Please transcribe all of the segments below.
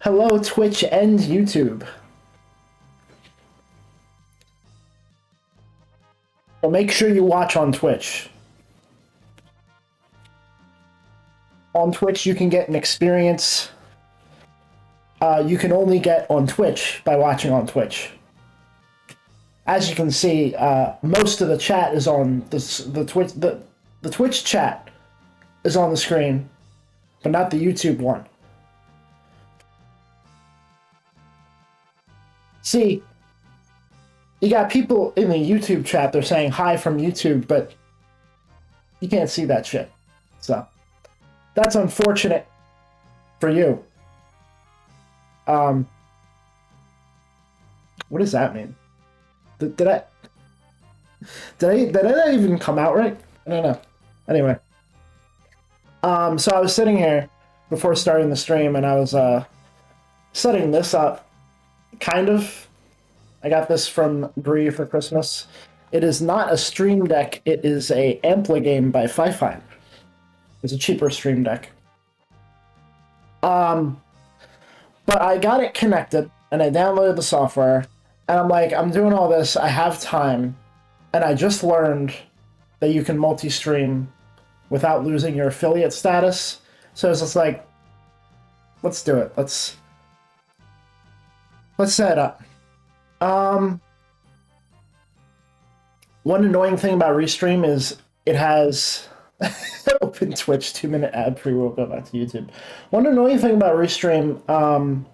Hello, Twitch and YouTube. Well, make sure you watch on Twitch. On Twitch, you can get an experience you can only get on Twitch by watching on Twitch. As you can see, most of the chat is on the Twitch. The Twitch chat is on the screen, but not the YouTube one. See, you got people in the YouTube chat, they're saying hi from YouTube, but you can't see that shit. So, that's unfortunate for you. What does that mean? Did I even come out right? I don't know. Anyway. So I was sitting here before starting the stream and I was setting this up. Kind of. I got this from Bree for Christmas. It is not a Stream Deck, it is a Ampli-Game by Fi-Fi. It's a cheaper Stream Deck. But I got it connected and I downloaded the software and I'm like, I'm doing all this, I have time, and I just learned that you can multi-stream without losing your affiliate status. So it's just like, let's do it. Let's set it up. One annoying thing about Restream is it has open Twitch 2-minute ad free. We'll go back to YouTube. One annoying thing about Restream,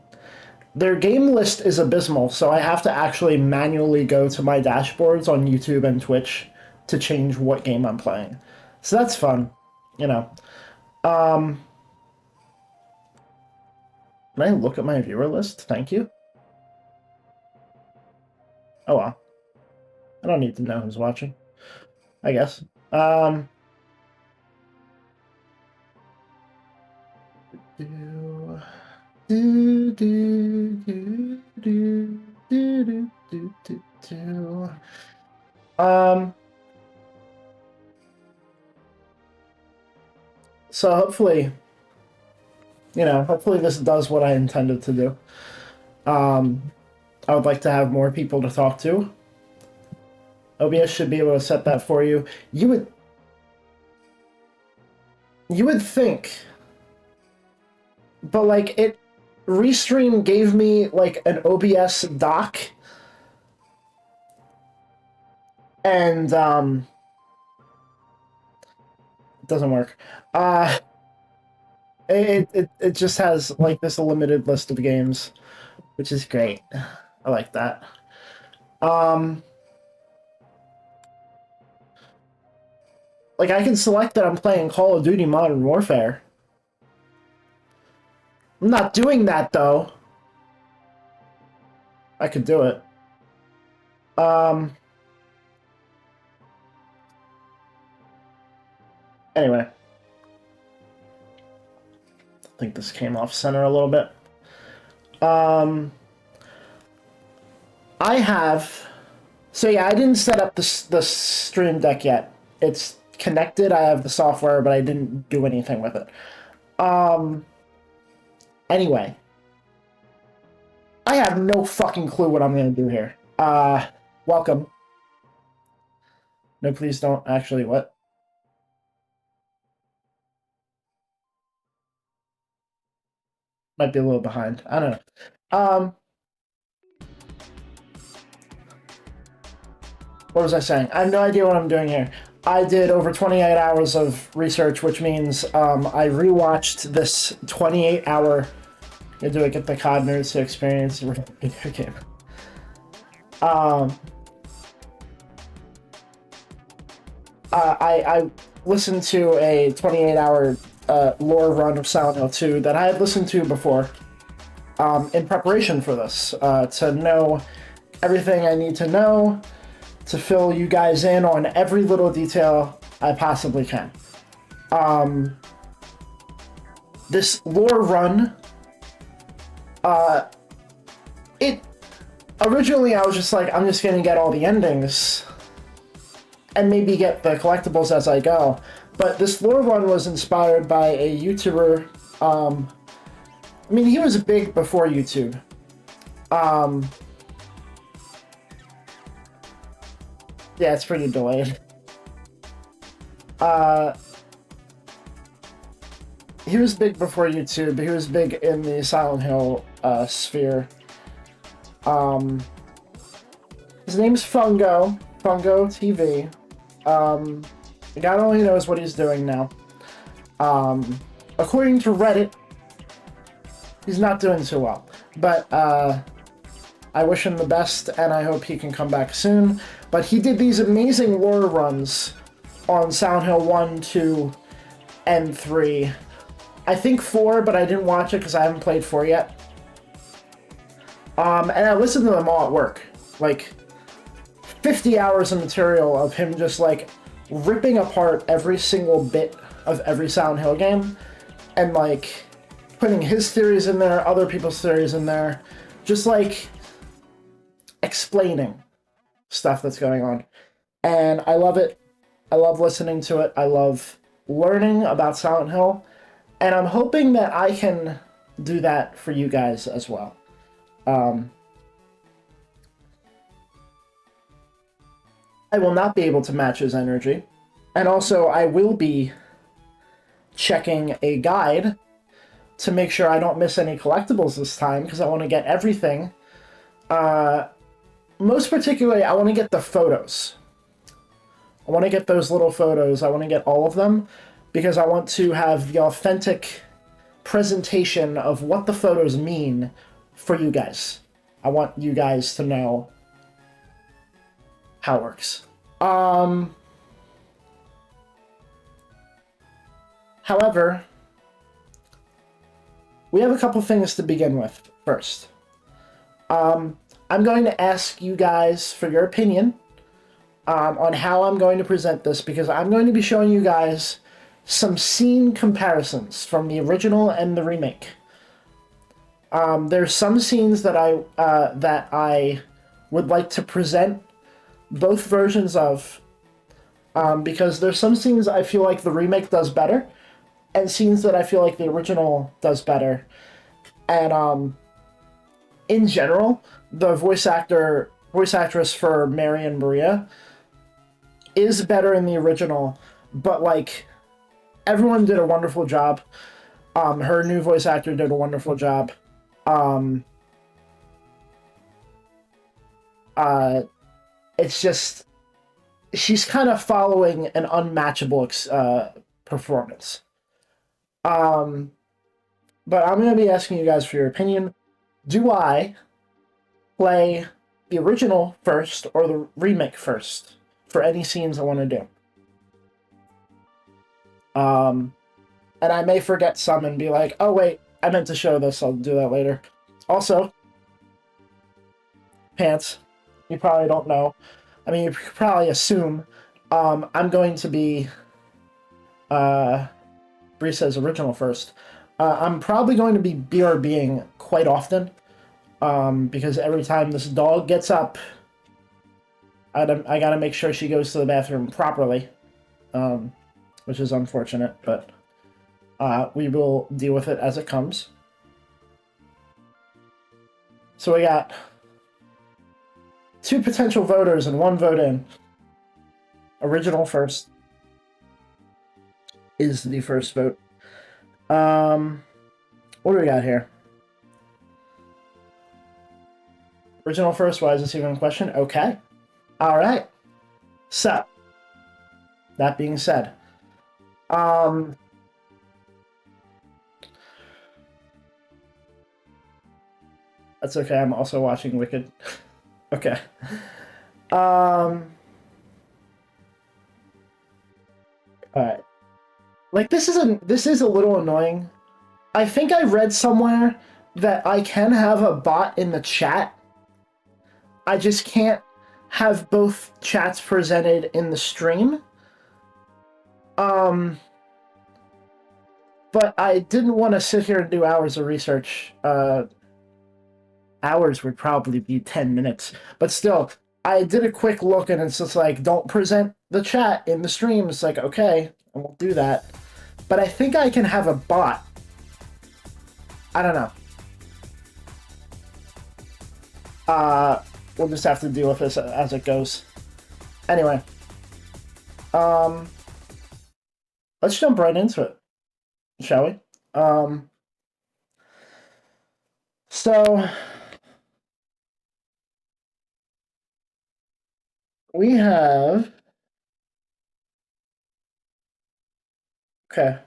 their game list is abysmal, so I have to actually manually go to my dashboards on YouTube and Twitch to change what game I'm playing. So that's fun, you know. Can I look at my viewer list? Thank you. Oh well. I don't need to know who's watching, I guess. So hopefully, you know, hopefully this does what I intended to do. I would like to have more people to talk to. OBS should be able to set that for you. You would think, but like Restream gave me like an OBS doc, and it doesn't work. It just has like this limited list of games, which is great. I like that. Like, I can select that I'm playing Call of Duty Modern Warfare. I'm not doing that, though. I could do it. Anyway. I think this came off center a little bit. I have... So yeah, I didn't set up the Stream Deck yet. It's connected, I have the software, but I didn't do anything with it. Anyway. I have no fucking clue what I'm gonna do here. Welcome. No, please don't. Actually, what? Might be a little behind. I don't know. What was I saying? I have no idea what I'm doing here. I did over 28 hours of research, which means I rewatched this 28-hour... Do I get the COD nerds to experience the video game? I listened to a 28-hour lore run of Silent Hill 2 that I had listened to before in preparation for this, to know everything I need to know, to fill you guys in on every little detail I possibly can. This lore run, originally I was just like, I'm just gonna get all the endings and maybe get the collectibles as I go. But this lore run was inspired by a YouTuber I mean, he was big before YouTube. Um, yeah, it's pretty delayed. He was big before YouTube. He was big in the Silent Hill sphere. His name's Fungo. Fungo TV. God only knows what he's doing now. According to Reddit, he's not doing too well. But I wish him the best, and I hope he can come back soon. But he did these amazing lore runs on Silent Hill 1, 2, and 3. I think 4, but I didn't watch it because I haven't played 4 yet. And I listened to them all at work. Like, 50 hours of material of him just, like, ripping apart every single bit of every Silent Hill game. And, like, putting his theories in there, other people's theories in there. Just, like, explaining stuff that's going on. And I love it. I love listening to it. I love learning about Silent Hill. And I'm hoping that I can do that for you guys as well. I will not be able to match his energy. And also, I will be checking a guide to make sure I don't miss any collectibles this time, because I want to get everything. Most particularly, I want to get the photos. I want to get those little photos. I want to get all of them, because I want to have the authentic presentation of what the photos mean for you guys. I want you guys to know how it works. However, we have a couple things to begin with first. I'm going to ask you guys for your opinion on how I'm going to present this, because I'm going to be showing you guys some scene comparisons from the original and the remake. There's some scenes that I would like to present both versions of, because there's some scenes I feel like the remake does better, and scenes that I feel like the original does better. And in general, the voice actress for Mary and Maria is better in the original, but like everyone did a wonderful job. Her new voice actor did a wonderful job. It's just she's kind of following an unmatchable performance. But I'm going to be asking you guys for your opinion. Do I play the original first or the remake first for any scenes I want to do? And I may forget some and be like, oh wait, I meant to show this, I'll do that later. Also, pants, you probably don't know. I mean, you could probably assume I'm going to be Brisa's original first. I'm probably going to be BRBing quite often, because every time this dog gets up, I gotta make sure she goes to the bathroom properly, which is unfortunate, but we will deal with it as it comes. So we got 2 potential voters and 1 vote in. Original first is the first vote. What do we got here? Original first, why is this even a question? Okay. Alright. So, that being said, that's okay, I'm also watching Wicked. Okay. Alright. Like, this is a little annoying. I think I read somewhere that I can have a bot in the chat. I just can't have both chats presented in the stream. But I didn't want to sit here and do hours of research. Hours would probably be 10 minutes. But still, I did a quick look and it's just like, don't present the chat in the stream. It's like, okay, I won't do that. But I think I can have a bot. I don't know. Uh, we'll just have to deal with this as it goes. Anyway, um, let's jump right into it, shall we? Um, so we have okay.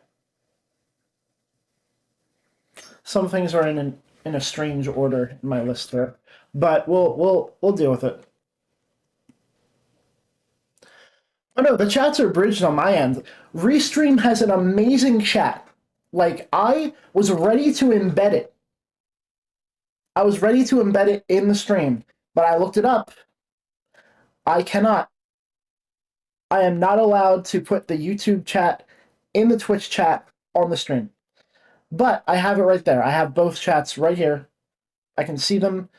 Some things are in a strange order in my list here, but we'll deal with it. Oh no, the chats are bridged on my end. Restream has an amazing chat. Like I was ready to embed it. I was ready to embed it in the stream, but I looked it up. I cannot. I am not allowed to put the YouTube chat in the Twitch chat on the stream. But I have it right there. I have both chats right here. I can see them.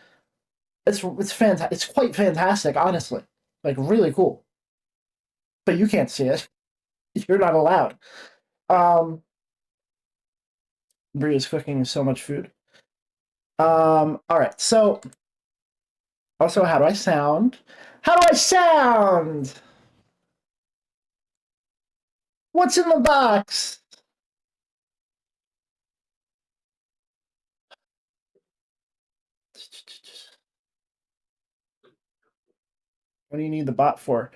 It's fantastic. It's quite fantastic, honestly. Like really cool. But you can't see it. You're not allowed. Um, Brie is cooking so much food. All right. So, also, how do I sound? How do I sound? What's in the box? What do you need the bot for?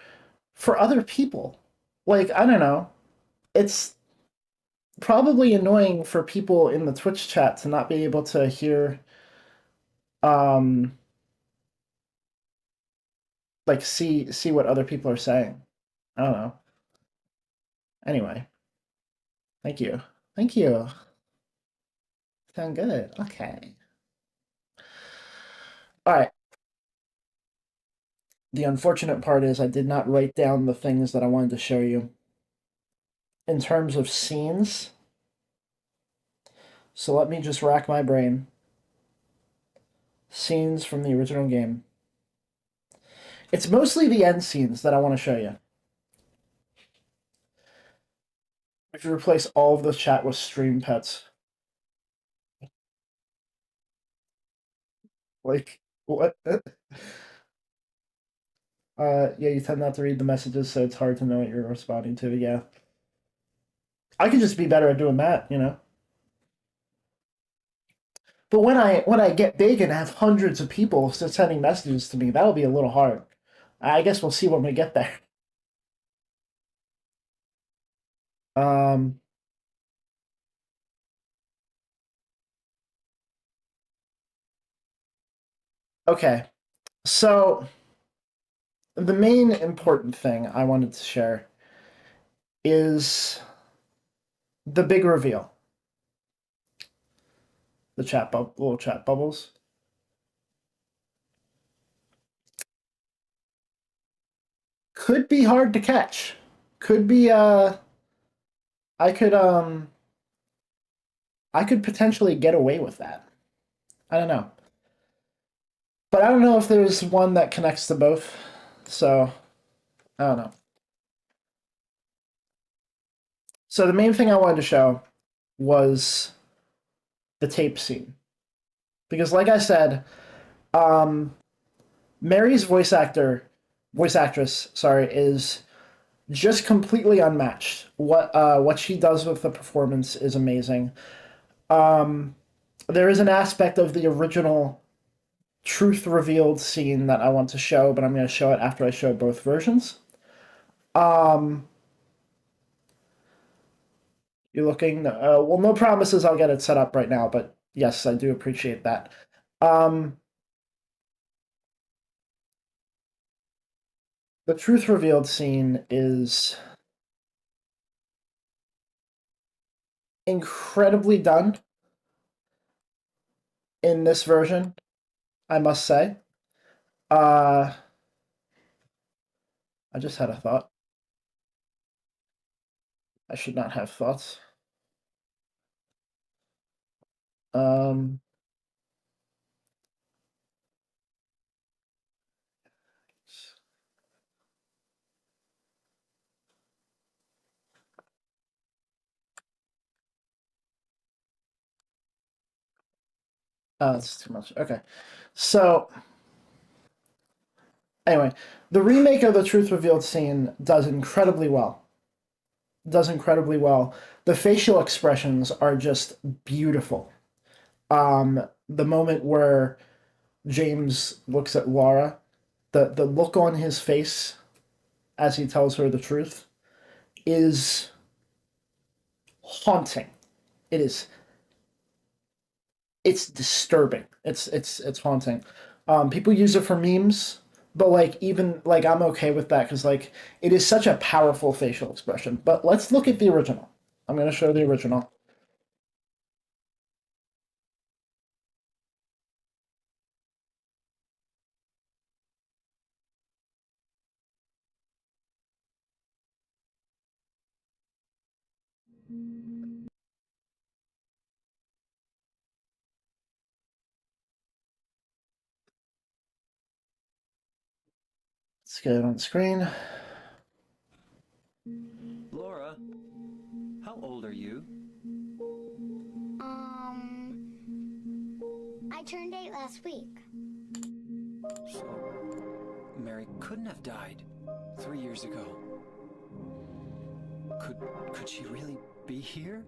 For other people. Like, I don't know. It's probably annoying for people in the Twitch chat to not be able to hear, um, like see what other people are saying. I don't know. Anyway, thank you. Thank you. Sound good. Okay. All right. The unfortunate part is I did not write down the things that I wanted to show you in terms of scenes. So let me just rack my brain. Scenes from the original game. It's mostly the end scenes that I want to show you. If you replace all of the chat with stream pets, like what? Yeah, you tend not to read the messages, so it's hard to know what you're responding to. Yeah, I could just be better at doing that. But when I get big and have hundreds of people sending messages to me, that'll be a little hard. I guess we'll see when we get there. Um, okay, so the main important thing I wanted to share is the big reveal. The little chat bubbles. Could be hard to catch. Could be I could I could potentially get away with that. I don't know. But I don't know if there's one that connects to both. So, I don't know. So the main thing I wanted to show was the tape scene. Because like I said, um Mary's voice actress, sorry, is just completely unmatched. What she does with the performance is amazing. Um there is an aspect of the original truth revealed scene that I want to show, but I'm going to show it after I show both versions. Um, you're looking. Well, no promises. I'll get it set up right now, but yes, I do appreciate that. Um, the truth revealed scene is incredibly done in this version, I must say. Uh, I just had a thought. I should not have thoughts. Um, that's too much. Okay, so Anyway, the remake of the Truth Revealed scene does incredibly well. Does incredibly well. The facial expressions are just beautiful. The moment where James looks at Laura, the look on his face as he tells her the truth is haunting. It is it's disturbing. It's haunting. People use it for memes, but like even like I'm okay with that because like it is such a powerful facial expression. But let's look at the original. I'm gonna show the original. Let's get it on screen. Laura, how old are you? I turned 8 last week. So, Mary couldn't have died 3 years ago. Could she really be here?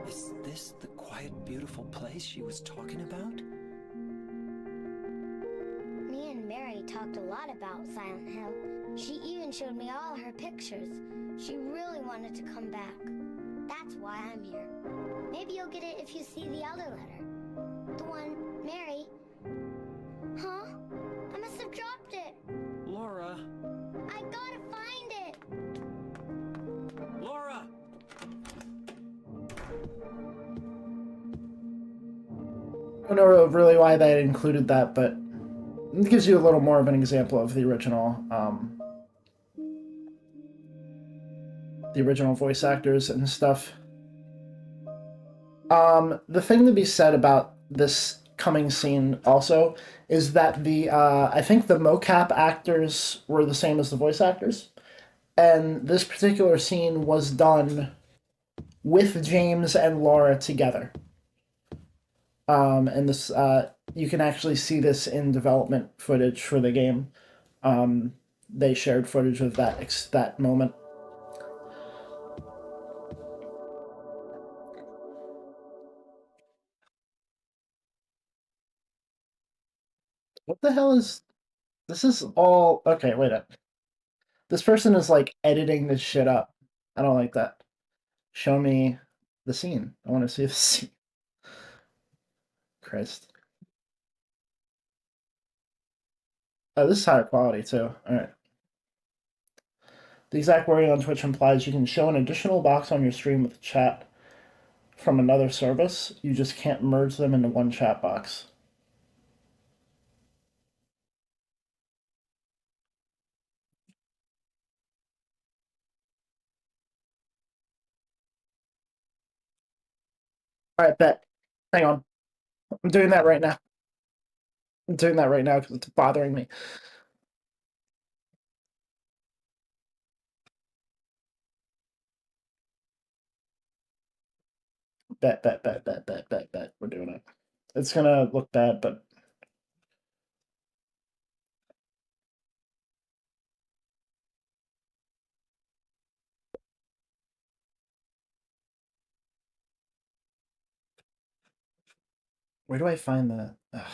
Is this the quiet, beautiful place she was talking about? Me and Mary talked a lot about Silent Hill. She even showed me all her pictures. She really wanted to come back. That's why I'm here. Maybe you'll get it if you see the other letter. The one Mary... Huh? I must have dropped it. Laura! I gotta find it. Laura! I don't know really why they included that, but it gives you a little more of an example of the original voice actors and stuff. The thing to be said about this coming scene also is that the I think the mocap actors were the same as the voice actors, and this particular scene was done with James and Laura together. And this you can actually see this in development footage for the game. They shared footage of that moment. What the hell is this? Is all okay? Wait up. This person is like editing this shit up. I don't like that. Show me the scene. I want to see the scene. Christ. Oh, this is higher quality too. All right. The exact wording on Twitch implies you can show an additional box on your stream with chat from another service. You just can't merge them into one chat box. All right, bet. Hang on. I'm doing that right now. I'm doing that right now because it's bothering me. Bet, bet, bet, bet, bet, bet, bet. We're doing it. It's gonna look bad, but where do I find the? Ugh.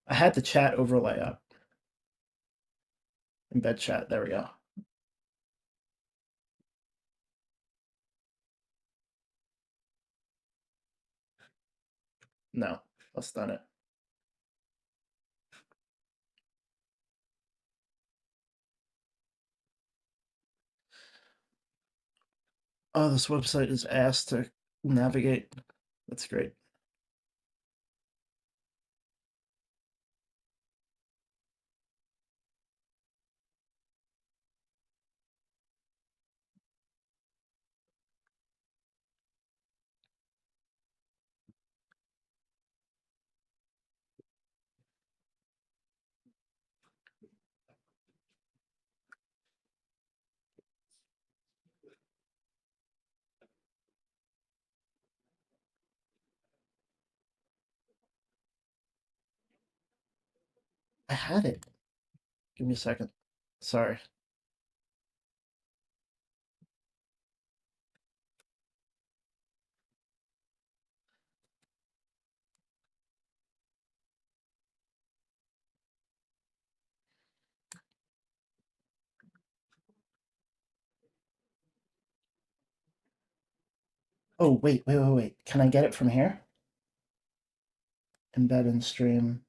I had the chat overlay up. Embed chat. There we go. No, that's not it. Oh, this website is ass to navigate. That's great. I had it. Give me a second. Sorry. Oh, wait. Can I get it from here? Embed in stream.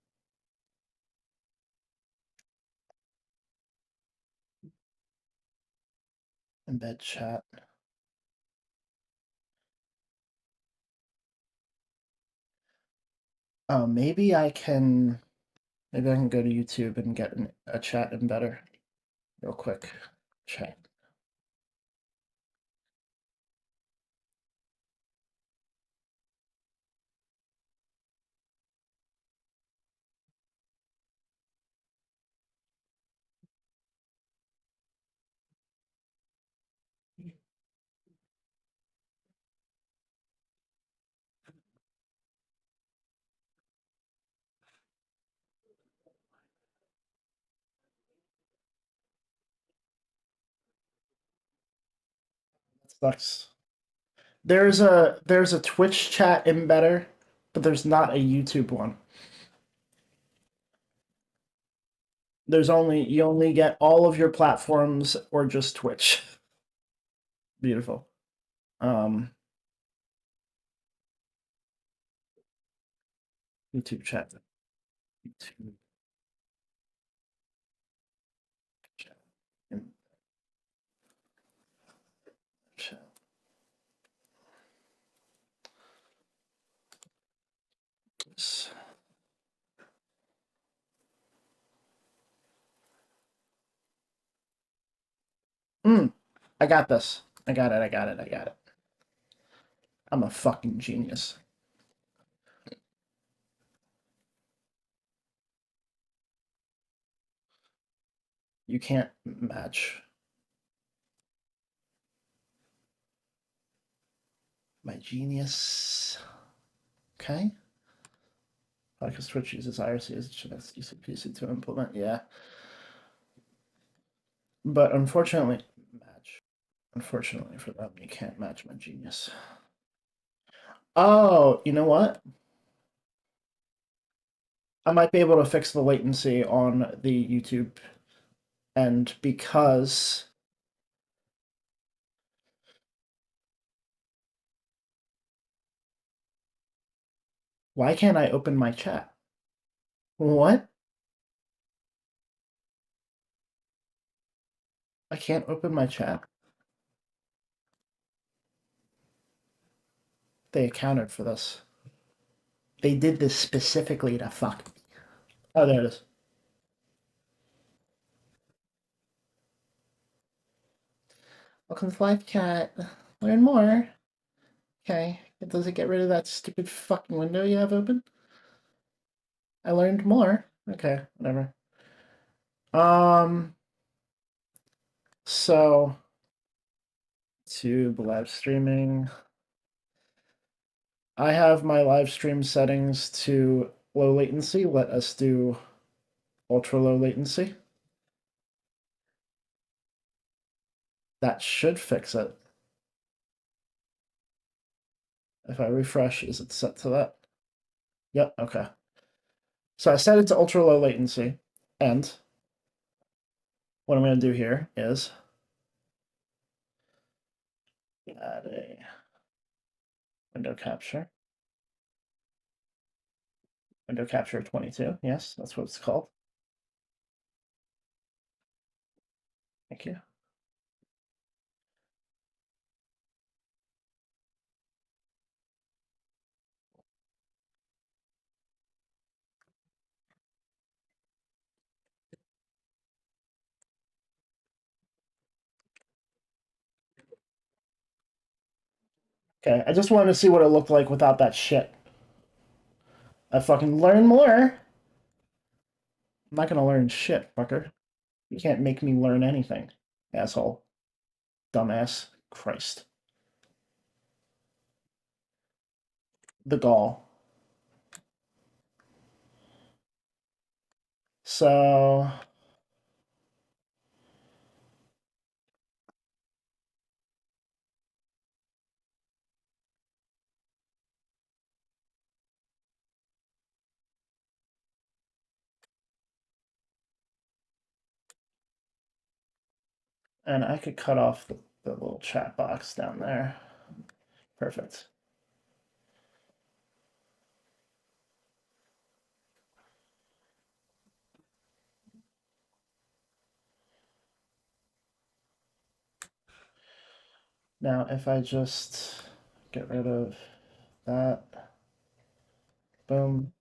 Embed chat. Oh, maybe I can go to YouTube and get a chat embedder real quick. Chat. Sucks. There's a Twitch chat embedder, but there's not a YouTube one. You only get all of your platforms or just Twitch. Beautiful. YouTube chat. YouTube chat. Chat. I got this. I got it. I'm a fucking genius. You can't match my genius. Okay. Because Twitch uses IRC as ECPC to implement. Yeah. But unfortunately, Unfortunately for them, you can't match my genius. Oh, you know what? I might be able to fix the latency on the YouTube end because why can't I open my chat? What? I can't open my chat? They accounted for this. They did this specifically to fuck me. Oh, there it is. Welcome to live chat. Learn more. Okay. Does it get rid of that stupid fucking window you have open? I learned more. Okay, whatever. So YouTube live streaming. I have my live stream settings to low latency. Let us do ultra low latency. That should fix it. If I refresh, is it set to that? Yep, okay. So I set it to ultra low latency, and what I'm going to do here is add a window capture. Window capture 22. Yes, that's what it's called. Thank you. Okay, I just wanted to see what it looked like without that shit. I fucking learn more. I'm not gonna learn shit, fucker. You can't make me learn anything, asshole. Dumbass. Christ. The gall. So and I could cut off the little chat box down there. Perfect. Now, if I just get rid of that, boom.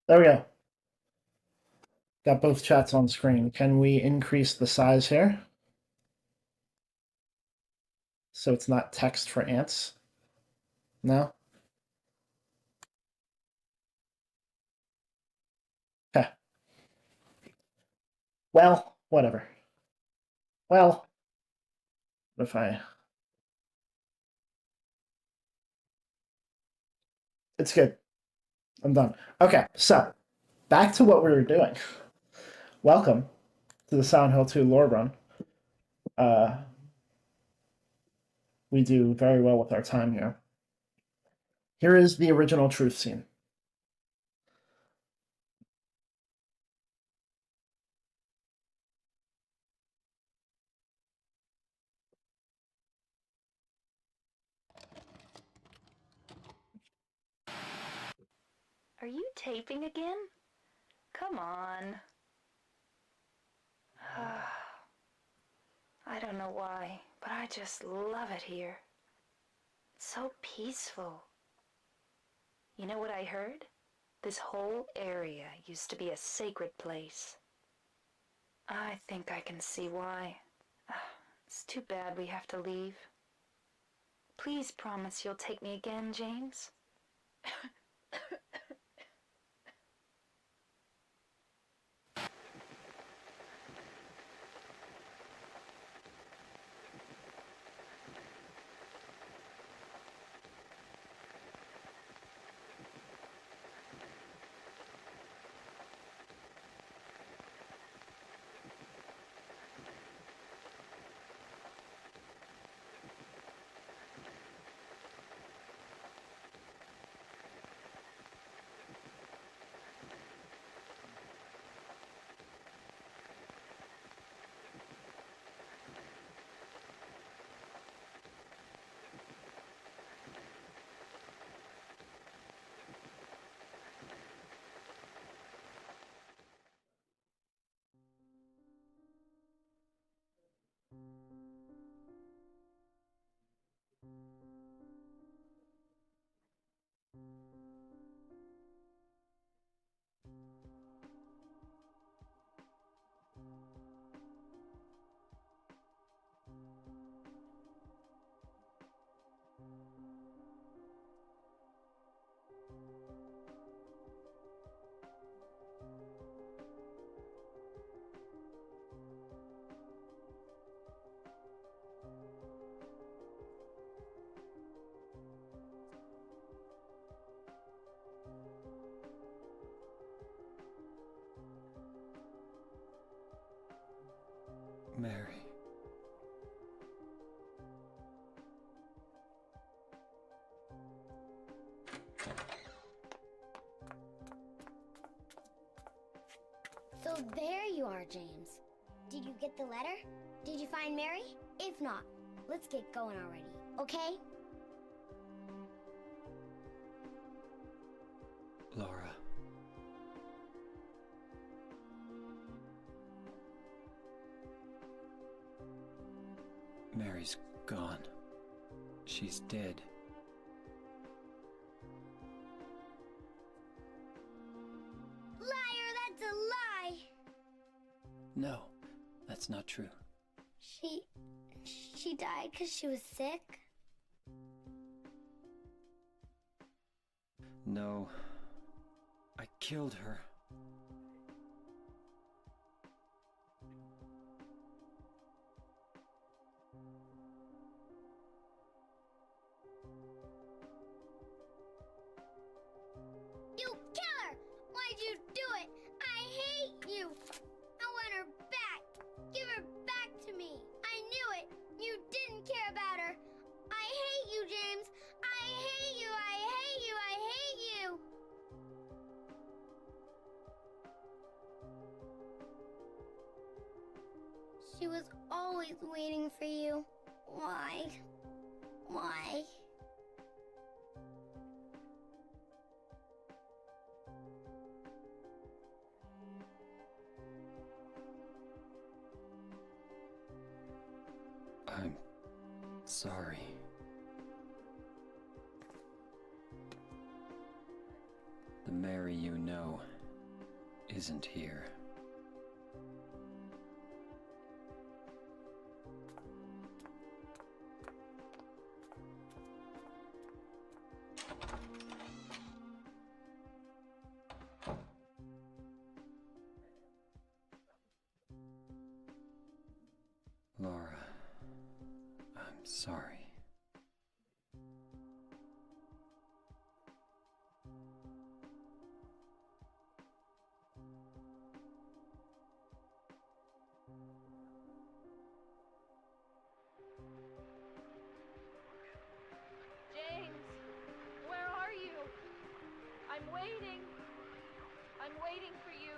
There we go. Got both chats on screen. Can we increase the size here? So it's not text for ants? No? Okay. Well, whatever. Well, what if I... It's good. I'm done. Okay, so back to what we were doing. Welcome to the Silent Hill 2 lore run. We do very well with our time here. Here is the original truth scene. Are you taping again? Come on. I don't know why, but I just love it here. It's so peaceful. You know what I heard? This whole area used to be a sacred place. I think I can see why. It's too bad we have to leave. Please promise you'll take me again, James. Mary. So there you are, James. Did you get the letter? Did you find Mary? If not, let's get going already, okay? Laura. Mary's gone. She's dead. Liar, that's a lie! No, that's not true. She died because she was sick? No, I killed her. She was always waiting for you. Why? Why? I'm sorry. The Mary you know isn't here. Laura, I'm sorry. James, where are you? I'm waiting. I'm waiting for you.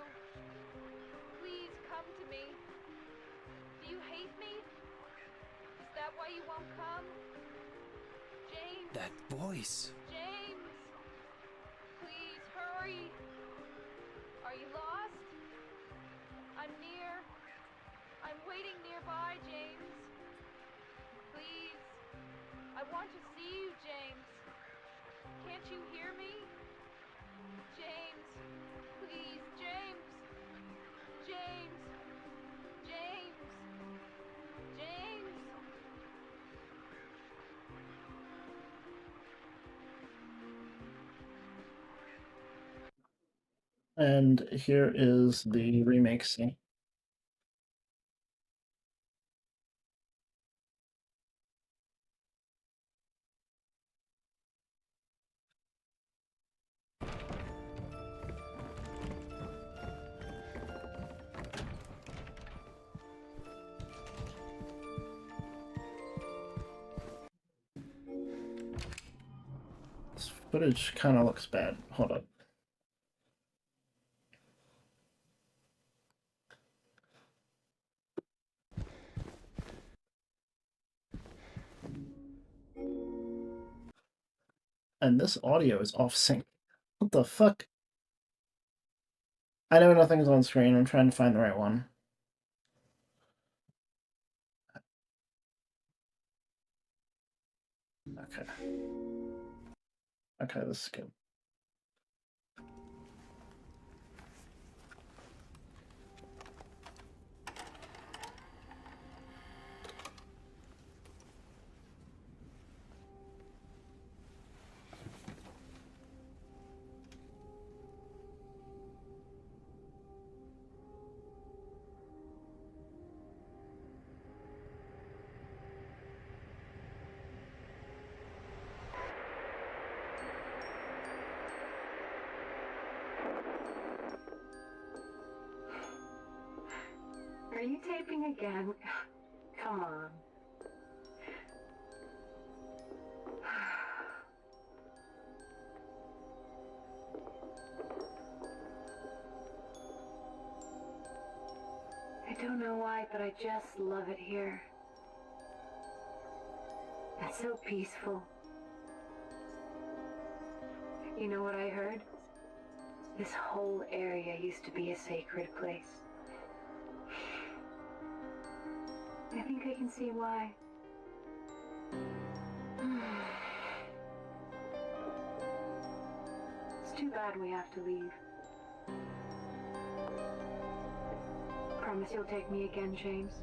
Please come to me. Do you hate me? Is that why you won't come? James! That voice! James! Please hurry. Are you lost? I'm near. I'm waiting nearby, James. Please. I want to see you, James. Can't you hear me? James. Please, James. James. James. James. And here is the remake scene. This footage kind of looks bad. Hold up. And this audio is off sync. What the fuck? I know nothing's on screen. I'm trying to find the right one. Okay. Okay, this is good. Are you taping again? Come on. I don't know why, but I just love it here. It's so peaceful. You know what I heard? This whole area used to be a sacred place. I think I can see why. It's too bad we have to leave. Promise you'll take me again, James.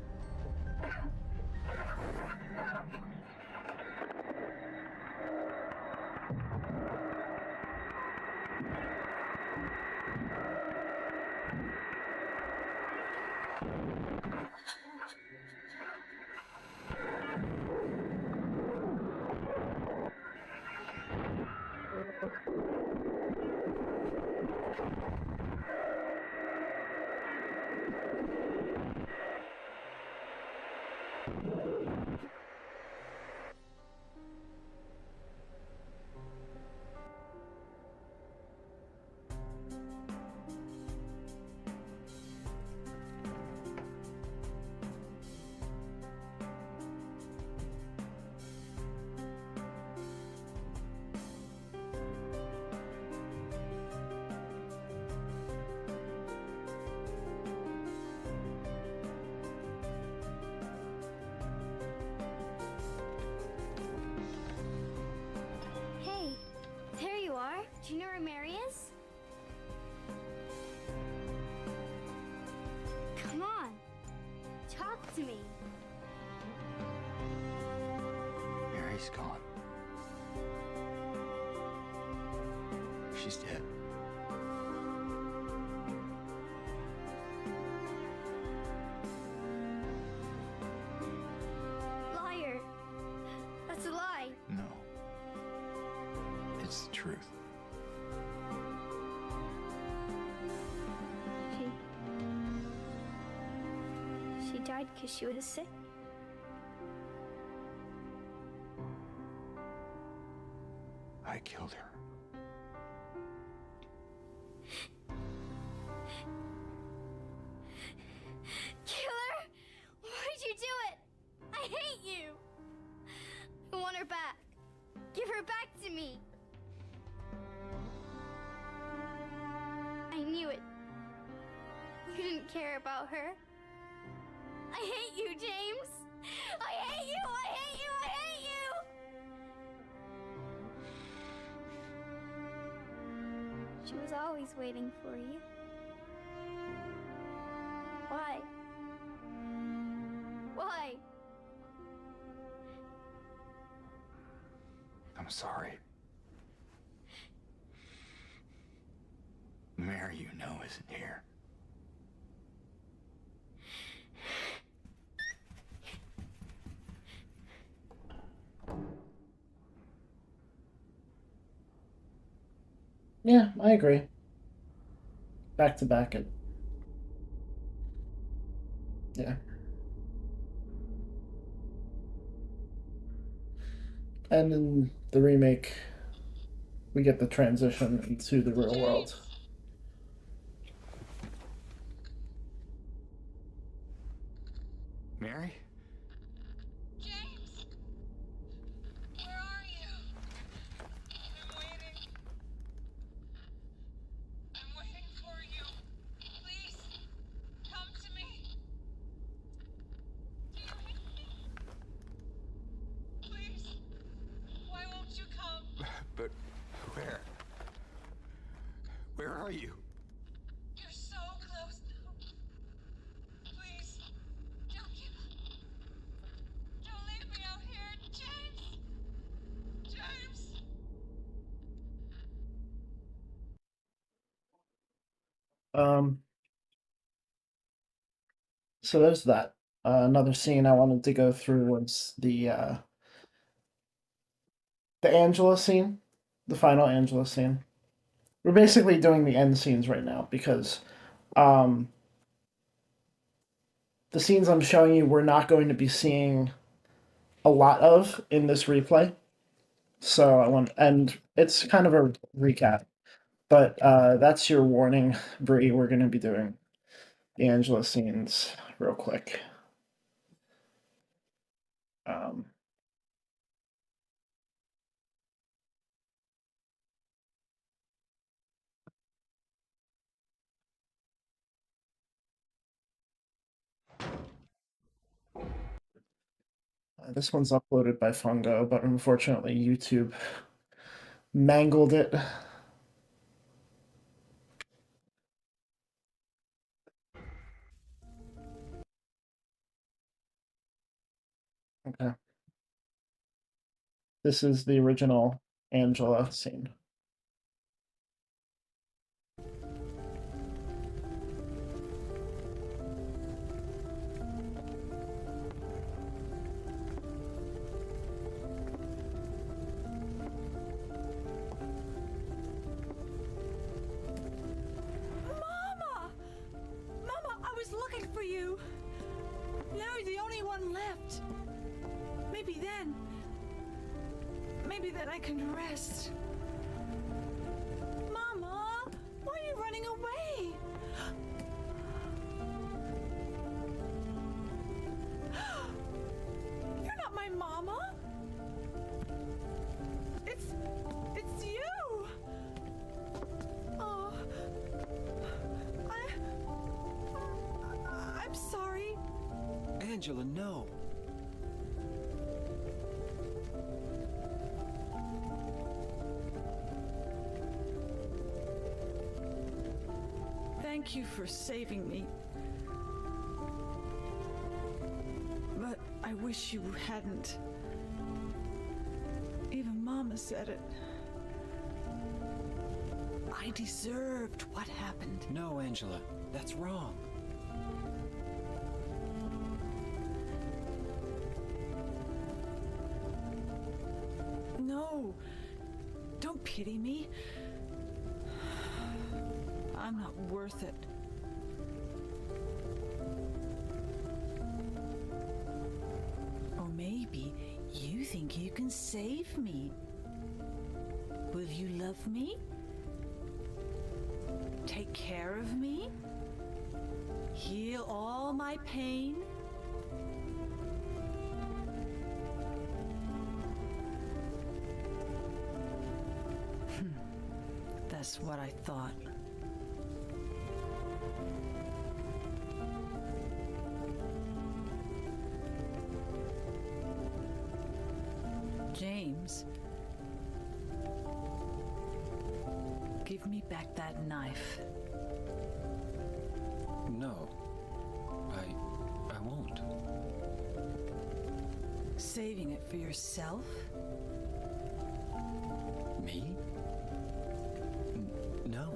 to me. Mary's gone. She's dead. Liar. That's a lie. No. It's the truth. She died because she was sick. I killed her. Killer! Why'd you do it? I hate you! I want her back. Give her back to me. I knew it. You didn't care about her. I hate you, James! I hate you! I hate you! I hate you! She was always waiting for you. Why? Why? I'm sorry. Mary, you know, isn't here. Yeah, I agree. Back to back it. Yeah. And in the remake, we get the transition into the real world. Mary? James! Where are you? I'm waiting. I'm waiting for you. Please, come to me. Do you hear me? Please, why won't you come? But where? Where are you? You're so close now. Please, don't give up. Don't leave me out here, James! James! So there's that. Another scene I wanted to go through was the Angela scene, the final Angela scene. We're basically doing the end scenes right now because um, the scenes I'm showing you we're not going to be seeing a lot of in this replay. So I want, and it's kind of a recap, but that's your warning, Bree. We're going to be doing the Angela scenes real quick. Um, this one's uploaded by Fungo, but unfortunately YouTube mangled it. Okay. This is the original Angela scene. Mama! Mama, I was looking for you. Now you're the only one left. Maybe then I can rest. Mama, why are you running away? You're not my mama. It's you. Oh, I'm sorry. Angela, no. Thank you for saving me. I wish you hadn't. Even Mama said it. I deserved what happened. No, Angela, that's wrong. No, don't pity me. I'm not worth it. Or maybe you think you can save me. Will you love me? Take care of me? Heal all my pain? That's what I thought. James, give me back that knife. No, I won't. Saving it for yourself? Me? No,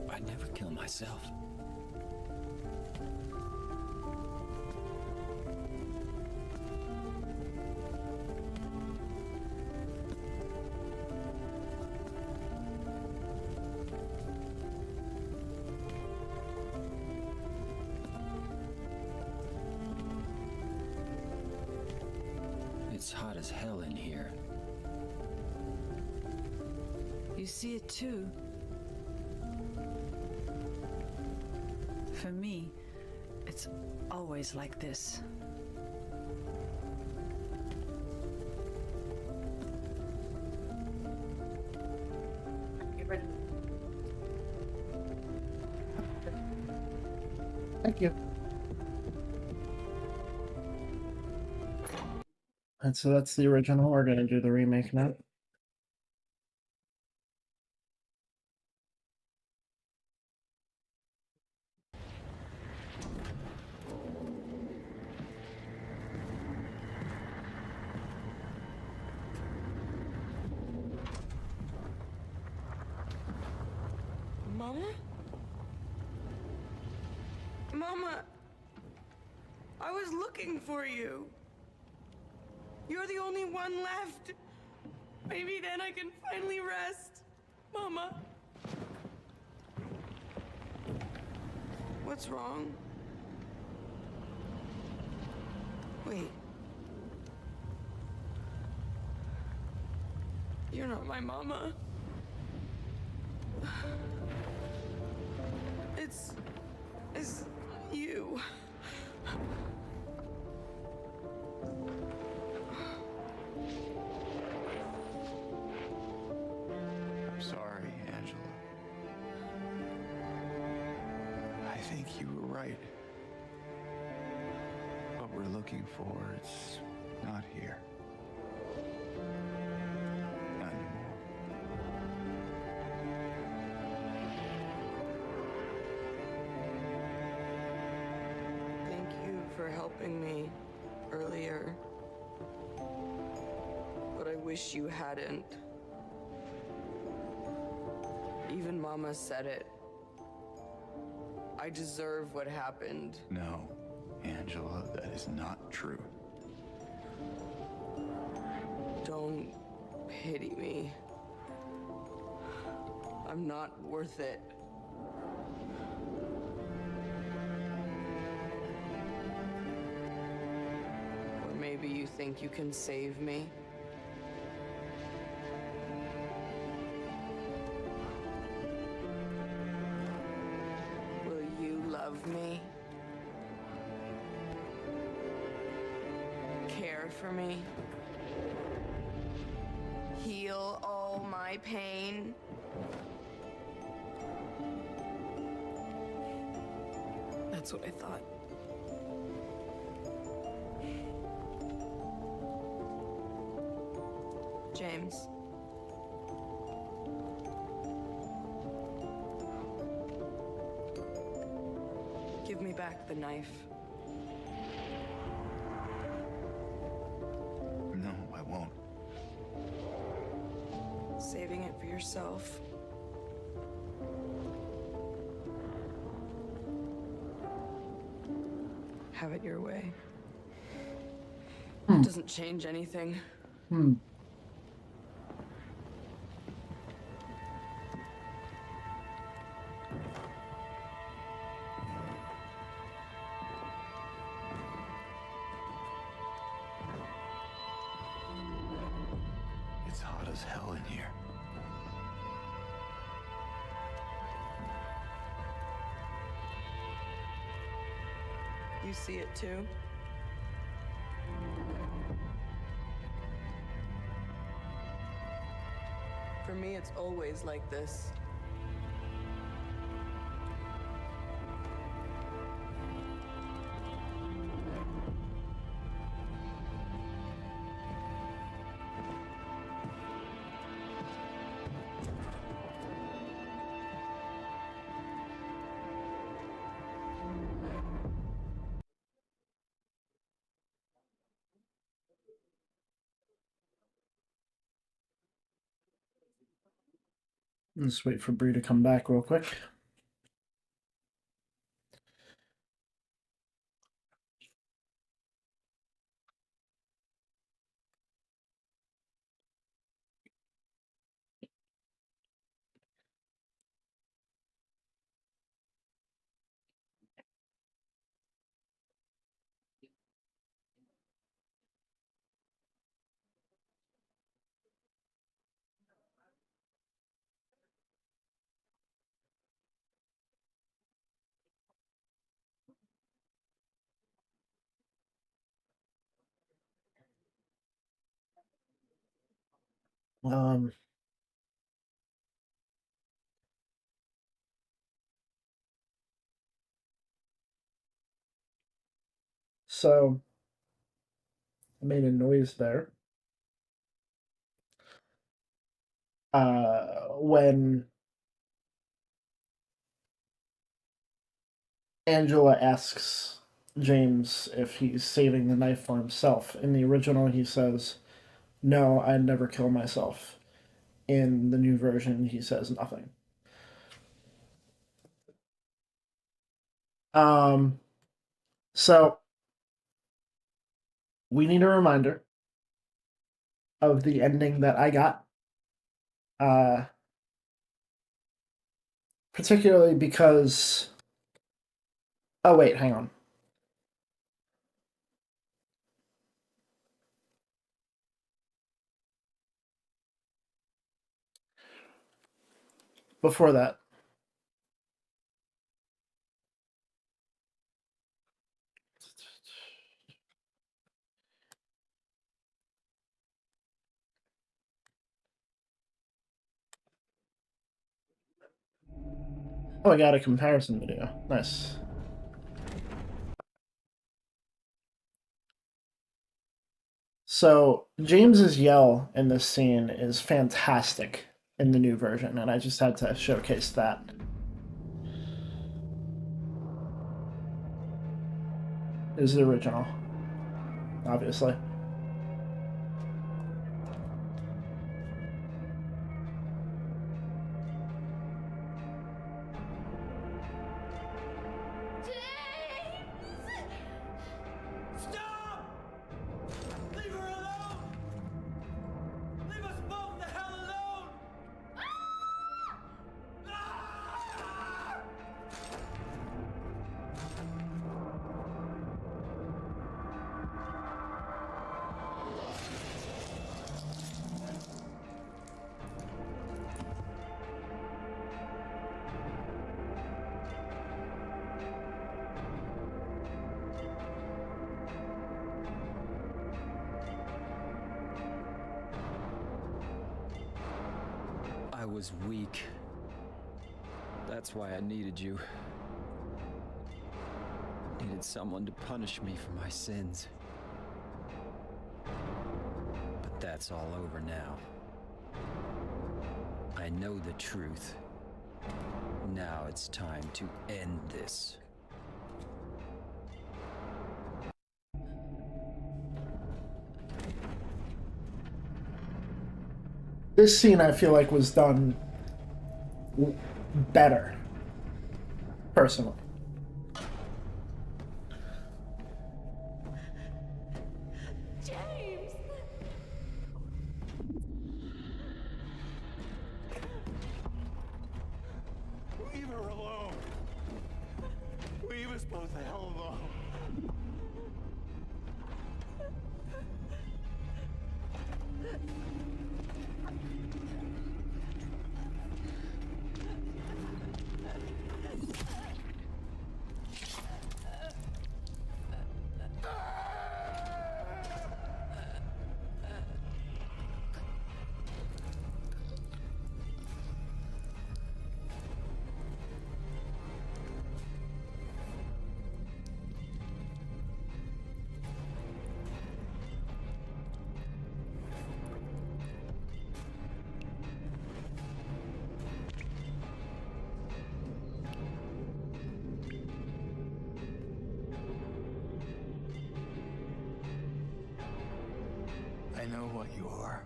I'd never kill myself. It's hot as hell in here. You see it too. For me, it's always like this. Thank you. And so that's the original. We're gonna do the remake now. Mama? Mama, I was looking for you. You're the only one left. Maybe then I can finally rest. Mama. What's wrong? Wait. You're not my mama. It's you. I'm sorry, Angela. I think you were right. What we're looking for, it's not here. Not anymore. Thank you for helping me earlier. But I wish you hadn't. Even Mama said it. I deserve what happened. No, Angela, that is not true. Don't pity me. I'm not worth it. Or maybe you think you can save me? Will you love me? Care for me? Heal all my pain? That's what I thought. James. Give me back the knife. saving it for yourself. Have it your way. It doesn't change anything. It's hot as hell in here. You see it too? For me, it's always like this. Let's wait for Bree to come back real quick. Um, so I made a noise there. When Angela asks James if he's saving the knife for himself. In the original, he says, "No, I'd never kill myself." In the new version, he says nothing. Um, so we need a reminder of the ending that I got. Particularly because. Oh, wait, hang on. Before that. Oh, I got a comparison video. Nice. So, James's yell in this scene is fantastic in the new version, and I just had to showcase that. Is the original, obviously. Stop! Leave her alone! Leave us both the hell alone! I was weak. That's why I needed you. Needed someone to punish me for my sins. But that's all over now. I know the truth. Now it's time to end this. This scene I feel like was done better, personally. James! Leave her alone. Leave us both the hell alone. I know what you are.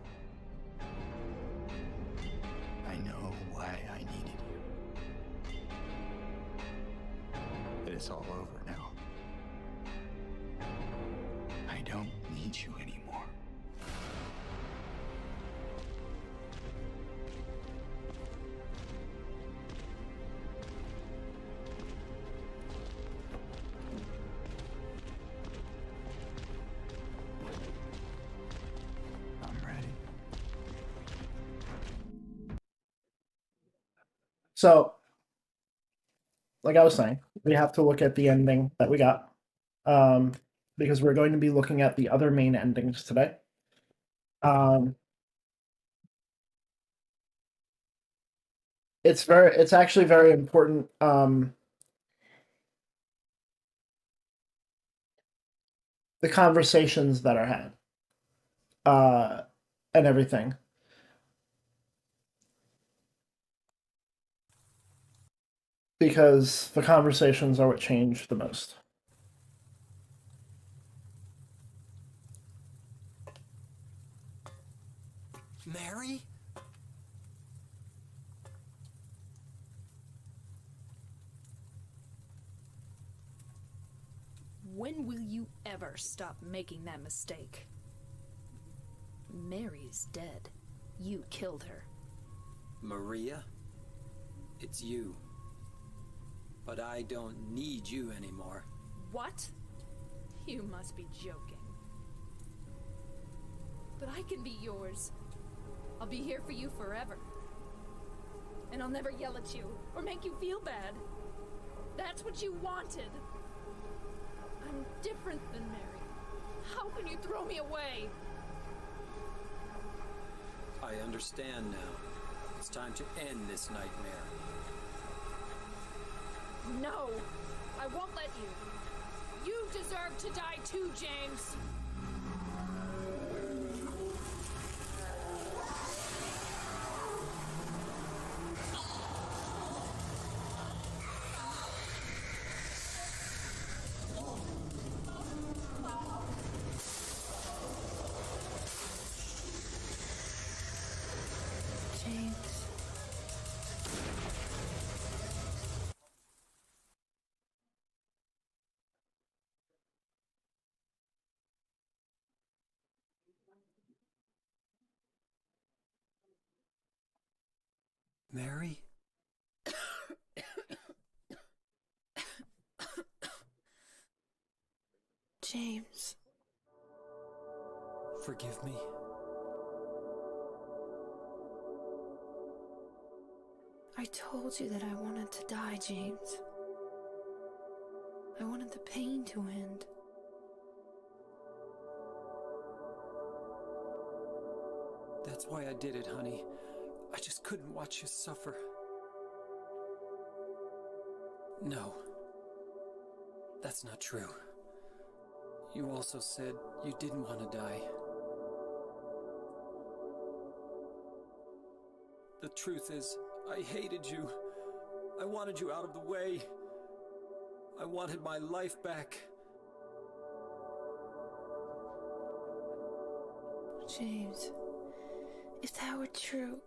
I know why I needed you. But it's all over now. I don't need you anymore. I'm ready. So, like I was saying, we have to look at the ending that we got, because we're going to be looking at the other main endings today. It's actually very important. The conversations that are had, and everything. Because the conversations are what change the most. Mary? When will you ever stop making that mistake? Mary's dead. You killed her. Maria? It's you. But I don't need you anymore. What? You must be joking. But I can be yours. I'll be here for you forever. And I'll never yell at you or make you feel bad. That's what you wanted. I'm different than Mary. How can you throw me away? I understand now. It's time to end this nightmare. No! I won't let you. You deserve to die too, James! James. Mary? James. Forgive me. I told you that I wanted to die, James. I wanted the pain to end. That's why I did it, honey. I just couldn't watch you suffer. No. That's not true. You also said you didn't want to die. The truth is, I hated you. I wanted you out of the way. I wanted my life back. James, If that were true,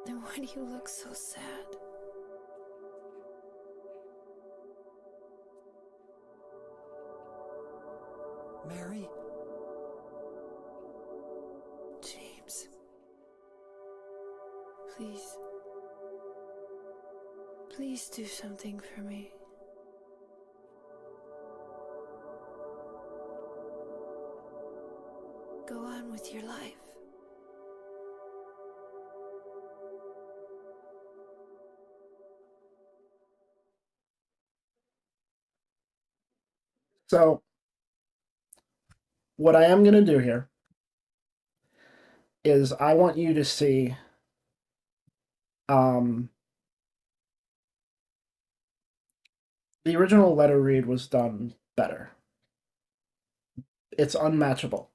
then why do you look so sad? Mary? James. Please. Please do something for me. Go on with your life. So, what I am going to do here is I want you to see the original letter read was done better. It's unmatchable.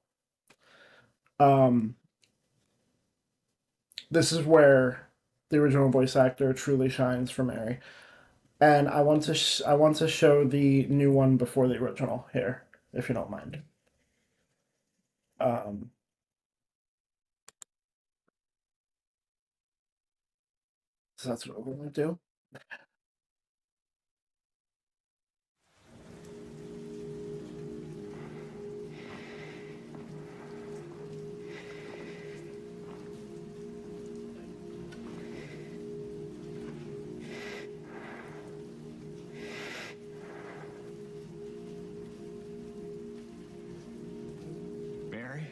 This is where the original voice actor truly shines for Mary. And I want to show the new one before the original here, if you don't mind. So that's what we're going to do. Mary?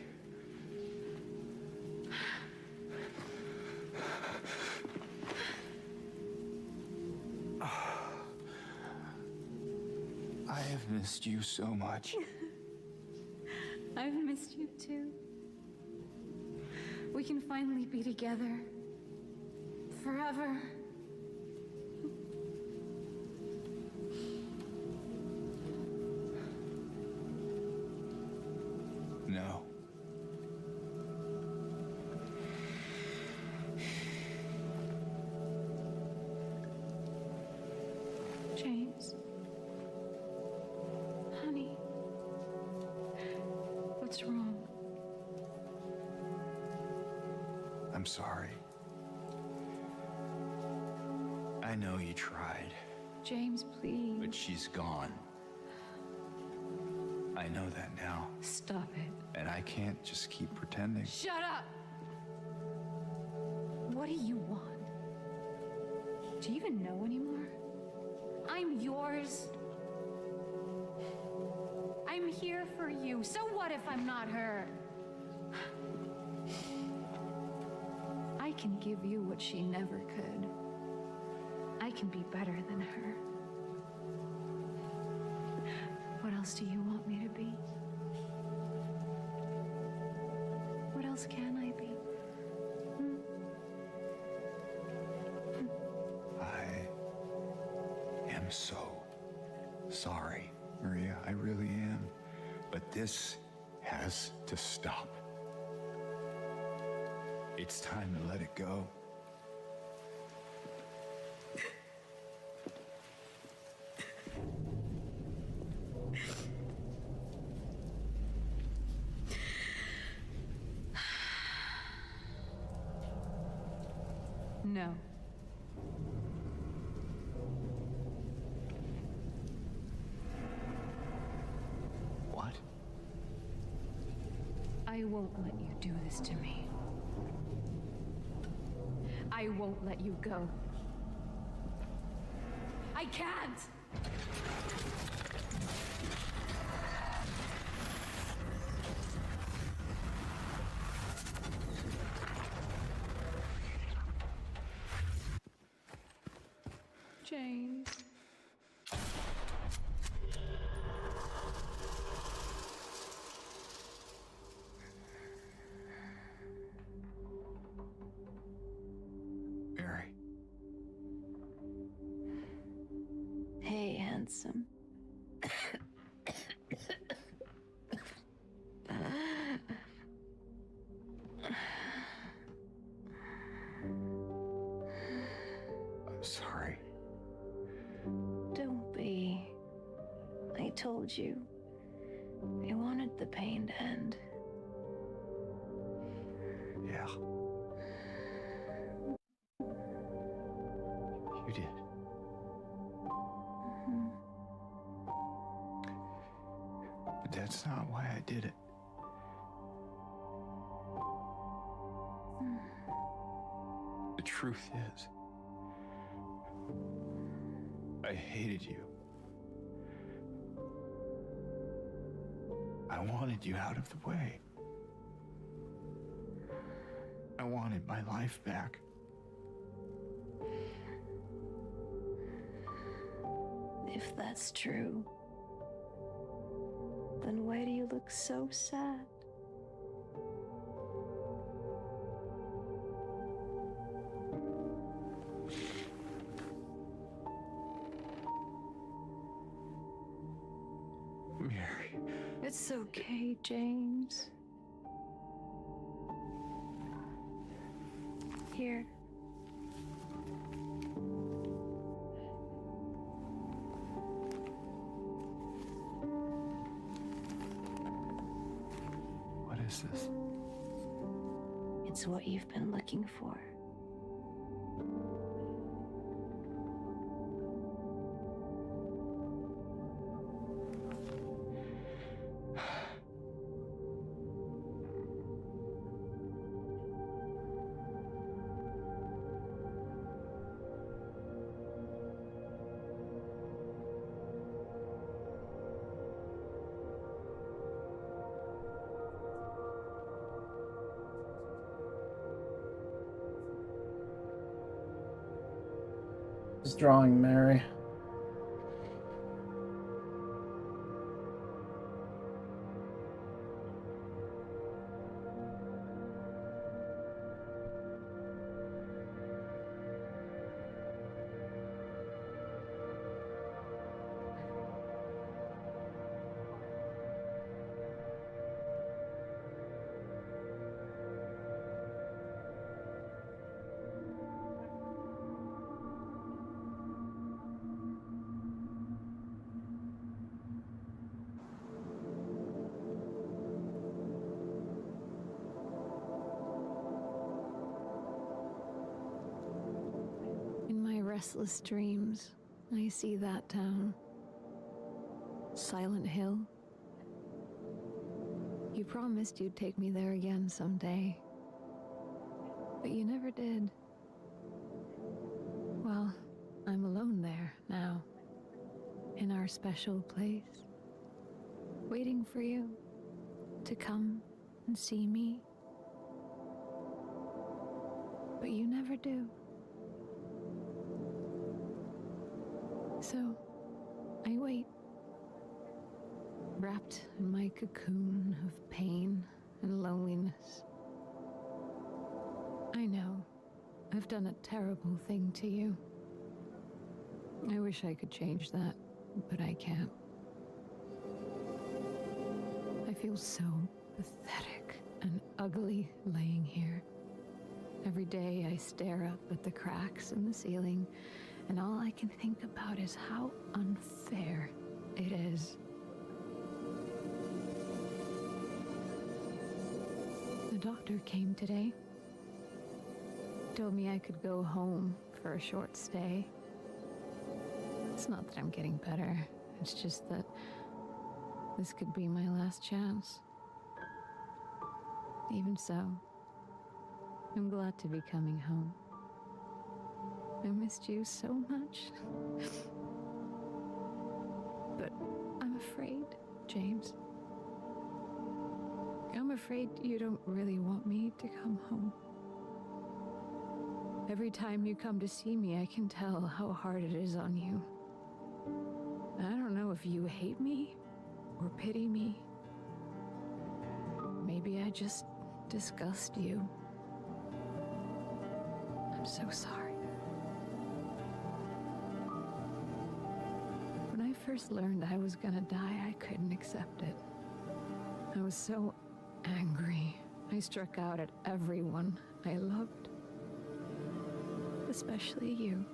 I have missed you so much. I've missed you too. We can finally be together. Forever. No. James. Honey. What's wrong? I'm sorry. I know you tried, James, please. but she's gone. I know that now. Stop it. And I can't just keep pretending. Shut up! What do you want? Do you even know anymore? I'm yours. I'm here for you. So what if I'm not her? I can give you what she never could. I can be better than her. What else do you want me to be? What else can I be? I am so sorry, Maria. I really am. But this has to stop. It's time to let it go. No. What? I won't let you do this to me. I won't let you go. I can't! James. Mary. Hey, handsome. I'm sorry. Don't be. I told you. I wanted the pain to end. Yeah. That's not why I did it. The truth is, I hated you. I wanted you out of the way. I wanted my life back. If that's true, then why do you look so sad? Mary. It's okay, James. Here. What is this? It's what you've been looking for. Just drawing Mary. In my restless dreams, I see that town. Silent Hill. You promised you'd take me there again someday. But you never did. Well, I'm alone there now. In our special place. Waiting for you to come and see me. But you never do. So, I wait. Wrapped in my cocoon of pain and loneliness. I know I've done a terrible thing to you. I wish I could change that, but I can't. I feel so pathetic and ugly laying here. Every day I stare up at the cracks in the ceiling, and all I can think about is how unfair it is. The doctor came today. Told me I could go home for a short stay. It's not that I'm getting better. It's just that this could be my last chance. Even so, I'm glad to be coming home. I missed you so much. But I'm afraid, James. I'm afraid you don't really want me to come home. Every time you come to see me, I can tell how hard it is on you. I don't know if you hate me or pity me. Maybe I just disgust you. I'm so sorry. When I first learned I was gonna die, I couldn't accept it. I was so angry. I struck out at everyone I loved. Especially you.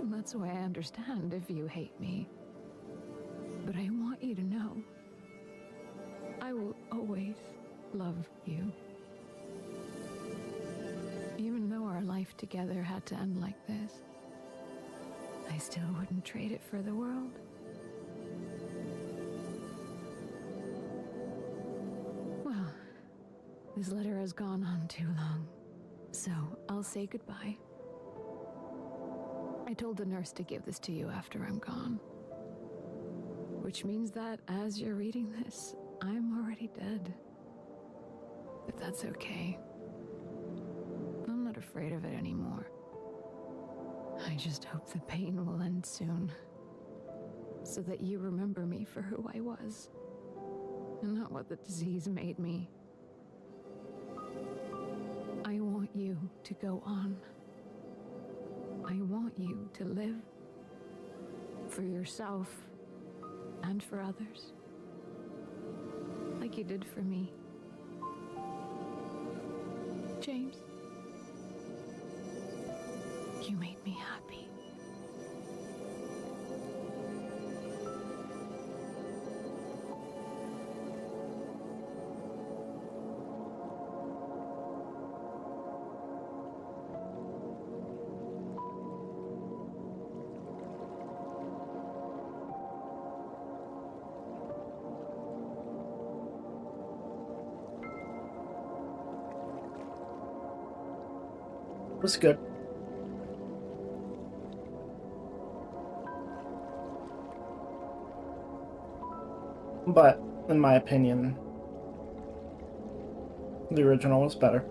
And that's why I understand if you hate me. But I want you to know, I will always love you. Even though our life together had to end like this, I still wouldn't trade it for the world. This letter has gone on too long, so I'll say goodbye. I told the nurse to give this to you after I'm gone. Which means that as you're reading this, I'm already dead. But that's okay. I'm not afraid of it anymore. I just hope the pain will end soon. So that you remember me for who I was. And not what the disease made me. I want you to go on. I want you to live. For yourself. And for others. Like you did for me. James. You made me happy. It was good. But, in my opinion, the original was better.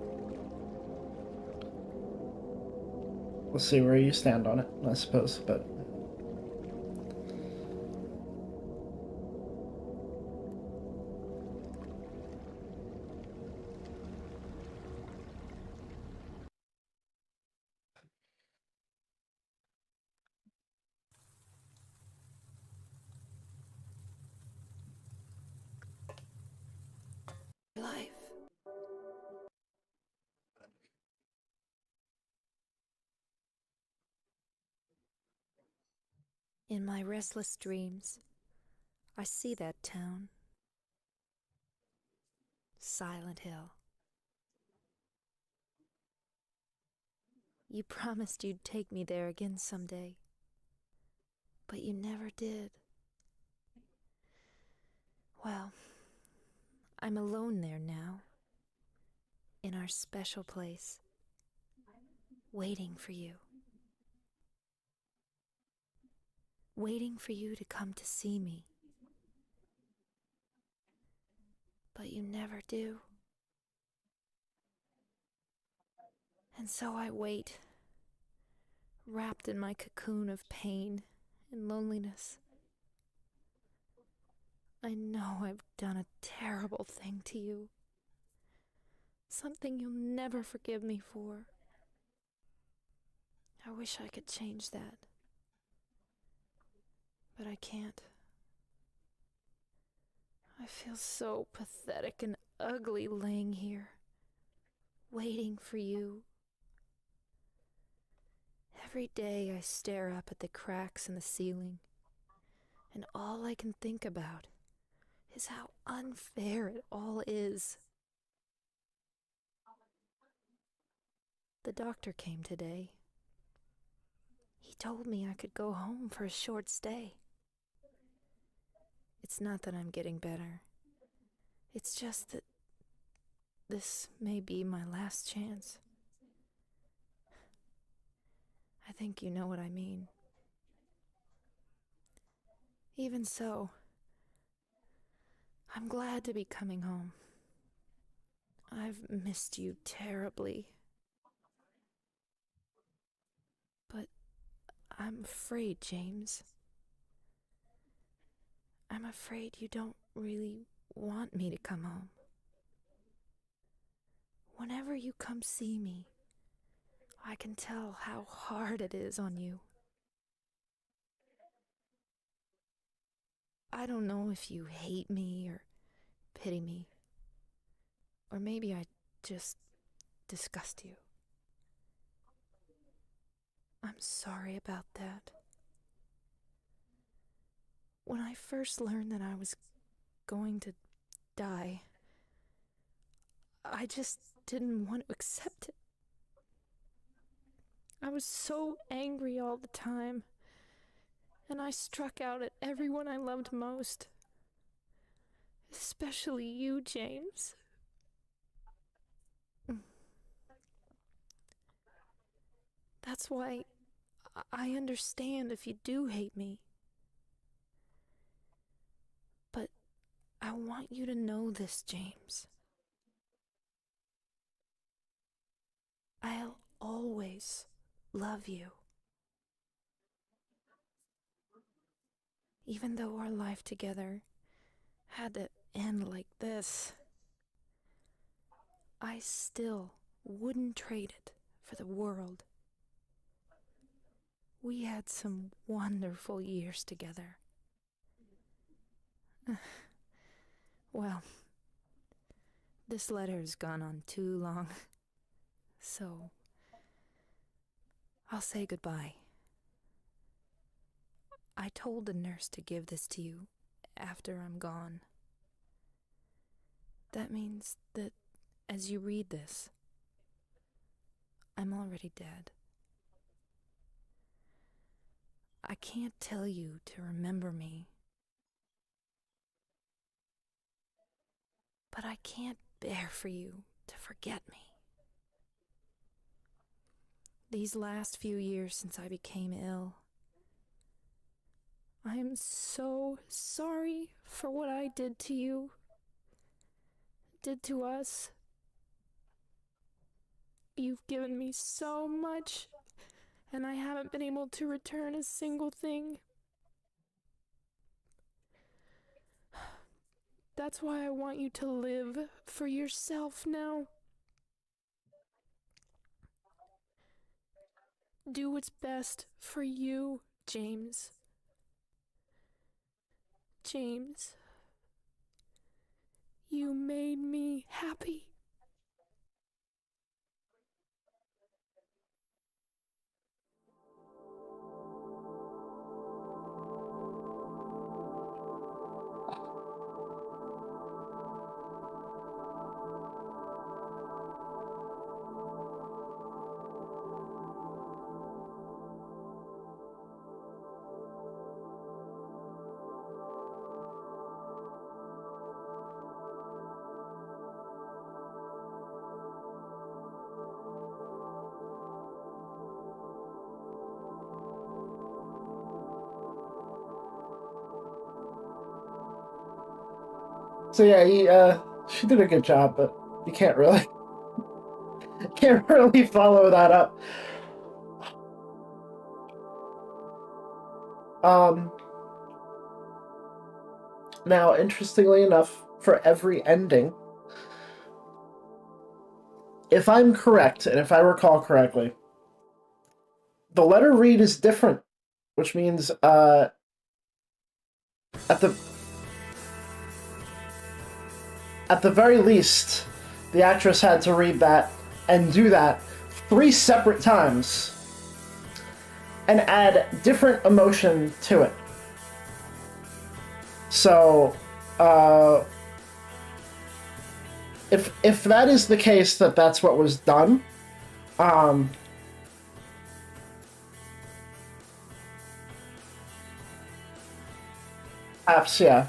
We'll see where you stand on it, I suppose, but... Life. In my restless dreams, I see that town. Silent Hill. You promised you'd take me there again someday, but you never did. Well, I'm alone there now, in our special place, waiting for you. Waiting for you to come to see me. But you never do. And so I wait, wrapped in my cocoon of pain and loneliness. I know I've done a terrible thing to you. Something you'll never forgive me for. I wish I could change that. But I can't. I feel so pathetic and ugly laying here, waiting for you. Every day I stare up at the cracks in the ceiling, and all I can think about is how unfair it all is. The doctor came today. He told me I could go home for a short stay. It's not that I'm getting better. It's just that this may be my last chance. I think you know what I mean. Even so, I'm glad to be coming home. I've missed you terribly. But I'm afraid, James. I'm afraid you don't really want me to come home. Whenever you come see me, I can tell how hard it is on you. I don't know if you hate me or pity me. Or maybe I just disgust you. I'm sorry about that. When I first learned that I was going to die, I just didn't want to accept it. I was so angry all the time, and I struck out at everyone I loved most. Especially you, James. That's why I understand if you do hate me. But I want you to know this, James. I'll always love you. Even though our life together had to end like this, I still wouldn't trade it for the world. We had some wonderful years together. Well, this letter has gone on too long, so I'll say goodbye. I told the nurse to give this to you after I'm gone. That means that as you read this, I'm already dead. I can't tell you to remember me, but I can't bear for you to forget me. These last few years since I became ill, I am so sorry for what I did to you, did to us. You've given me so much, and I haven't been able to return a single thing. That's why I want you to live for yourself now. Do what's best for you, James. James, you made me happy. So yeah, she did a good job, but you can't really follow that up. Now, interestingly enough, for every ending, if I'm correct, and if I recall correctly, the letter read is different, which means at the very least, the actress had to read that and do that 3 separate times and add different emotion to it. So, if that is the case, that's what was done, perhaps, yeah.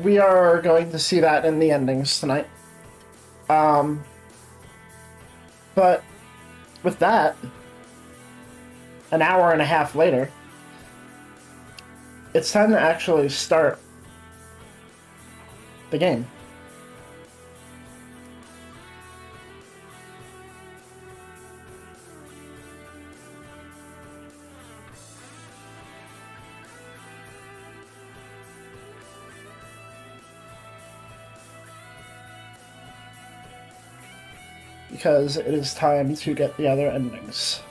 We are going to see that in the endings tonight. But with that, an hour and a half later, it's time to actually start the game. Because it is time to get the other endings.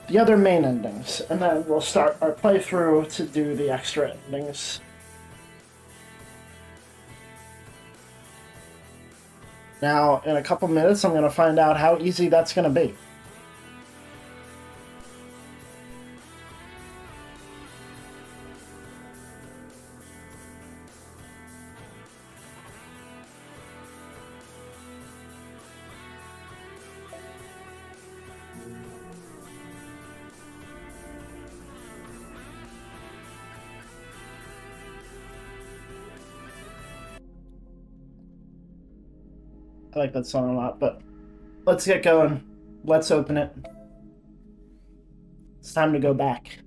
The other main endings, and then we'll start our playthrough to do the extra endings. Now, in a couple minutes, I'm going to find out how easy that's going to be. I like that song a lot, but let's get going. Let's open it. It's time to go back.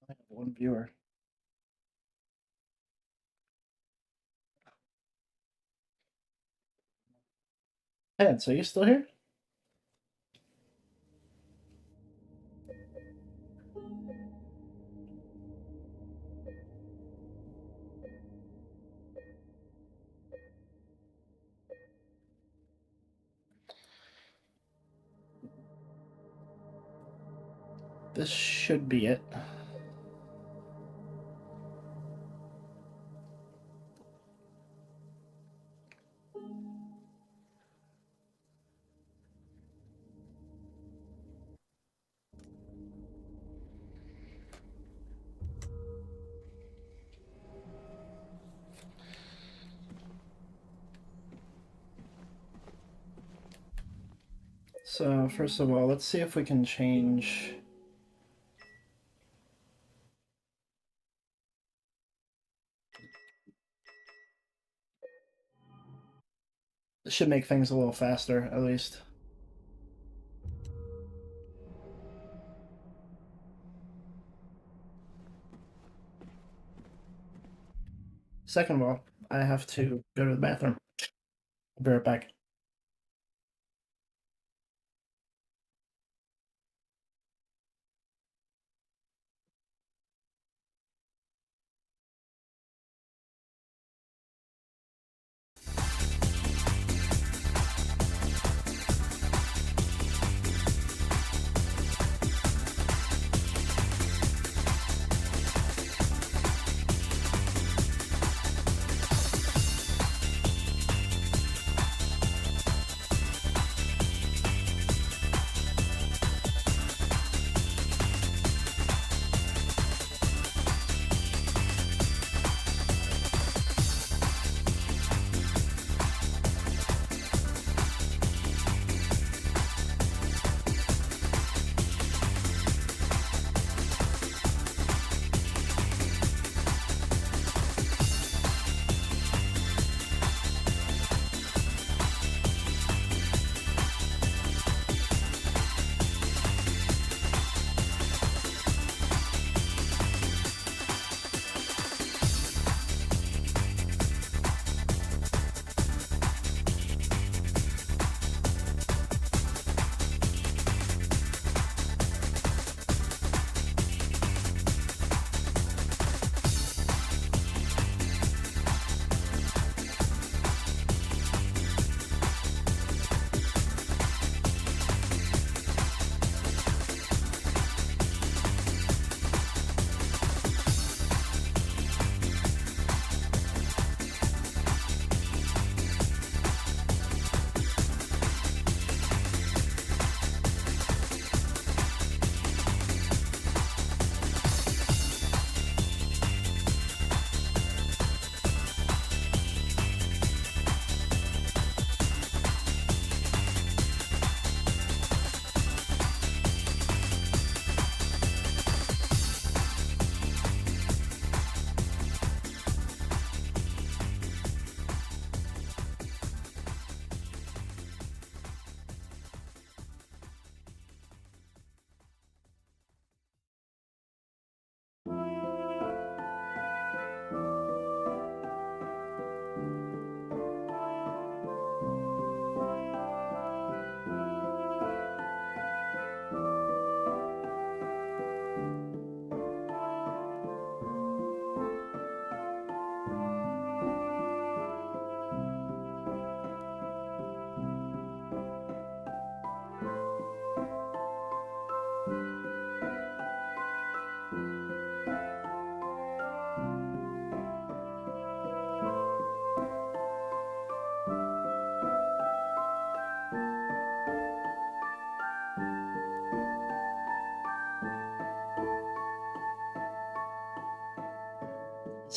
I have one viewer. Hey, so you still here? This should be it. So, first of all, let's see if we can change... This should make things a little faster, at least. Second of all, I have to go to the bathroom. I'll be right back.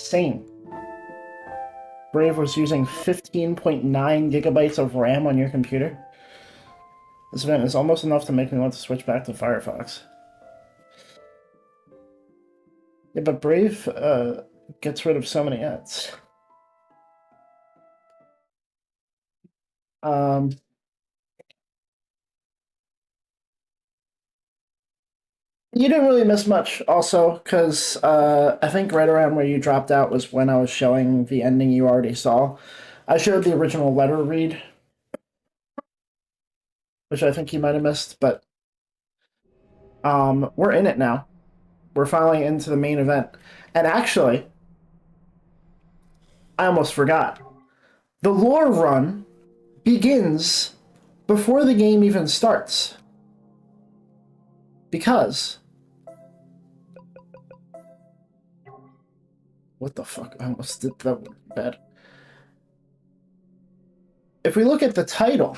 insane. Brave was using 15.9 gigabytes of RAM on your computer. This event is almost enough to make me want to switch back to Firefox. Yeah, but Brave gets rid of so many ads. You didn't really miss much, also, because I think right around where you dropped out was when I was showing the ending you already saw. I showed the original letter read, which I think you might have missed, but we're in it now. We're finally into the main event. And actually, I almost forgot. The lore run begins before the game even starts. Because... What the fuck? I almost did that bad. If we look at the title,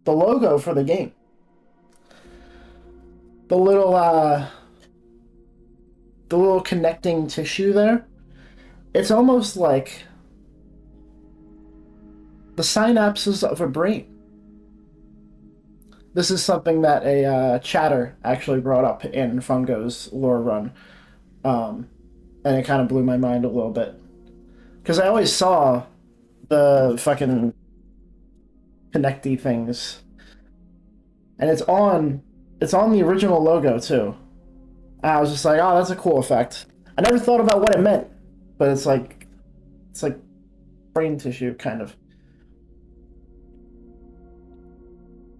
the logo for the game, the little connecting tissue there, it's almost like the synapses of a brain. This is something that a chatter actually brought up in Fungo's lore run, and it kind of blew my mind a little bit. Because I always saw the fucking connecty things, and it's on the original logo too. And I was just like, oh, that's a cool effect. I never thought about what it meant, but it's like brain tissue kind of.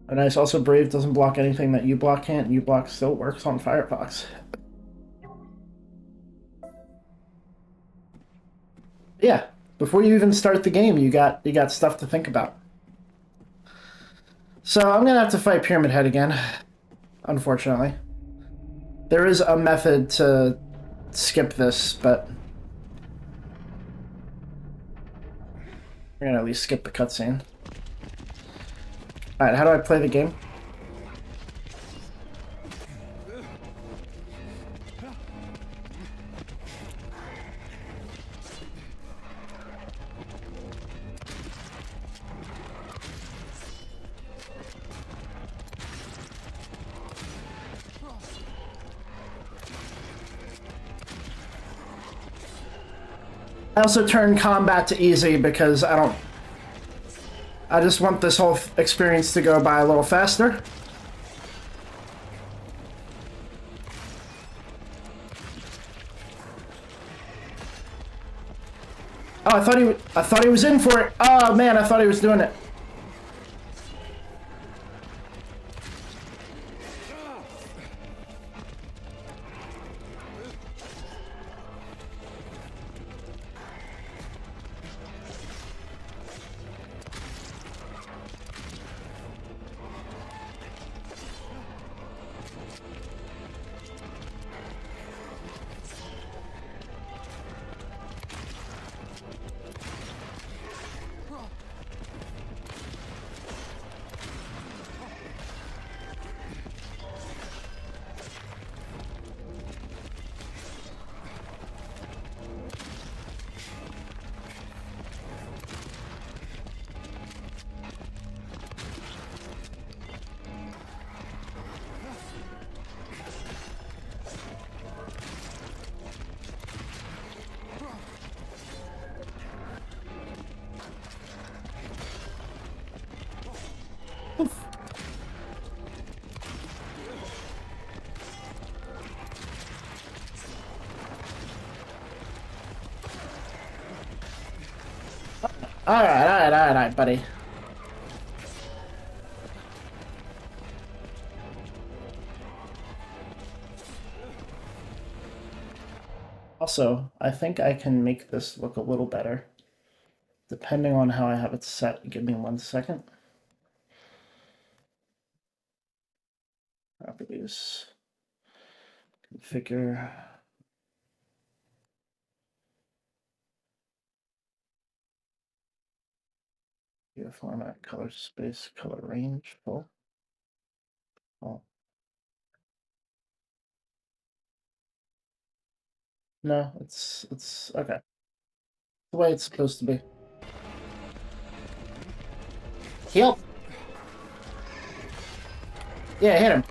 And nice. Also, Brave doesn't block anything that uBlock can't. uBlock still works on Firefox. Yeah, before you even start the game, you got stuff to think about. So I'm gonna have to fight Pyramid Head again, unfortunately. There is a method to skip this, but we're gonna at least skip the cutscene. Alright, how do I play the game? I also turned combat to easy because I just want this whole experience to go by a little faster. Oh, I thought he was in for it. Oh man, I thought he was doing it. Alright, buddy. Also, I think I can make this look a little better, depending on how I have it set. Give me 1 second. Properties. Configure. Data format, color space, color range, full. Oh. No, it's okay. The way it's supposed to be. Heal. Yeah, hit him.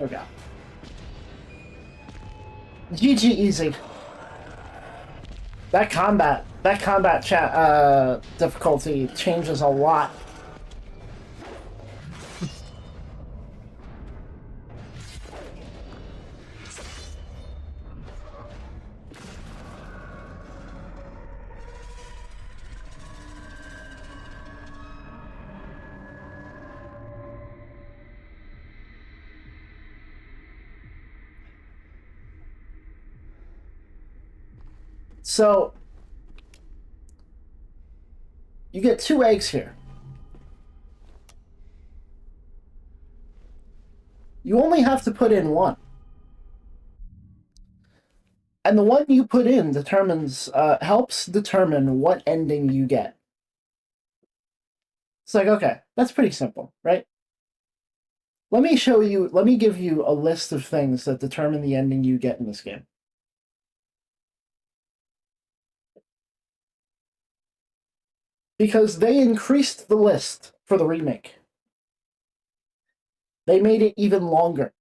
Okay. GG easy. That combat chat difficulty changes a lot. So you get 2 eggs here. You only have to put in 1. And the one you put in determines helps determine what ending you get. It's like, okay, that's pretty simple, right? Let me give you a list of things that determine the ending you get in this game. Because they increased the list for the remake. They made it even longer.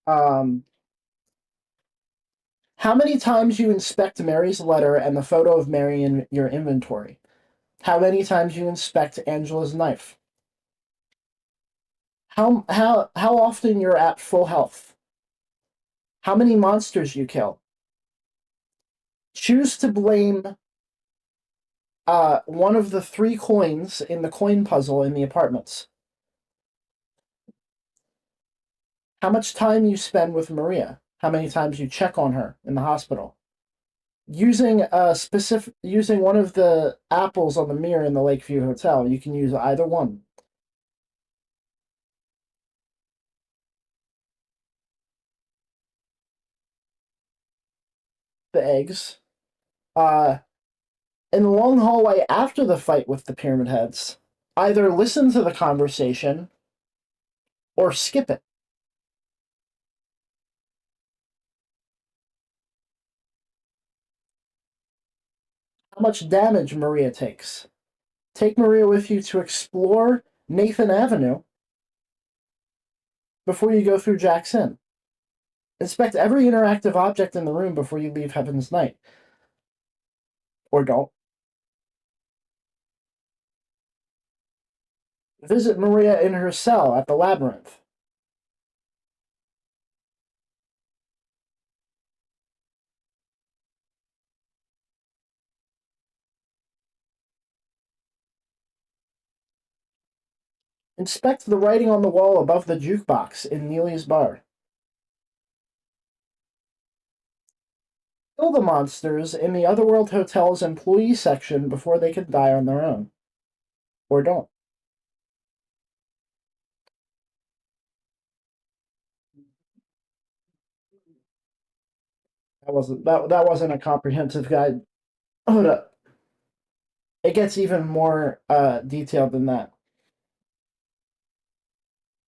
How many times you inspect Mary's letter and the photo of Mary in your inventory? How many times you inspect Angela's knife? How often you're at full health? How many monsters you kill? Choose to blame one of the 3 coins in the coin puzzle in the apartments. How much time you spend with Maria? How many times you check on her in the hospital? Using one of the apples on the mirror in the Lakeview Hotel, you can use either one. The eggs. In the long hallway after the fight with the Pyramid Heads, either listen to the conversation or skip it. How much damage Maria takes. Take Maria with you to explore Nathan Avenue before you go through Jack's Inn. Inspect every interactive object in the room before you leave Heaven's Night. Or don't. Visit Maria in her cell at the labyrinth. Inspect the writing on the wall above the jukebox in Neely's bar. Kill the monsters in the Otherworld Hotel's employee section before they can die on their own. Or don't. That wasn't a comprehensive guide. Hold up. It gets even more detailed than that.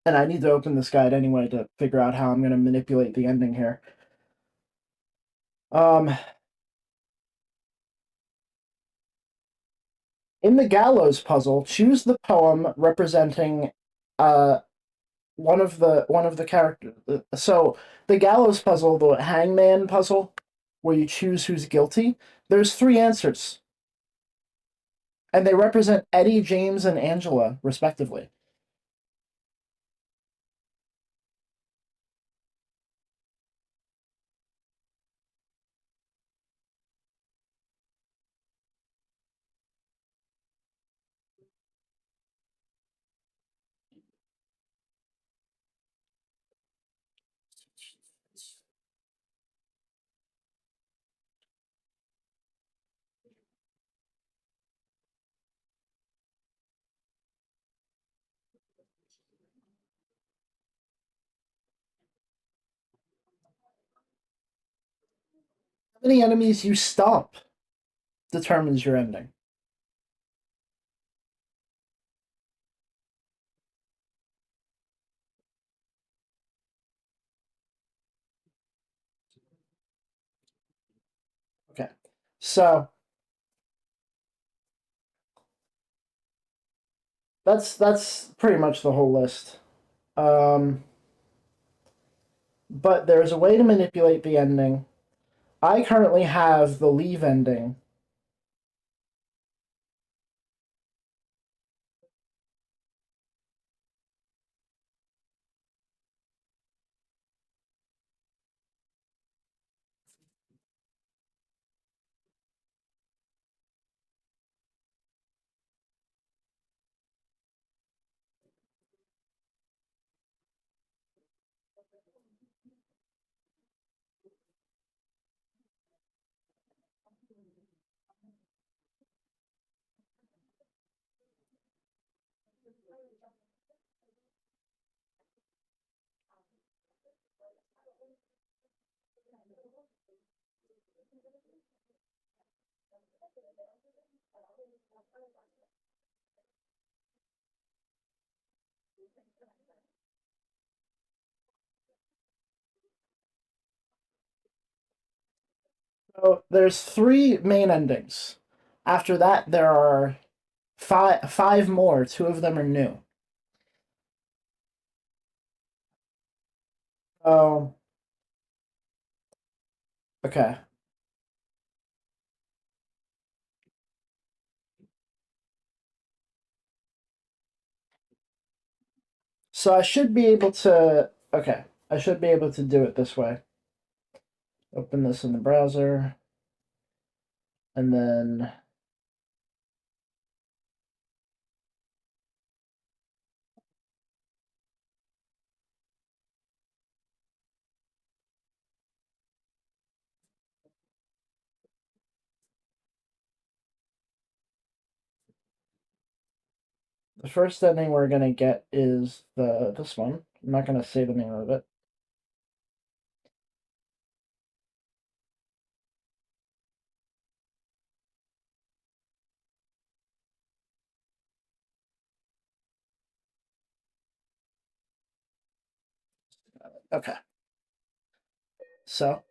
And I need to open this guide anyway to figure out how I'm going to manipulate the ending here. In the gallows puzzle, choose the poem representing one of the characters. So the gallows puzzle, the hangman puzzle, where you choose who's guilty, there's 3 answers. And they represent Eddie, James, and Angela, respectively. How many enemies you stomp determines your ending. Okay, so that's pretty much the whole list. But there's a way to manipulate the ending. I currently have the leave ending. So there's three main endings. After that, there are five more. Two of them are new. Oh, okay. So I should be able to. Okay, I should be able to do it this way. Open this in the browser, and then the first ending we're gonna get is this one. I'm not gonna say the name of it. Okay. So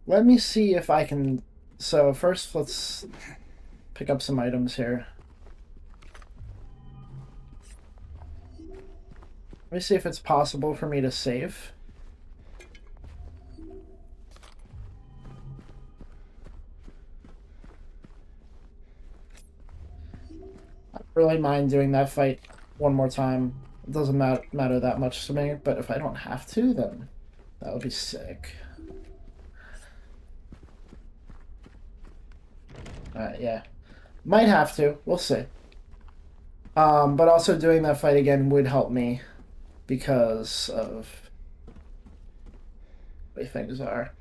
let me see if I can. So first, let's pick up some items here. Let me see if it's possible for me to save. I don't really mind doing that fight one more time. It doesn't matter that much to me, but if I don't have to, then that would be sick. Yeah. Might have to. We'll see. But also doing that fight again would help me because of the way things are.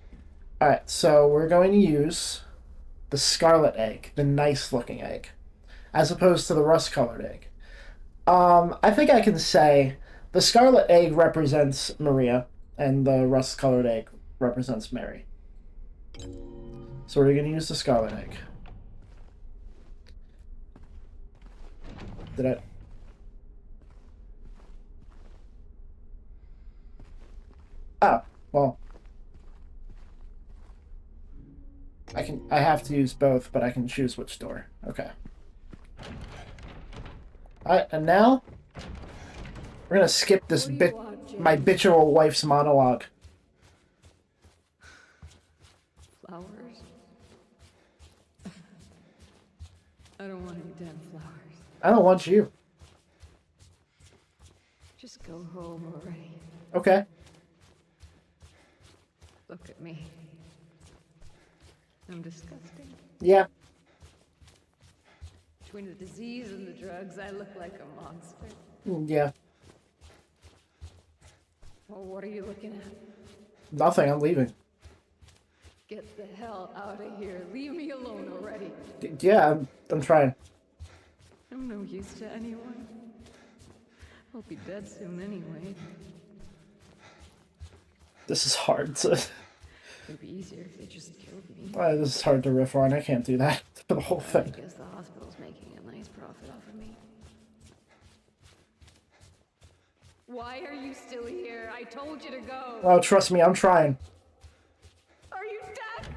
Alright, so we're going to use the scarlet egg, the nice looking egg, as opposed to the rust colored egg. I think I can say the scarlet egg represents Maria and the rust colored egg represents Mary. So we're going to use the scarlet egg. Did I? Oh, well. I have to use both, but I can choose which door. Okay. Alright, and now we're gonna skip this my bitchual wife's monologue. Flowers? I don't want any damn flowers. I don't want you. Just go home already. Okay. Look at me. I'm disgusting. Yeah. Between the disease and the drugs, I look like a monster. Yeah. Well, what are you looking at? Nothing, I'm leaving. Get the hell out of here. Leave me alone already. Yeah, I'm trying. I'm no use to anyone. I'll be dead soon anyway. This is hard to... It'd be easier if they just killed me. This is hard to riff on. I can't do that for the whole I thing. guess the hospital's making a nice profit off of me. Why are you still here? I told you to go. Oh, trust me, I'm trying. Are you dead?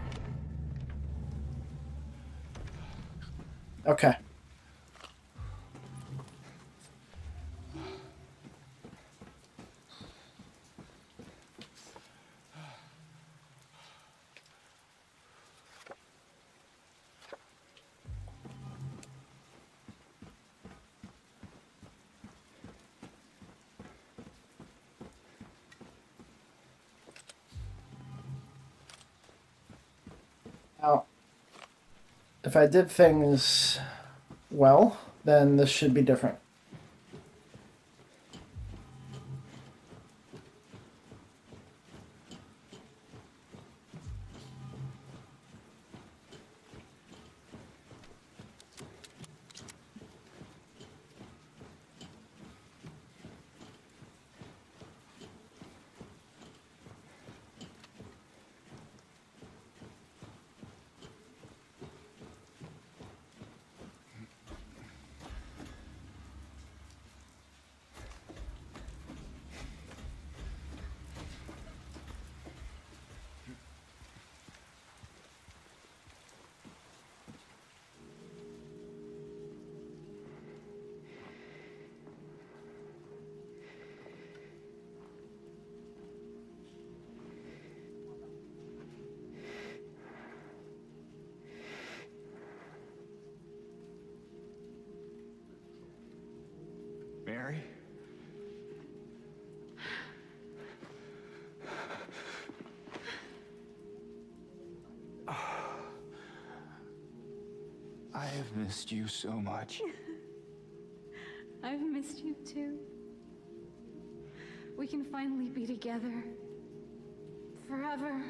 Okay. Now, if I did things well, then this should be different. Mary? I have missed you so much. I've missed you too. We can finally be together. Forever.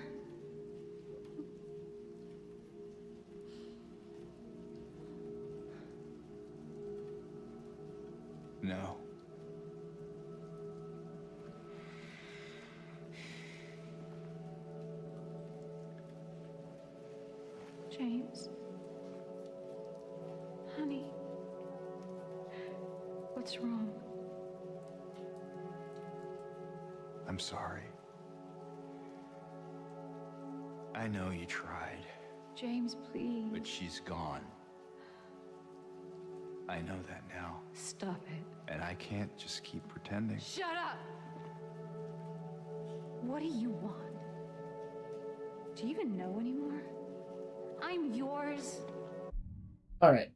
No. James. Honey. What's wrong? I'm sorry. I know you tried, James, please. but she's gone. I know that now, Stop it. and I can't just keep pretending. Shut up! What do you want? Do you even know anymore? I'm yours. All right.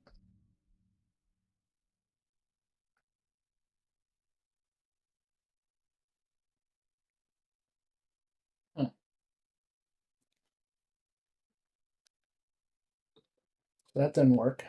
That didn't work.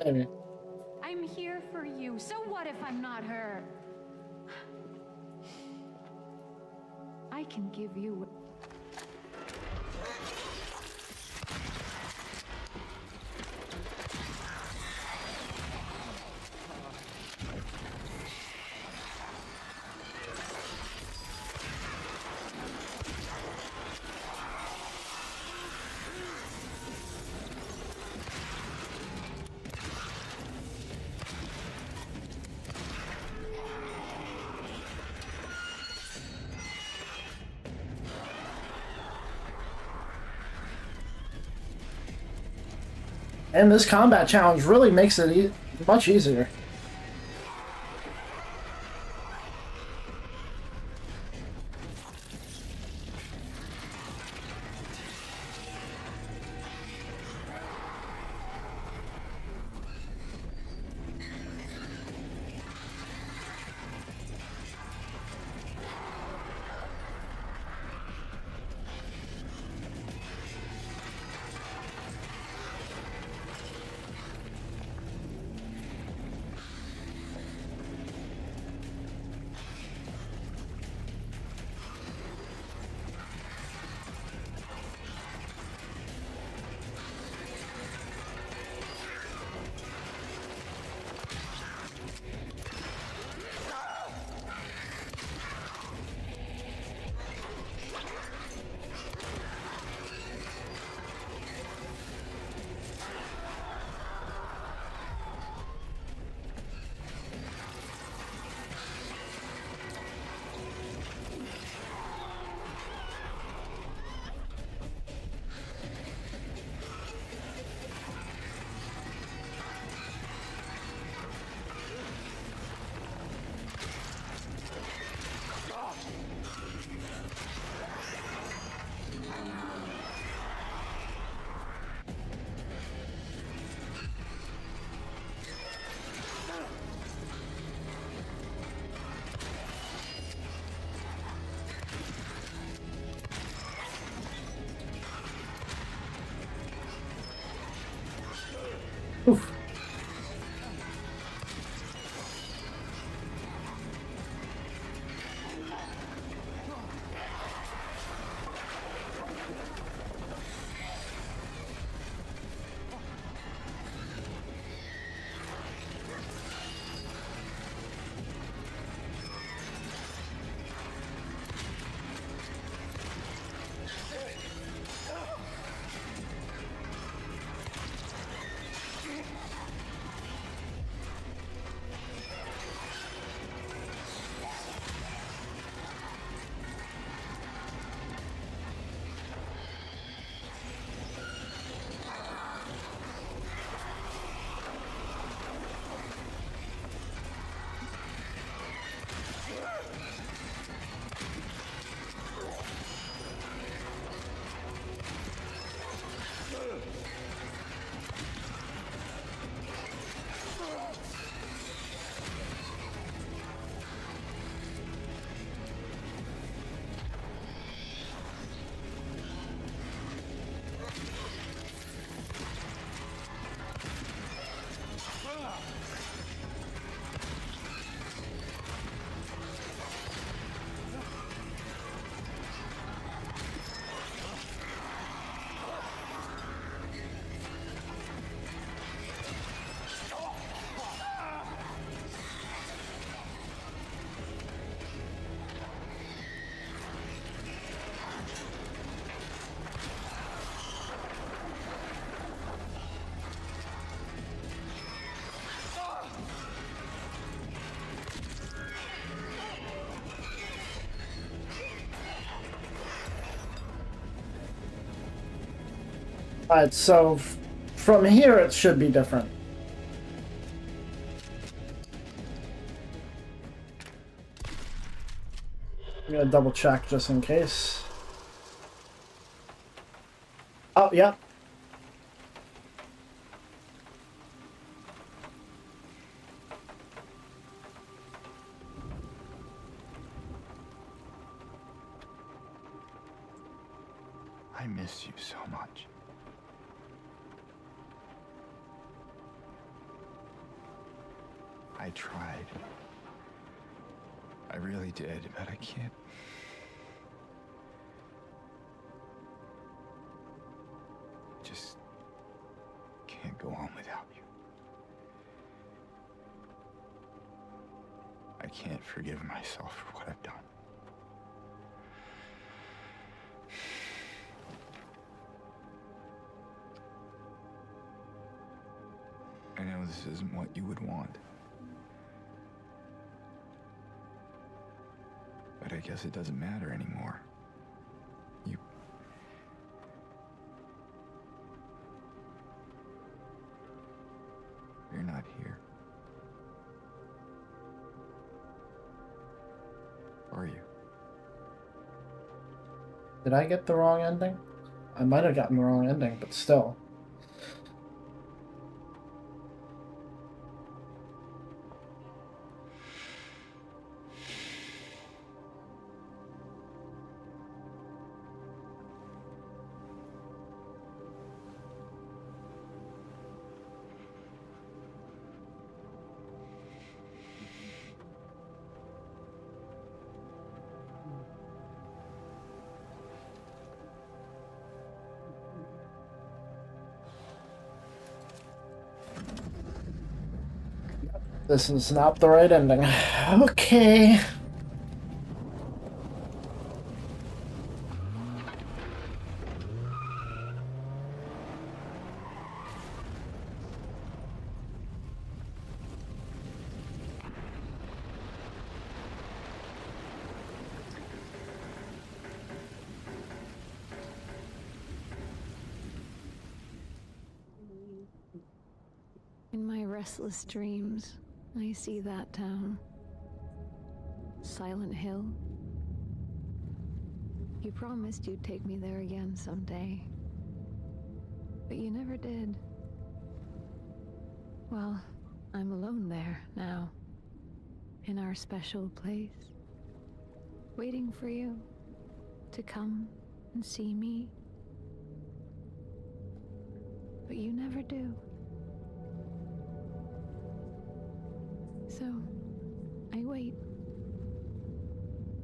Anyway. I'm here for you. So what if I'm not her? I can give you. And this combat challenge really makes it much easier. Oof. Alright, so from here it should be different. I'm gonna double check just in case. Oh, yeah. I miss you so much. I tried. I really did, but I can't. Just can't go on without you. I can't forgive myself for what I've done. I know this isn't what you would want. But I guess it doesn't matter anymore. Did I get the wrong ending? I might have gotten the wrong ending, but still. This is not the right ending. Okay. In my restless dreams, I see that town. Silent Hill. You promised you'd take me there again someday. But you never did. Well, I'm alone there now. In our special place. Waiting for you to come and see me. But you never do. So, I wait.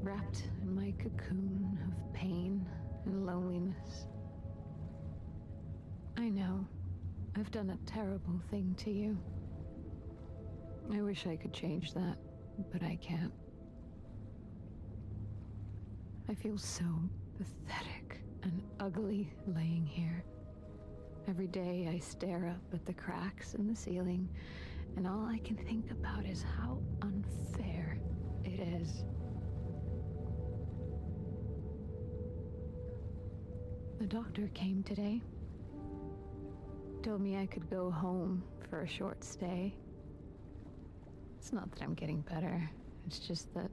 Wrapped in my cocoon of pain and loneliness. I know I've done a terrible thing to you. I wish I could change that, but I can't. I feel so pathetic and ugly laying here. Every day I stare up at the cracks in the ceiling, and all I can think about is how unfair it is. The doctor came today. Told me I could go home for a short stay. It's not that I'm getting better. It's just that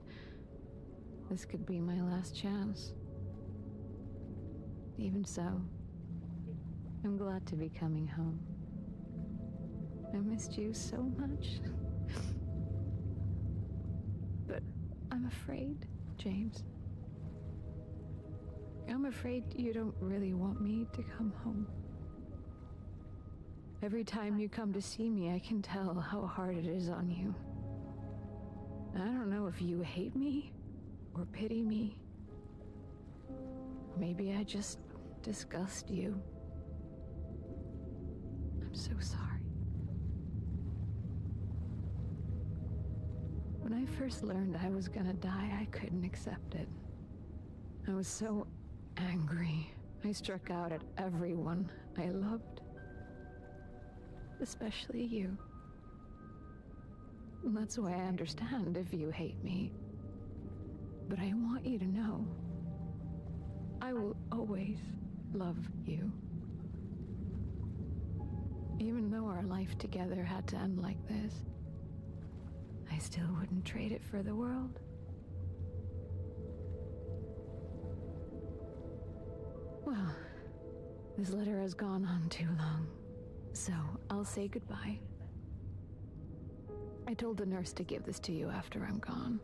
this could be my last chance. Even so, I'm glad to be coming home. I missed you so much. But I'm afraid, James. I'm afraid you don't really want me to come home. Every time you come to see me, I can tell how hard it is on you. I don't know if you hate me or pity me. Maybe I just disgust you. I'm so sorry. When I first learned I was gonna die, I couldn't accept it. I was so angry. I struck out at everyone I loved. Especially you. And that's why I understand if you hate me. But I want you to know, I will always love you. Even though our life together had to end like this, I still wouldn't trade it for the world. Well, this letter has gone on too long, so I'll say goodbye. I told the nurse to give this to you after I'm gone.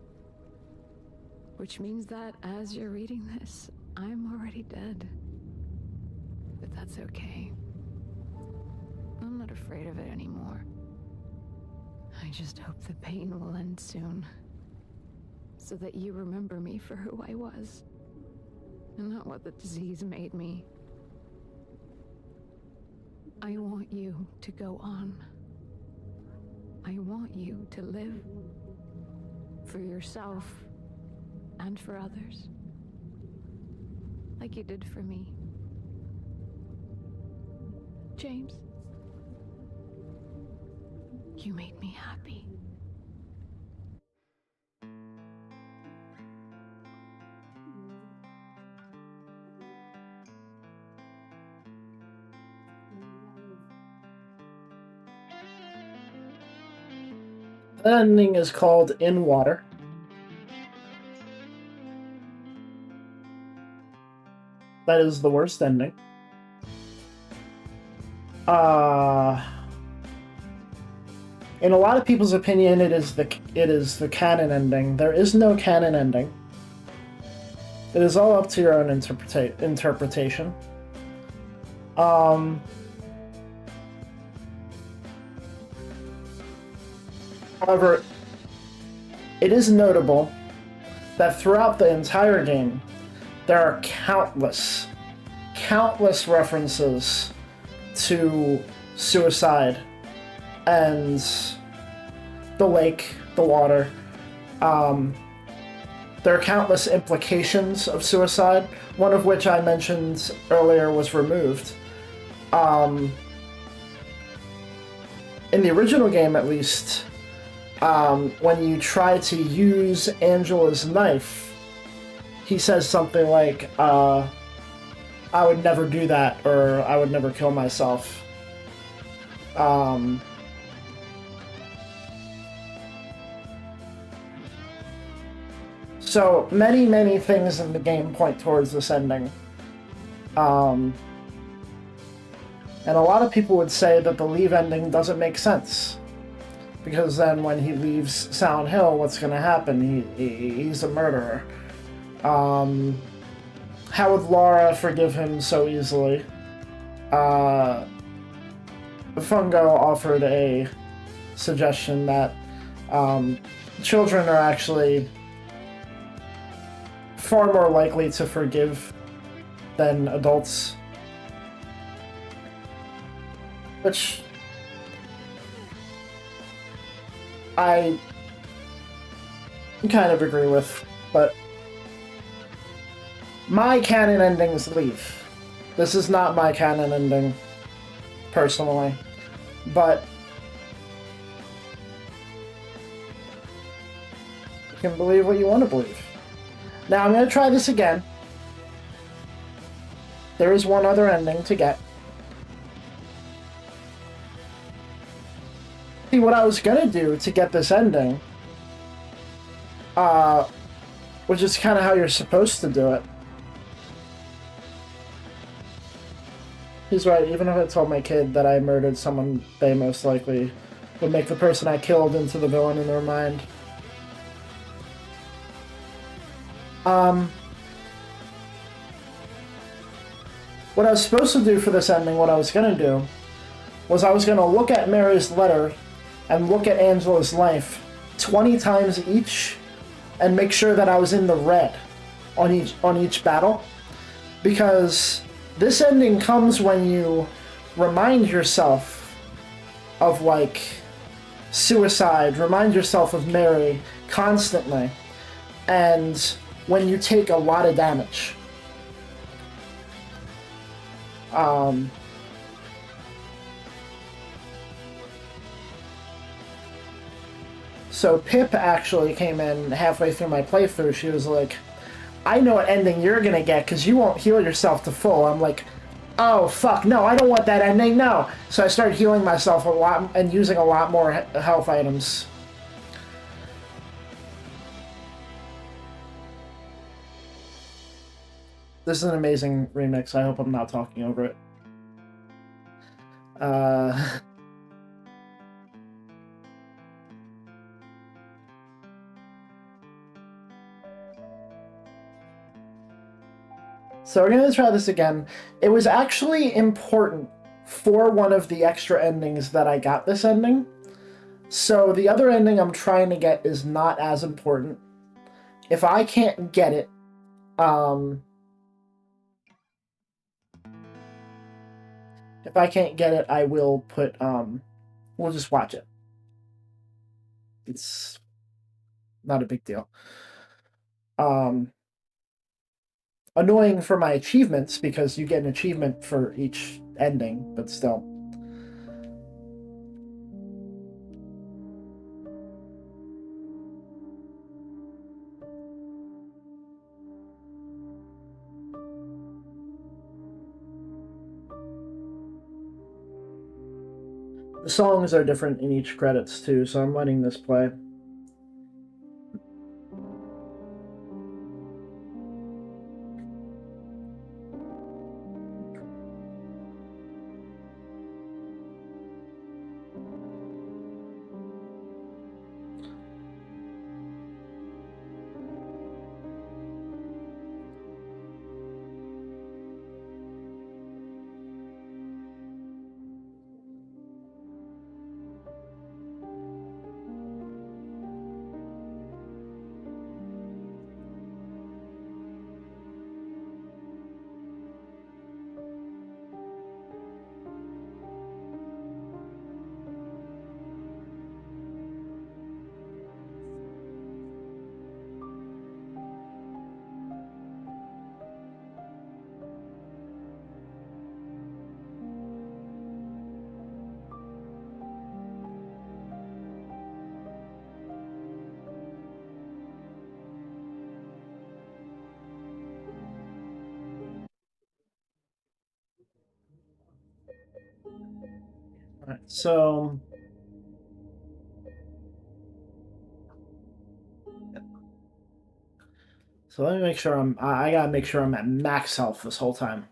Which means that as you're reading this, I'm already dead. But that's okay. I'm not afraid of it anymore. I just hope the pain will end soon. So that you remember me for who I was. And not what the disease made me. I want you to go on. I want you to live. For yourself. And for others. Like you did for me. James. You made me happy. The ending is called In Water. That is the worst ending. In a lot of people's opinion, it is the canon ending. There is no canon ending. It is all up to your own interpretation. However, it is notable that throughout the entire game, there are countless references to suicide and the lake, the water. There are countless implications of suicide, one of which I mentioned earlier was removed. In the original game, at least, when you try to use Angela's knife, he says something like, I would never do that, or I would never kill myself. So many things in the game point towards this ending. And a lot of people would say that the leave ending doesn't make sense. Because then when he leaves Silent Hill, what's going to happen? He's a murderer. How would Laura forgive him so easily? Fungo offered a suggestion that children are actually far more likely to forgive than adults. Which I kind of agree with, but my canon endings leave. This is not my canon ending, personally, but you can believe what you want to believe. Now I'm going to try this again. There is one other ending to get. See, what I was going to do to get this ending, which is kind of how you're supposed to do it. He's right, even if I told my kid that I murdered someone, they most likely would make the person I killed into the villain in their mind. What I was supposed to do for this ending, what I was going to do, was I was going to look at Mary's letter and look at Angela's life 20 times each and make sure that I was in the red on each battle. Because this ending comes when you remind yourself of, like, suicide, remind yourself of Mary constantly, and when you take a lot of damage. So Pip actually came in halfway through my playthrough. She was like, I know what ending you're gonna get because you won't heal yourself to full. I'm like, oh fuck, no, I don't want that ending, no. So I started healing myself a lot and using a lot more health items. This is an amazing remix. I hope I'm not talking over it. So we're going to try this again. It was actually important for one of the extra endings that I got this ending. So the other ending I'm trying to get is not as important. If I can't get it, I will put, we'll just watch it. It's not a big deal. Annoying for my achievements, because you get an achievement for each ending, but still. The songs are different in each credits too, so I'm letting this play. Alright, so let me make sure I gotta make sure I'm at max health this whole time.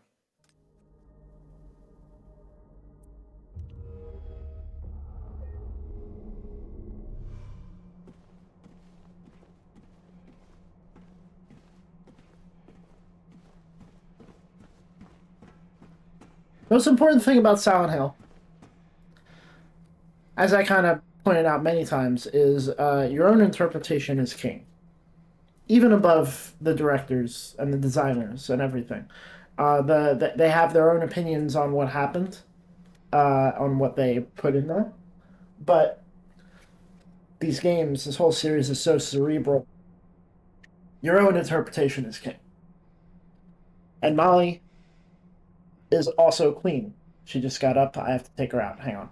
Most important thing about Silent Hill, as I kind of pointed out many times, is your own interpretation is king, even above the directors and the designers and everything. They have their own opinions on what happened, on what they put in there, but these games, this whole series is so cerebral. Your own interpretation is king. And Molly is also queen. She just got up. I have to take her out. Hang on.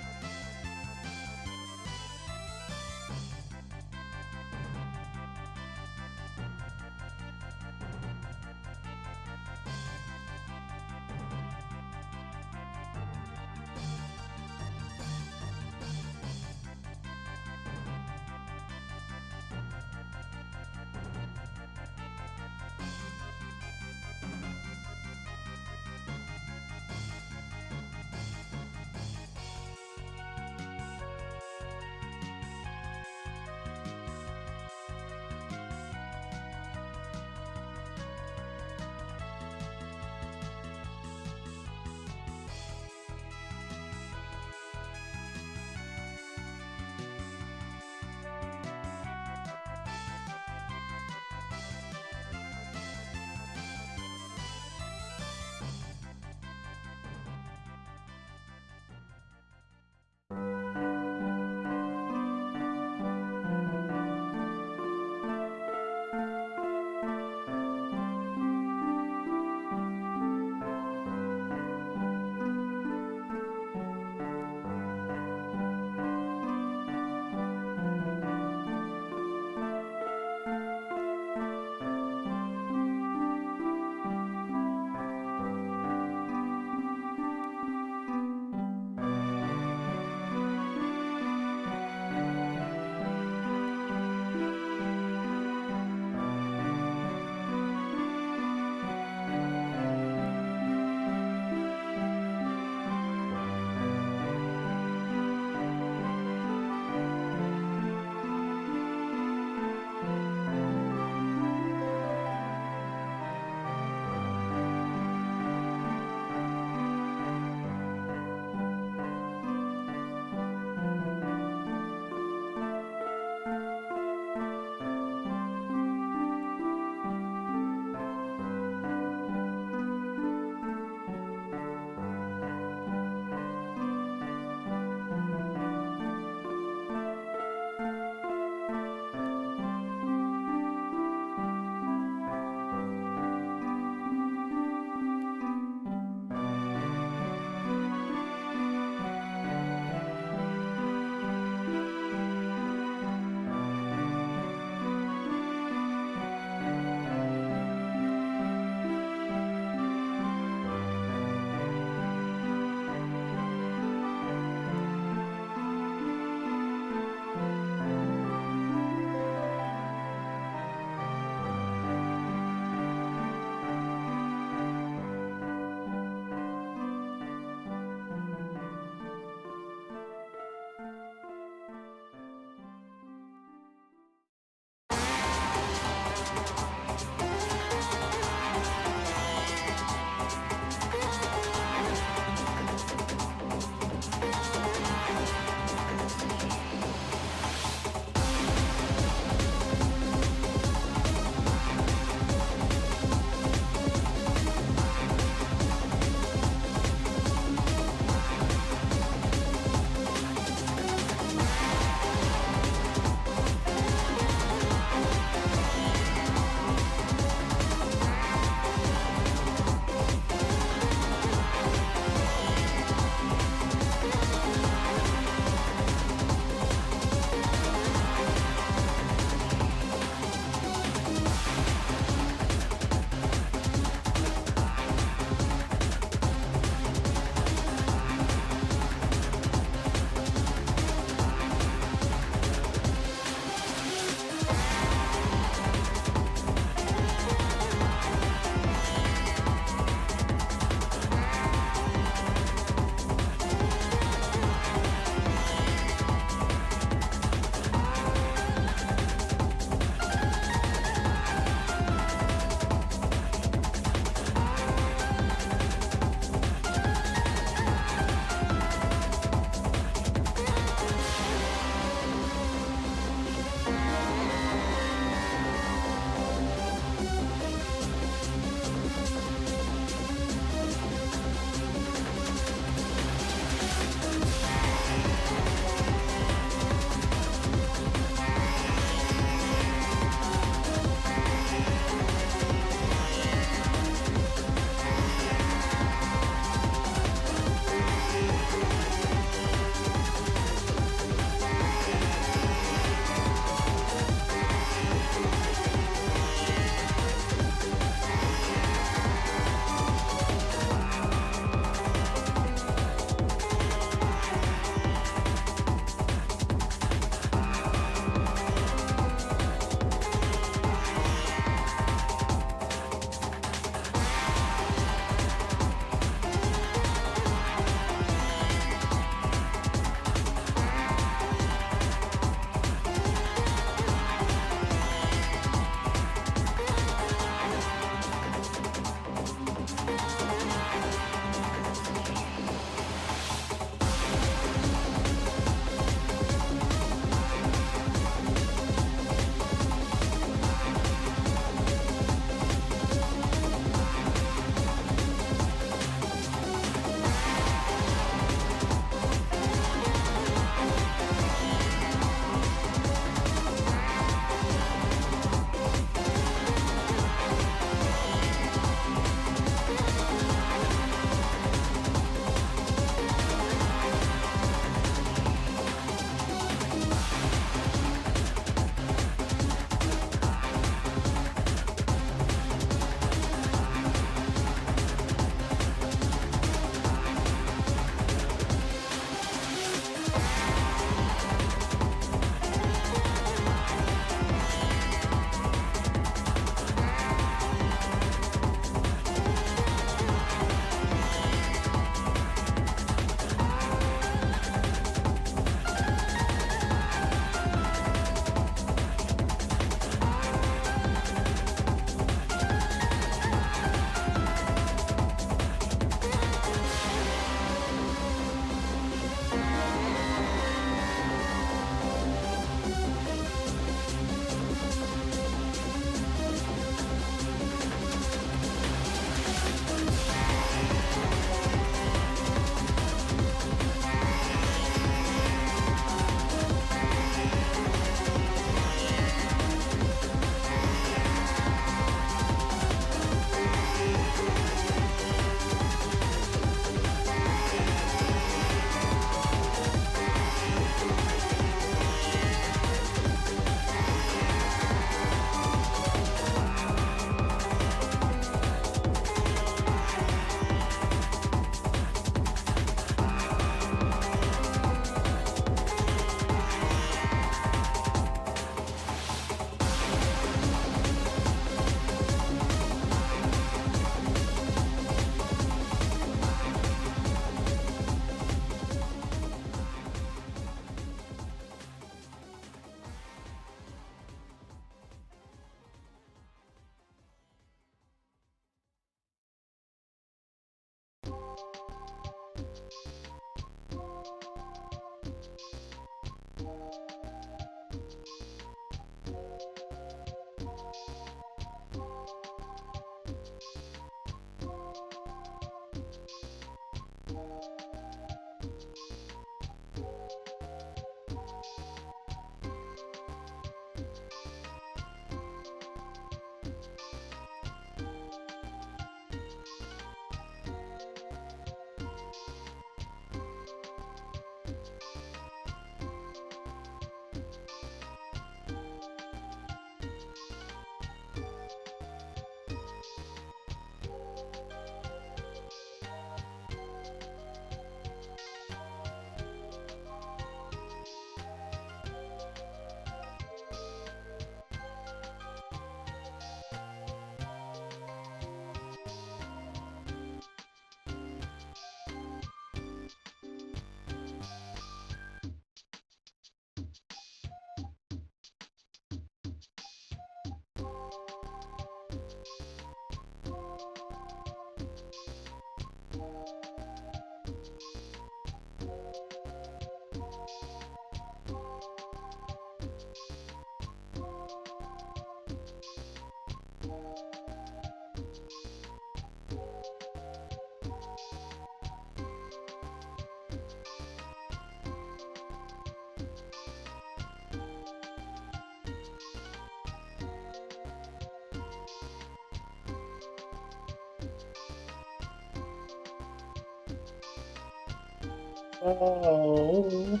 Oh.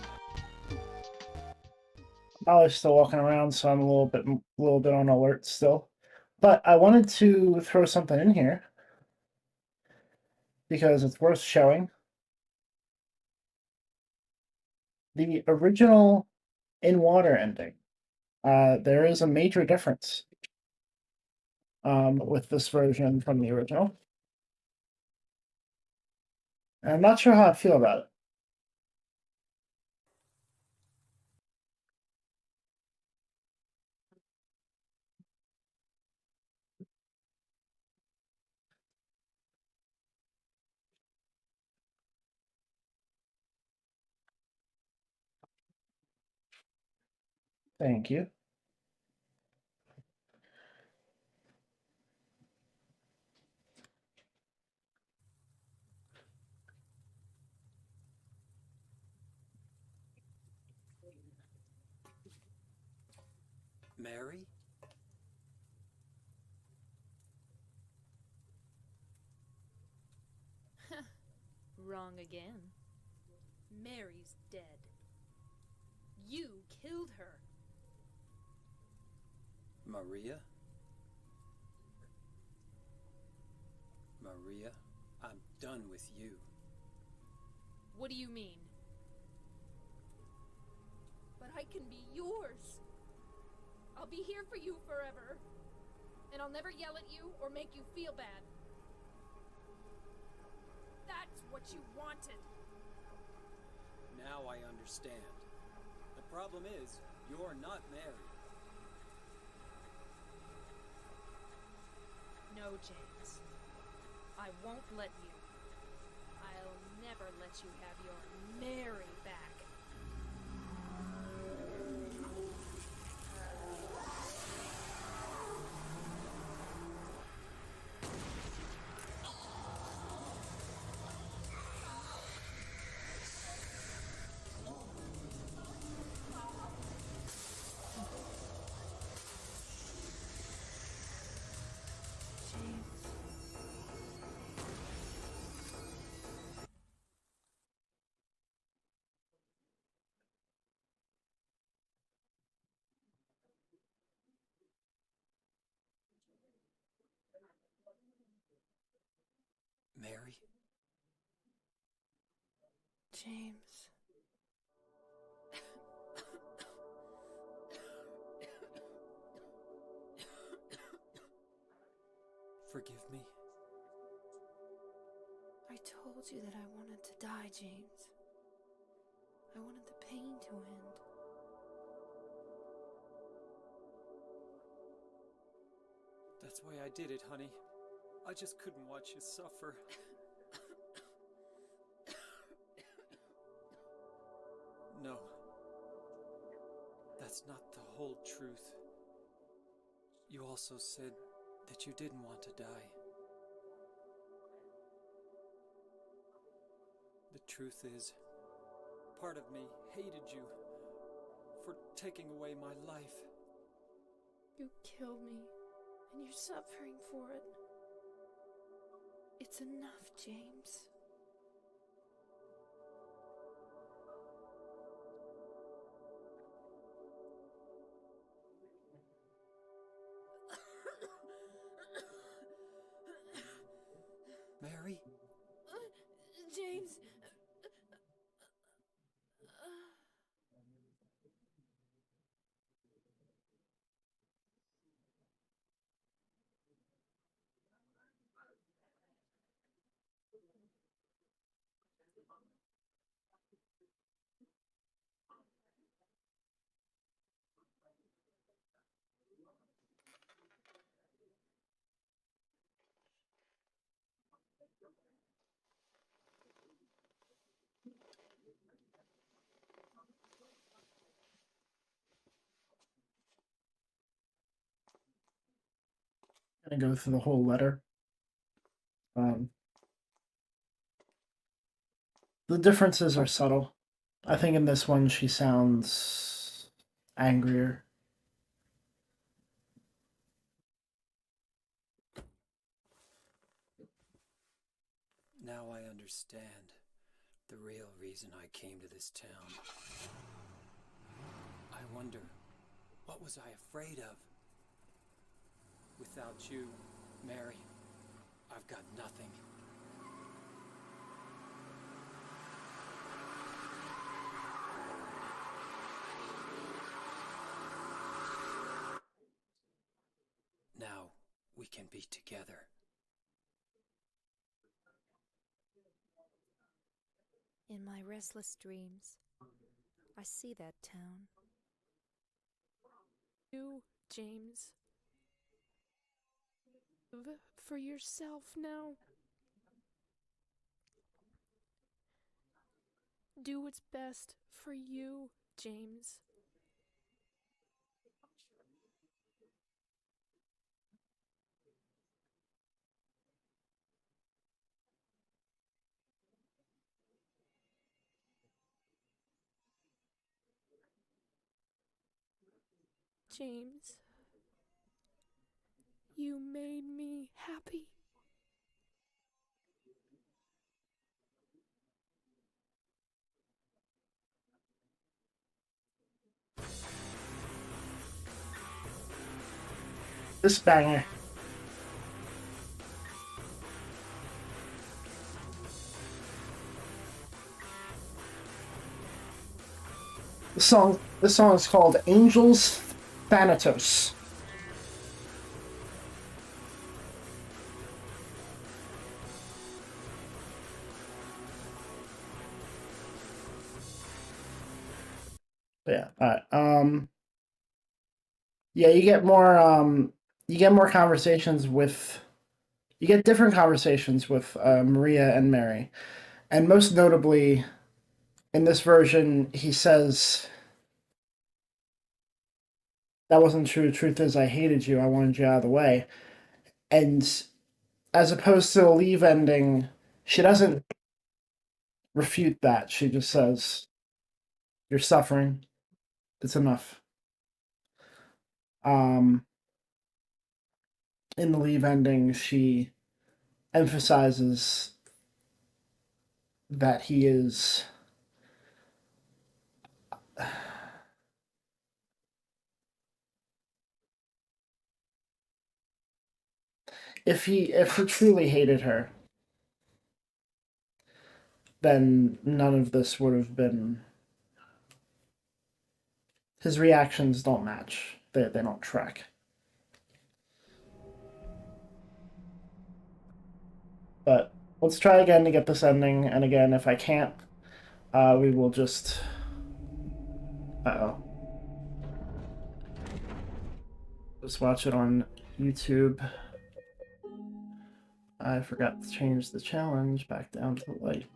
Probably still walking around, so I'm a little bit on alert still. But I wanted to throw something in here because it's worth showing. The original in water ending. There is a major difference with this version from the original. And I'm not sure how I feel about it. Thank you. Mary? Wrong again. Mary's dead. You killed her. Maria? Maria, I'm done with you. What do you mean? But I can be yours. I'll be here for you forever. And I'll never yell at you or make you feel bad. That's what you wanted. Now I understand. The problem is, you're not Mary. No, James. I won't let you. I'll never let you have your Mary back. Mary? James. Forgive me. I told you that I wanted to die, James. I wanted the pain to end. That's why I did it, honey. I just couldn't watch you suffer. No. That's not the whole truth. You also said that you didn't want to die. The truth is, part of me hated you for taking away my life. You killed me, and you're suffering for it. It's enough, James. Mary? James. I'm gonna go through the whole letter. The differences are subtle. I think in this one she sounds angrier. Now I understand the real reason reason I came to this town. I wonder, what was I afraid of? Without you, Mary, I've got nothing. Now we can be together. In my restless dreams, I see that town. You, James. Live for yourself now. Do what's best for you, James. James, you made me happy. This banger. This song is called Angels Thanatos. Yeah, alright. Yeah, you get more conversations with you get different conversations with Maria and Mary. And most notably in this version, he says, that wasn't true. Truth is, I hated you. I wanted you out of the way. And as opposed to the Leave ending, she doesn't refute that. She just says, you're suffering. It's enough. In the Leave ending, she emphasizes that he is if he truly hated her, then none of this would have been. His reactions don't match. They don't track. But let's try again to get this ending, and again, if I can't, we will just... Uh-oh. Just watch it on YouTube. I forgot to change the challenge back down to the light.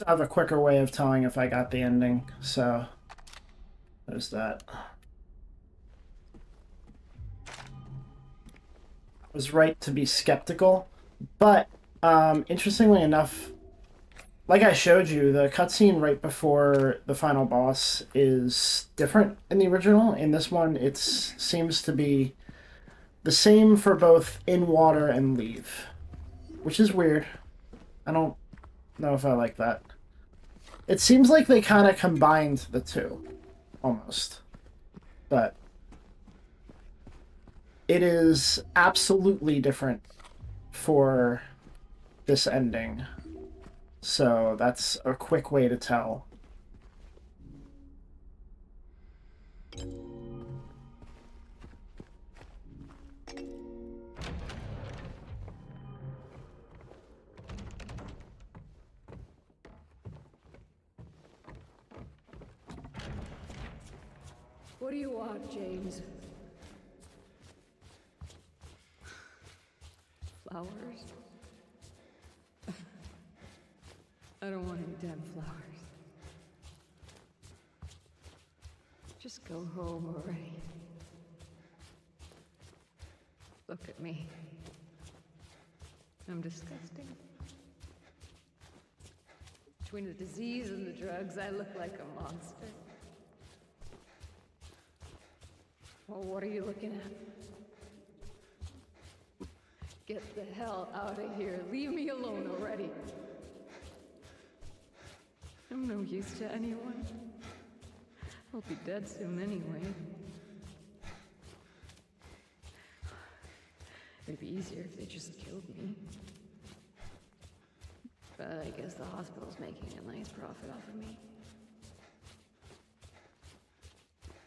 I have a quicker way of telling if I got the ending, so there's that. I was right to be skeptical, but interestingly enough, like I showed you, the cutscene right before the final boss is different in the original. In this one, it seems to be the same for both in water and leave, which is weird. I don't know if I like that. It seems like they kind of combined the two, almost. But it is absolutely different for this ending. So that's a quick way to tell. What do you want, James? Flowers? I don't want any damn flowers. Just go home already. Look at me. I'm disgusting. Between the disease and the drugs, I look like a monster. Well, what are you looking at? Get the hell out of here. Leave me alone already. I'm no use to anyone. I'll be dead soon anyway. It'd be easier if they just killed me. But I guess the hospital's making a nice profit off of me.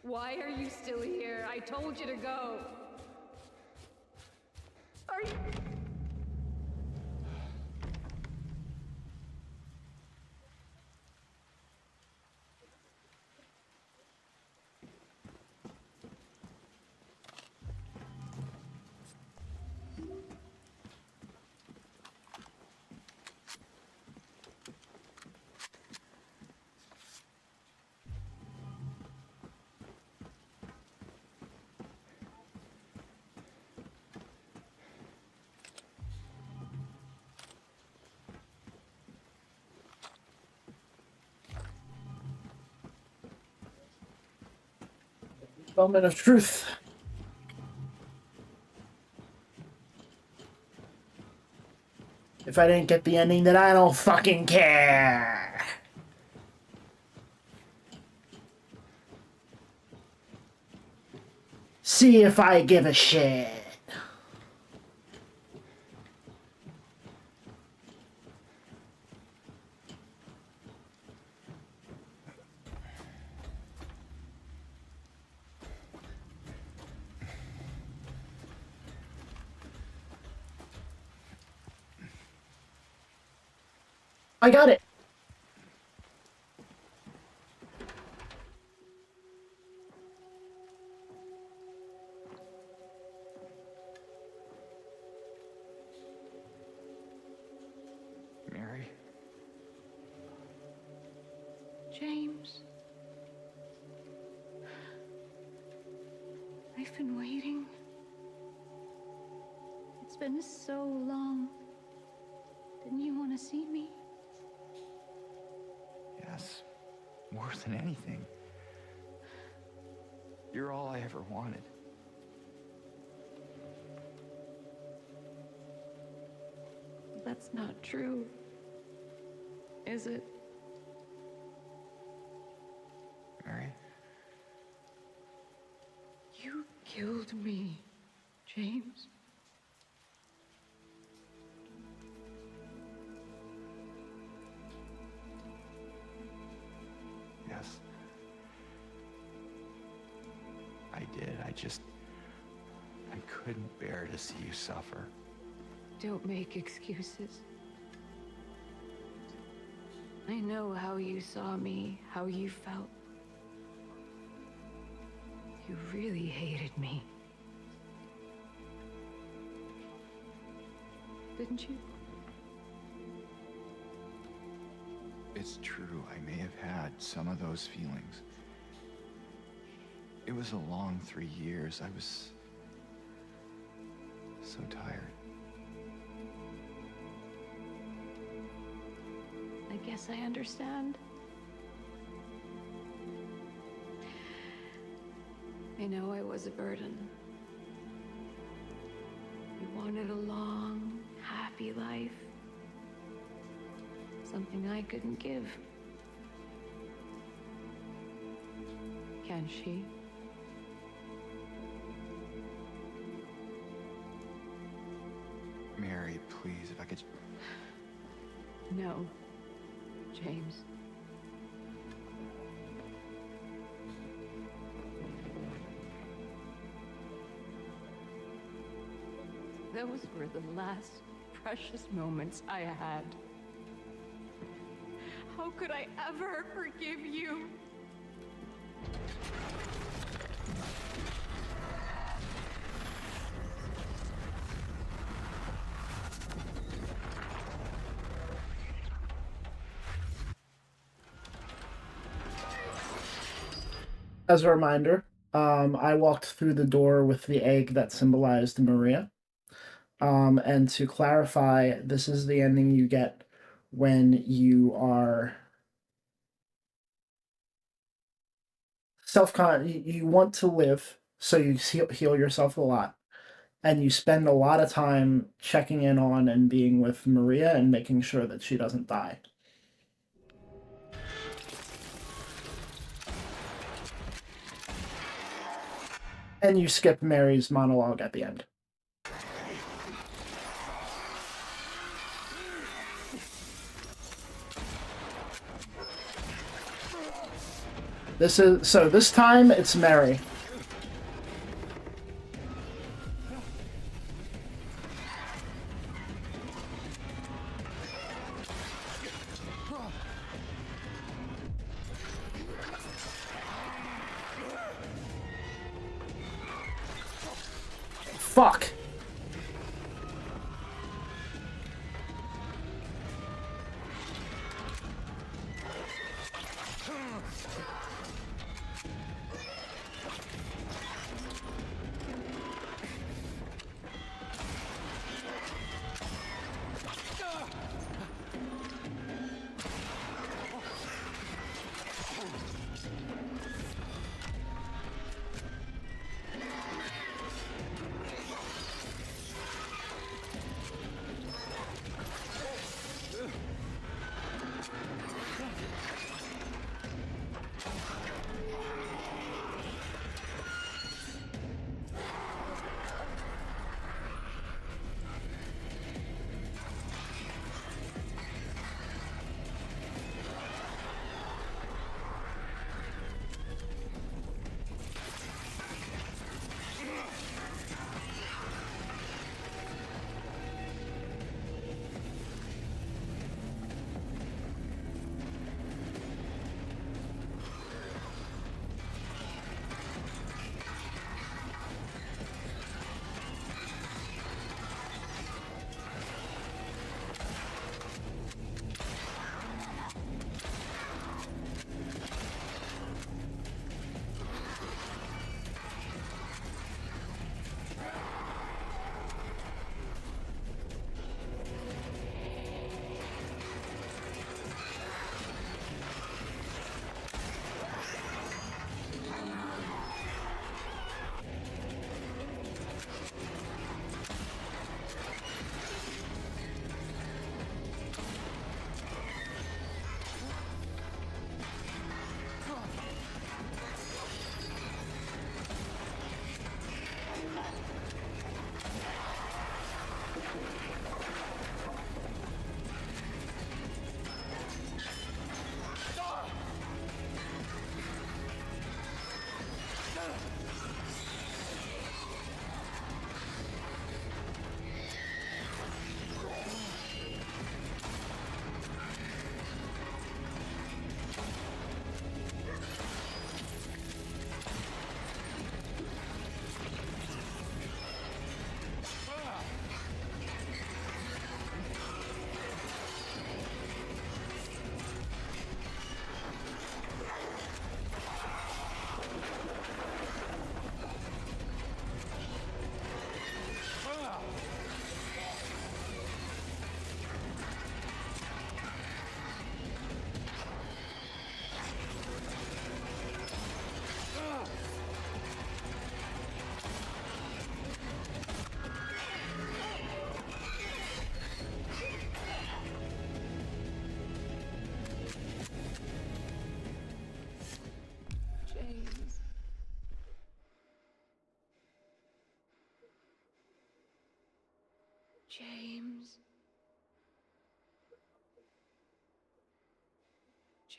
Why are you still here? I told you to go. Are you... Moment of truth. If I didn't get the ending, then I don't fucking care. See if I give a shit. I got it. Mary? James. I've been waiting. It's been so long. Didn't you want to see me? Yes. More than anything. You're all I ever wanted. That's not true. Is it? Mary? You killed me, James. Yes. I did. I couldn't bear to see you suffer. Don't make excuses. I know how you saw me, how you felt. You really hated me. Didn't you? it's true. I may have had some of those feelings. It was a long 3 years. I was so tired. I guess I understand. I know I was a burden. You wanted a long, happy life. Something I couldn't give. Can she? Mary, please, if I could... No, James. Those were the last precious moments I had. How could I ever forgive you? As a reminder, I walked through the door with the egg that symbolized Maria. And to clarify, this is the ending you get when you are you want to live, so you heal yourself a lot. And you spend a lot of time checking in on and being with Maria and making sure that she doesn't die. And you skip Mary's monologue at the end. This time it's Mary. Fuck.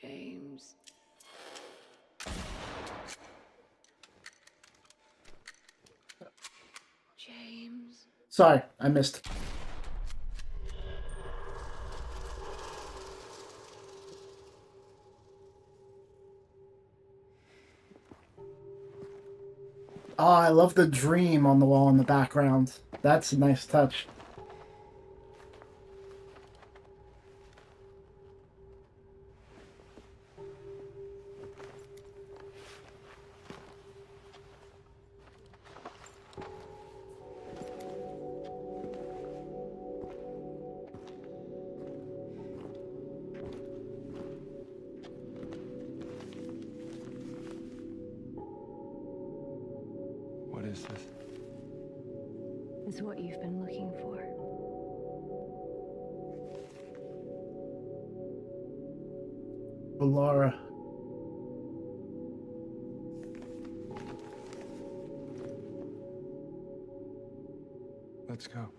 James. James. Sorry, I missed. Oh, I love the dream on the wall in the background. That's a nice touch. What is this? It's what you've been looking for. Laura. Let's go.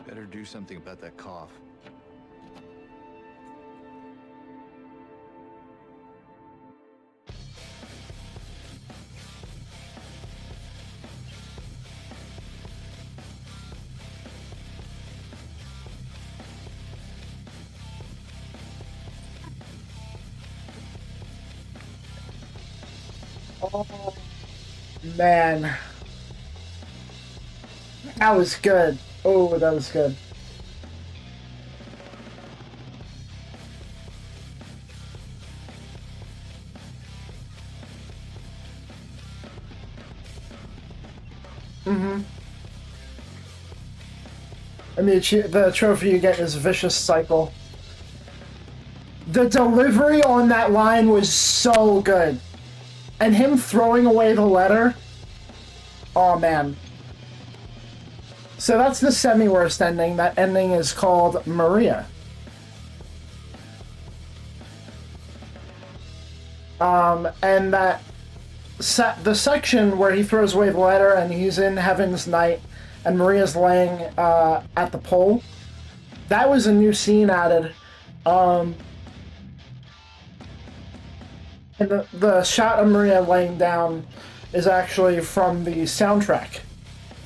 Better do something about that cough. Oh, man. That was good. Oh, that was good. Mm-hmm. And the trophy you get is Vicious Cycle. The delivery on that line was so good. And him throwing away the letter. Oh, man. So that's the semi-worst ending. That ending is called Maria. And that the section where he throws away the letter and he's in Heaven's Night and Maria's laying at the pole, that was a new scene added. And the shot of Maria laying down is actually from the soundtrack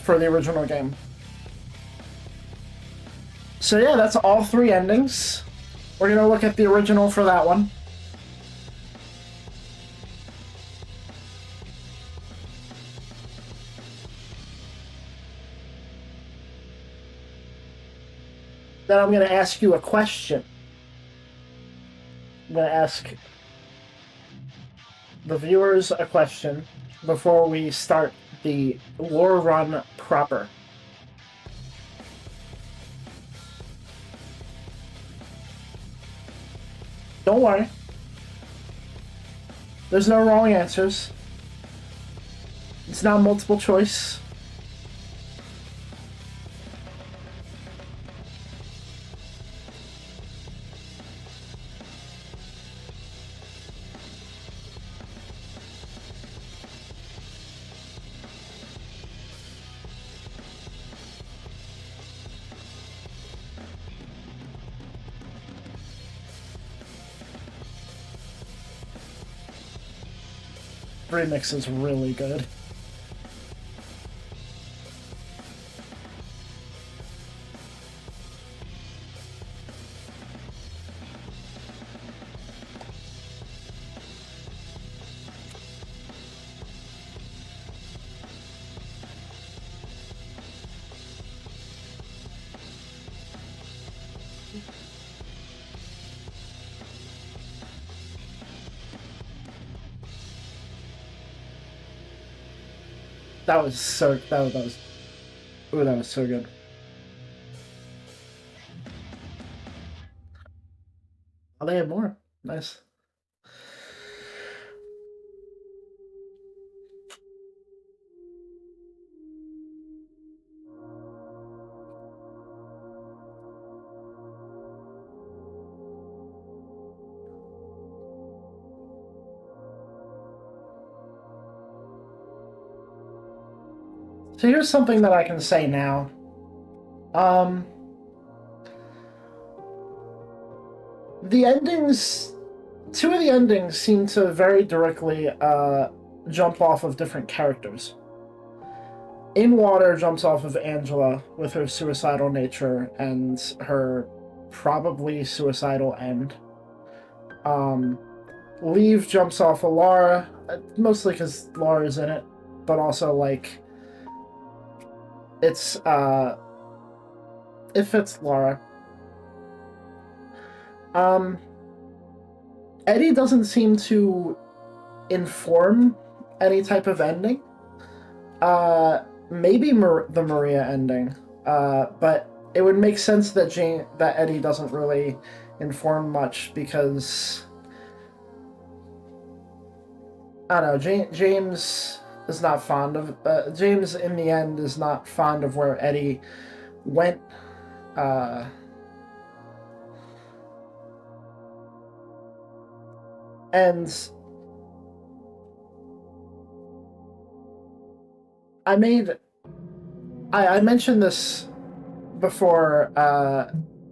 for the original game. So yeah, that's all three endings. We're gonna look at the original for that one. Then I'm gonna ask you a question. I'm gonna ask the viewers a question before we start the lore run proper. Don't worry. There's no wrong answers. It's not multiple choice. Remix is really good. That was so ooh, that was so good. Oh, they have more. Nice. So here's something that I can say now. The endings, two of the endings seem to very directly jump off of different characters. In Water jumps off of Angela with her suicidal nature and her probably suicidal end. Leave jumps off of Lara, mostly because Lara's in it, but also like it's it fits Lara. Eddie doesn't seem to inform any type of ending. Maybe the Maria ending, but it would make sense that that Eddie doesn't really inform much because I don't know. James is not fond of James. In the end, is not fond of where Eddie went. And I mentioned this before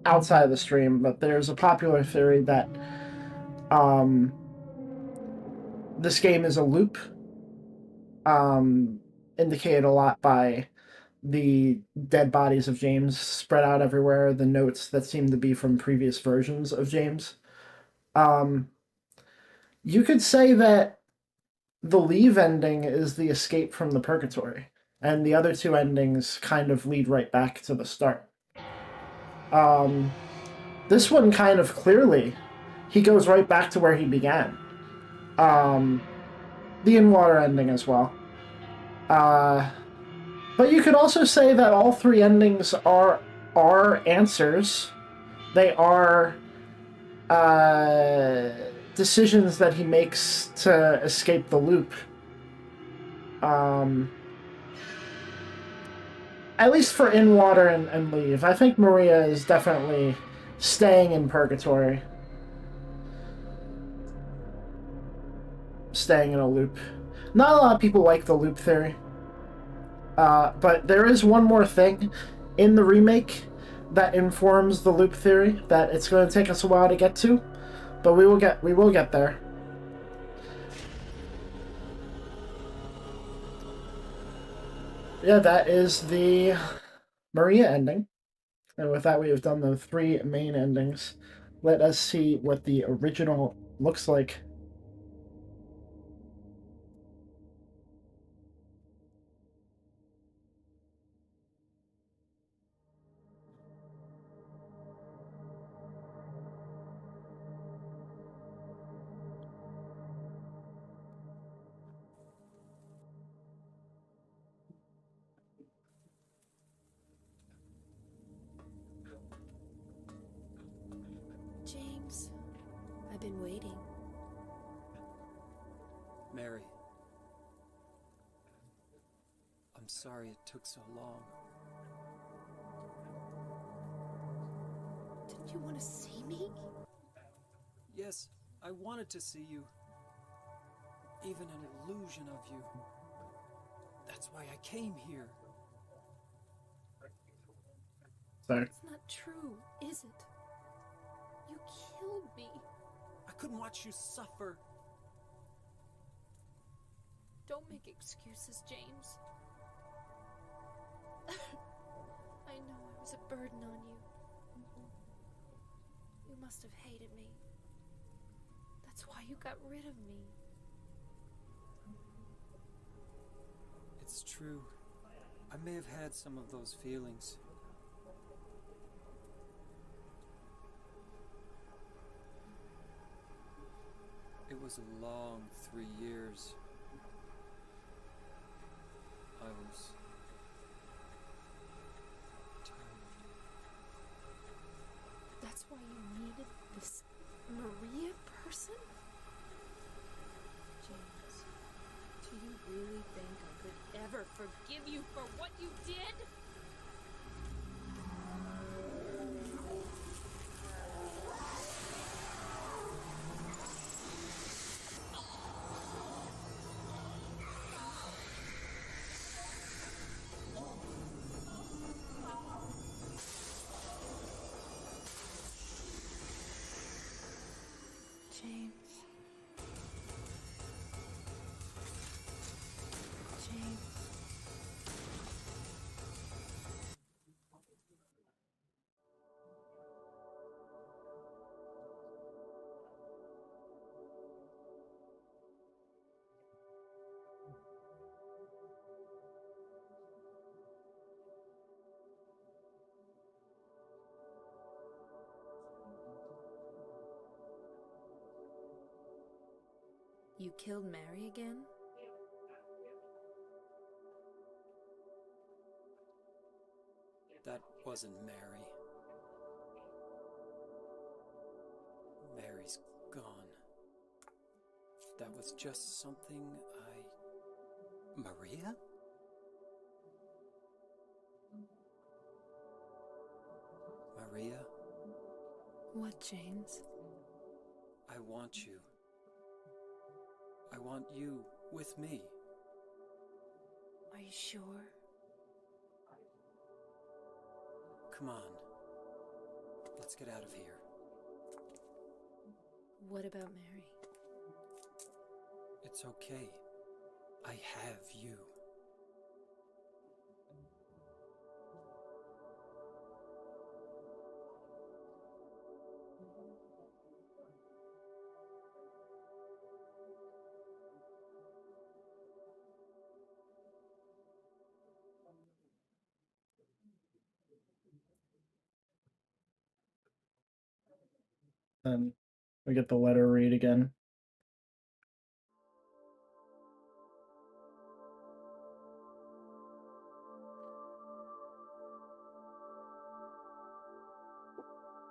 outside of the stream, but there's a popular theory that this game is a loop, indicated a lot by the dead bodies of James spread out everywhere, the notes that seem to be from previous versions of James. You could say that the Leave ending is the escape from the purgatory, and the other two endings kind of lead right back to the start. This one kind of clearly, he goes right back to where he began. The In Water ending as well. But you could also say that all three endings are answers. They are decisions that he makes to escape the loop. At least for In Water and Leave. I think Maria is definitely staying in purgatory. Staying in a loop. Not a lot of people like the loop theory. But there is one more thing in the remake that informs the loop theory that it's going to take us a while to get to, but we will get there. Yeah, that is the Maria ending. And with that, we have done the three main endings. Let us see what the original looks like. James, I've been waiting. Mary. I'm sorry it took so long. Didn't you want to see me? Yes, I wanted to see you. Even an illusion of you. That's why I came here. Sorry. It's not true, is it? You killed me. I couldn't watch you suffer. Don't make excuses, James. I know I was a burden on you. You must have hated me. That's why you got rid of me. It's true. I may have had some of those feelings. It was a long 3 years. I was tired. That's why you needed this Maria person? James, do you really think I could ever forgive you for what you did? James. James. You killed Mary again? That wasn't Mary. Mary's gone. That was just something Maria? Maria? What, James? I want you. I want you with me. Are you sure? Come on. Let's get out of here. What about Mary? It's okay. I have you. Then we get the letter read again.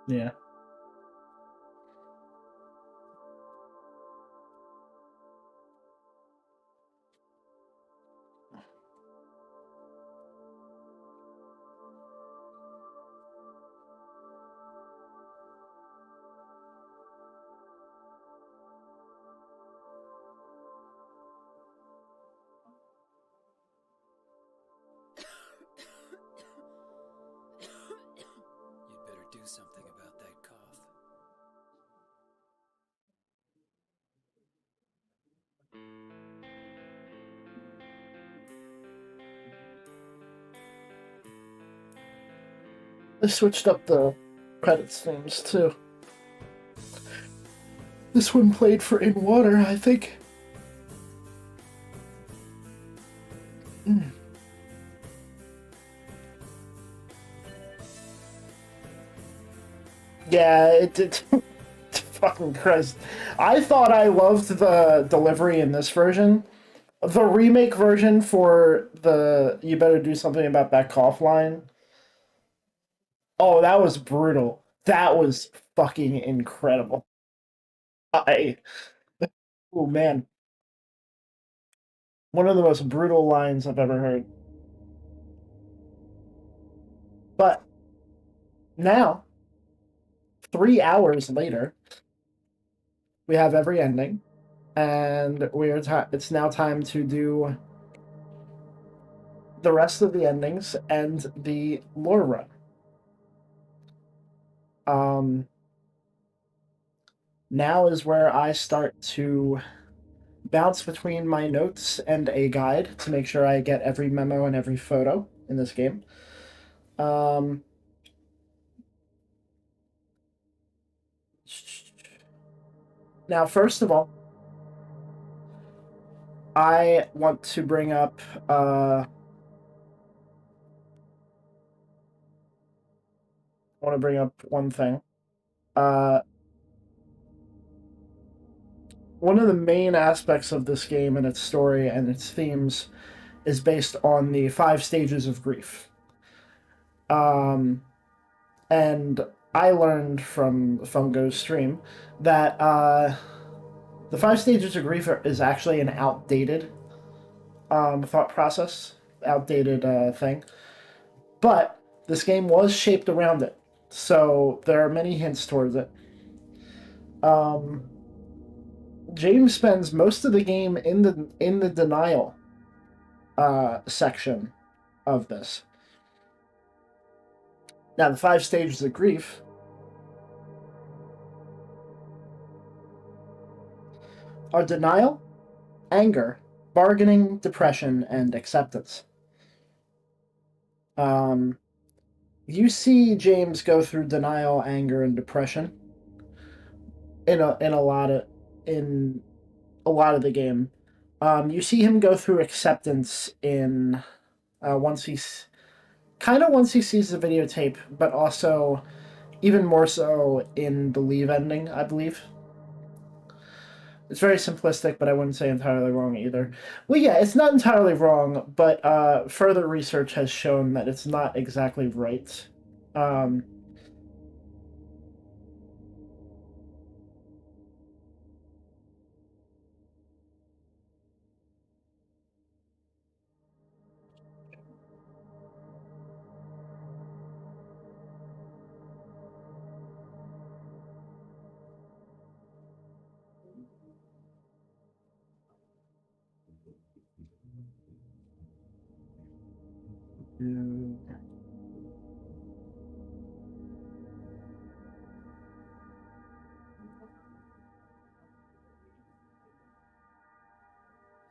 Yeah. You'd better do something about that cough. They switched up the credits themes too. This one played for In Water, I think. Yeah, it did. Fucking Christ. I thought I loved the delivery in this version. The remake version for the "You better do something about that cough" line. Oh, that was brutal. That was fucking incredible. I. Oh man. One of the most brutal lines I've ever heard. But now, 3 hours later, we have every ending, and it's now time to do the rest of the endings and the lore run. Now is where I start to bounce between my notes and a guide to make sure I get every memo and every photo in this game. Now, first of all, I want to bring up one thing. One of the main aspects of this game and its story and its themes is based on the 5 stages of grief. And I learned from Fungo's stream that the 5 stages of grief is actually an outdated thought process, outdated thing. But this game was shaped around it, so there are many hints towards it. James spends most of the game in the denial section of this. Now, the 5 stages of grief are denial, anger, bargaining, depression, and acceptance. You see James go through denial, anger, and depression in a lot of the game. You see him go through acceptance in once he sees the videotape, but also even more so in the Leave ending, I believe. It's very simplistic, but I wouldn't say entirely wrong either. Well, yeah, it's not entirely wrong, but further research has shown that it's not exactly right.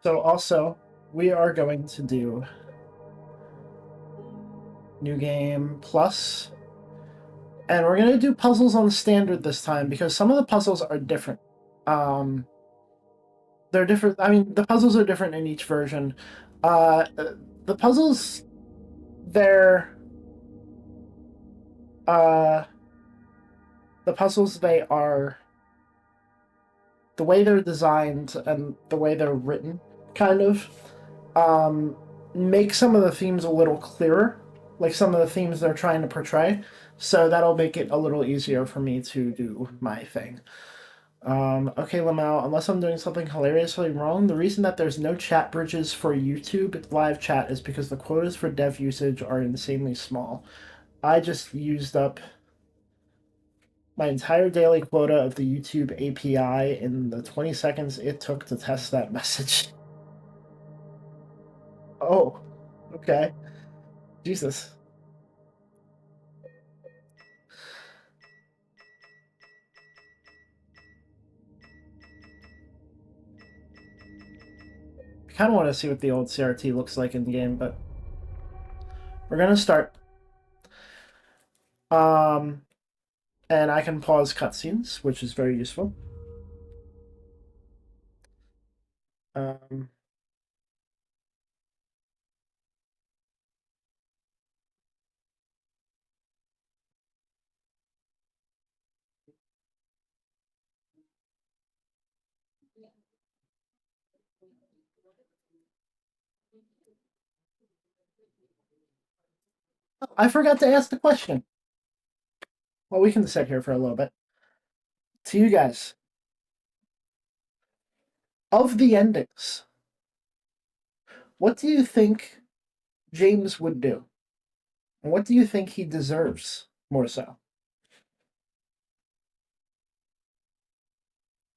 So also, we are going to do New Game Plus, and we're going to do puzzles on standard this time because some of the puzzles are different. They're different. I mean, the puzzles are different in each version. The puzzles, they're the puzzles, they are the way they're designed and the way they're written, kind of make some of the themes a little clearer, like some of the themes they're trying to portray. So that'll make it a little easier for me to do my thing. Okay, Lamau, unless I'm doing something hilariously wrong, the reason that there's no chat bridges for YouTube live chat is because the quotas for dev usage are insanely small. I just used up my entire daily quota of the YouTube API in the 20 seconds it took to test that message. Oh, okay. Jesus. I kind of want to see what the old CRT looks like in the game, but we're going to start. And I can pause cutscenes, which is very useful. I forgot to ask the question. Well, we can sit here for a little bit. To you guys, of the endings, what do you think James would do? And what do you think he deserves more so?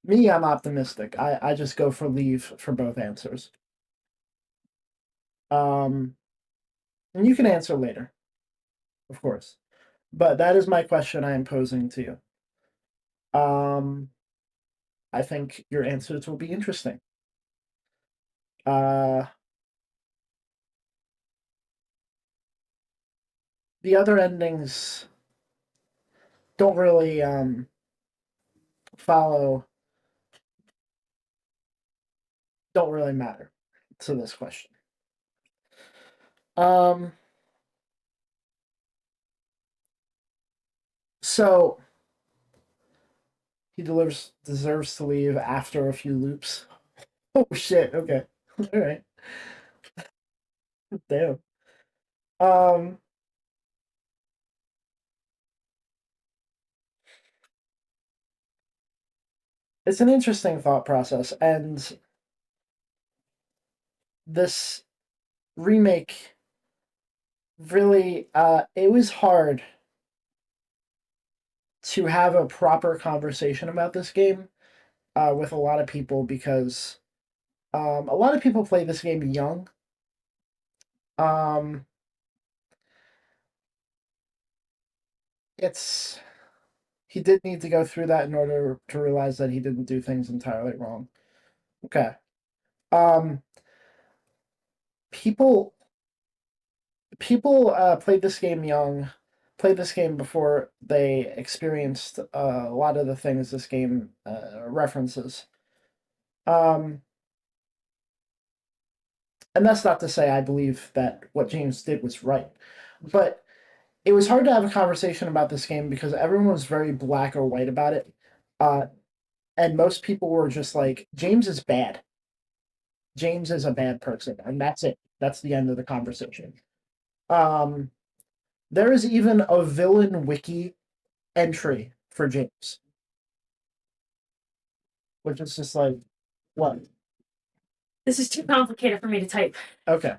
Me, I'm optimistic. I just go for Leave for both answers. And you can answer later, of course. But that is my question I am posing to you. I think your answers will be interesting. The other endings don't really follow, don't really matter to this question. So he deserves to leave after a few loops. Oh shit, okay. All right. Damn. Um, it's an interesting thought process, and this remake really, it was hard to have a proper conversation about this game with a lot of people because a lot of people play this game young. Um, it's he did need to go through that in order to realize that he didn't do things entirely wrong. Okay. Um, people played this game young, played this game before they experienced a lot of the things this game references. Um, and that's not to say I believe that what James did was right, but it was hard to have a conversation about this game because everyone was very black or white about it. Uh, and most people were just like, James is bad. James is a bad person, and that's it. That's the end of the conversation. Um, there is even a villain wiki entry for James, which is just like, what? This is too complicated for me to type. Okay.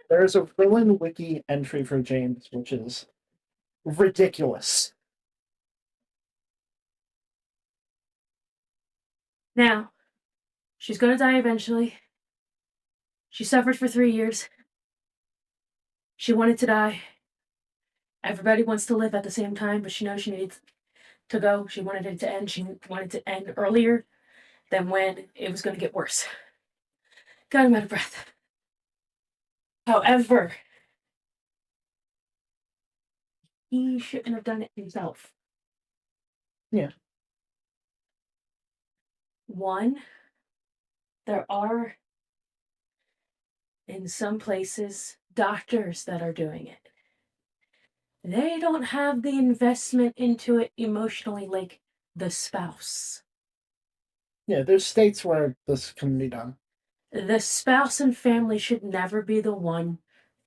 There's a villain wiki entry for James, which is ridiculous. Now, she's gonna die eventually. She suffered for 3 years. She wanted to die. Everybody wants to live at the same time, but she knows she needs to go. She wanted it to end. She wanted to end earlier than when it was going to get worse. God, I'm out of breath. However, he shouldn't have done it himself. Yeah. One, there are, in some places, doctors that are doing it. They don't have the investment into it emotionally like the spouse. Yeah, there's states where this can be done. The spouse and family should never be the one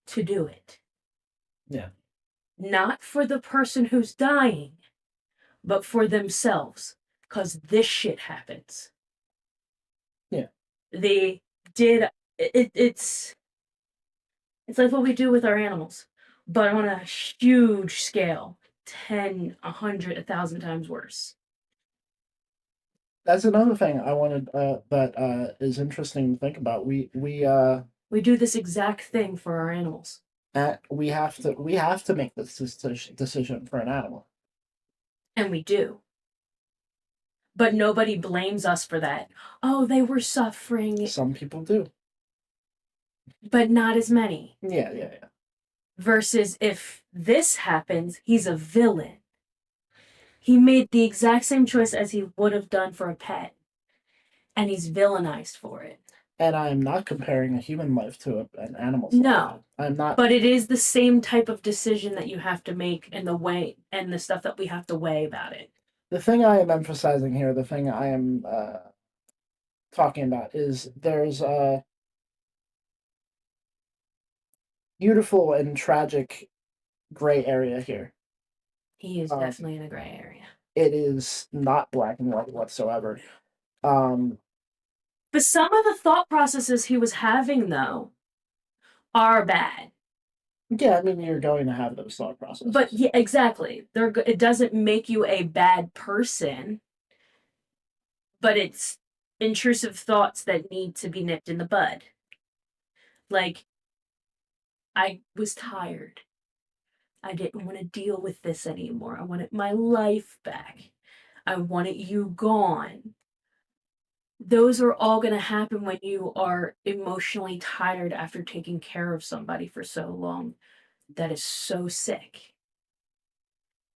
to do it. Yeah. Not for the person who's dying, but for themselves. Because this shit happens. Yeah. They did it's like what we do with our animals, but on a huge scale. 10, 100, 1,000 times worse. That's another thing I wanted that is interesting to think about. We do this exact thing for our animals. We have to make this decision for an animal. And we do. But nobody blames us for that. Oh, they were suffering. Some people do. But not as many. Yeah. Versus if this happens, he's a villain. He made the exact same choice as he would have done for a pet. And he's villainized for it. And I'm not comparing a human life to an animal's life. No. I'm not. But it is the same type of decision that you have to make and the way and the stuff that we have to weigh about it. The thing I am emphasizing here, the thing I am talking about is there's a beautiful and tragic gray area here. He is definitely in a gray area. It is not black and white whatsoever. But some of the thought processes he was having, though, are bad. Yeah, I mean, you're going to have those thought processes. But yeah, exactly. It doesn't make you a bad person, but it's intrusive thoughts that need to be nipped in the bud. Like, I was tired. I didn't want to deal with this anymore. I wanted my life back. I wanted you gone. Those are all going to happen when you are emotionally tired after taking care of somebody for so long that is so sick.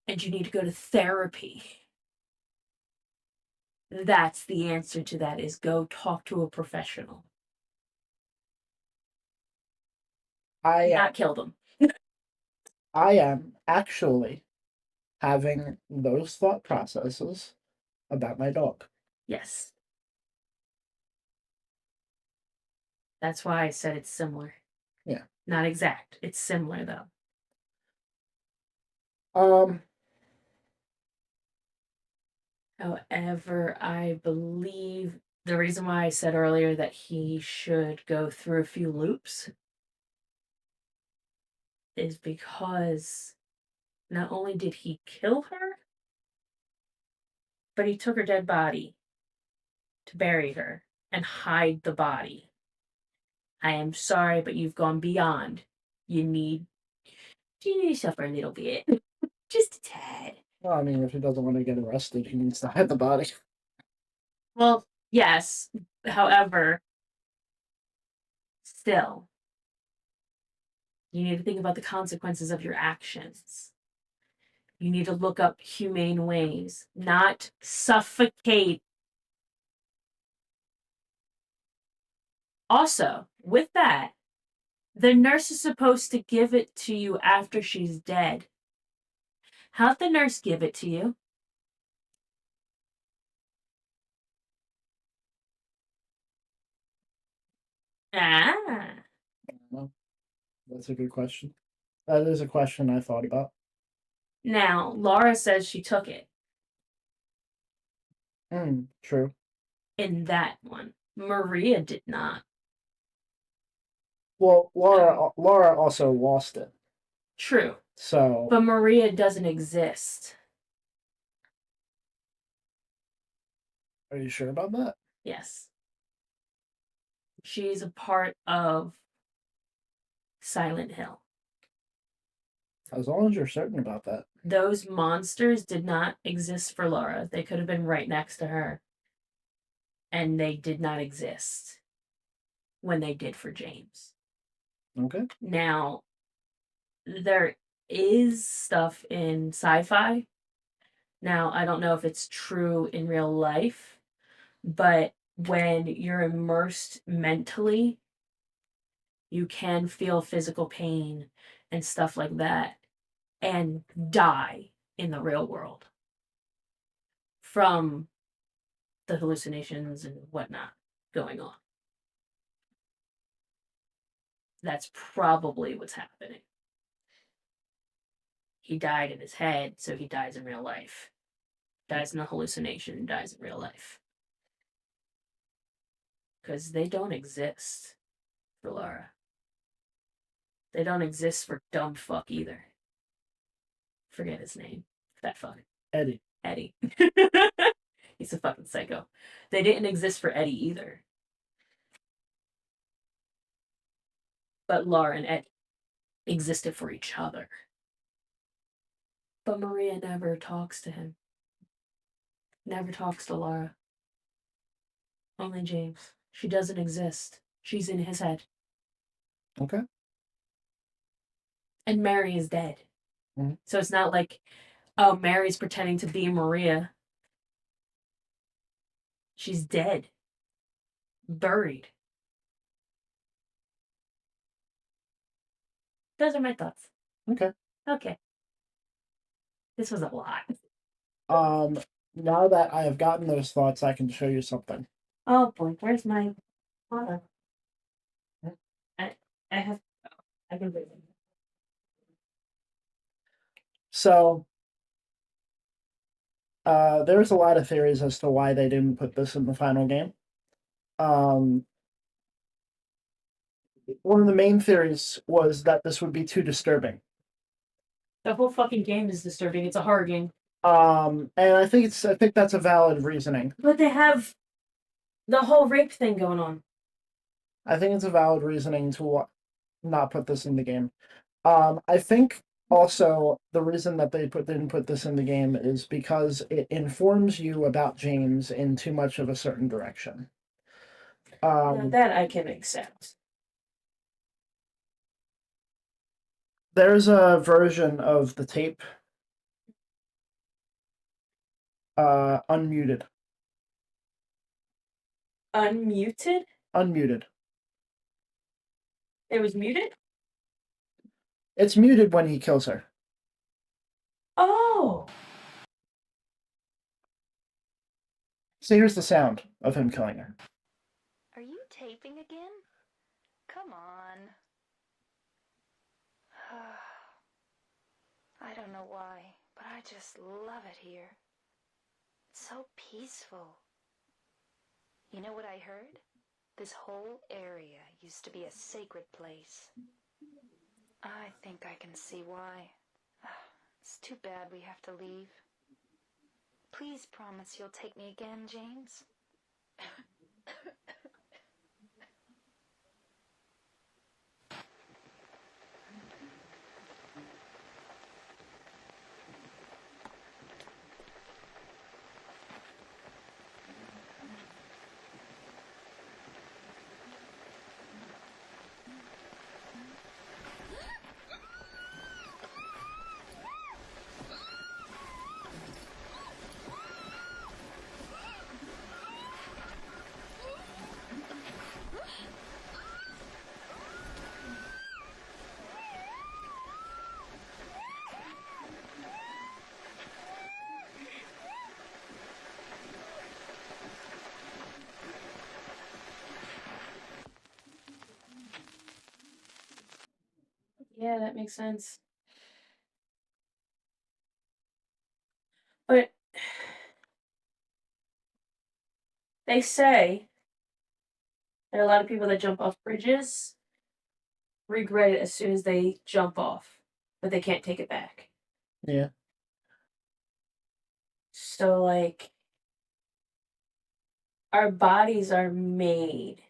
And you need to go to therapy. That's the answer to that, is go talk to a professional. Not kill them. I am actually having those thought processes about my dog. Yes. That's why I said it's similar. Yeah. Not exact. It's similar though. However, I believe the reason why I said earlier that he should go through a few loops is because not only did he kill her, but he took her dead body to bury her and hide the body. I am sorry, but you've gone beyond. You need to suffer a little bit. Just a tad. Well, I mean, if he doesn't want to get arrested, he needs to hide the body. Well, yes. However, still, you need to think about the consequences of your actions. You need to look up humane ways, not suffocate. Also, with that, the nurse is supposed to give it to you after she's dead. How'd the nurse give it to you? Ah. Well, that's a good question. That is a question I thought about. Now, Laura says she took it. True. In that one. Maria did not. Well, Laura also lost it. True. So. But Maria doesn't exist. Are you sure about that? Yes. She's a part of Silent Hill. As long as you're certain about that. Those monsters did not exist for Laura. They could have been right next to her. And they did not exist when they did for James. Okay. Now, there is stuff in sci-fi. Now, I don't know if it's true in real life, but when you're immersed mentally, you can feel physical pain and stuff like that and die in the real world from the hallucinations and whatnot going on. That's probably what's happening. He died in his head, so he dies in real life. Dies in a hallucination, dies in real life. Because they don't exist for Laura. They don't exist for dumb fuck either. Forget his name. Fat fuck. Eddie. Eddie. He's a fucking psycho. They didn't exist for Eddie either. But Laura and Eddie existed for each other. But Maria never talks to him. Never talks to Laura. Only James. She doesn't exist. She's in his head. Okay. And Mary is dead. Mm-hmm. So it's not like, oh, Mary's pretending to be Maria. She's dead. Buried. Those are my thoughts. Okay. Okay. This was a lot. Now that I have gotten those thoughts, I can show you something. Oh boy, where's my... Hold on. I have... I can read it. So, there's a lot of theories as to why they didn't put this in the final game. One of the main theories was that this would be too disturbing. The whole fucking game is disturbing. It's a horror game. And I think that's a valid reasoning. But they have the whole rape thing going on. I think it's a valid reasoning to not put this in the game. I think also the reason that they didn't put this in the game is because it informs you about James in too much of a certain direction. Now that I can accept. There's a version of the tape unmuted. Unmuted? Unmuted. It was muted? It's muted when he kills her. Oh! So here's the sound of him killing her. Are you taping again? Come on. don't know why, but I just love it here. It's so peaceful. You know what I heard? This whole area used to be a sacred place. I think I can see why. It's too bad we have to leave. Please promise you'll take me again, James. Yeah, that makes sense. But they say there are a lot of people that jump off bridges regret it as soon as they jump off, but they can't take it back. Yeah. So, like, our bodies are made.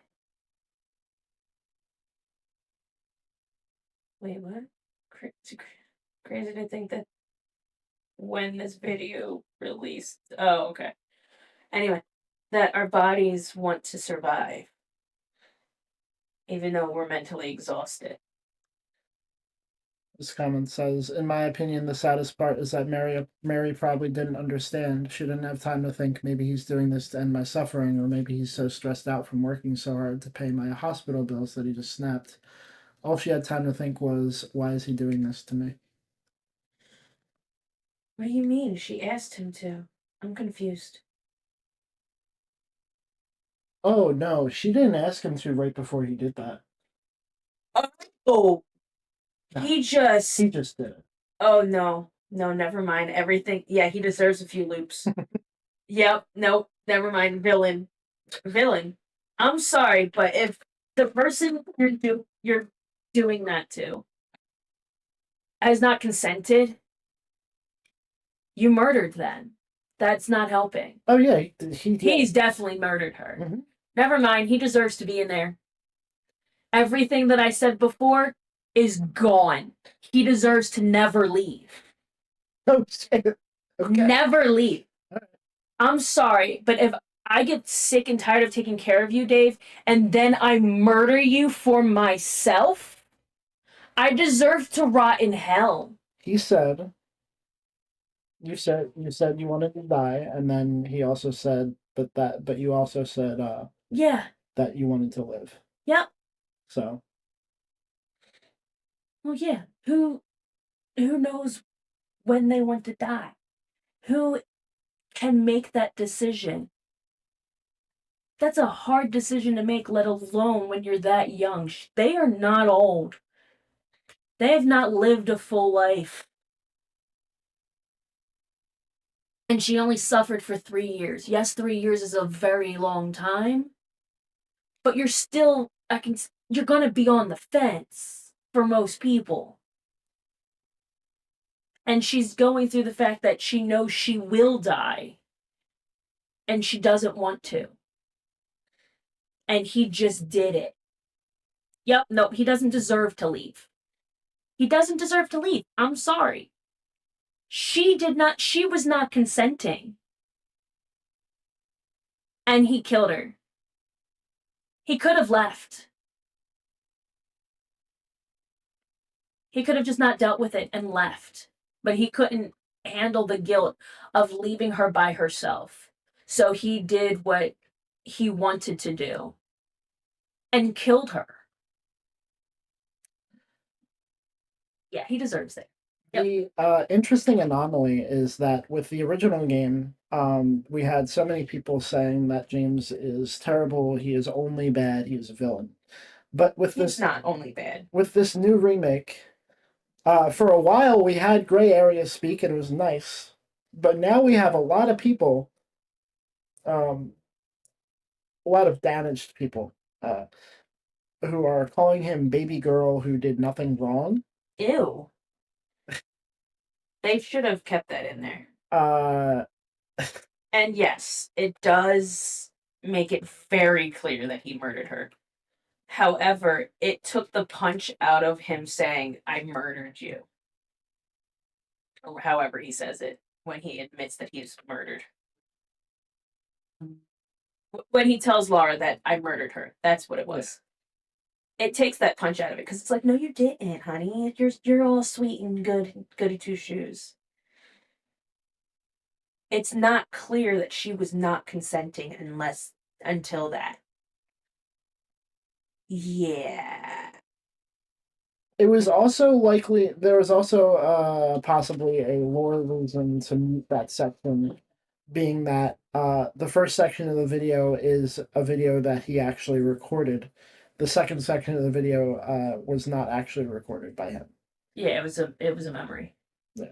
Wait, what? Crazy to think that when this video released. Oh, okay. Anyway, that our bodies want to survive, even though we're mentally exhausted. This comment says, in my opinion, the saddest part is that Mary probably didn't understand. She didn't have time to think maybe he's doing this to end my suffering, or maybe he's so stressed out from working so hard to pay my hospital bills that he just snapped. All she had time to think was, why is he doing this to me? What do you mean? She asked him to. I'm confused. Oh, no, she didn't ask him to right before he did that. Oh, No, he just did it. Oh no. No, never mind. Everything. Yeah, he deserves a few loops. Yep. Nope. Never mind. Villain. I'm sorry, but if the person you're doing that to has not consented, you murdered them. That's not helping. Oh yeah, He's definitely murdered her. Mhm. Never mind. He deserves to be in there. Everything that I said before is gone. He deserves to never leave. Oh shit. Okay. Never leave. I'm sorry, but if I get sick and tired of taking care of you, Dave, and then I murder you for myself, I deserve to rot in hell. He said, you said you wanted to die, and then he also said, but you also said, Yeah. that you wanted to live. Yep. So. Well, yeah. Who knows when they want to die? Who can make that decision? That's a hard decision to make, let alone when you're that young. They are not old. They have not lived a full life. And she only suffered for 3 years. Yes, 3 years is a very long time. But you're still, you're gonna be on the fence for most people. And she's going through the fact that she knows she will die. And she doesn't want to. And he just did it. Yep, no, he doesn't deserve to leave. He doesn't deserve to leave. I'm sorry. She was not consenting. And he killed her. He could have left. He could have just not dealt with it and left. But he couldn't handle the guilt of leaving her by herself. So he did what he wanted to do and killed her. Yeah, he deserves it. Yep. The interesting anomaly is that with the original game, we had so many people saying that James is terrible, he is only bad, he is a villain. But with He's not only bad. With this new remake, For a while, we had gray area speak, and it was nice. But now we have a lot of people, um, a lot of damaged people, uh, who are calling him baby girl who did nothing wrong. Ew. They should have kept that in there. Uh, And yes, it does make it very clear that he murdered her. However, it took the punch out of him saying, I murdered you. Or however he says it when he admits that he's murdered. When he tells Laura that I murdered her, that's what it was. It takes that punch out of it because it's like, no, you didn't, honey. You're all sweet and good, goody two shoes. It's not clear that she was not consenting until that. Yeah. it was also likely there was also possibly a lore reason to mute that section, being that the first section of the video is a video that he actually recorded. The second section of the video was not actually recorded by him. Yeah, it was a memory. Yeah.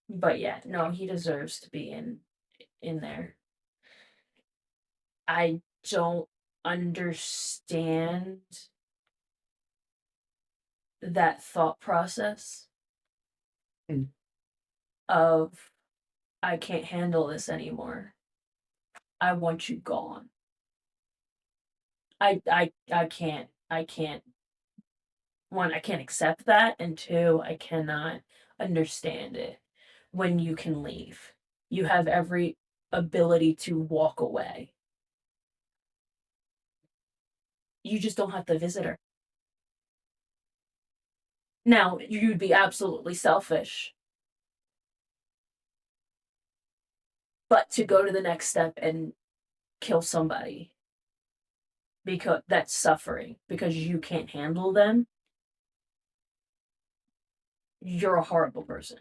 But yeah, no, he deserves to be in there. I don't understand that thought process of I can't handle this anymore. I want you gone. I can't one, I can't accept that, and two, I cannot understand it when you can leave. You have every ability to walk away. You just don't have to visit her. Now, you'd be absolutely selfish. But to go to the next step and kill somebody because that's suffering because you can't handle them, you're a horrible person.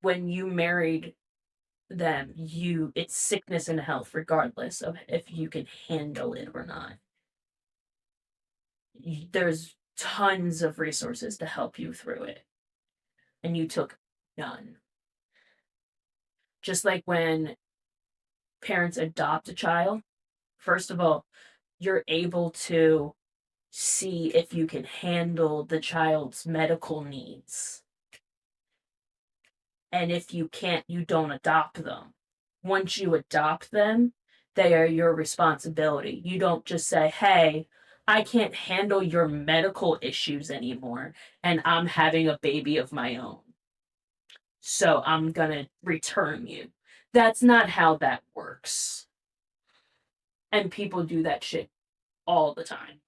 When you married them, it's sickness and health regardless of if you can handle it or not. There's tons of resources to help you through it, and you took none. Just like when parents adopt a child, first of all, you're able to see if you can handle the child's medical needs. And if you can't, you don't adopt them. Once you adopt them, they are your responsibility. You don't just say, hey, I can't handle your medical issues anymore, and I'm having a baby of my own, so I'm gonna return you. That's not how that works. And people do that shit all the time.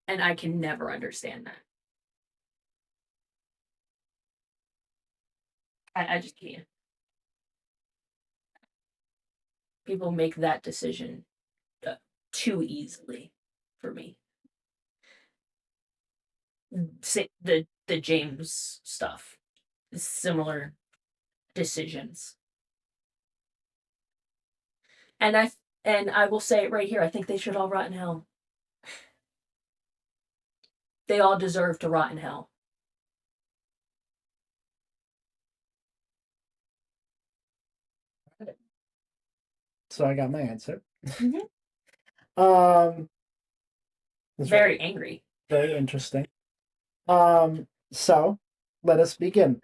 And I can never understand that. I just can't. People make that decision too easily for me. The James stuff, similar decisions, and I will say it right here. I think they should all rot in hell. They all deserve to rot in hell. So I got my answer. Very angry. Very interesting. So let us begin.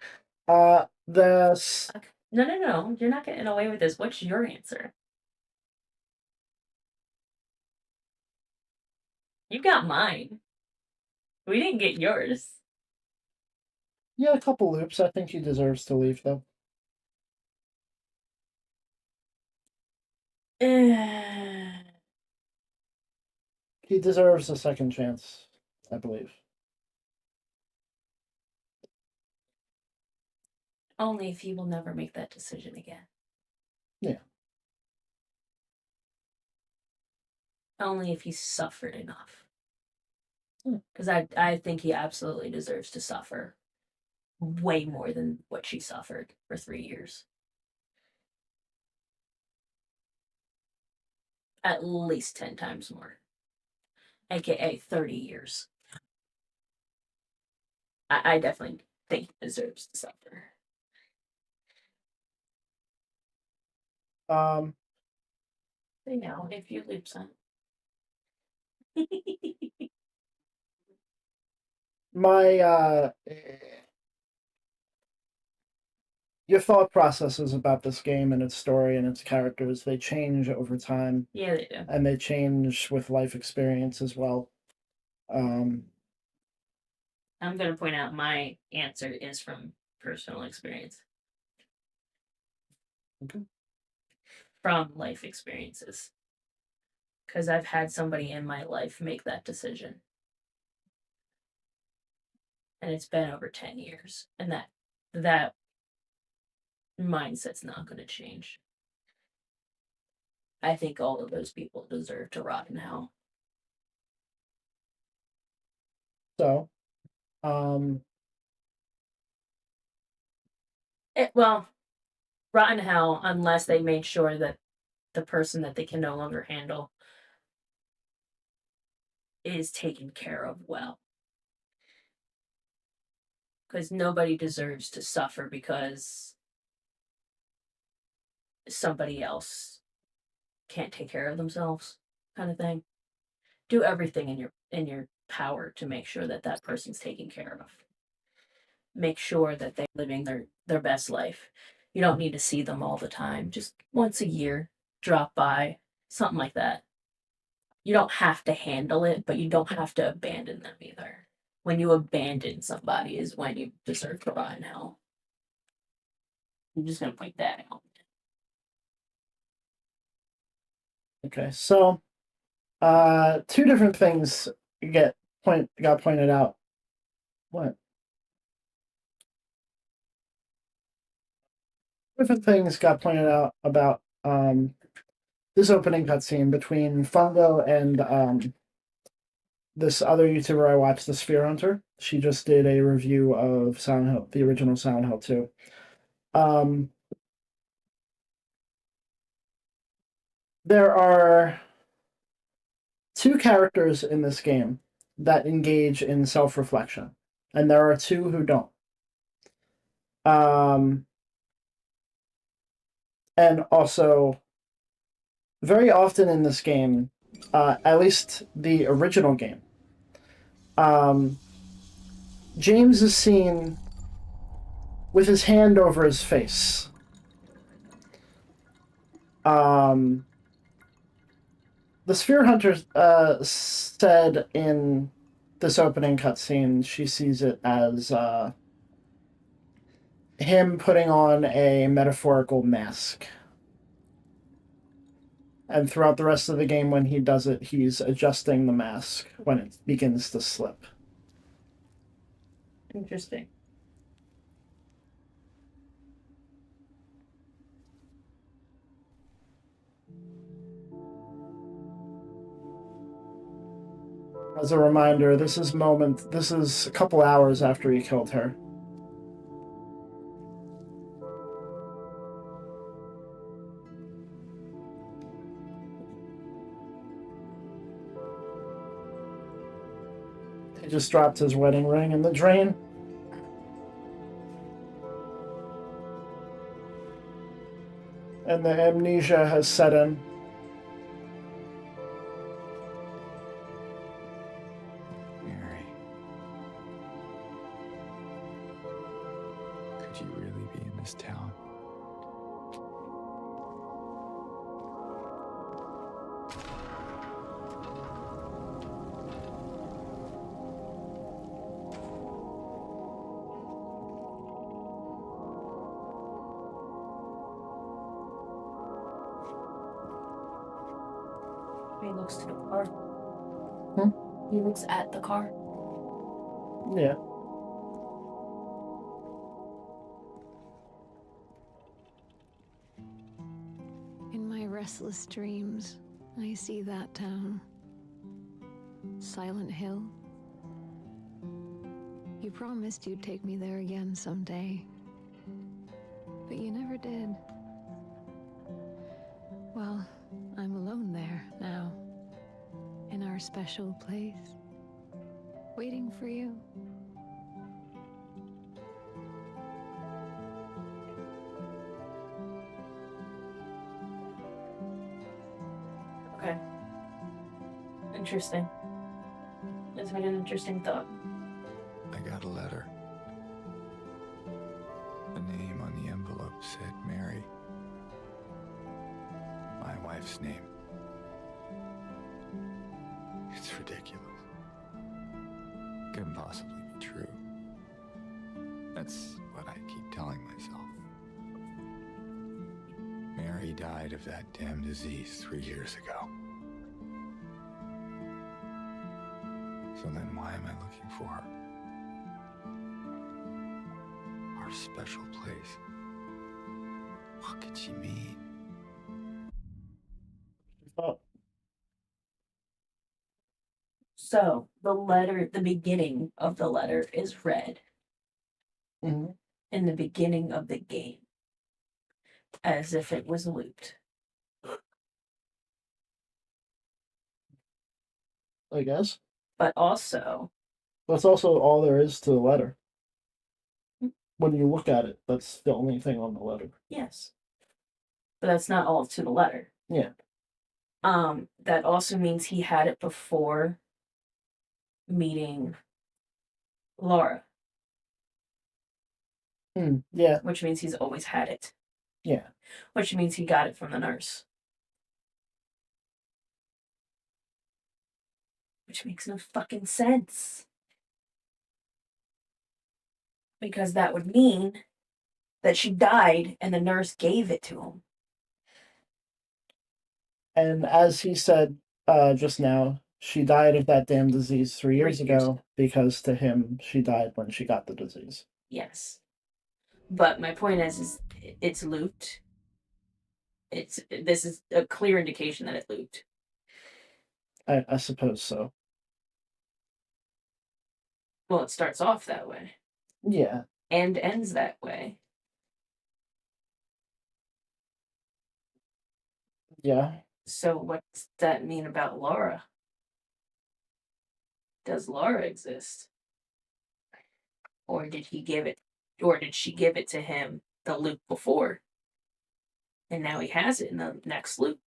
This. No. You're not getting away with this. What's your answer? You got mine. We didn't get yours. Yeah, a couple loops. I think he deserves to leave, though. He deserves a second chance, I believe. Only if he will never make that decision again. Yeah. Only if he's suffered enough. Because I think he absolutely deserves to suffer way more than what she suffered for 3 years. at least 10 times more, aka 30 years. I definitely think he deserves to suffer. Say now if you lose son. My your thought processes about this game and its story and its characters, they change over time. Yeah, they do. And they change with life experience as well. I'm going to point out my answer is from personal experience. Okay. From life experiences. Because I've had somebody in my life make that decision. And it's been over 10 years. And that mindset's not going to change. I think all of those people deserve to rot in hell. So, well, rot in hell unless they made sure that the person that they can no longer handle is taken care of well. Because nobody deserves to suffer because somebody else can't take care of themselves, kind of thing. Do everything in your power to make sure that that person's taken care of. Make sure that they're living their best life. You don't need to see them all the time. Just once a year, drop by, something like that. You don't have to handle it, but you don't have to abandon them either. When you abandon somebody is when you deserve to rot in hell. I'm just going to point that out. okay, so two different things got pointed out. What? Different things got pointed out about this opening cutscene between Fungo and this other YouTuber I watched, the Sphere Hunter. She just did a review of Silent Hill, the original Silent Hill 2. There are two characters in this game that engage in self-reflection, and there are two who don't. And also, very often in this game, at least the original game, James is seen with his hand over his face. The Sphere Hunter said in this opening cutscene, she sees it as him putting on a metaphorical mask. And throughout the rest of the game, when he does it, he's adjusting the mask when it begins to slip. Interesting. As a reminder, this is a couple hours after he killed her. He just dropped his wedding ring in the drain. And the amnesia has set in. Mary. Could you really be in this town? He looks to the car. He looks at the car. Yeah. In my restless dreams, I see that town. Silent Hill. You promised you'd take me there again someday. But you never did. Well, I'm alone there now. our special place, waiting for you. Okay. Interesting. That's been an interesting thought. I got a letter. The name on the envelope said Mary. My wife's name. It's ridiculous. Couldn't possibly be true. That's what I keep telling myself. Mary died of that damn disease 3 years ago. So then why am I looking for her? Our special place. What could she mean? Oh, So the letter, the beginning of the letter is red mhm. in the beginning of the game, as if it was looped. I guess. But also, That's also all there is to the letter. When you look at it, that's the only thing on the letter. yes, but that's not all to the letter. Yeah. That also means he had it before meeting Laura, Yeah. which means he's always had it, Yeah. which means he got it from the nurse. Which makes no fucking sense. Because that would mean that she died and the nurse gave it to him. And as he said just now, she died of that damn disease 3 years ago because to him, she died when she got the disease. Yes. But my point is it's looped. This is a clear indication that it looped. I suppose so. Well, it starts off that way. Yeah. And ends that way. Yeah. So what's that mean about Laura? Does Laura exist? Or did she give it to him the loop before? And now he has it in the next loop.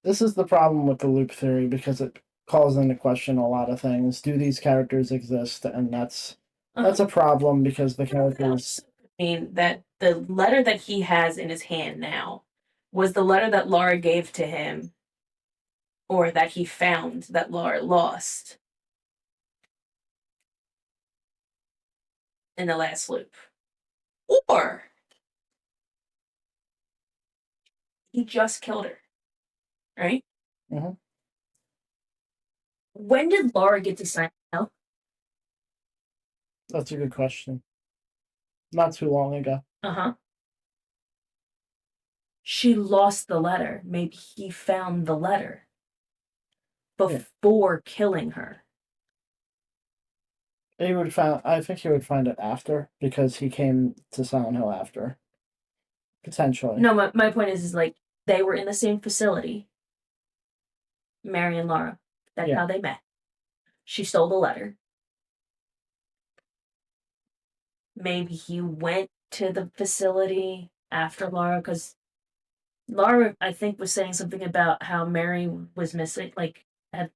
This is the problem with the loop theory because it calls into question a lot of things. Do these characters exist? And that's a problem because the characters. I mean, that the letter that he has in his hand now was the letter that Laura gave to him, or that he found that Laura lost in the last loop. Or he just killed her, right? Mm-hmm. When did Laura get to Silent Hill? That's a good question. Not too long ago. Uh-huh. She lost the letter. Maybe he found the letter before killing her. I think he would find it after because he came to Silent Hill after. Potentially. No, my point is like they were in the same facility. Mary and Laura. That's how they met. She stole the letter. Maybe he went to the facility after Laura, because Laura, I think, was saying something about how Mary was missing, like, had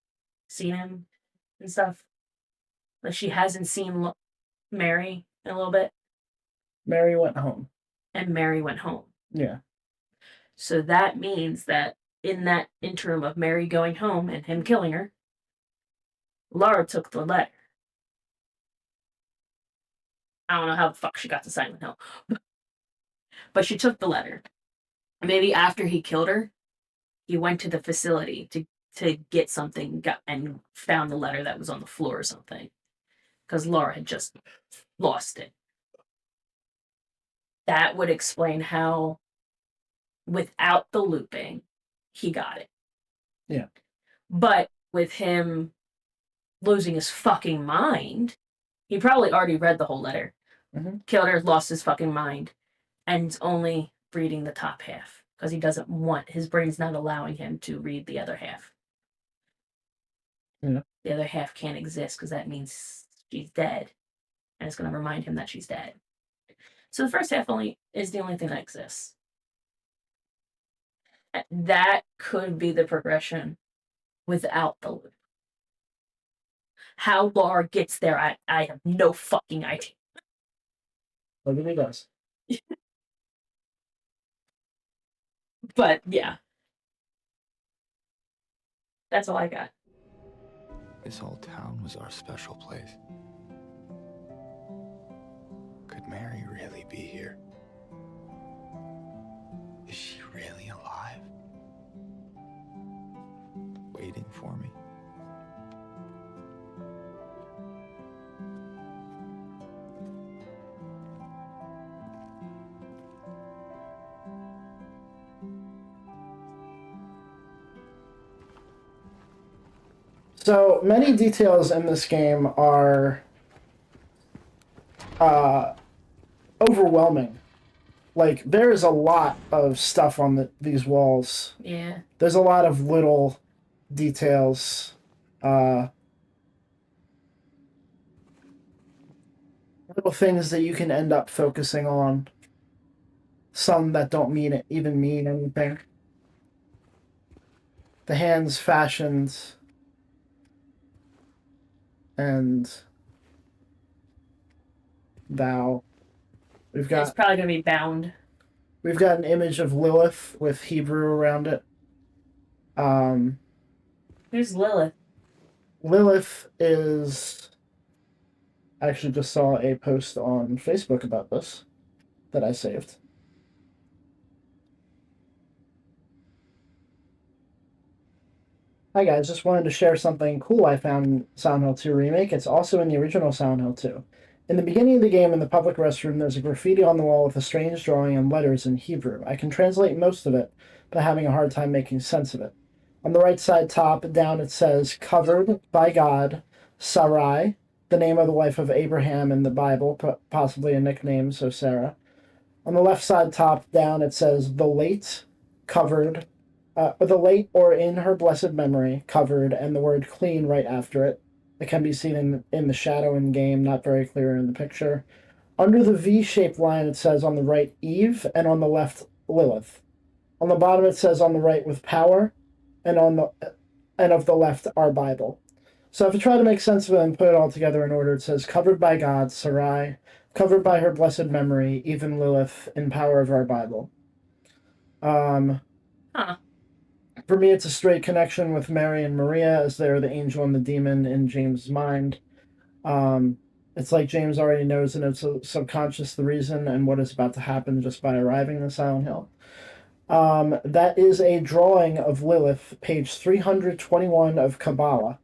seen him and stuff. Like, she hasn't seen Mary in a little bit. Mary went home. And Mary went home. Yeah. So that means that in that interim of Mary going home and him killing her, Laura took the letter. I don't know how the fuck she got to Silent Hill. But she took the letter. Maybe after he killed her, he went to the facility to get something and found the letter that was on the floor or something. Because Laura had just lost it. That would explain how, without the looping, he got it. Yeah. But with him losing his fucking mind, he probably already read the whole letter. Mm-hmm. Killed her, lost his fucking mind, and only reading the top half because he doesn't want, his brain's not allowing him to read the other half. Yeah. The other half can't exist because that means she's dead, and it's going to remind him that she's dead. So the first half only is the only thing that exists. That could be the progression without the loop. How Lar gets there, I have no fucking idea. Maybe he does. But yeah. That's all I got. This whole town was our special place. Could Mary really be here? Is she really alive? Waiting for me? So many details in this game are overwhelming. Like, there is a lot of stuff on these walls. Yeah. There's a lot of little details. Little things that you can end up focusing on. Some that don't even mean anything. The hands fashioned and thou. It's probably gonna be bound. We've got an image of Lilith with Hebrew around it. Who's Lilith? Lilith is... I actually just saw a post on Facebook about this that I saved. Hi guys, just wanted to share something cool I found in Silent Hill 2 Remake. It's also in the original Silent Hill 2. In the beginning of the game, in the public restroom, there's a graffiti on the wall with a strange drawing and letters in Hebrew. I can translate most of it, but having a hard time making sense of it. On the right side top, down it says, covered by God, Sarai, the name of the wife of Abraham in the Bible, possibly a nickname, so Sarah. On the left side top, down it says, the late, covered, the late or in her blessed memory, covered, and the word clean right after it. It can be seen in the shadow in game, not very clear in the picture. Under the V-shaped line, it says on the right Eve, and on the left Lilith. On the bottom, it says on the right with power, and of the left our Bible. So if you try to make sense of it and put it all together in order, it says covered by God, Sarai, covered by her blessed memory, even Lilith, in power of our Bible. For me, it's a straight connection with Mary and Maria, as they're the angel and the demon in James' mind. It's like James already knows in his subconscious the reason and what is about to happen just by arriving in Silent Hill. That is a drawing of Lilith, page 321 of Kabbalah,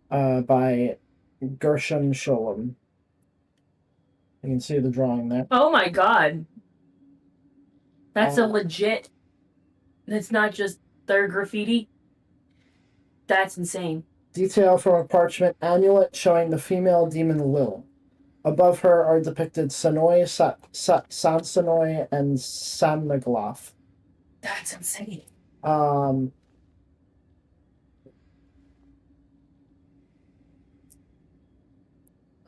by Gershon Sholem. You can see the drawing there. Oh my god. That's a legit... That's not just their graffiti. That's insane. Detail from a parchment amulet showing the female demon Lil. Above her are depicted Sanoi, Sansanoi, and Samnagloth. That's insane. I'm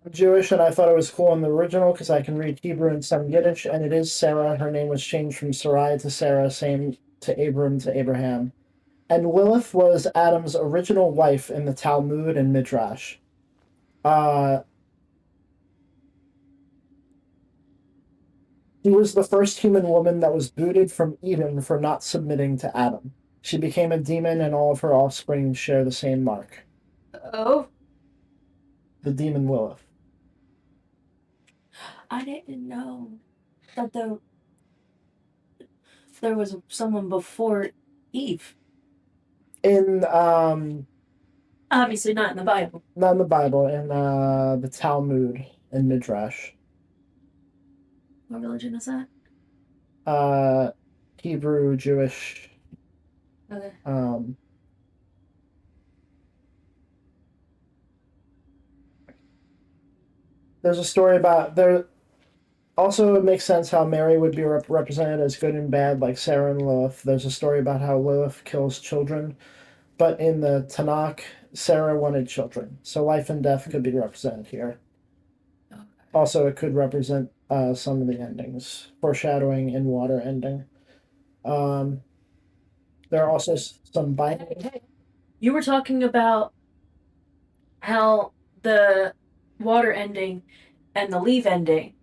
Jewish, and I thought it was cool in the original because I can read Hebrew and some Yiddish, and it is Sarah. Her name was changed from Sarai to Sarah, same to Abram to Abraham. And Lilith was Adam's original wife in the Talmud and Midrash. She was the first human woman that was booted from Eden for not submitting to Adam. She became a demon, and all of her offspring share the same mark. Oh? The demon Lilith. I didn't know that there was someone before Eve. In, Obviously not in the Bible. Not in the Bible, in the Talmud and Midrash. What religion is that? Hebrew, Jewish. Okay. There's a story about there. Also, it makes sense how Mary would be represented as good and bad, like Sarah and Lilith. There's a story about how Lilith kills children, but in the Tanakh, Sarah wanted children. So life and death could be represented here. Also, it could represent some of the endings, foreshadowing in water ending. Um, there are also some binding. You were talking about how the water ending and the leave ending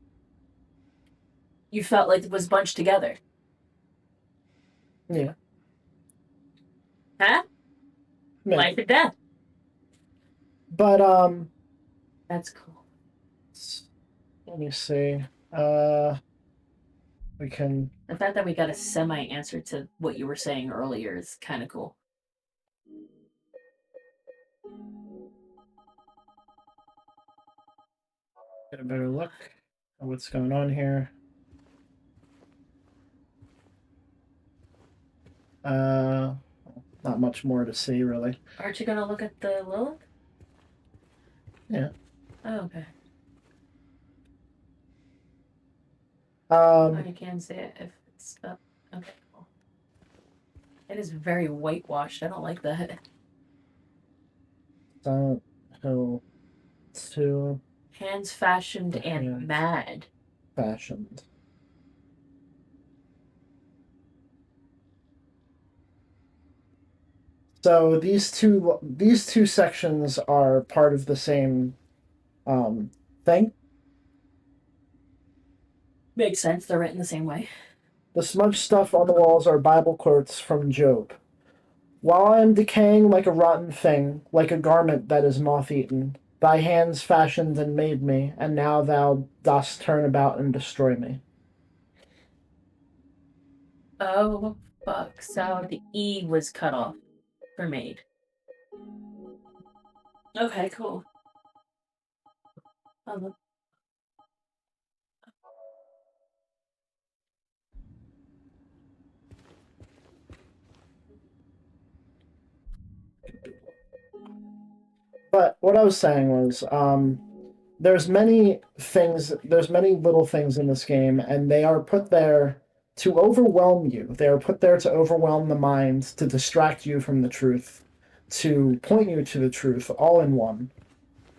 you felt like it was bunched together. Yeah. Huh? Yeah. Life and death. But that's cool. Let me see. We can. The fact that we got a semi answer to what you were saying earlier is kind of cool. Get a better look at what's going on here. Not much more to see, really. Aren't you gonna look at the Lilith? Yeah. Oh, okay. You can see it if it's up. Okay, cool. It is very whitewashed. I don't like that. Silent Hill 2. Hands fashioned and mad. Fashioned. So these two sections are part of the same thing. Makes sense. They're written the same way. The smudged stuff on the walls are Bible quotes from Job. While I am decaying like a rotten thing, like a garment that is moth-eaten, thy hands fashioned and made me, and now thou dost turn about and destroy me. Oh, fuck. So the E was cut off for made. Okay, cool. But what I was saying was, there's many little things in this game, and they are put there to overwhelm you. They are put there to overwhelm the mind, to distract you from the truth, to point you to the truth, all in one.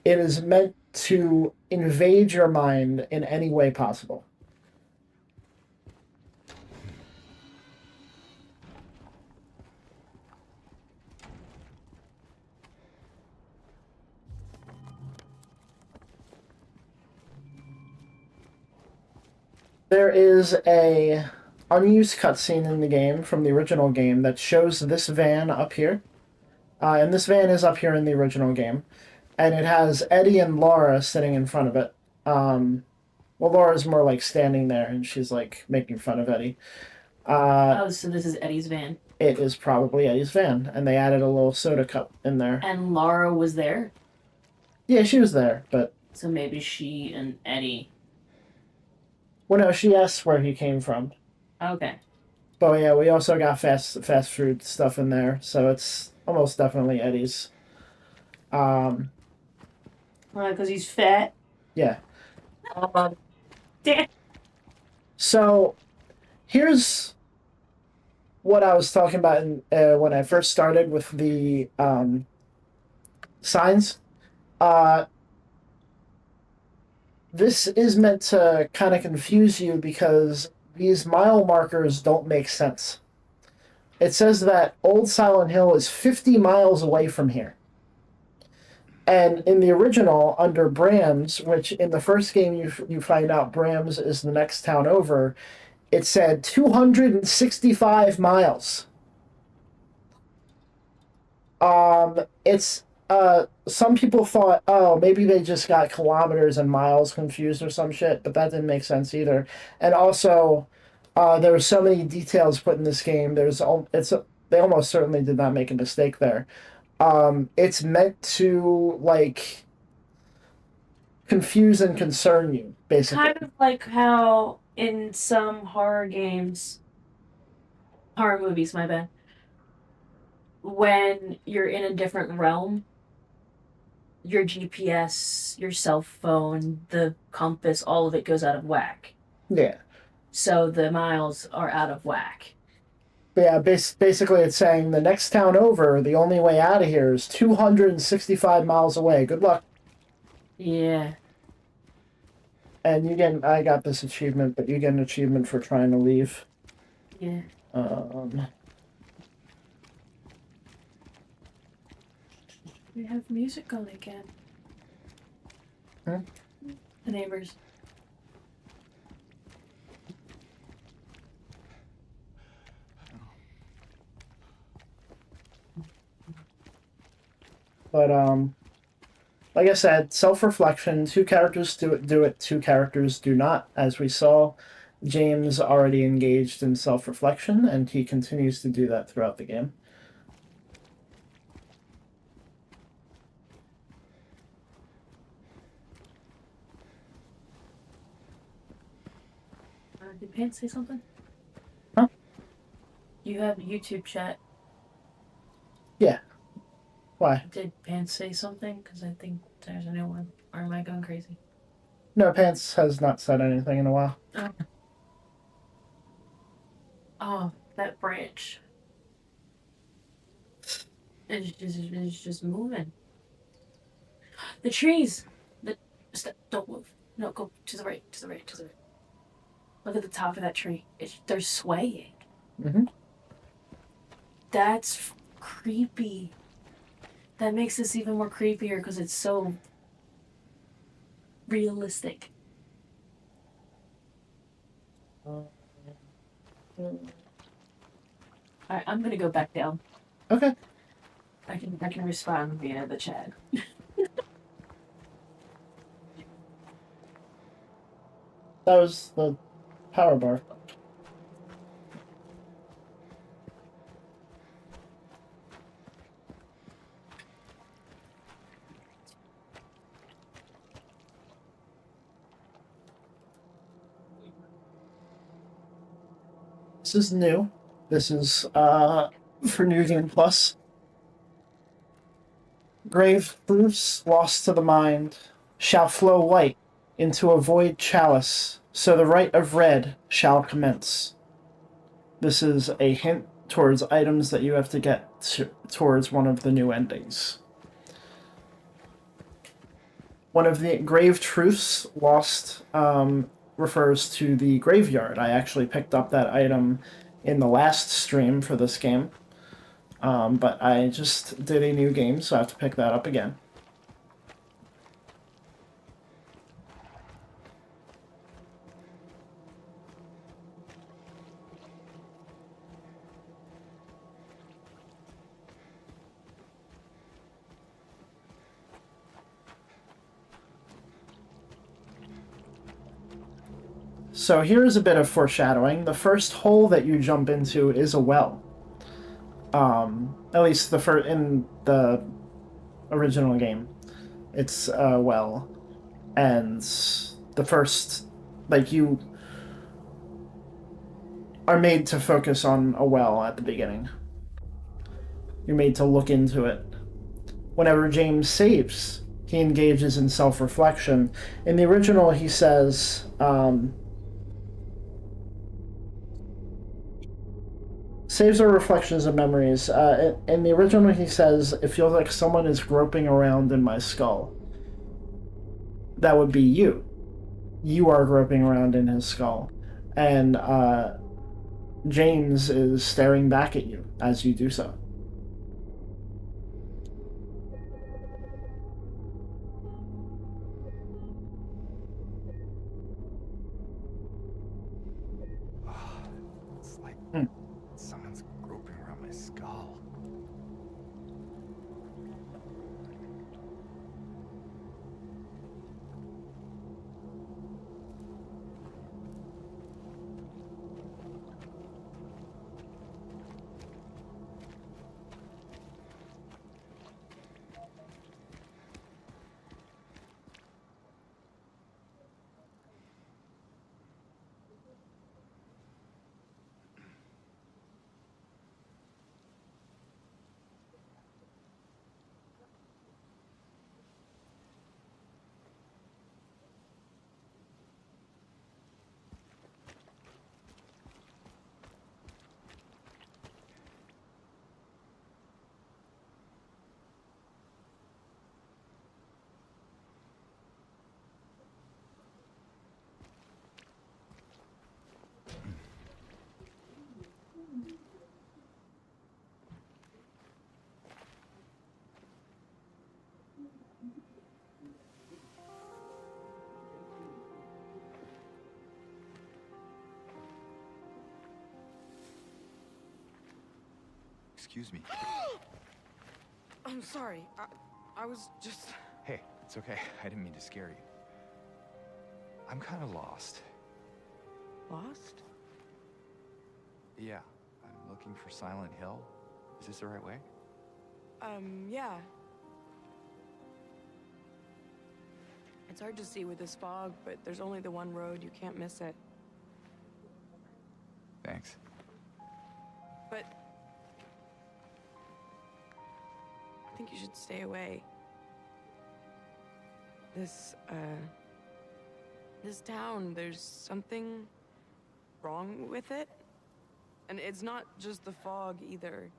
It is meant to invade your mind in any way possible. There is a unused cutscene in the game from the original game that shows this van up here. And this van is up here in the original game. And it has Eddie and Laura sitting in front of it. Well, Laura's more like standing there, and she's like making fun of Eddie. Oh, so this is Eddie's van. It is probably Eddie's van, and they added a little soda cup in there. And Laura was there? Yeah, she was there, but... So maybe she and Eddie... Well, no, she asked where he came from. Okay. But yeah, we also got fast food stuff in there, so it's almost definitely Eddie's. Because he's fat? Yeah. Damn. So, here's what I was talking about when I first started with the signs. This is meant to kind of confuse you because these mile markers don't make sense. It says that Old Silent Hill is 50 miles away from here. And in the original, under Brams, which in the first game you find out Brams is the next town over, it said 265 miles. It's some people thought, oh, maybe they just got kilometers and miles confused or some shit, but that didn't make sense either. And also, there were so many details put in this game. They almost certainly did not make a mistake there. It's meant to like confuse and concern you, basically. Kind of like how in some horror movies, my bad, when you're in a different realm, your GPS, your cell phone, the compass, all of it goes out of whack. Yeah. So the miles are out of whack. But yeah, basically it's saying the next town over, the only way out of here is 265 miles away. Good luck. Yeah. And I got this achievement, but you get an achievement for trying to leave. Yeah. We have music on again. Hmm? The neighbors. But like I said, self-reflection. Two characters do it. Two characters do not. As we saw, James already engaged in self-reflection, and he continues to do that throughout the game. Did Pants say something? Huh? You have YouTube chat. Yeah. Why? Did Pants say something? Because I think there's a new one. Or am I going crazy? No, Pants has not said anything in a while. Oh, that branch. It's just moving. The trees! Don't move. No, go to the right, to the right, to the right. Look at the top of that tree. They're swaying. Mm-hmm. That's creepy. That makes this even more creepier because it's so realistic. Alright, I'm gonna go back down. Okay. I can respond via the chat. That was the power bar. This is new. This is for New Game Plus. Grave proofs lost to the mind shall flow white into a void chalice, so the rite of red shall commence. This is a hint towards items that you have to get towards one of the new endings. One of the grave truths lost refers to the graveyard. I actually picked up that item in the last stream for this game. But I just did a new game, so I have to pick that up again. So here's a bit of foreshadowing. The first hole that you jump into is a well. At least in the original game, it's a well, and the first, like, you are made to focus on a well at the beginning. You're made to look into it. Whenever James saves, he engages in self-reflection. In the original, he says, saves are reflections of memories. In the original, he says, it feels like someone is groping around in my skull. That would be you. You are groping around in his skull. And James is staring back at you as you do so. It's like someone's groping around my skull. excuse me. I'm sorry. I was just... Hey, it's okay. I didn't mean to scare you. I'm kind of lost. Lost? Yeah, I'm looking for Silent Hill. Is this the right way? Yeah. It's hard to see with this fog, but there's only the one road. You can't miss it. Thanks. But... I think you should stay away. This town, there's something wrong with it. And it's not just the fog, either.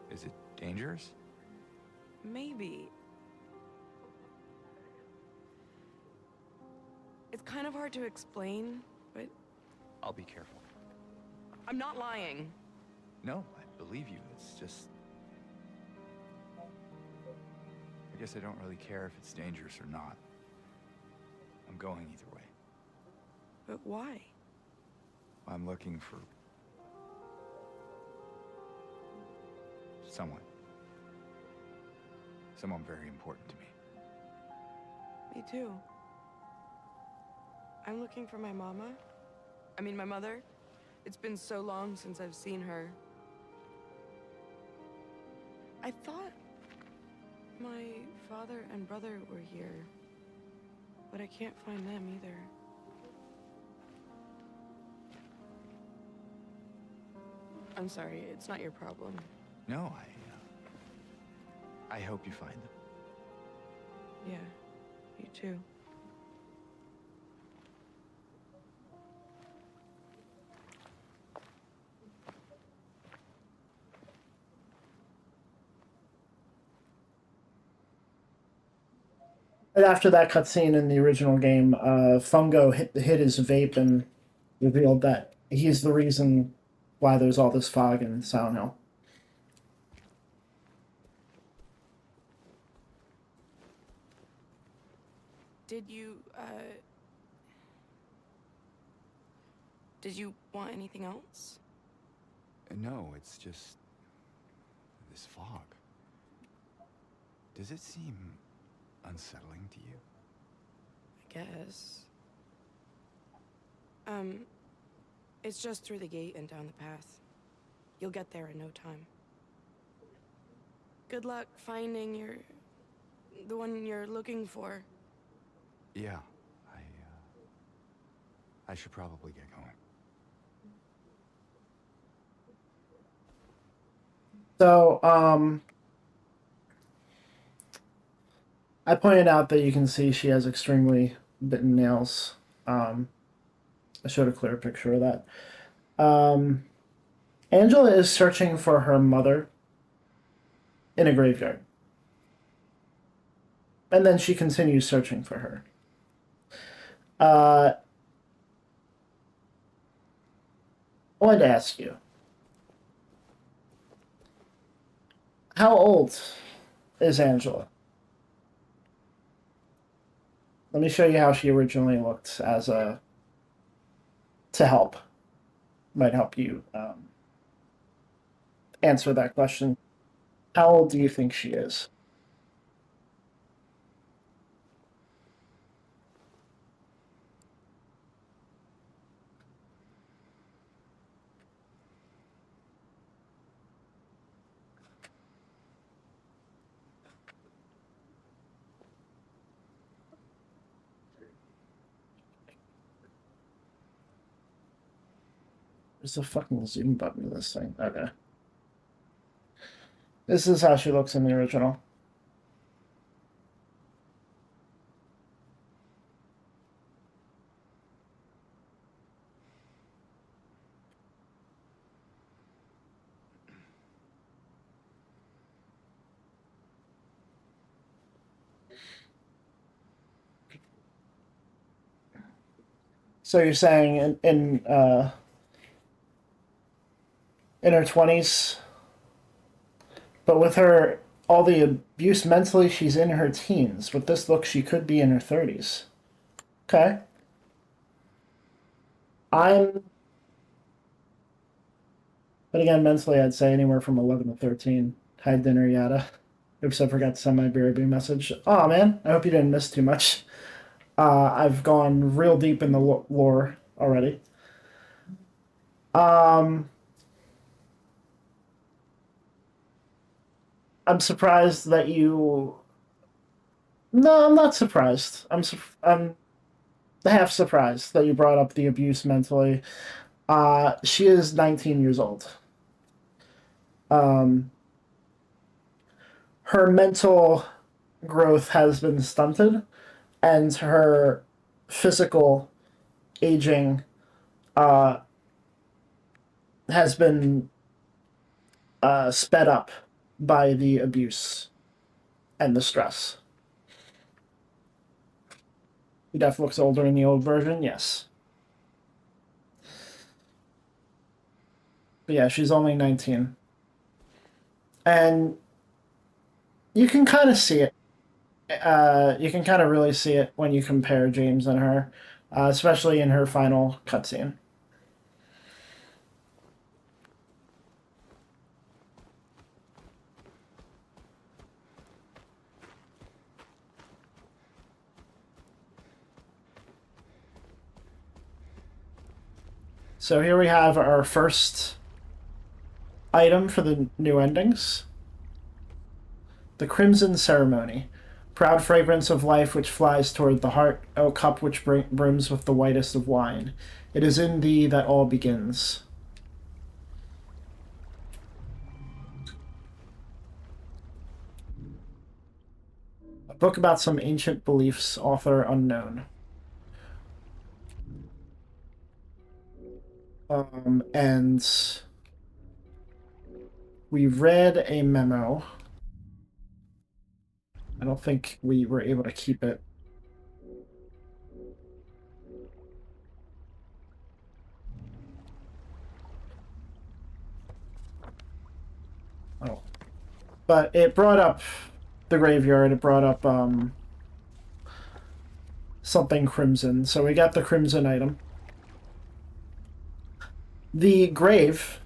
Is it dangerous? Maybe. It's kind of hard to explain, but... I'll be careful. I'm not lying. No, I believe you. It's just... I guess I don't really care if it's dangerous or not. I'm going either way. But why? I'm looking for... someone. Someone very important to me. Me too. I'm looking for my mama. I mean, my mother. It's been so long since I've seen her. I thought my father and brother were here, but I can't find them either. I'm sorry, it's not your problem. No, I hope you find them. Yeah, you too. And after that cutscene in the original game, Fungo hit his vape and revealed that he's the reason why there's all this fog in Silent Hill. Did you want anything else? No, it's just... this fog. Does it seem unsettling to you? I guess. It's just through the gate and down the path. You'll get there in no time. Good luck finding the one you're looking for. Yeah, I should probably get going. So, I pointed out that you can see she has extremely bitten nails. I showed a clear picture of that. Angela is searching for her mother in a graveyard. And then she continues searching for her. I wanted to ask you, how old is Angela? Let me show you how she originally looked as a... to help. Might help you answer that question. How old do you think she is? There's a fucking zoom button to this thing. Okay. This is how she looks in the original. So you're saying in her 20s, but with her all the abuse mentally, she's in her teens. With this look, she could be in her 30s. Okay. I'm But again, mentally, I'd say anywhere from 11 to 13. Had dinner, yada. Oops, I forgot to send my BRB message. Oh man, I hope you didn't miss too much. I've gone real deep in the lore already. I'm surprised that you. No, I'm not surprised. I'm half surprised that you brought up the abuse mentally. She is 19 years old. Um, her mental growth has been stunted, and her physical aging uh, has been sped up by the abuse and the stress. He definitely looks older in the old version, yes. But yeah, she's only 19. And you can kind of see it. You can kind of really see it when you compare James and her, especially in her final cutscene. So here we have our first item for the new endings. The Crimson Ceremony. Proud fragrance of life which flies toward the heart, O cup which brims with the whitest of wine. It is in thee that all begins. A book about some ancient beliefs, author unknown. And we read a memo. I don't think we were able to keep it. Oh. But it brought up the graveyard. It brought up something crimson. So we got the crimson item. The grave.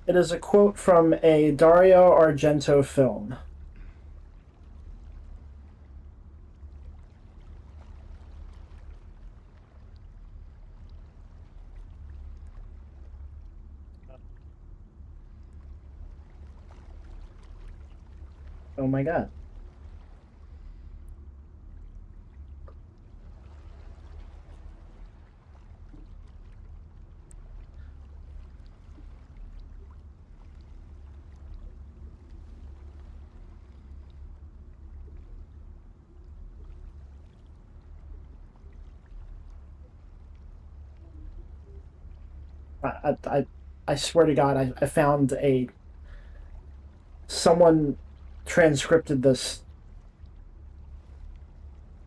It is a quote from a Dario Argento film. Oh my god. I swear to God, I found a someone transcripted this.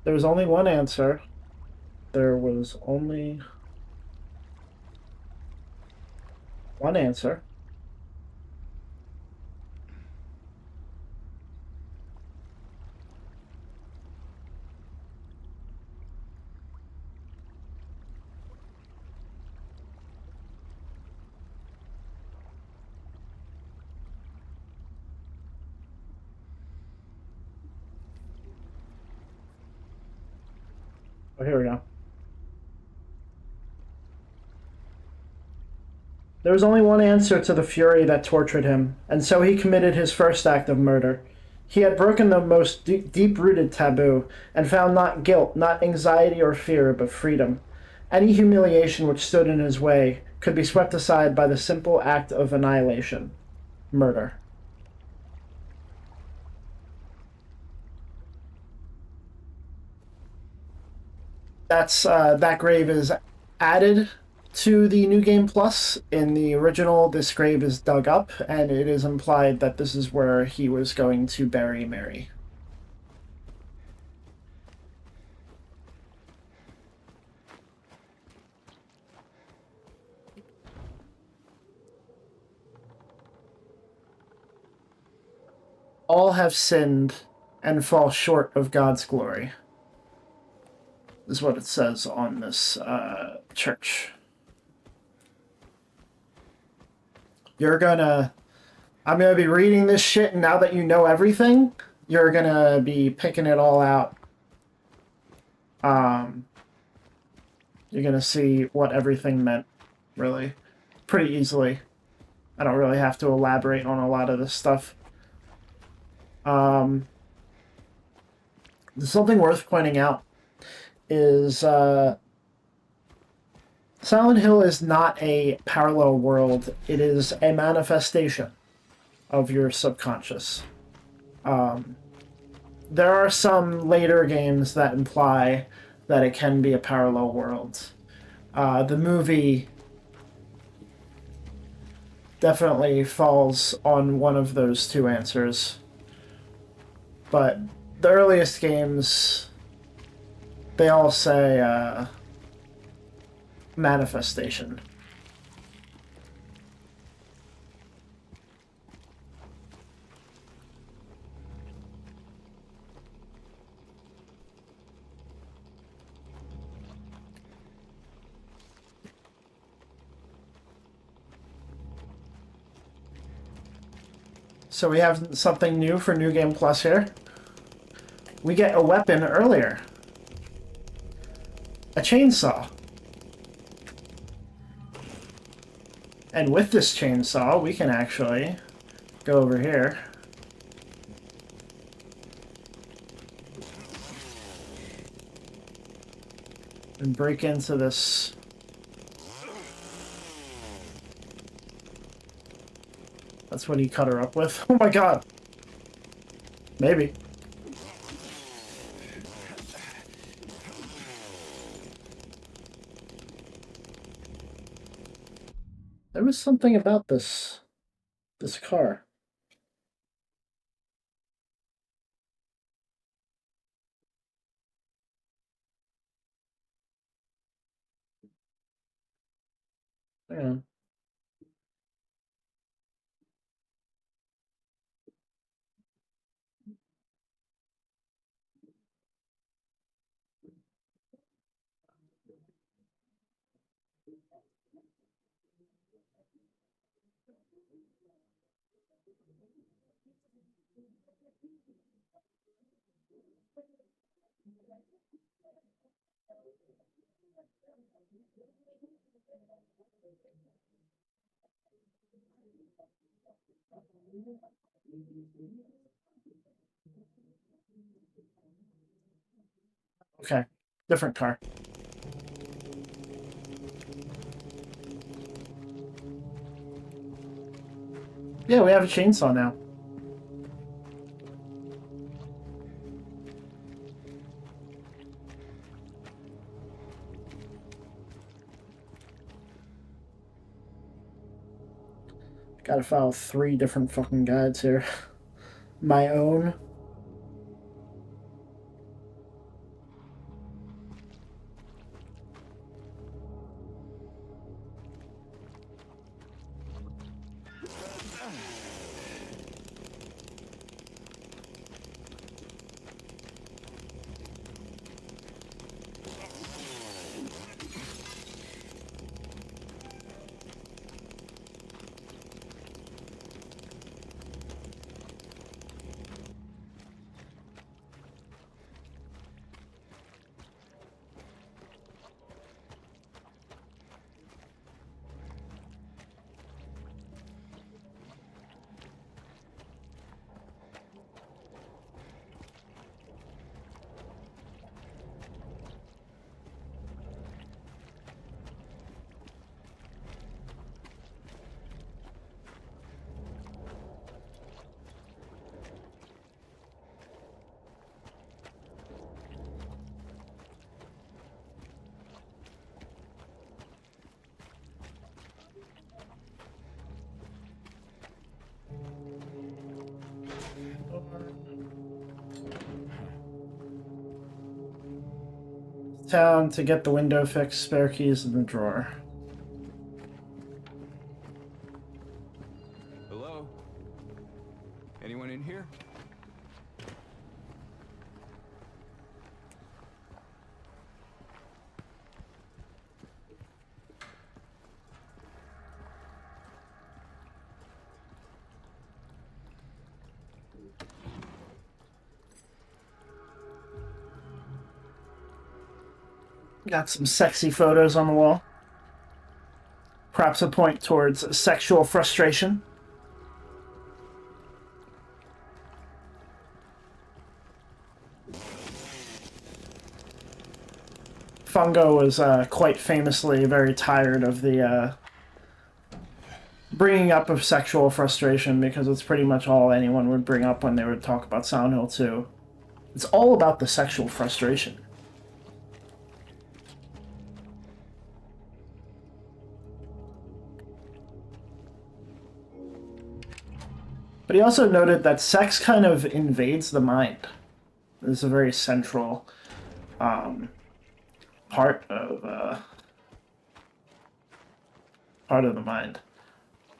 There was only one answer. There was only one answer. Oh, here we go. There was only one answer to the fury that tortured him, and so he committed his first act of murder. He had broken the most deep-rooted taboo, and found not guilt, not anxiety or fear, but freedom. Any humiliation which stood in his way could be swept aside by the simple act of annihilation. Murder. That grave is added to the New Game Plus. In the original, this grave is dug up, and it is implied that this is where he was going to bury Mary. All have sinned and fall short of God's glory, is what it says on this church. I'm gonna be reading this shit, and now that you know everything, you're gonna be picking it all out. You're gonna see what everything meant, really, pretty easily. I don't really have to elaborate on a lot of this stuff. Something worth pointing out is Silent Hill is not a parallel world. It is a manifestation of your subconscious. There are some later games that imply that it can be a parallel world. The movie definitely falls on one of those two answers. But the earliest games, they all say manifestation. So we have something new for New Game Plus here. We get a weapon earlier. A chainsaw. And with this chainsaw, we can actually go over here. And break into this. That's what he cut her up with. Oh my god. Maybe. There was something about this car. Yeah. Okay. Different car. Yeah, we have a chainsaw now. Gotta file 3 different fucking guides here. My own. town to get the window fixed. Spare keys in the drawer. Hello? Anyone in here? Got some sexy photos on the wall. Perhaps a point towards sexual frustration. Fungo was quite famously very tired of the bringing up of sexual frustration, because it's pretty much all anyone would bring up when they would talk about Silent Hill 2. It's all about the sexual frustration. But he also noted that sex kind of invades the mind. This is a very central part of the mind.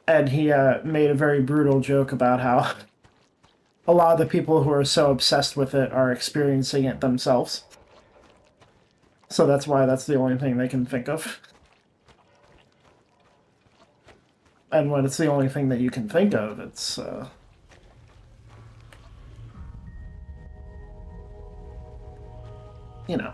And he made a very brutal joke about how a lot of the people who are so obsessed with it are experiencing it themselves. So that's why that's the only thing they can think of. And when it's the only thing that you can think of, it's you know.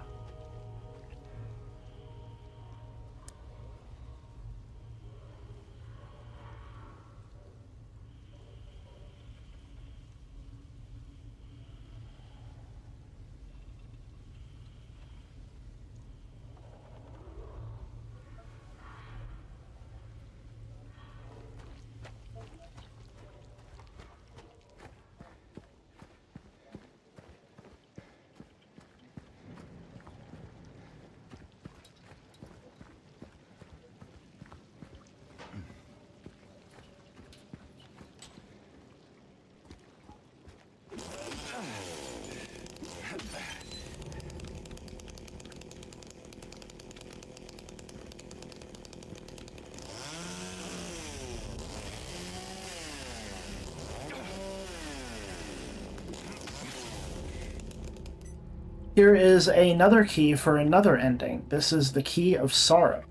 Here is another key for another ending. This is the Key of Sorrow.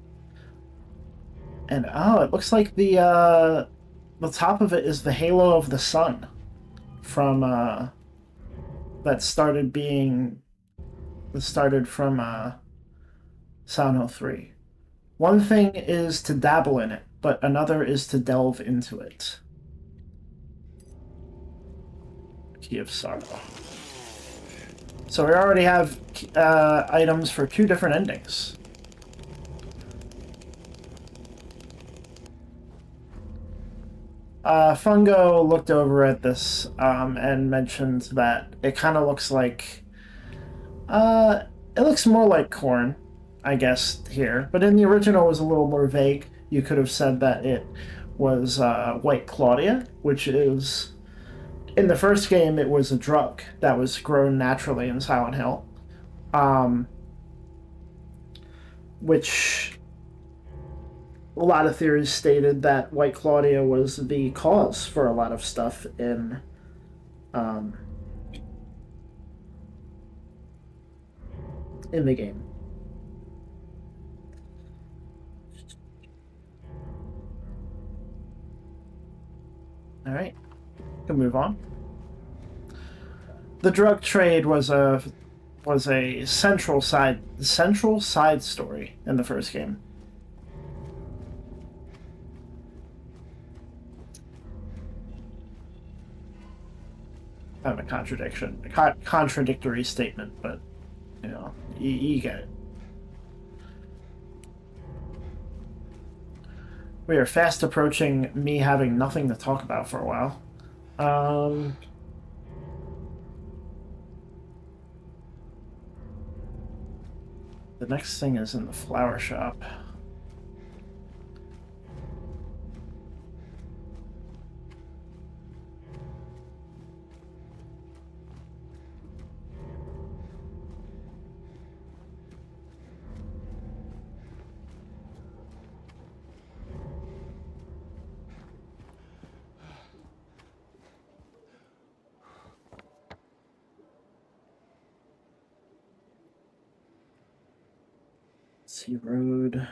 And oh, it looks like the top of it is the halo of the sun from that started from Silent Hill 3. One thing is to dabble in it, but another is to delve into it. Key of Sorrow. So we already have items for 2 different endings. Fungo looked over at this and mentioned that it kind of looks like... it looks more like corn, I guess, here. But in the original it was a little more vague. You could have said that it was White Claudia, which is... In the first game, it was a drug that was grown naturally in Silent Hill. Which a lot of theories stated that White Claudia was the cause for a lot of stuff in the game. All right, can move on. The drug trade was a central side story in the first game. Kind of a contradiction, a contradictory statement, but you know, you get it. We are fast approaching me having nothing to talk about for a while. The next thing is in the flower shop. Sea Road.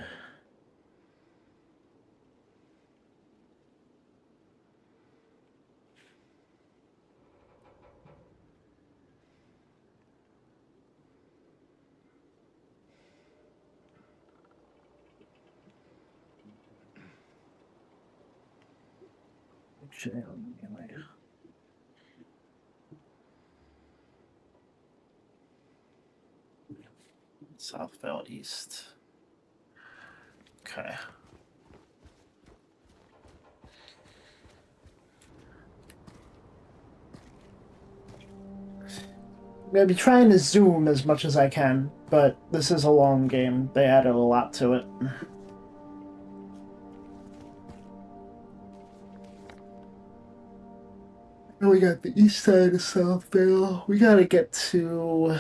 Southville East. Okay. I'm gonna be trying to zoom as much as I can, but this is a long game. They added a lot to it. We got the east side of Southville. We gotta get to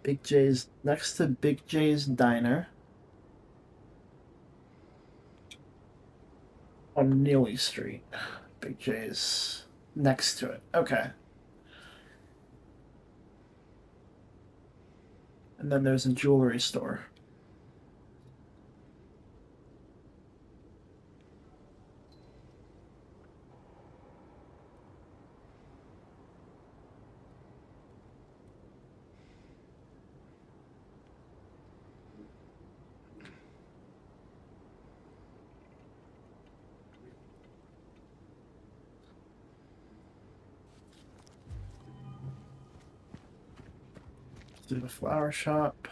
Big J's, next to Big J's Diner on Neely Street. Big J's next to it. Okay. And then there's a jewelry store. To the flower shop.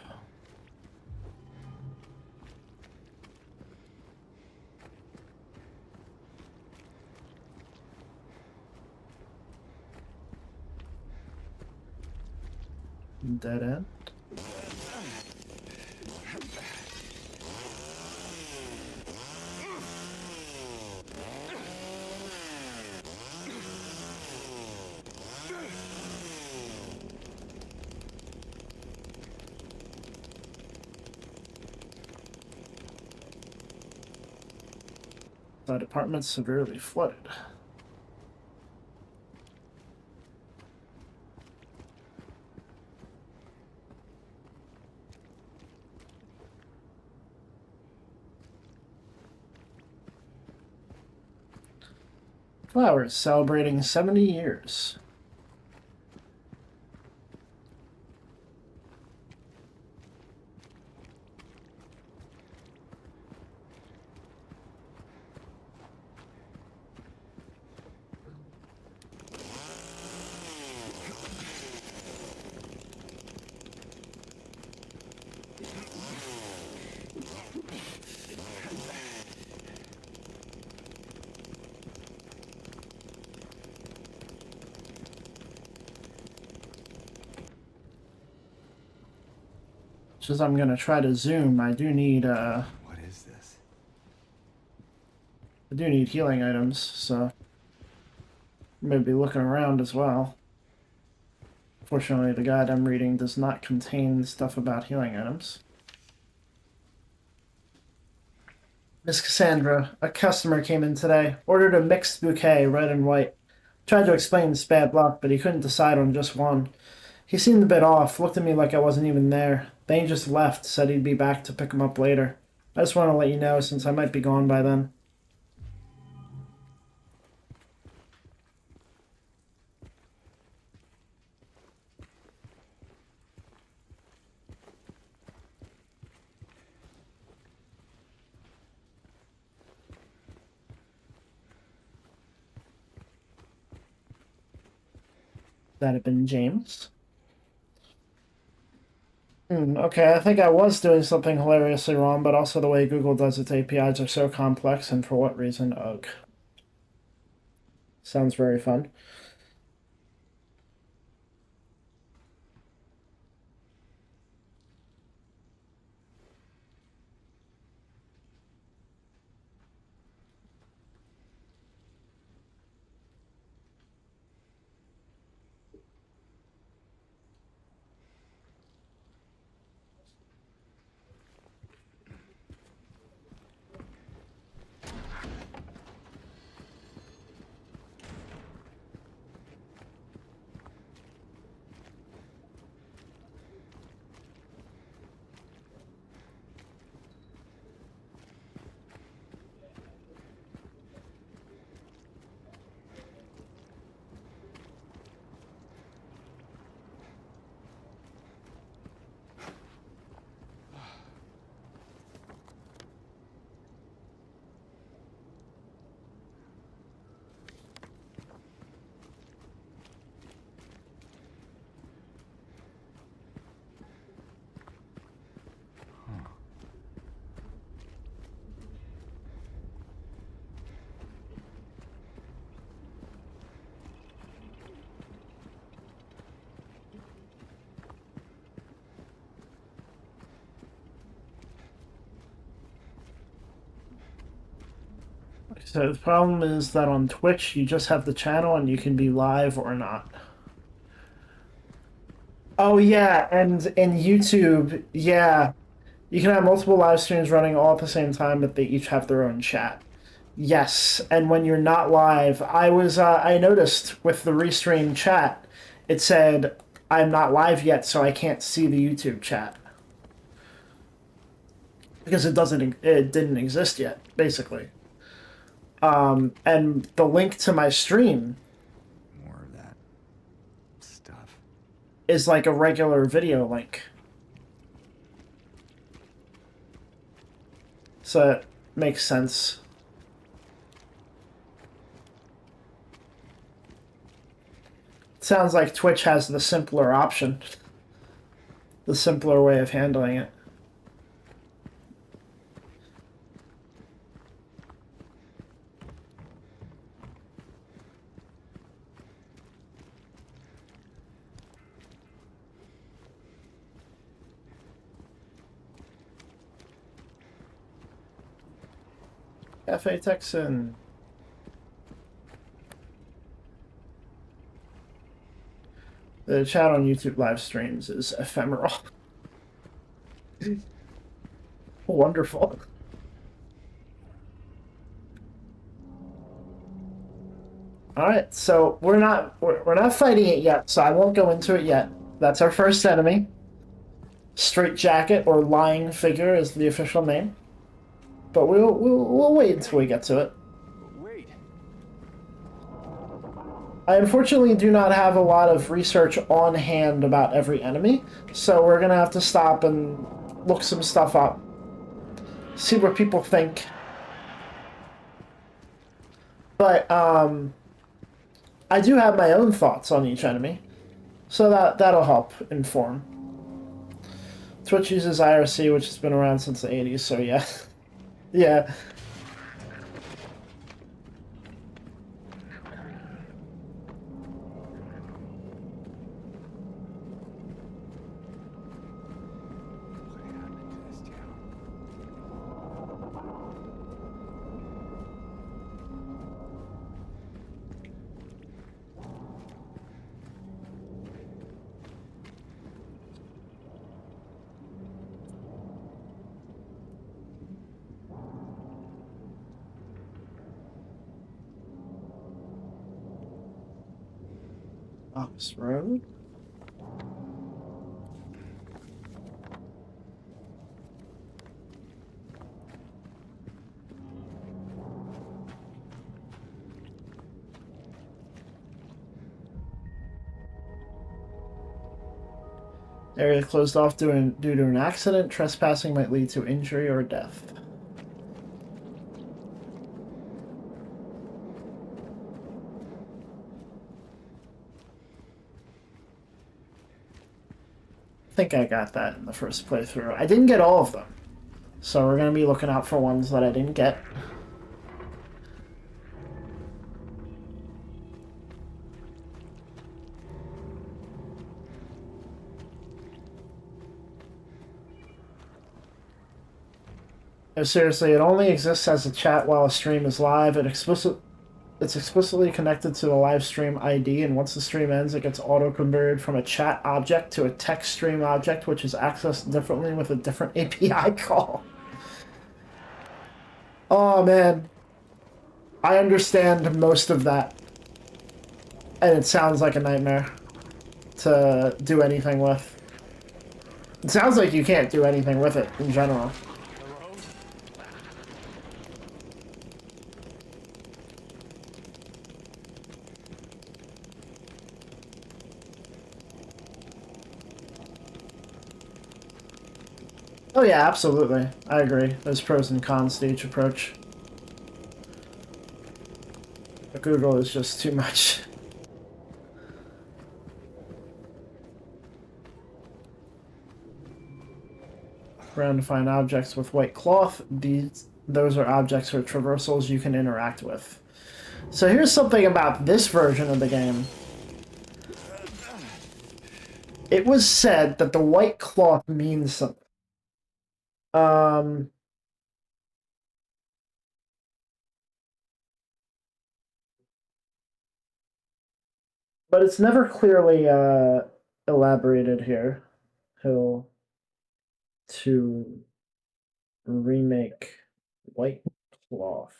Dead end. The apartment severely flooded. Flowers celebrating 70 years. Since I'm gonna try to zoom, I do need What is this? I do need healing items, so maybe looking around as well. Fortunately, the guide I'm reading does not contain stuff about healing items. Miss Cassandra, a customer came in today. Ordered a mixed bouquet, red and white. Tried to explain it's bad luck, but he couldn't decide on just one. He seemed a bit off, looked at me like I wasn't even there. Then he just left, said he'd be back to pick him up later. I just want to let you know since I might be gone by then. That had been James. Okay, I think I was doing something hilariously wrong, but also the way Google does its APIs are so complex, and for what reason? Ugh. Sounds very fun. So the problem is that on Twitch, you just have the channel and you can be live or not. Oh yeah, and in YouTube, yeah, you can have multiple live streams running all at the same time, but they each have their own chat. Yes, and when you're not live, I noticed with the restream chat, it said I'm not live yet, so I can't see the YouTube chat because it didn't exist yet, basically. And the link to my stream More of that stuff. is like a regular video link. So it makes sense. Sounds like Twitch has the simpler option, the simpler way of handling it. Cafe Texan. The chat on YouTube live streams is ephemeral. Wonderful. All right, so we're not fighting it yet, so I won't go into it yet. That's our first enemy. Straight Jacket or Lying Figure is the official name. But we'll wait until we get to it. Wait. I unfortunately do not have a lot of research on hand about every enemy, so we're gonna have to stop and look some stuff up. See what people think. But I do have my own thoughts on each enemy, so that'll help inform. Twitch uses IRC, which has been around since the 80s, so yeah. Yeah. Office Road. Area closed off due to an accident. Trespassing might lead to injury or death. I think I got that in the first playthrough. I didn't get all of them, so we're going to be looking out for ones that I didn't get. No, seriously, it only exists as a chat while a stream is live. It's explicitly connected to the live stream ID, and once the stream ends, it gets auto-converted from a chat object to a text stream object, which is accessed differently with a different API call. Oh, man. I understand most of that. And it sounds like a nightmare to do anything with. It sounds like you can't do anything with it in general. Oh yeah, absolutely. I agree. There's pros and cons to each approach. But Google is just too much. Around to find objects with white cloth. Those are objects or traversals you can interact with. So here's something about this version of the game. It was said that the white cloth means something. But it's never clearly elaborated here. Who to remake White Cloth.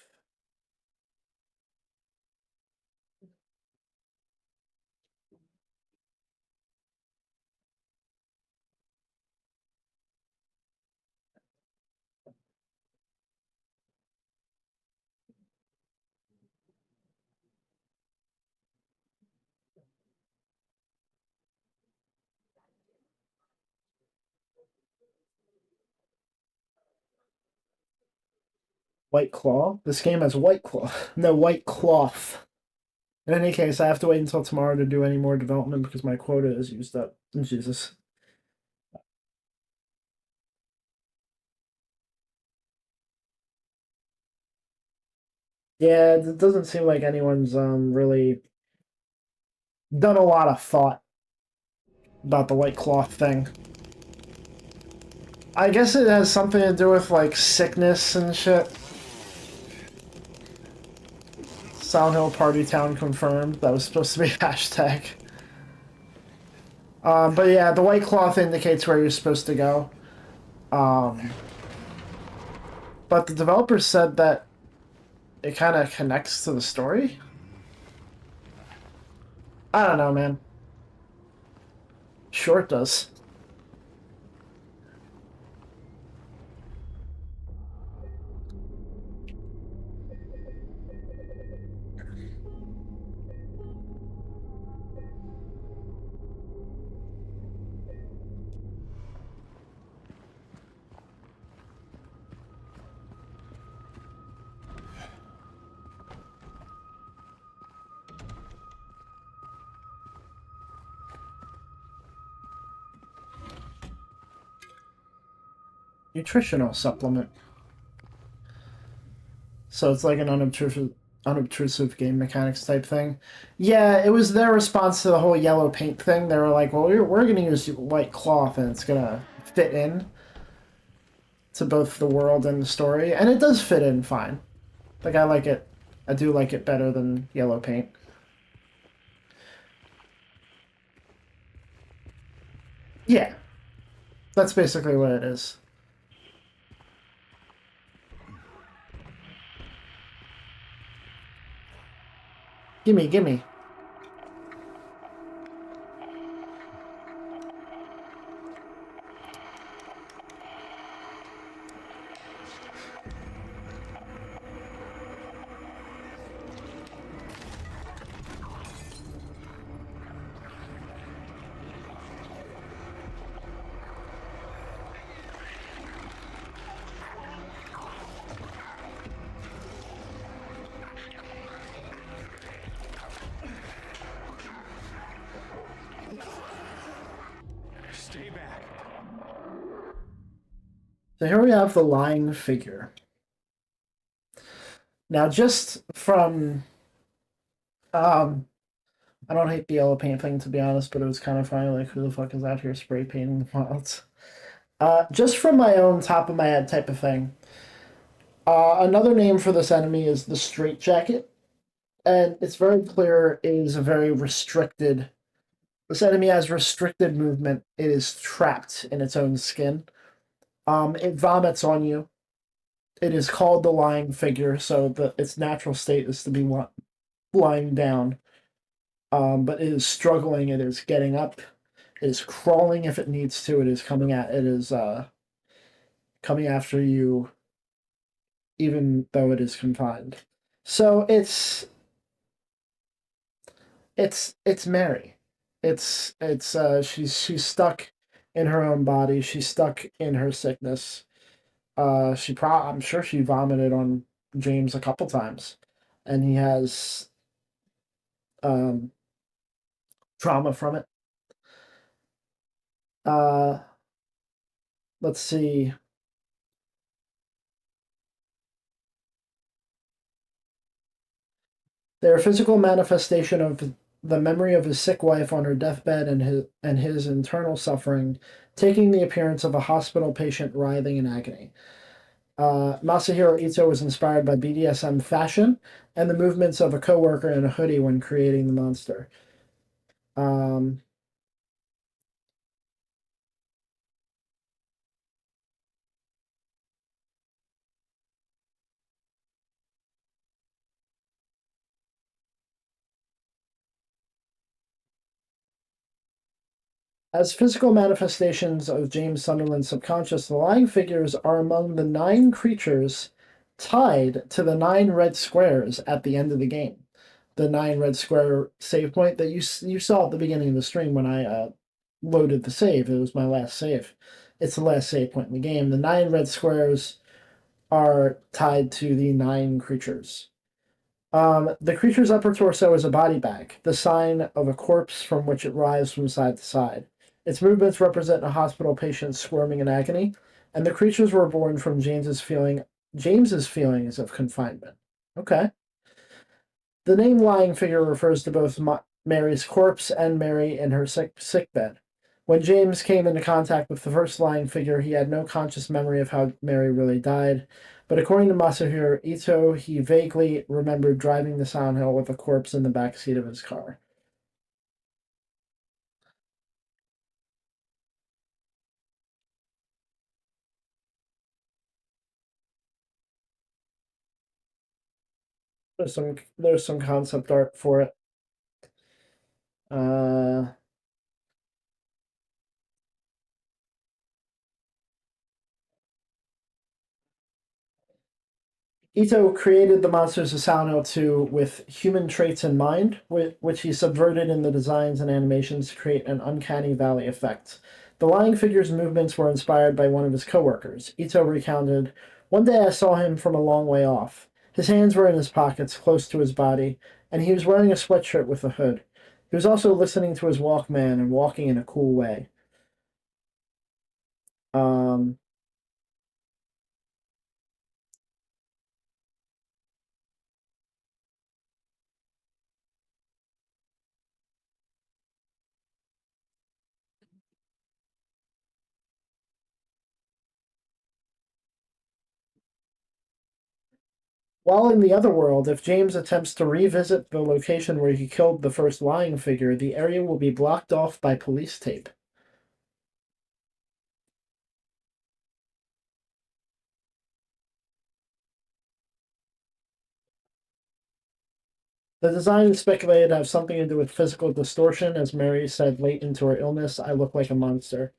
White Claw? This game has White Claw. No, White Cloth. In any case, I have to wait until tomorrow to do any more development because my quota is used up. Jesus. Yeah, it doesn't seem like anyone's really done a lot of thought about the white cloth thing. I guess it has something to do with like sickness and shit. Silent Hill Party Town confirmed. That was supposed to be a hashtag. But yeah, the white cloth indicates where you're supposed to go. But the developers said that it kind of connects to the story. I don't know, man. Sure it does. Nutritional supplement. So it's like an unobtrusive game mechanics type thing. Yeah, it was their response to the whole yellow paint thing. They were like, well, we're going to use white cloth and it's going to fit in to both the world and the story. And it does fit in fine. Like, I like it. I do like it better than yellow paint. Yeah. That's basically what it is. Gimme, gimme. Stay back. So here we have the lying figure. Now, just from I don't hate the yellow paint thing, to be honest, but it was kind of funny. Like, who the fuck is out here spray painting the fonts? Just from my own top of my head type of thing. Another name for this enemy is the Straight Jacket, and it's very clear it is a very restricted. This enemy has restricted movement. It is trapped in its own skin. It vomits on you. It is called the lying figure, so its natural state is to be lying down. But it is struggling. It is getting up. It is crawling if it needs to. It is coming at. It is coming after you, even though it is confined. So it's Mary. She's stuck in her own body. She's stuck in her sickness. I'm sure she vomited on James a couple times, and he has um trauma from it. Uh, let's see. They're a physical manifestation of the memory of his sick wife on her deathbed and his internal suffering, taking the appearance of a hospital patient writhing in agony. Masahiro Ito was inspired by BDSM fashion and the movements of a coworker in a hoodie when creating the monster. Um, As physical manifestations of James Sunderland's subconscious, the lying figures are among the 9 creatures tied to the 9 red squares at the end of the game. The 9 red square save point that you saw at the beginning of the stream when I loaded the save. It was my last save. It's the last save point in the game. The 9 red squares are tied to the 9 creatures. The creature's upper torso is a body bag, the sign of a corpse from which it writhes from side to side. Its movements represent a hospital patient squirming in agony, and the creatures were born from James's feelings of confinement. Okay. The name lying figure refers to both Mary's corpse and Mary in her sick bed. When James came into contact with the first lying figure, he had no conscious memory of how Mary really died. But according to Masahiro Ito, he vaguely remembered driving to Silent Hill with a corpse in the back seat of his car. There's some concept art for it. Ito created the monsters of Silent Hill 2 with human traits in mind, which he subverted in the designs and animations to create an uncanny valley effect. The lying figure's movements were inspired by one of his coworkers. Ito recounted, "One day I saw him from a long way off. His hands were in his pockets, close to his body, and he was wearing a sweatshirt with a hood. He was also listening to his Walkman and walking in a cool way." Um, While in the other world, if James attempts to revisit the location where he killed the first lying figure, the area will be blocked off by police tape. The design is speculated to have something to do with physical distortion, as Mary said late into her illness, "I look like a monster."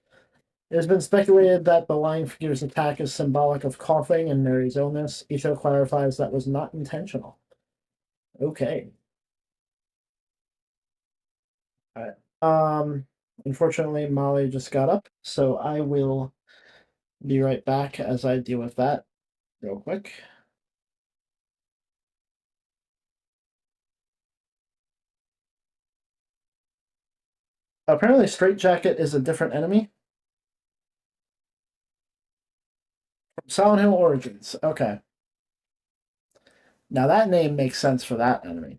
It has been speculated that the lying figure's attack is symbolic of coughing and Mary's illness. Ito clarifies that was not intentional. Okay. All right. Unfortunately, Molly just got up, so I will be right back as I deal with that real quick. Apparently, Straitjacket is a different enemy. Silent Hill Origins. Okay. Now that name makes sense for that enemy.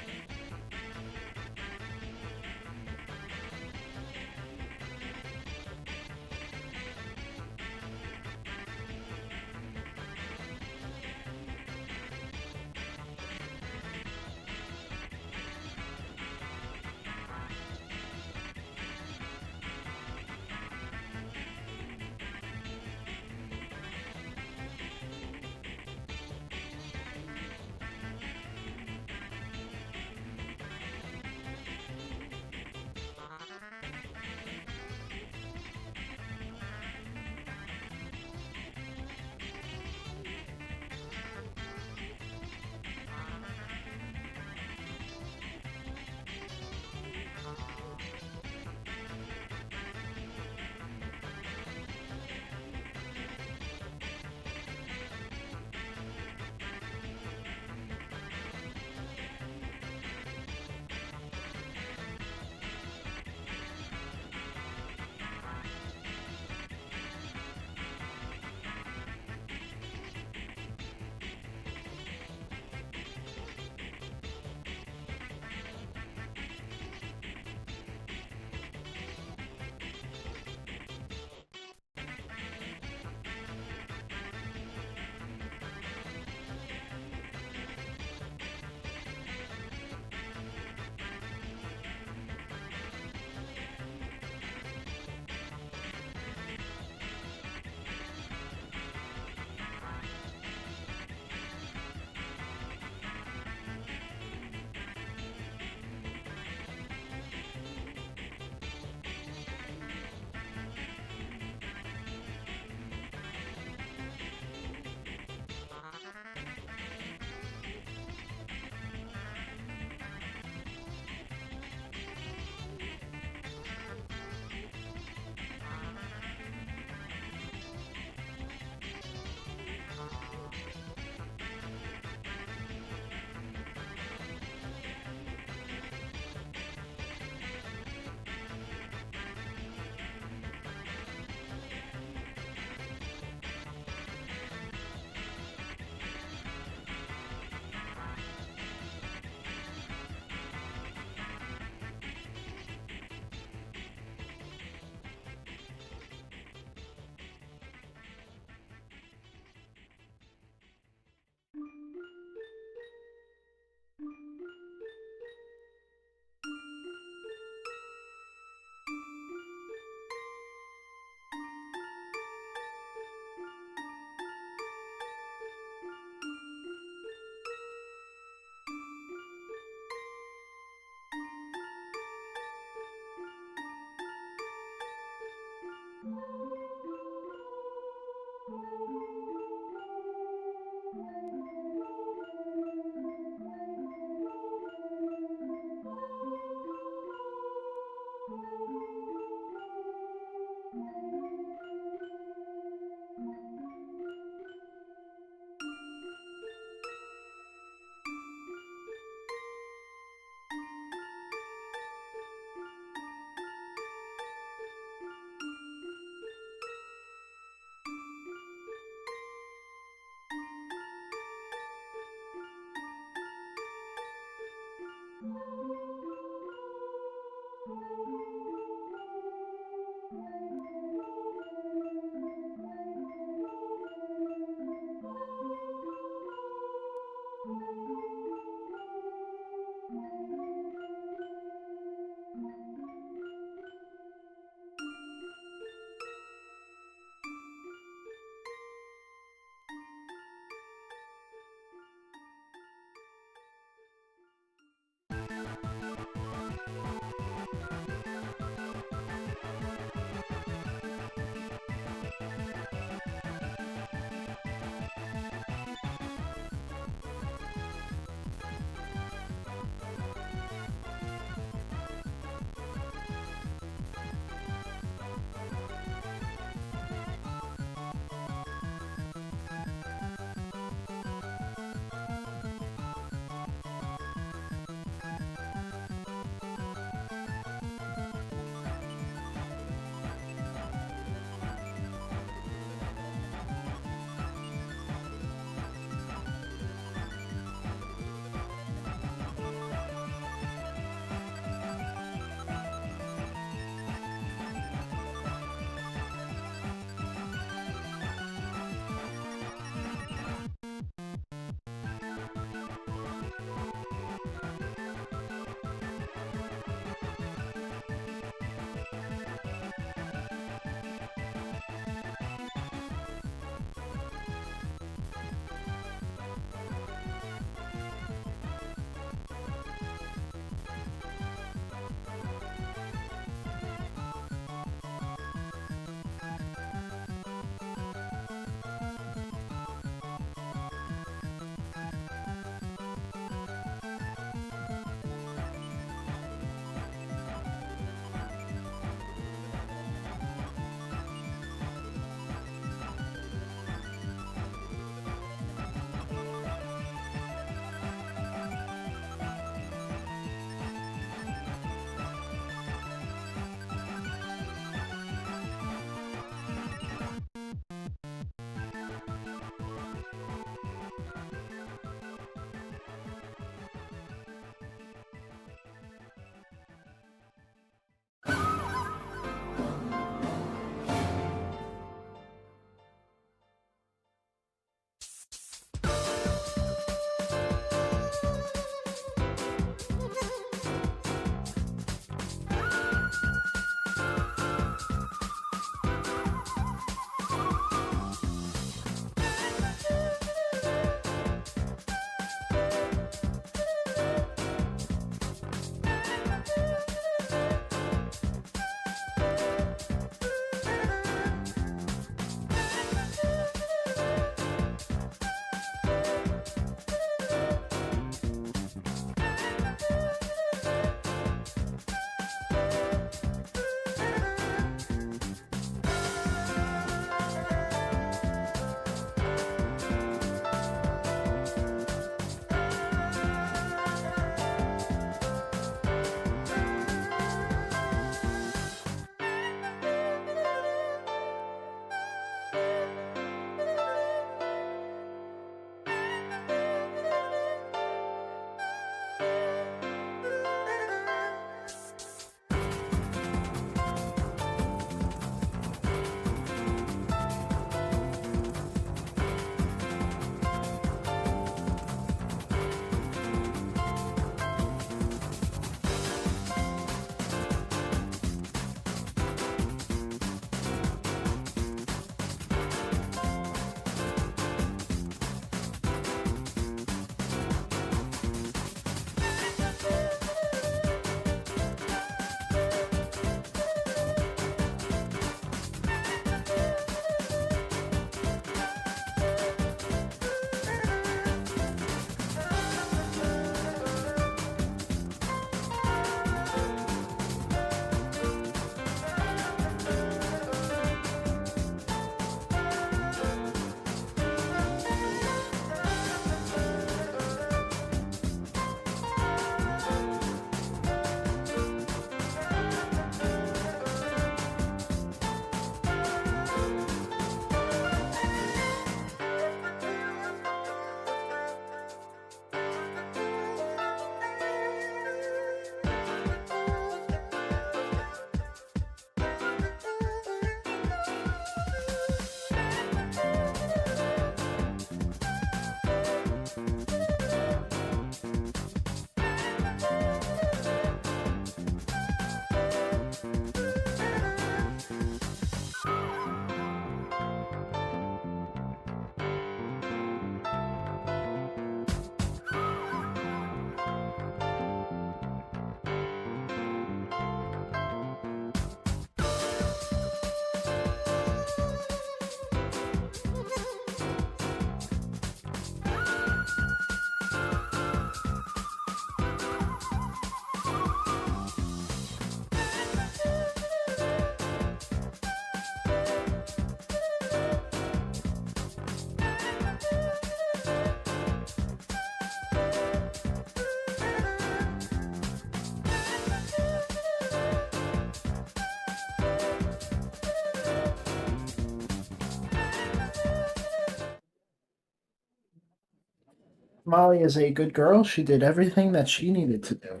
Molly is a good girl. She did everything that she needed to do.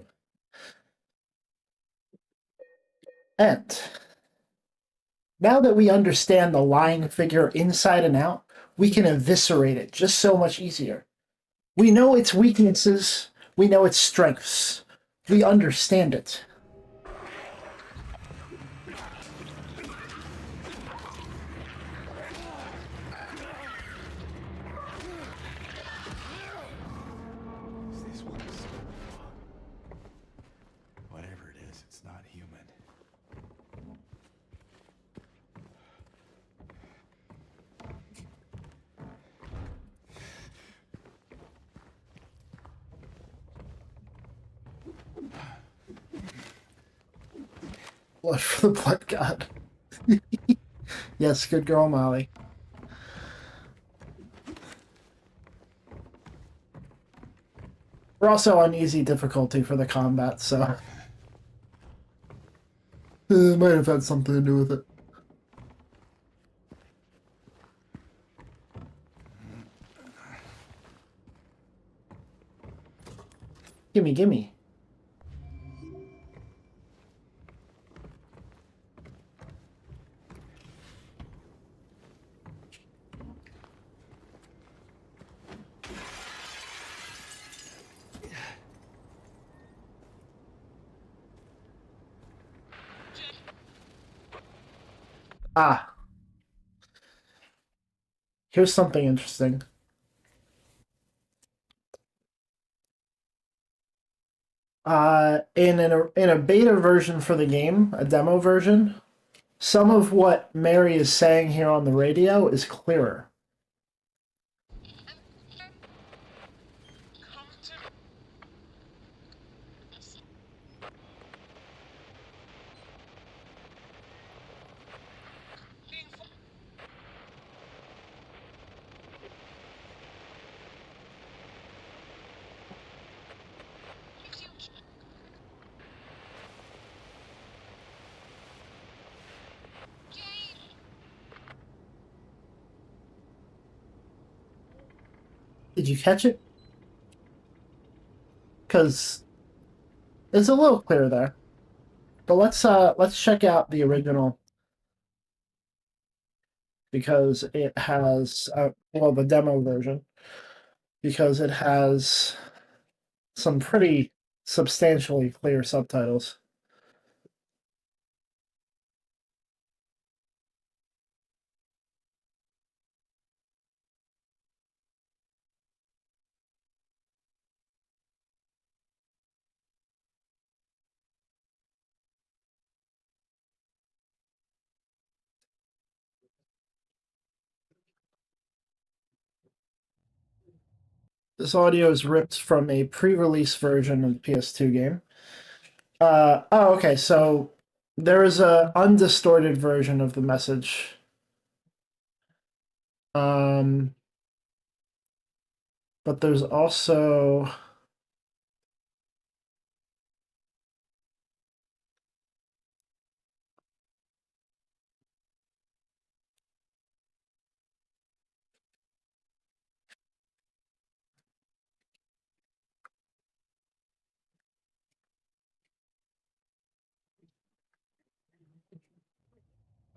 And now that we understand the lying figure inside and out, we can eviscerate it just so much easier. We know its weaknesses, we know its strengths, we understand it. This one is whatever it is, it's not human. Blood for the blood god. Yes, good girl, Molly. We're also on easy difficulty for the combat, so it might have had something to do with it. Gimme, gimme. Ah, here's something interesting. In a beta version for the game, a demo version, some of what Mary is saying here on the radio is clearer. Did you catch it? Because it's a little clear there. But let's check out the original because it has well, the demo version, because it has some pretty substantially clear subtitles. This audio is ripped from a pre-release version of the PS2 game. Oh, okay. So there is a undistorted version of the message. Um, but there's also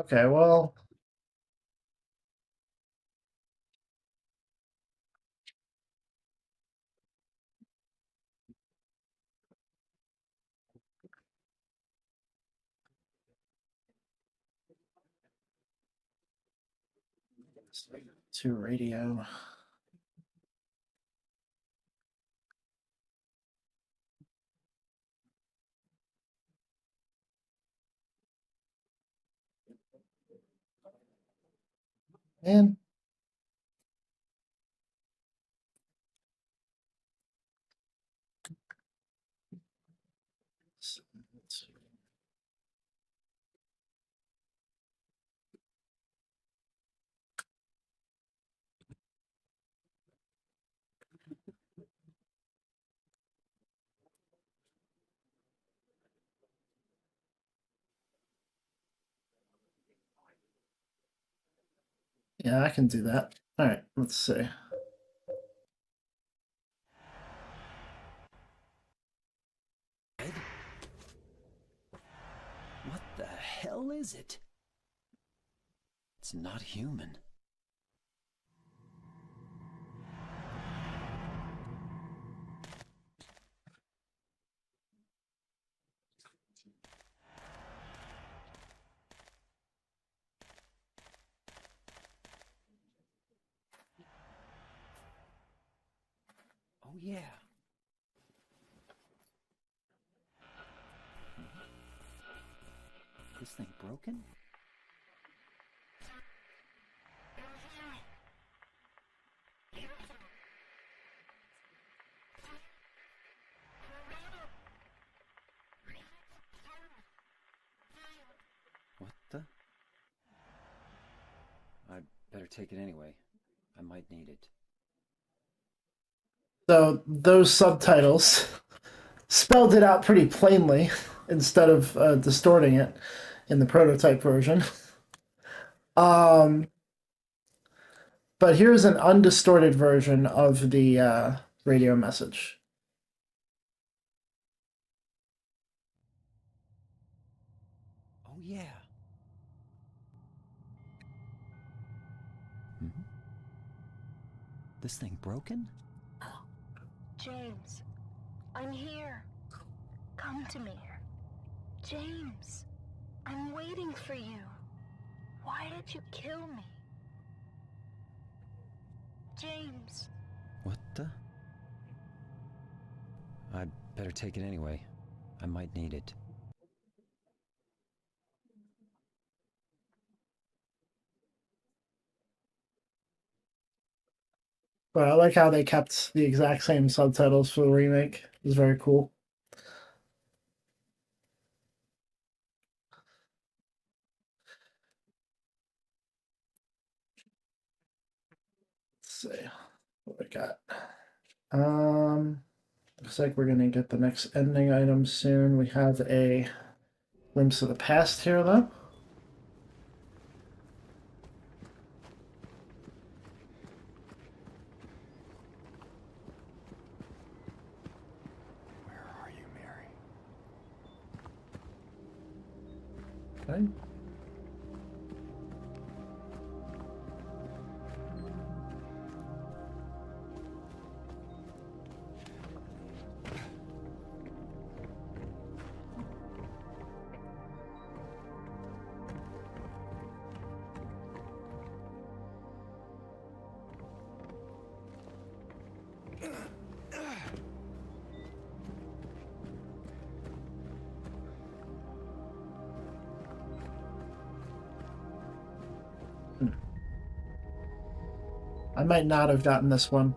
okay. Well, to radio. Man. Yeah, I can do that. All right, let's see. is it? It's not human. Oh, yeah. This thing broken? What the? I'd better take it anyway. I might need it. So those subtitles spelled it out pretty plainly instead of distorting it in the prototype version. But here's an undistorted version of the radio message. Oh, yeah. This thing broken? James, I'm here. Come to me. James, I'm waiting for you. Why did you kill me? James. What the? I'd better take it anyway. I might need it. But I like how they kept the exact same subtitles for the remake. It was very cool. Let's see what we got. Looks like we're gonna get the next ending item soon. We have a glimpse of the past here, though. Where are you, Mary? Okay. I might not have gotten this one.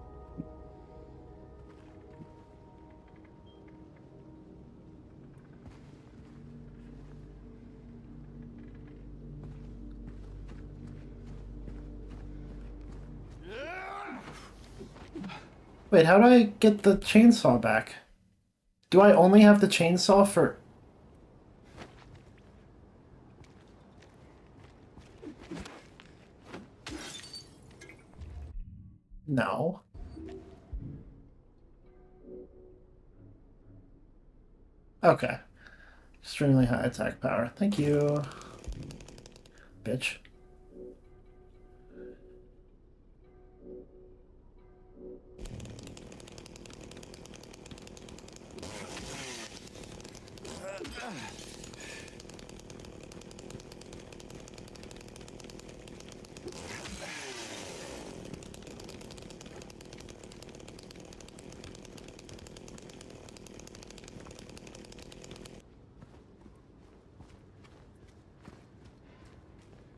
Wait, how do I get the chainsaw back? Do I only have the chainsaw for... No. Okay. Extremely high attack power. Thank you. Bitch.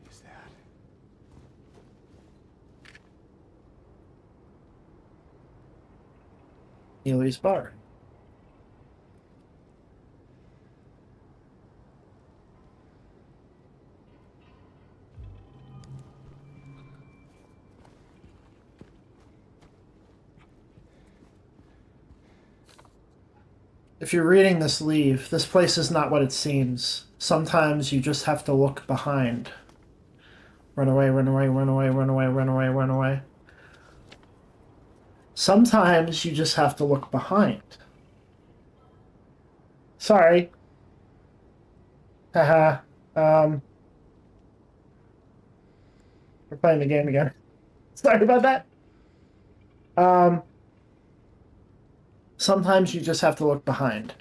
Who's that? Neely's bar. If you're reading this leave, this place is not what it seems. Sometimes you just have to look behind. Run away, run away, run away, run away, run away, run away. Sometimes you just have to look behind. Sorry. Haha. We're playing the game again. Sorry about that. Sometimes you just have to look behind.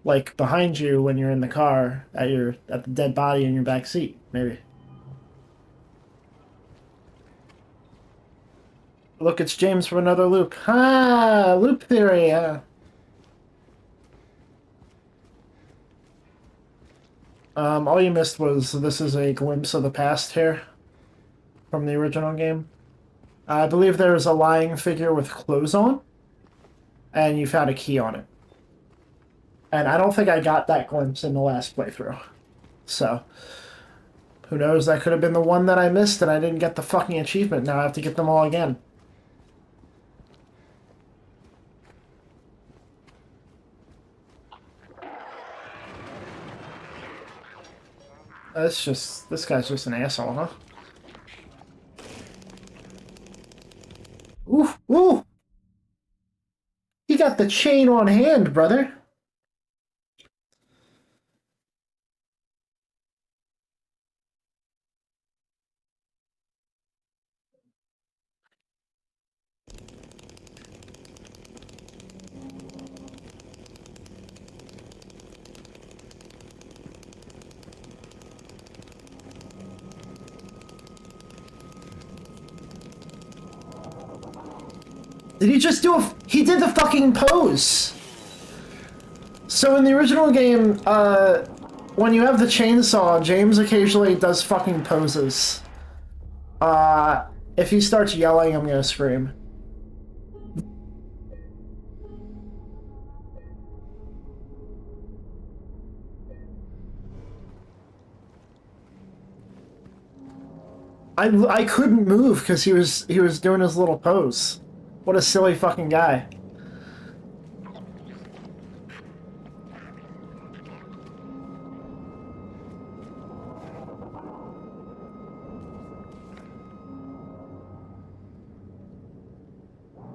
Like behind you when you're in the car at the dead body in your back seat, maybe. Look, it's James from another loop. Ah, loop theory. All you missed was this is a glimpse of the past here from the original game. I believe there's a lying figure with clothes on, and you found a key on it. And I don't think I got that glimpse in the last playthrough. So, who knows? That could have been the one that I missed and I didn't get the fucking achievement. Now I have to get them all again. This guy's just an asshole, huh? Oof, ooh! You got the chain on hand, brother. Did he just do he did the fucking pose! So in the original game, when you have the chainsaw, James occasionally does fucking poses. If he starts yelling, I'm gonna scream. I couldn't move because he was doing his little pose. What a silly fucking guy.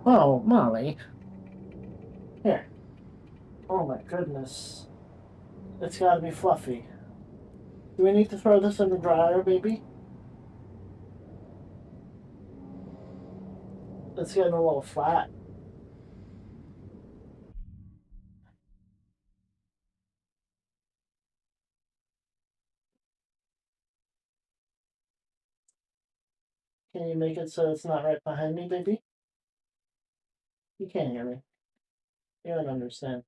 Oh, Molly. Here. Oh my goodness. It's gotta be fluffy. Do we need to throw this in the dryer, baby? It's getting a little flat. Can you make it so it's not right behind me, baby? You can't hear me. You don't understand.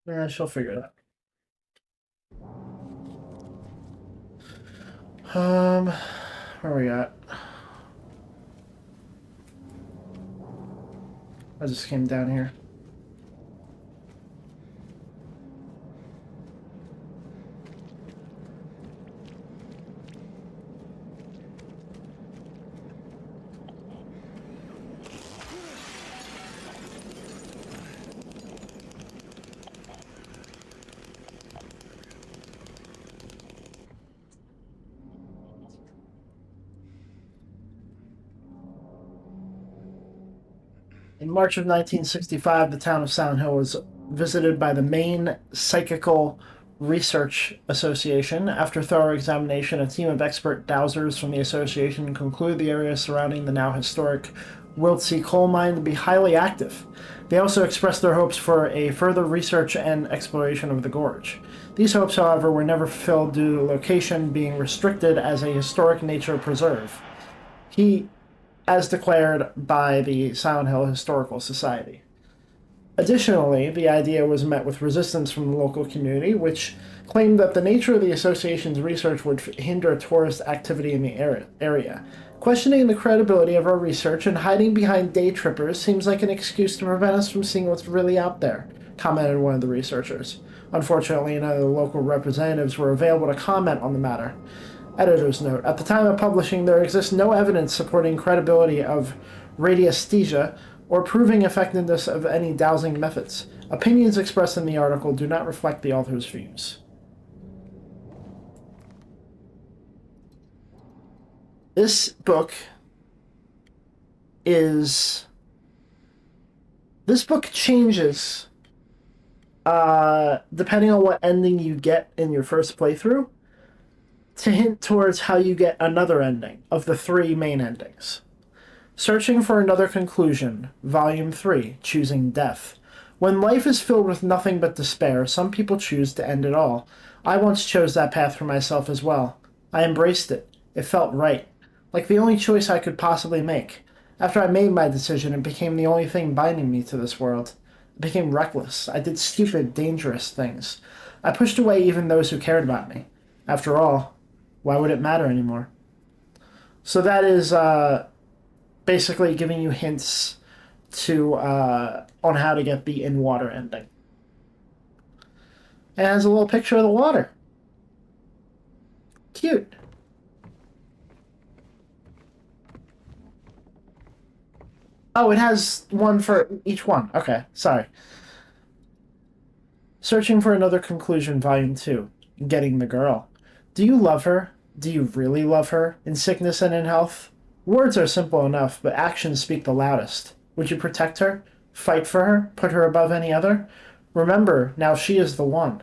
Yeah, she'll figure it out. Where we at? I just came down here. In March of 1965, the town of Silent Hill was visited by the Maine Psychical Research Association. After thorough examination, a team of expert dowsers from the association concluded the area surrounding the now historic Wiltsey coal mine to be highly active. They also expressed their hopes for a further research and exploration of the gorge. These hopes, however, were never fulfilled due to the location being restricted as a historic nature preserve. As declared by the Silent Hill Historical Society. Additionally, the idea was met with resistance from the local community, which claimed that the nature of the association's research would hinder tourist activity in the area. Questioning the credibility of our research and hiding behind day trippers seems like an excuse to prevent us from seeing what's really out there, commented one of the researchers. Unfortunately, none of the local representatives were available to comment on the matter. Editor's note. At the time of publishing, there exists no evidence supporting credibility of radiesthesia, or proving effectiveness of any dowsing methods. Opinions expressed in the article do not reflect the author's views. This book changes depending on what ending you get in your first playthrough to hint towards how you get another ending of the 3 main endings. Searching for Another Conclusion, Volume 3, Choosing Death. When life is filled with nothing but despair, some people choose to end it all. I once chose that path for myself as well. I embraced it. It felt right. Like the only choice I could possibly make. After I made my decision, it became the only thing binding me to this world. I became reckless. I did stupid, dangerous things. I pushed away even those who cared about me. After all, why would it matter anymore? So that is basically giving you hints to on how to get the in-water ending. It has a little picture of the water. Cute. Oh, it has one for each one. Okay, sorry. Searching for Another Conclusion, Volume 2. Getting the Girl. Do you love her? Do you really love her? In sickness and in health? Words are simple enough, but actions speak the loudest. Would you protect her? Fight for her? Put her above any other? Remember, now she is the one.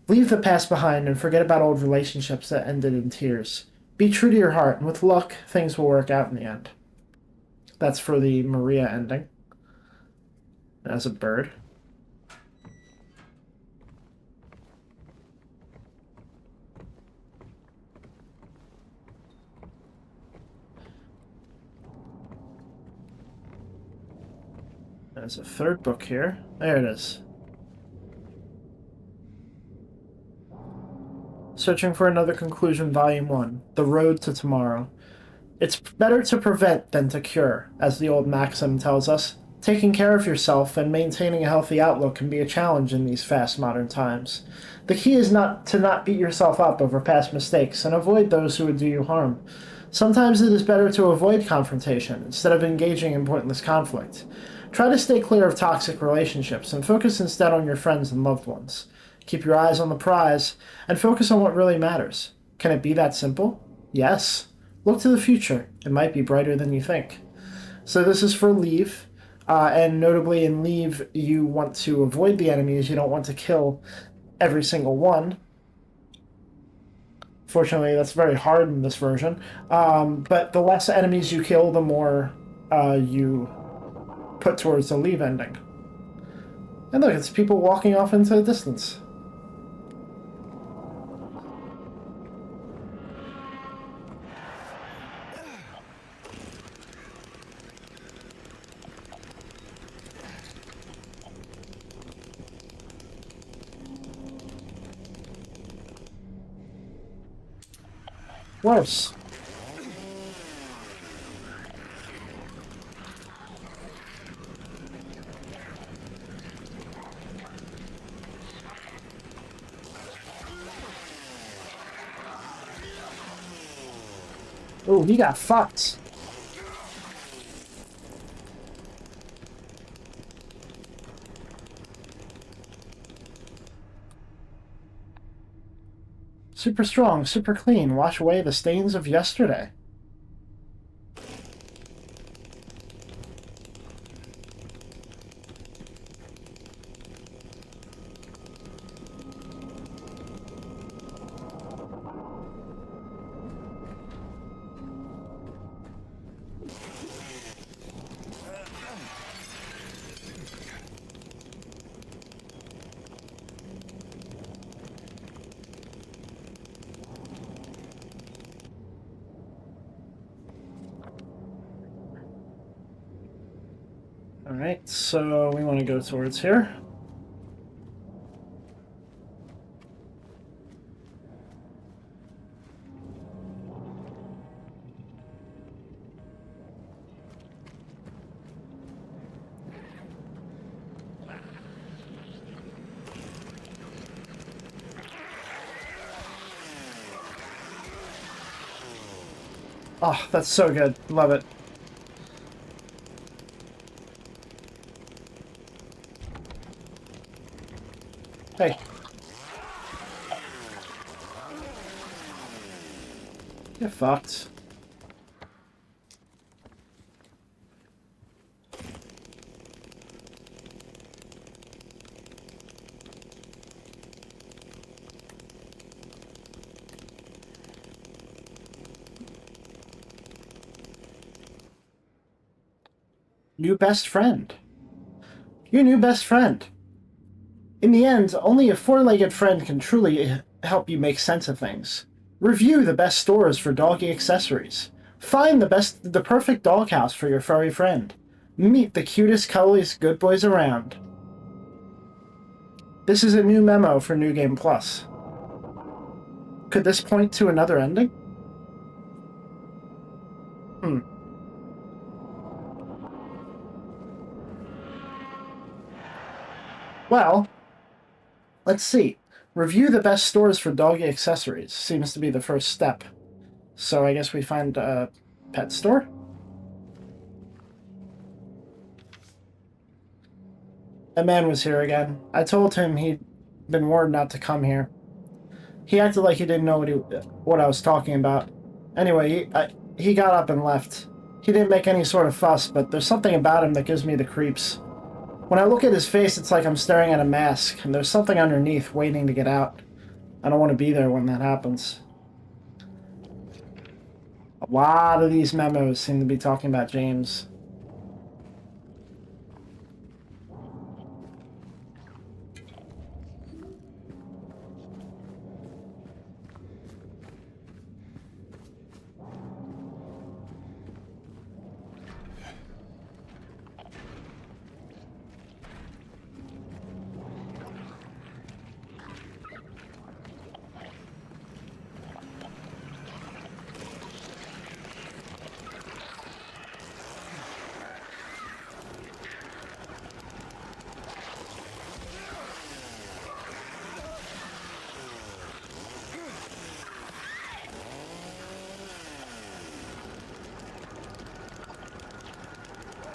Leave the past behind and forget about old relationships that ended in tears. Be true to your heart, and with luck, things will work out in the end. That's for the Maria ending. As a bird. There's a third book here. There it is. Searching for Another Conclusion, Volume 1. The Road to Tomorrow. It's better to prevent than to cure, as the old maxim tells us. Taking care of yourself and maintaining a healthy outlook can be a challenge in these fast modern times. The key is not to beat yourself up over past mistakes and avoid those who would do you harm. Sometimes it is better to avoid confrontation instead of engaging in pointless conflict. Try to stay clear of toxic relationships and focus instead on your friends and loved ones. Keep your eyes on the prize and focus on what really matters. Can it be that simple? Yes. Look to the future. It might be brighter than you think. So this is for Leave. And notably in Leave, you want to avoid the enemies. You don't want to kill every single one. Fortunately, that's very hard in this version. But the less enemies you kill, the more you put towards the Leave ending. And look, it's people walking off into the distance. Worse. Oh, he got fucked. Super strong, super clean. Wash away the stains of yesterday. Alright, so we want to go towards here. Oh, that's so good. Love it. Hey. Get fucked. New best friend. Your new best friend. In the end, only a four-legged friend can truly help you make sense of things. Review the best stores for doggy accessories. Find the perfect doghouse for your furry friend. Meet the cutest, cuddliest good boys around. This is a new memo for New Game Plus. Could this point to another ending? Well, let's see. Review the best stores for doggy accessories seems to be the first step. So I guess we find a pet store? A man was here again. I told him he'd been warned not to come here. He acted like he didn't know what I was talking about. Anyway, he got up and left. He didn't make any sort of fuss, but there's something about him that gives me the creeps. When I look at his face, it's like I'm staring at a mask, and there's something underneath waiting to get out. I don't want to be there when that happens. A lot of these memos seem to be talking about James.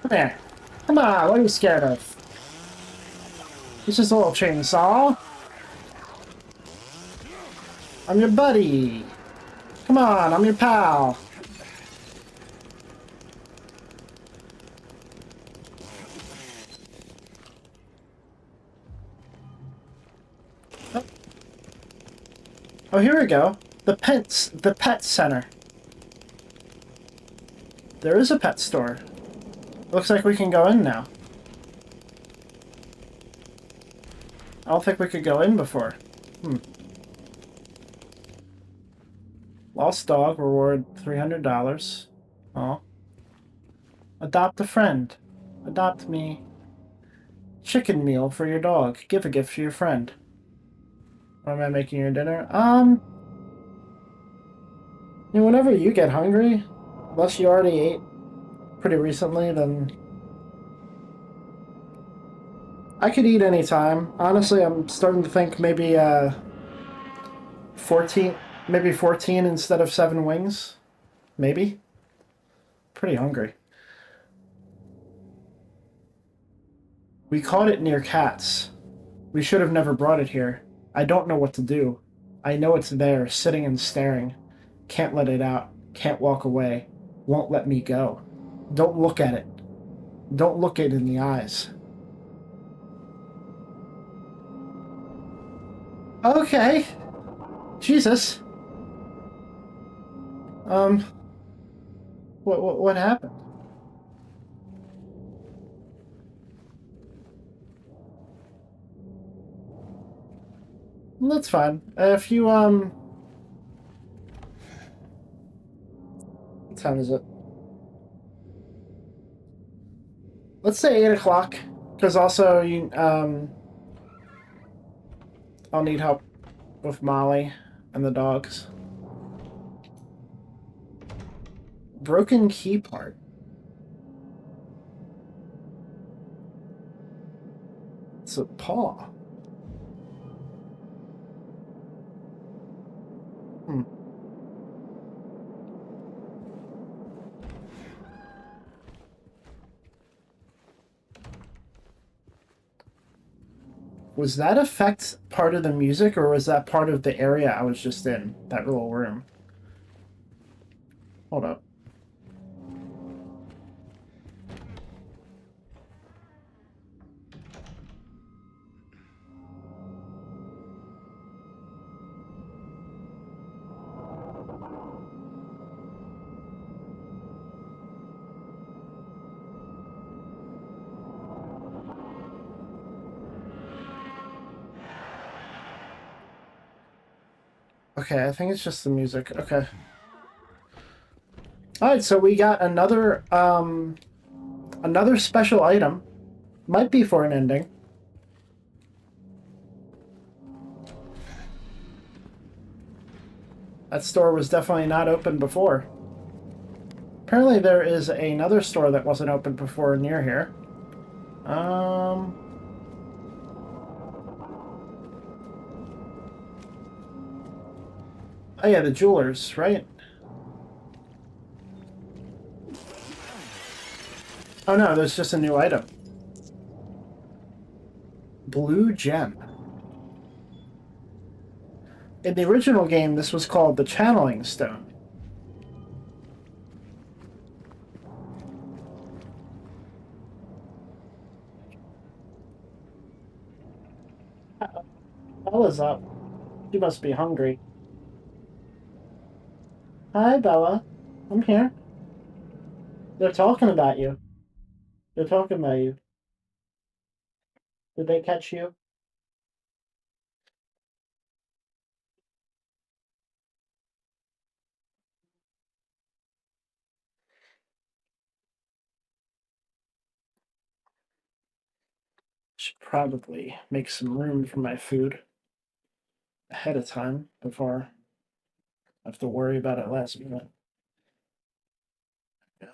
Come here. Come on, what are you scared of? It's just a little chainsaw. I'm your buddy. Come on, I'm your pal. Oh, here we go. The pet center. There is a pet store. Looks like we can go in now. I don't think we could go in before. Lost dog, reward $300. Oh. Adopt a friend. Adopt me. Chicken meal for your dog. Give a gift to your friend. Or am I making your dinner? Whenever you get hungry, unless you already ate pretty recently, then I could eat anytime. Honestly, I'm starting to think maybe 14 instead of 7 wings. Maybe. Pretty hungry. We caught it near cats. We should have never brought it here. I don't know what to do. I know it's there, sitting and staring. Can't let it out. Can't walk away. Won't let me go. Don't look at it. Don't look it in the eyes. Okay. Jesus. What happened? That's fine. If you, what time is it? Let's say 8 o'clock, because also, I'll need help with Molly and the dogs. Broken key part. It's a paw. Was that effect part of the music, or was that part of the area I was just in? That little room. Hold up. Okay, I think it's just the music. Okay. Alright, so we got another special item. Might be for an ending. That store was definitely not open before. Apparently there is another store that wasn't open before near here. Oh yeah, the jewelers, right? Oh no, there's just a new item. Blue gem. In the original game, this was called the channeling stone. Bella's up. She must be hungry. Hi, Bella. I'm here. They're talking about you. They're talking about you. Did they catch you? Should probably make some room for my food ahead of time before I have to worry about it last minute. Yeah.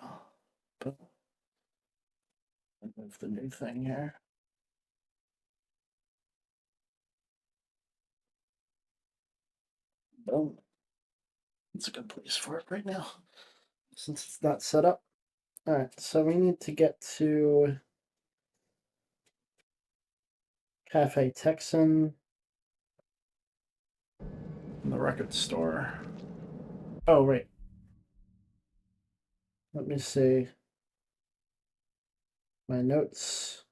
But move the new thing here. Boom. It's a good place for it right now, since it's not set up. Alright, so we need to get to Cafe Texan and the record store. Oh, wait. Let me see. My notes.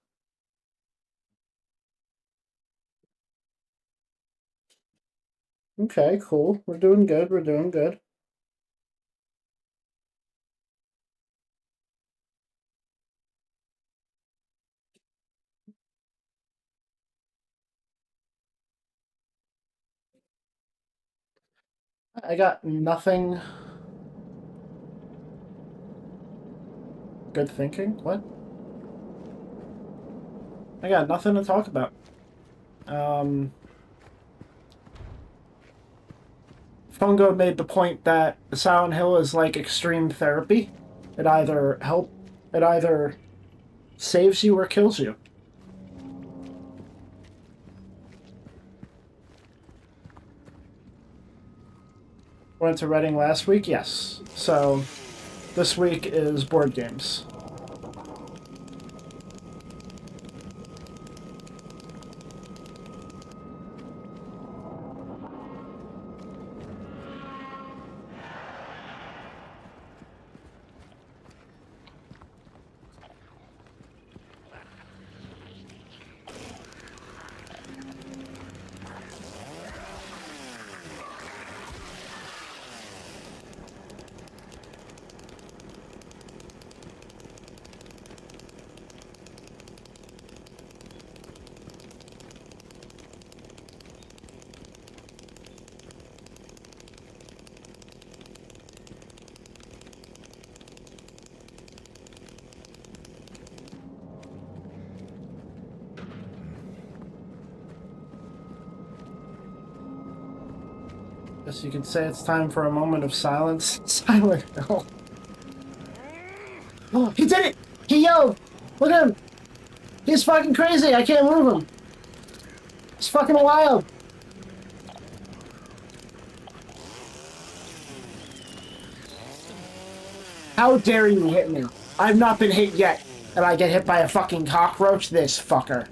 Okay, cool. We're doing good. We're doing good. I got nothing. Good thinking? What? I got nothing to talk about. Fungo made the point that Silent Hill is like extreme therapy. It either saves you or kills you. Went to Reading last week? Yes. So this week is board games. Guess you could say it's time for a moment of silence. Silent Hill. Oh, he did it! He yelled! Look at him! He's fucking crazy! I can't move him! It's fucking wild! How dare you hit me? I've not been hit yet, and I get hit by a fucking cockroach? This fucker.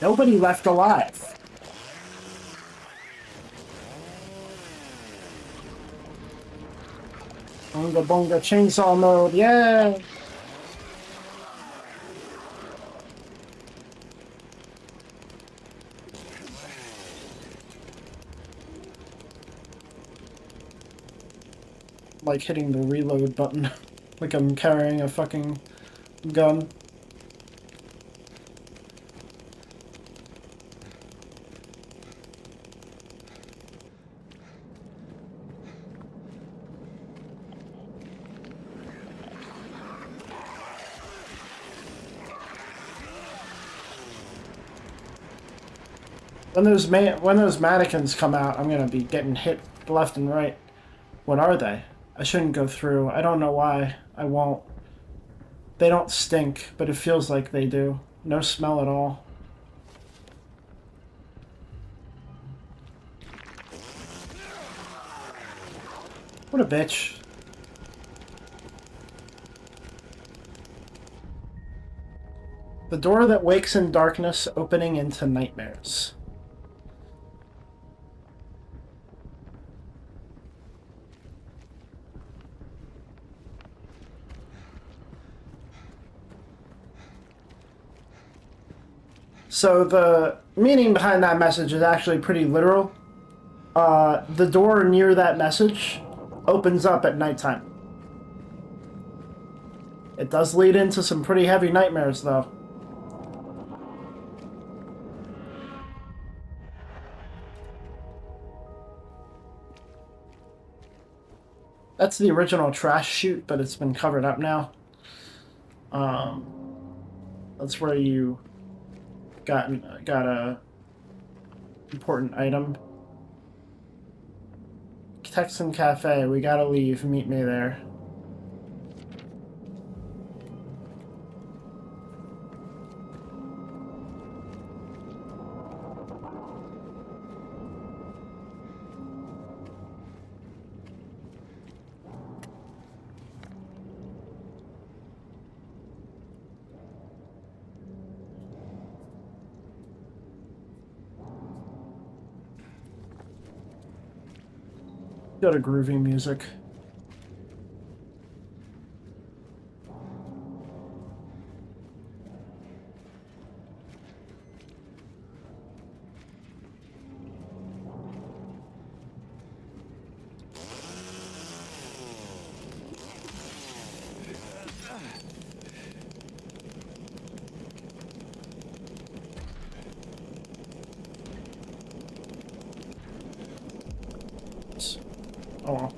Nobody left alive. Bunga bunga chainsaw mode, yeah! Like hitting the reload button. Like I'm carrying a fucking gun. When those mannequins come out, I'm gonna be getting hit left and right. What are they? I shouldn't go through. I don't know why. I won't. They don't stink, but it feels like they do. No smell at all. What a bitch. The door that wakes in darkness, opening into nightmares. So the meaning behind that message is actually pretty literal. The door near that message opens up at nighttime. It does lead into some pretty heavy nightmares, though. That's the original trash chute, but it's been covered up now. That's where you got a important item. Texan Cafe, we gotta leave. Meet me there. Go to groovy music. Oh well.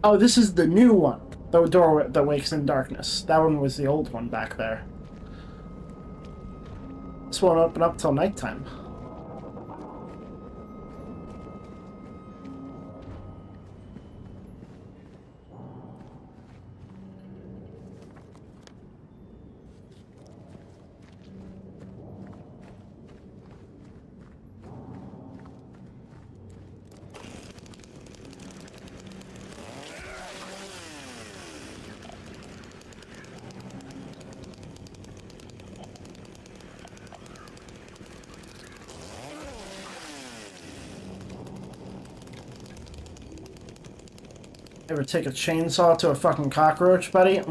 Oh, this is the new one. The door that wakes in darkness. That one was the old one back there. This won't open up till nighttime. Ever take a chainsaw to a fucking cockroach, buddy?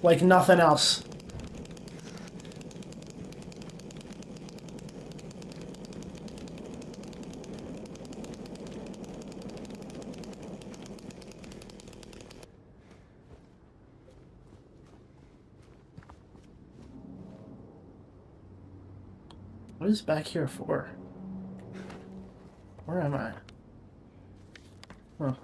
Like nothing else. What is back here for? Where am I? Huh.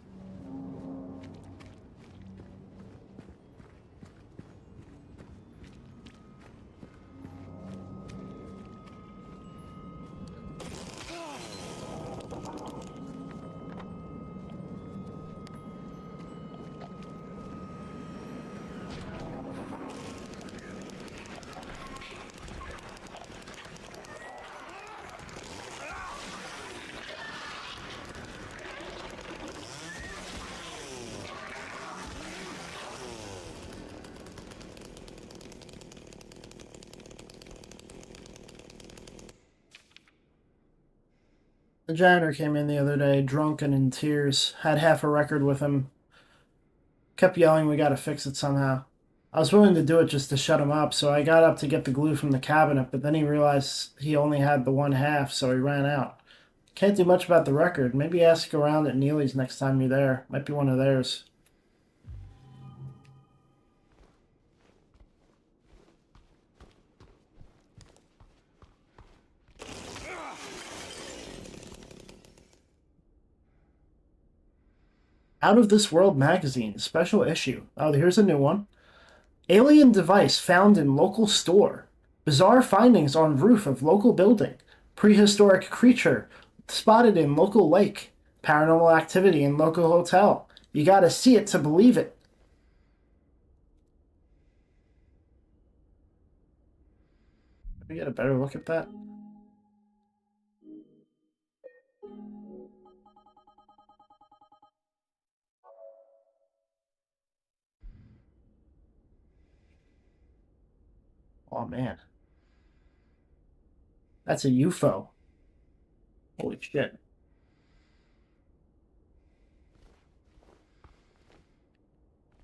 The janitor came in the other day, drunk and in tears, had half a record with him, kept yelling we gotta fix it somehow. I was willing to do it just to shut him up, so I got up to get the glue from the cabinet, but then he realized he only had the one half, so he ran out. Can't do much about the record. Maybe ask around at Neely's next time you're there. Might be one of theirs. Out of This World magazine, special issue. Oh, here's a new one. Alien device found in local store. Bizarre findings on roof of local building. Prehistoric creature spotted in local lake. Paranormal activity in local hotel. You gotta see it to believe it. Let me get a better look at that. Oh man. That's a UFO. Holy shit.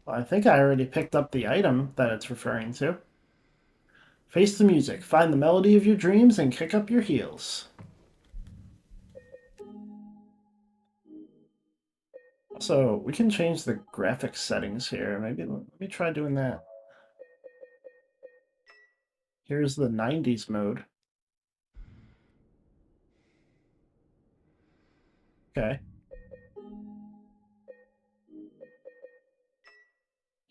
Well, I think I already picked up the item that it's referring to. Face the music, find the melody of your dreams, and kick up your heels. Also, we can change the graphics settings here. Maybe let me try doing that. Here's the 90s mode. Okay.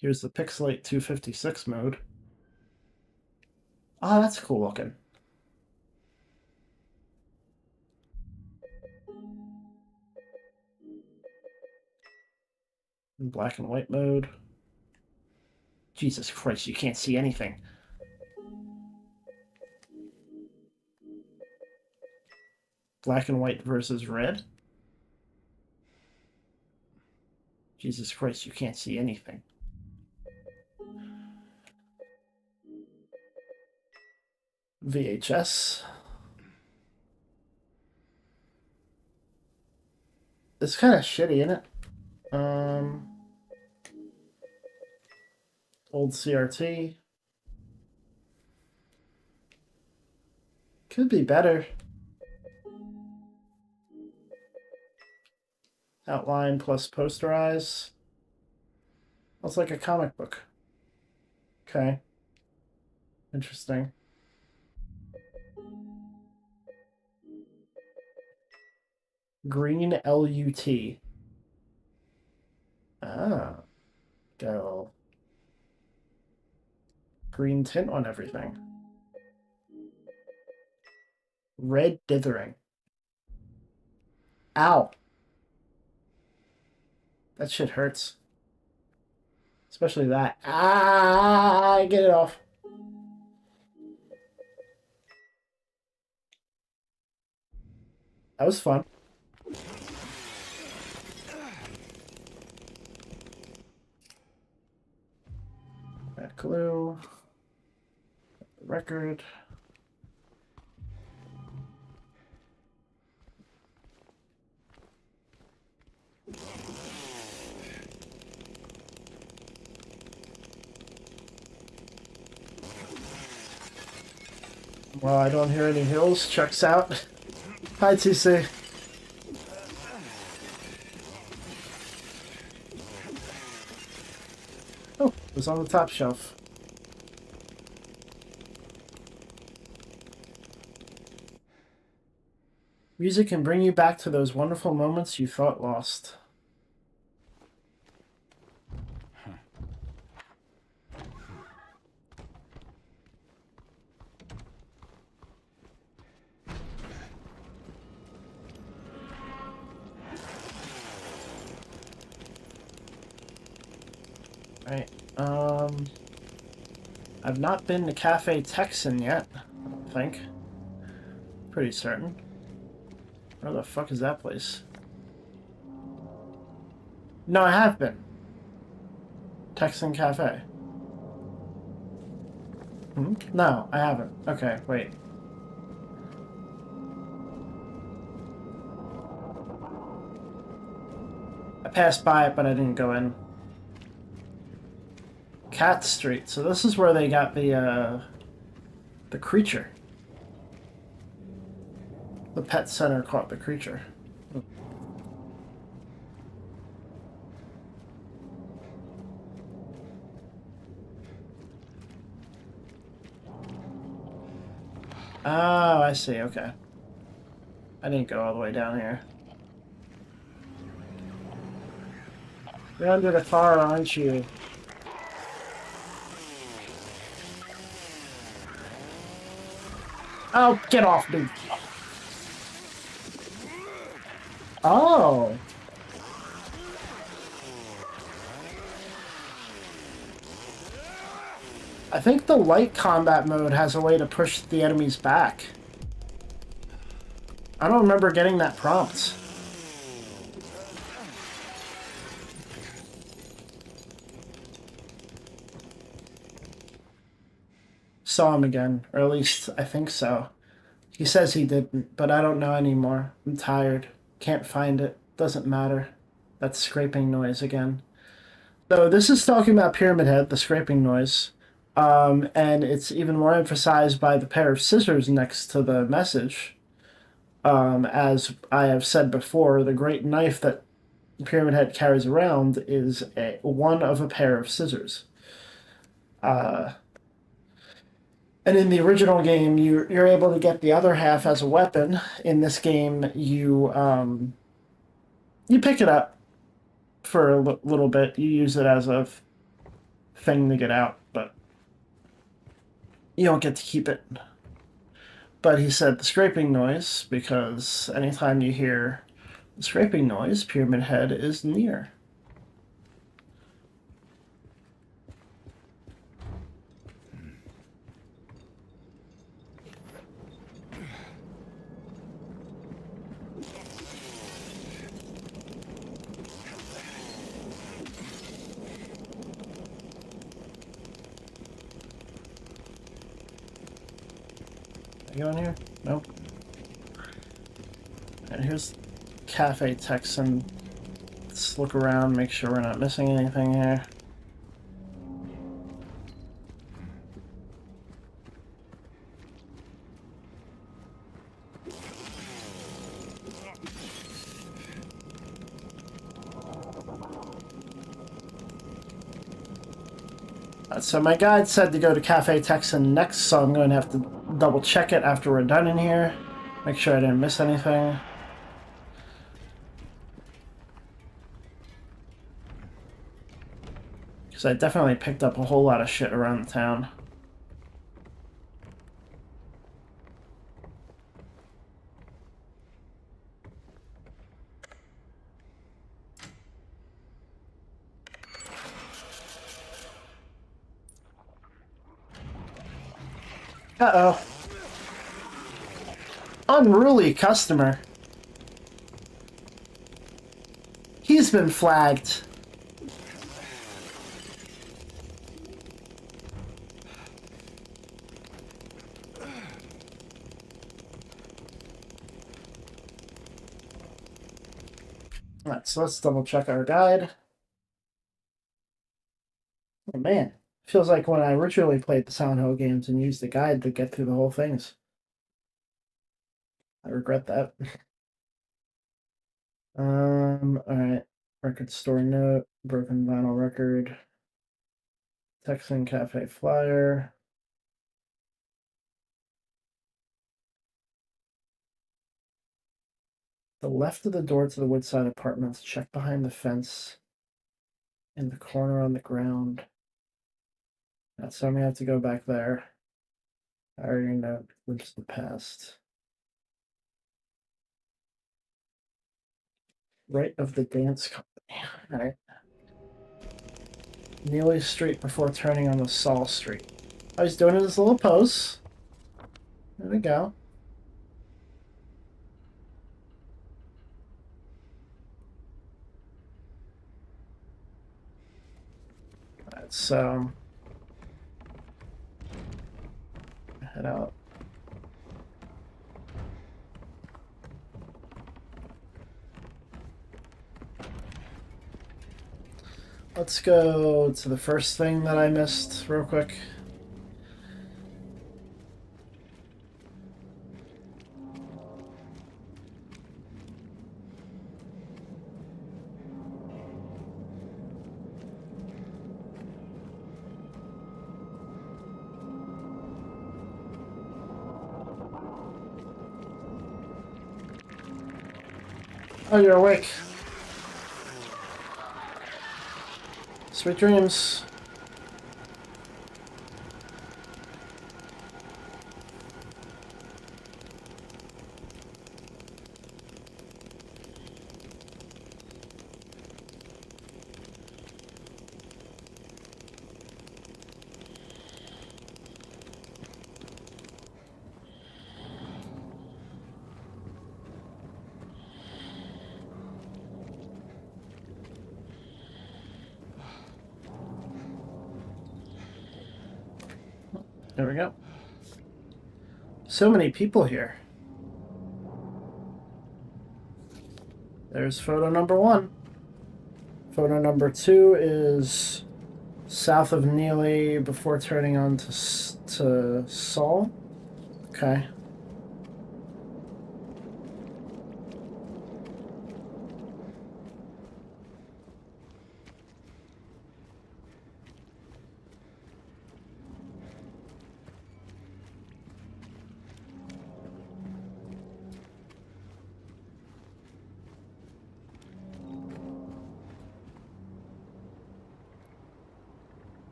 Here's the Pixelate 256 mode. Ah, that's cool looking. In black and white mode. Jesus Christ, you can't see anything. Black and white versus red. Jesus Christ, you can't see anything. VHS. It's kind of shitty, isn't it? Old CRT. Could be better. Outline plus posterize. Looks like a comic book. Okay. Interesting. Green LUT. Ah. Go. Green tint on everything. Red dithering. Ow. That shit hurts. Especially that. Ah, get it off. That was fun. That glue. Record. Well, I don't hear any hills. Checks out. Hi, TC. Oh, it was on the top shelf. Music can bring you back to those wonderful moments you thought lost. Right. I've not been to Cafe Texan yet, I don't think. Pretty certain. Where the fuck is that place? No, I have been. Texan Cafe. Hmm? No, I haven't. Okay, wait. I passed by it, but I didn't go in. Cat Street. So this is where they got the creature. The pet center caught the creature. Oh, I see. Okay. I didn't go all the way down here. You're under the car, aren't you? Oh, get off me. Oh. I think the light combat mode has a way to push the enemies back. I don't remember getting that prompt. Saw him again, or at least I think so. He says he didn't, but I don't know anymore. I'm tired. Can't find it. Doesn't matter. That scraping noise again. So this is talking about Pyramid Head, the scraping noise. And it's even more emphasized by the pair of scissors next to the message. As I have said before, the great knife that Pyramid Head carries around is one of a pair of scissors. And in the original game, you're able to get the other half as a weapon. In this game, you pick it up for a little bit. You use it as a thing to get out, but you don't get to keep it. But he said the scraping noise, because anytime you hear the scraping noise, Pyramid Head is near. You on here? Nope. And here's Cafe Texan. Let's look around, make sure we're not missing anything here. So my guide said to go to Cafe Texan next, so I'm going to have to double check it after we're done in here. Make sure I didn't miss anything. Because I definitely picked up a whole lot of shit around the town. Uh-oh. Unruly customer. He's been flagged. Alright, so let's double check our guide. Oh man, feels like when I originally played the Silent Hill games and used the guide to get through the whole things. I regret that. Alright. Record store note, broken vinyl record, Texan Cafe flyer. The left of the door to the Woodside Apartments. Check behind the fence. In the corner on the ground. That's time we have to go back there. I already know glimpse of the past. Right of the dance company. Alright. Neely Street before turning on the Saul Street. Oh, he's doing his little pose. There we go. Alright, so head out. Let's go to the first thing that I missed real quick. Oh, you're awake. Sweet dreams. There we go. So many people here. There's photo number 1. Photo number 2 is south of Neely before turning on to Saul. Okay.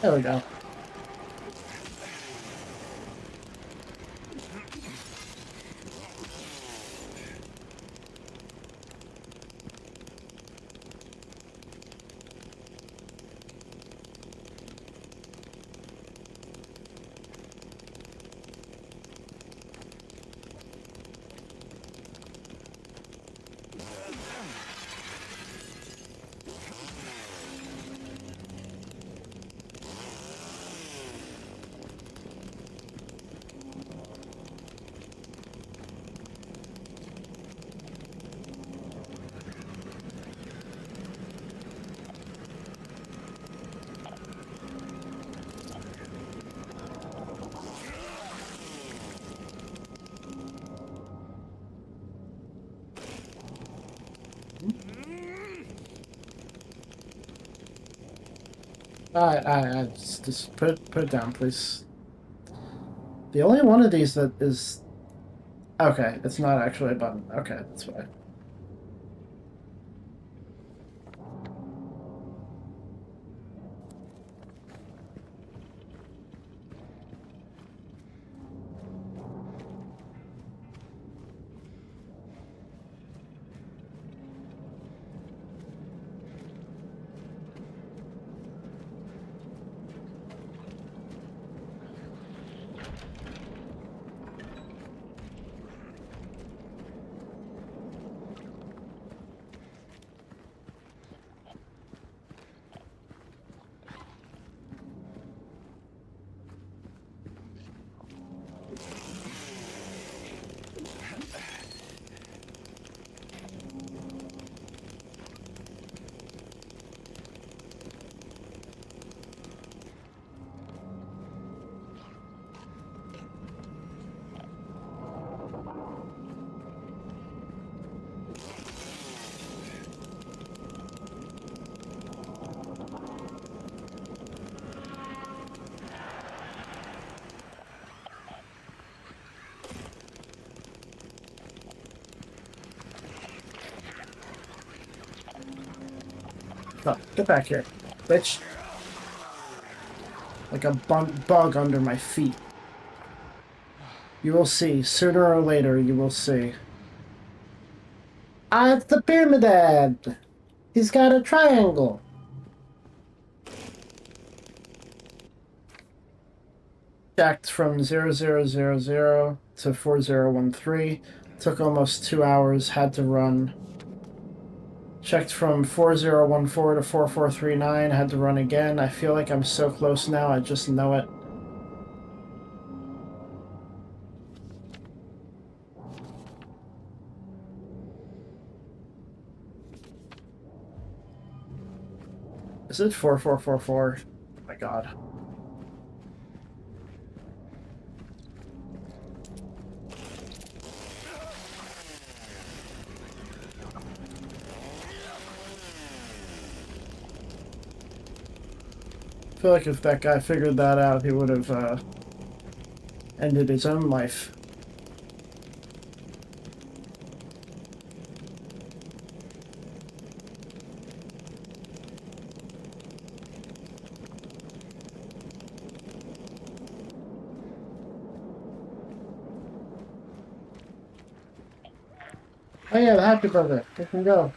There we go. Just put it down, please. The only one of these that is... Okay, it's not actually a button. Okay, that's why. Oh, get back here, bitch. Like a bug under my feet. You will see. Sooner or later, you will see. Ah, it's the Pyramid Head! He's got a triangle! Checked from 0000 to 4013. Took almost 2 hours. Had to run. Checked from 4014 to 4439. Had to run again. I feel like I'm so close now. I just know it. Is it 4444? Oh my god. I feel like if that guy figured that out, he would have ended his own life. Oh yeah, the Happy Burger. We can go.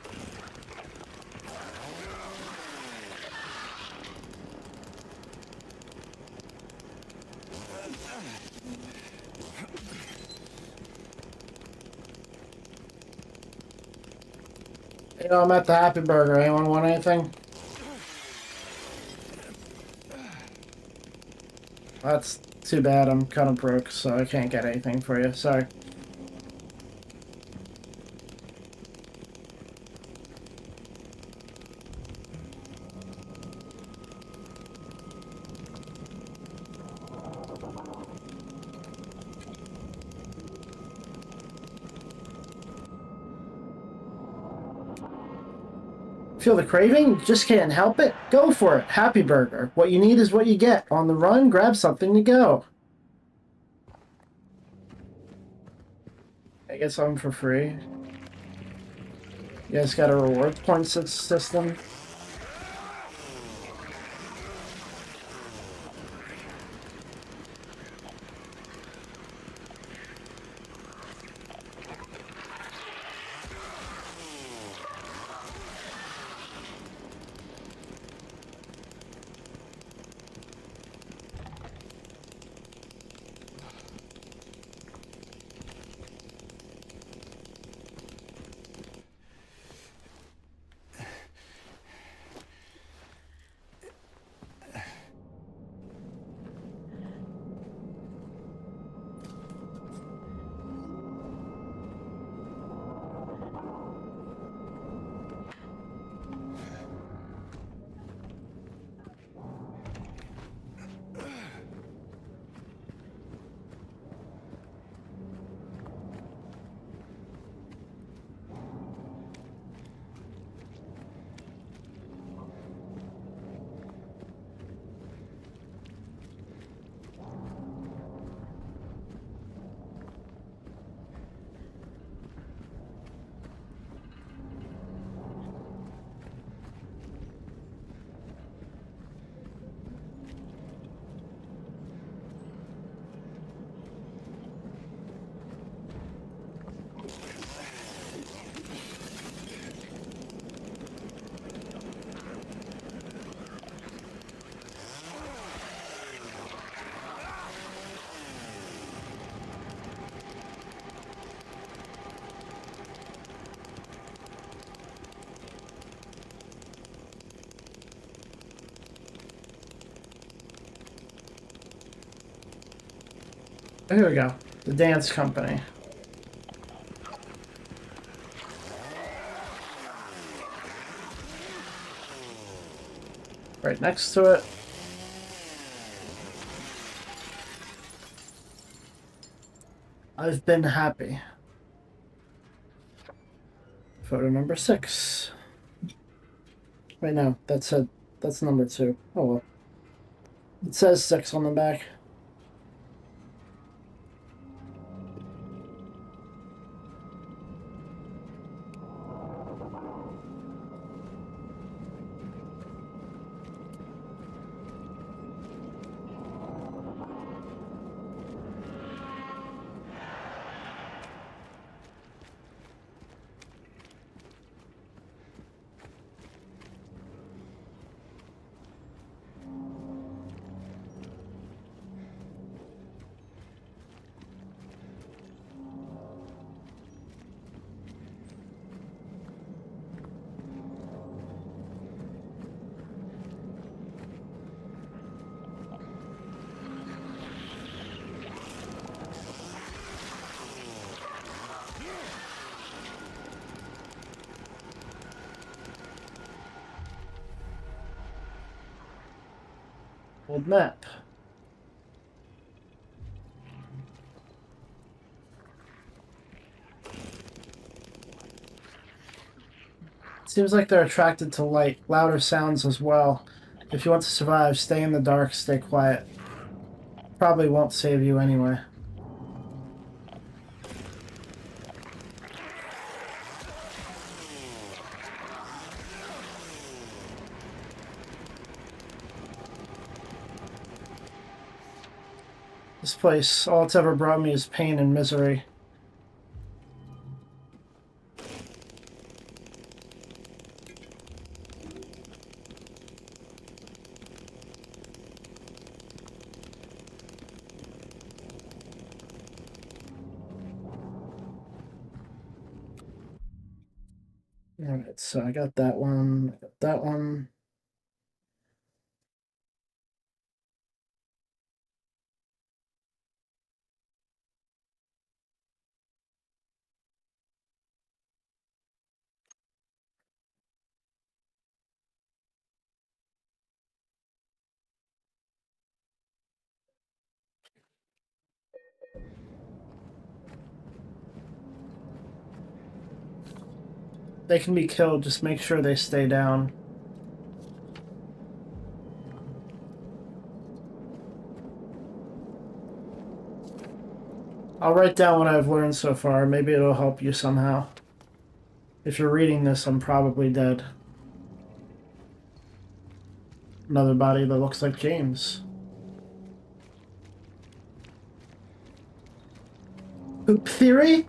You know, I'm at the Happy Burger. Anyone want anything? That's too bad. I'm kind of broke, so I can't get anything for you. Sorry. Feel the craving? Just can't help it? Go for it. Happy Burger. What you need is what you get. On the run, grab something to go. I get something for free. You guys got a rewards point system? Here we go. The dance company. Right next to it. I've been happy. Photo number 6. Wait, no, that's number 2. Oh well. It says 6 on the back. Old map. Seems like they're attracted to light, louder sounds as well. If you want to survive, stay in the dark, stay quiet. Probably won't save you anyway. This place, all it's ever brought me is pain and misery. Alright, so I got that one, I got that one. They can be killed, just make sure they stay down. I'll write down what I've learned so far. Maybe it'll help you somehow. If you're reading this, I'm probably dead. Another body that looks like James. Poop theory?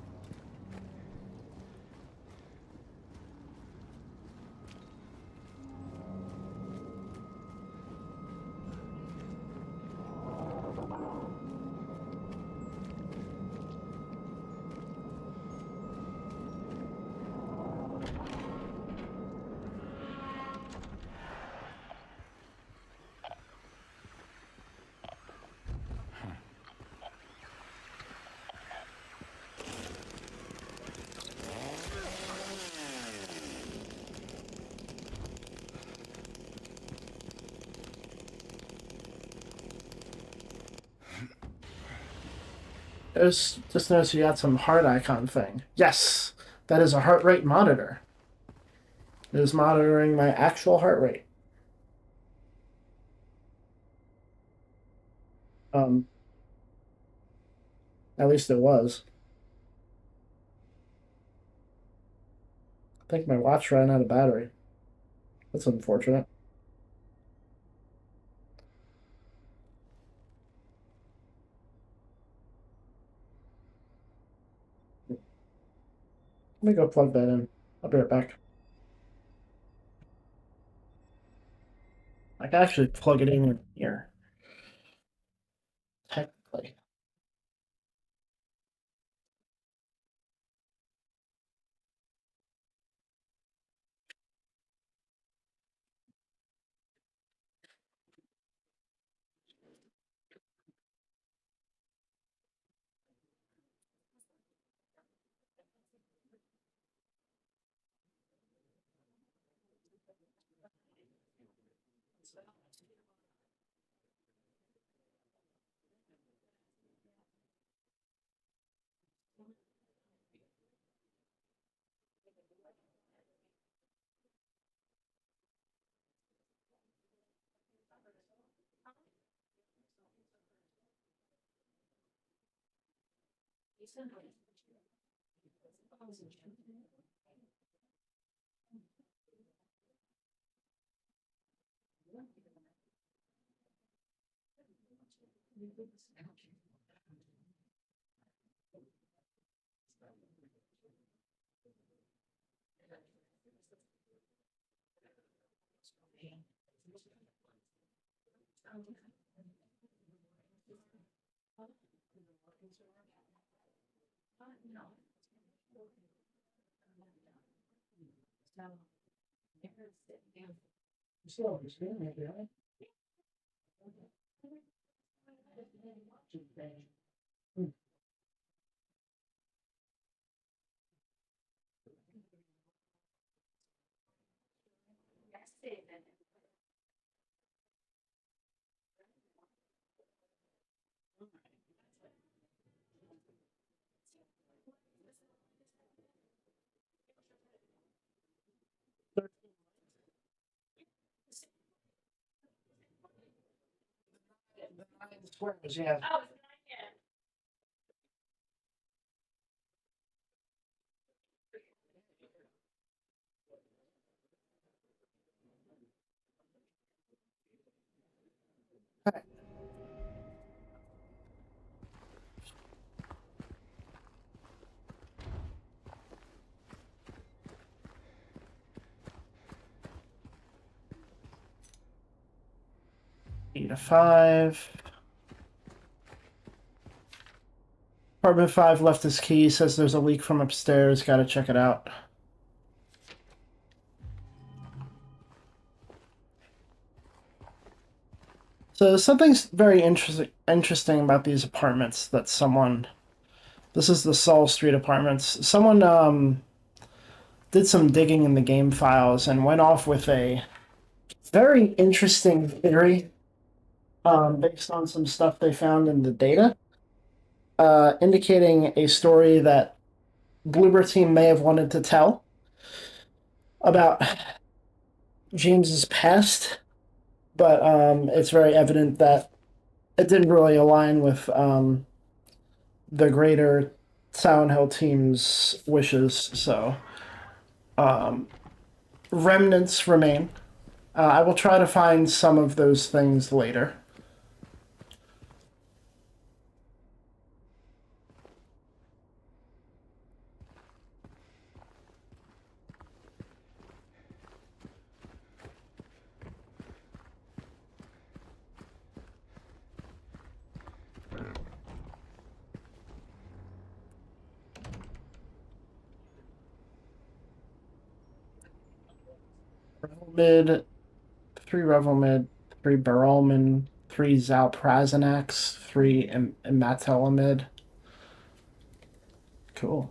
Just notice you got some heart icon thing. Yes, that is a heart rate monitor. It is monitoring my actual heart rate. At least it was. I think my watch ran out of battery. That's unfortunate. Let me go plug that in. I'll be right back. I can actually plug it in here. Technically. Squares, yeah. Oh, Eight to 5. Apartment 5 left his key, says there's a leak from upstairs, gotta check it out. So something's very interesting about these apartments that someone... This is the Saul Street apartments. Someone did some digging in the game files and went off with a very interesting theory based on some stuff they found in the data, indicating a story that Bloober Team may have wanted to tell about James's past, but it's very evident that it didn't really align with the greater Silent Hill team's wishes. So remnants remain. I will try to find some of those things later. Revel mid, 3 Revel mid, 3 Barolman, 3 Zalprazanax, 3 Imatelamid. Cool.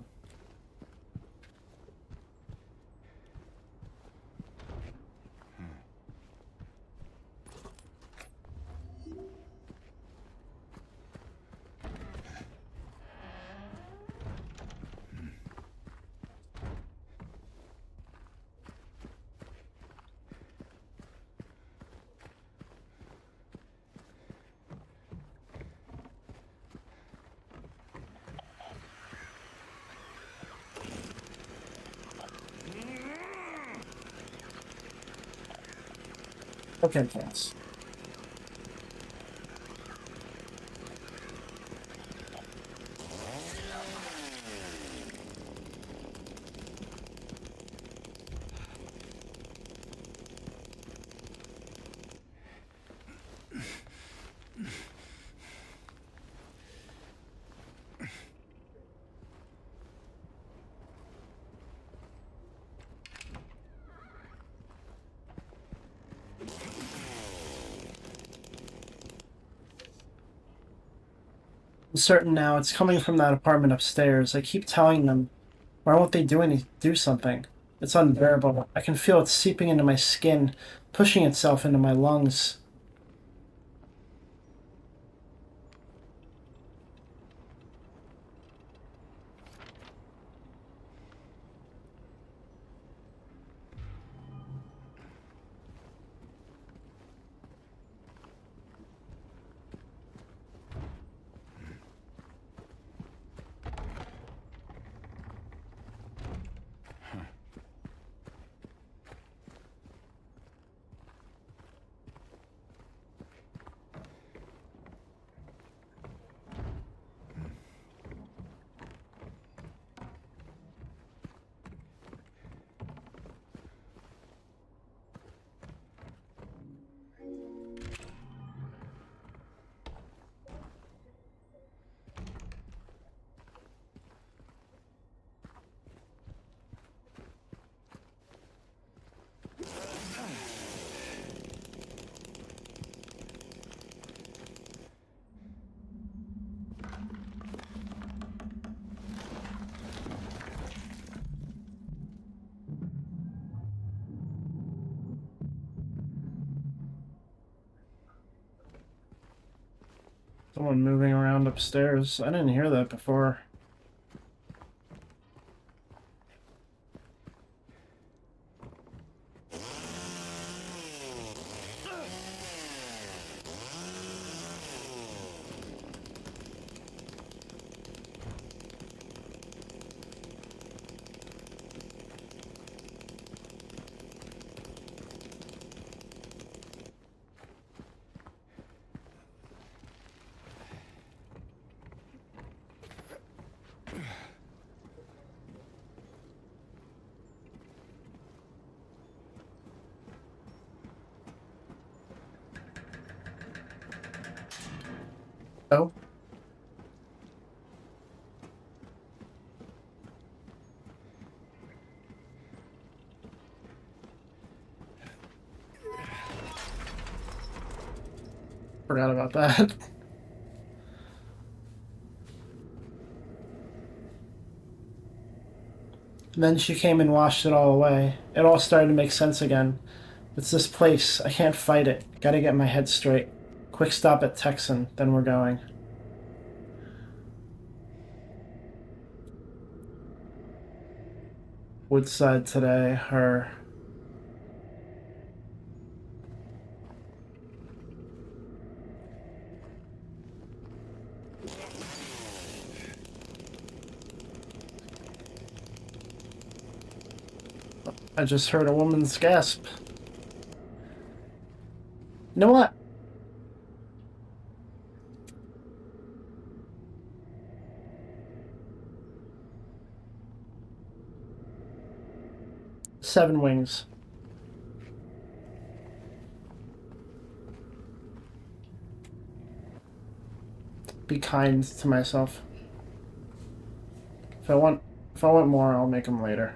Okay, thanks. I'm certain now it's coming from that apartment upstairs. I keep telling them, why won't they do something? It's unbearable. I can feel it seeping into my skin, pushing itself into my lungs. Someone moving around upstairs. I didn't hear that before. Oh. Forgot about that. And then she came and washed it all away. It all started to make sense again. It's this place. I can't fight it. Gotta get my head straight. Quick stop at Texan, then we're going. Woodside today, her. I just heard a woman's gasp. You know what? Seven wings. Be kind to myself. If I want more, I'll make them later.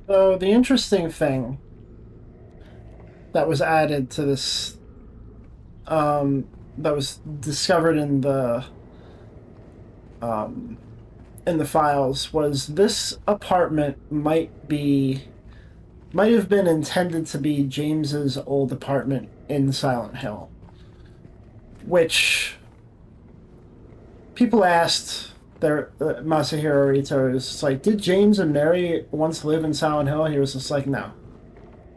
So the interesting thing that was added to this, that was discovered in the files was this apartment might have been intended to be James's old apartment in Silent Hill, which people asked their Masahiro Ito is like, did James and Mary once live in Silent Hill? He was just like, no,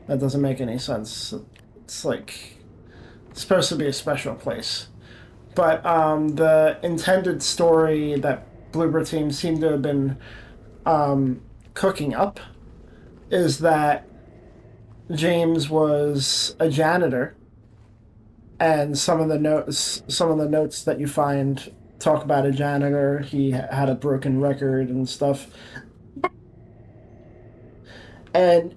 that doesn't make any sense. It's like it's supposed to be a special place, but the intended story that Bloober Team seemed to have been cooking up is that James was a janitor, and some of the notes that you find talk about a janitor. He had a broken record and stuff, and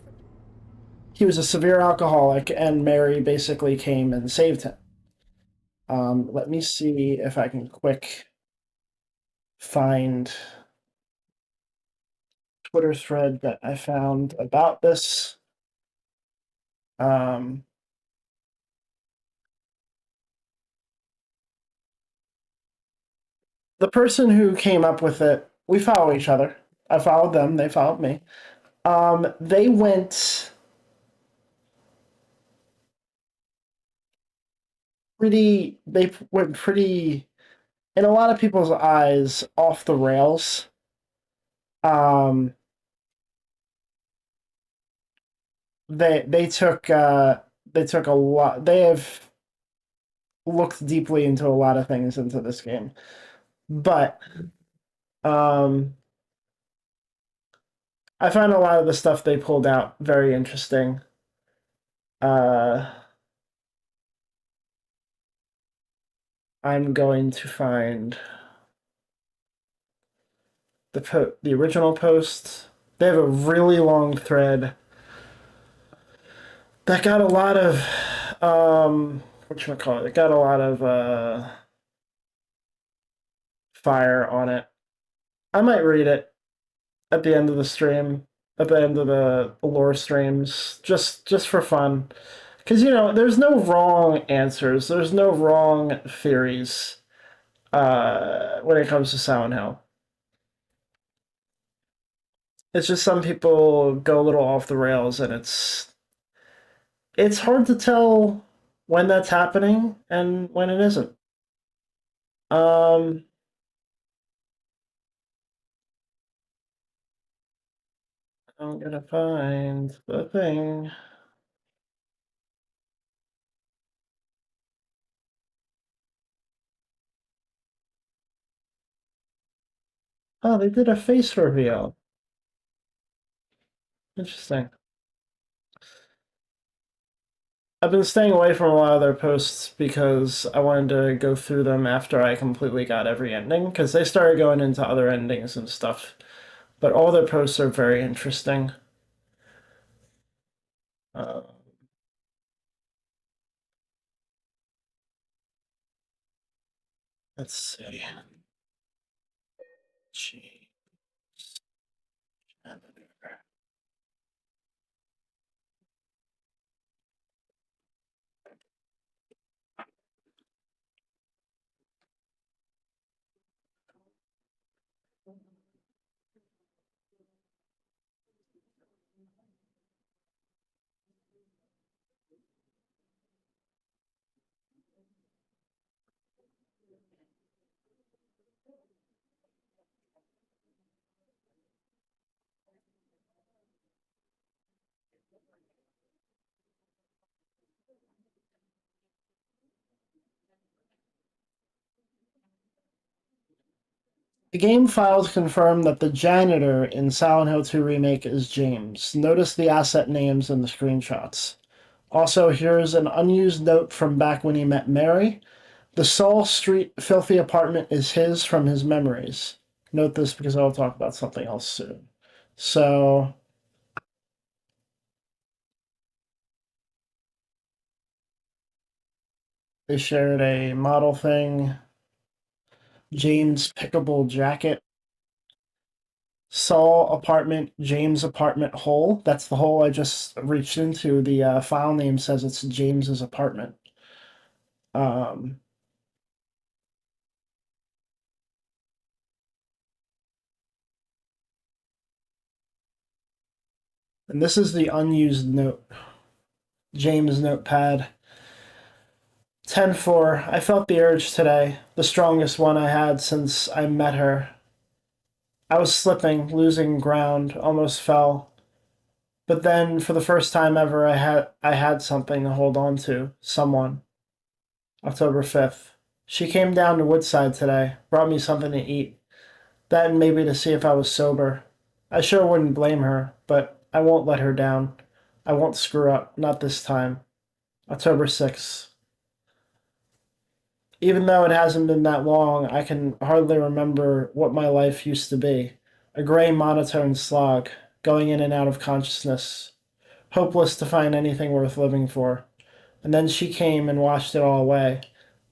he was a severe alcoholic, and Mary basically came and saved him. Let me see if I can quick find Twitter thread that I found about this. The person who came up with it, we follow each other. I followed them, they followed me. They went pretty, in a lot of people's eyes, off the rails. They took a lot. They have looked deeply into a lot of things into this game, but I find a lot of the stuff they pulled out very interesting. I'm going to find the original post. They have a really long thread that got a lot of whatchamacallit, it got a lot of fire on it. I might read it at the end of the stream, at the end of the lore streams, just for fun. Because, there's no wrong answers. There's no wrong theories when it comes to Silent Hill. It's just some people go a little off the rails, and It's hard to tell when that's happening and when it isn't. Um, I'm gonna find the thing. Oh, they did a face reveal. Interesting. I've been staying away from a lot of their posts because I wanted to go through them after I completely got every ending, because they started going into other endings and stuff. But all their posts are very interesting. Uh, let's see. Gee. The game files confirm that the janitor in Silent Hill 2 Remake is James. Notice the asset names in the screenshots. Also, here's an unused note from back when he met Mary. The Saul Street filthy apartment is his from his memories. Note this because I'll talk about something else soon. So, they shared a model thing. James pickable jacket. Saul apartment, James apartment hole. That's the hole I just reached into. The file name says it's James's apartment. Um, and this is the unused note. James notepad. 10-4. I felt the urge today, the strongest one I had since I met her. I was slipping, losing ground, almost fell. But then, for the first time ever, I had something to hold on to. Someone. October 5th. She came down to Woodside today, brought me something to eat. That and maybe to see if I was sober. I sure wouldn't blame her, but I won't let her down. I won't screw up, not this time. October 6th. Even though it hasn't been that long, I can hardly remember what my life used to be. A gray monotone slog, going in and out of consciousness, hopeless to find anything worth living for. And then she came and washed it all away,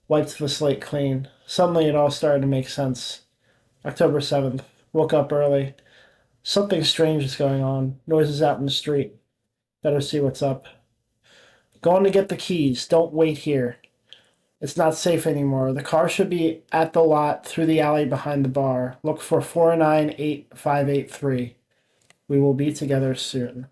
wiped the slate clean. Suddenly it all started to make sense. October 7th. Woke up early. Something strange is going on. Noises out in the street. Better see what's up. Going to get the keys. Don't wait here. It's not safe anymore. The car should be at the lot through the alley behind the bar. Look for 498583. We will be together soon.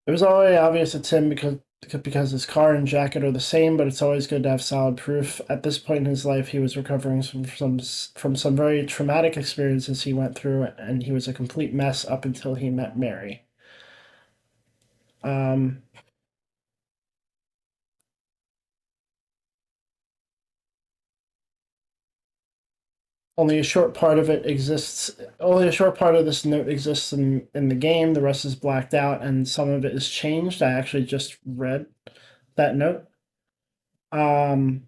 It was already obvious it's him because his car and jacket are the same, but it's always good to have solid proof. At this point in his life, he was recovering from some very traumatic experiences he went through, and he was a complete mess up until he met Mary. Um, only a short part of it exists. Only a short part of this note exists in the game. The rest is blacked out, and some of it is changed. I actually just read that note. Um,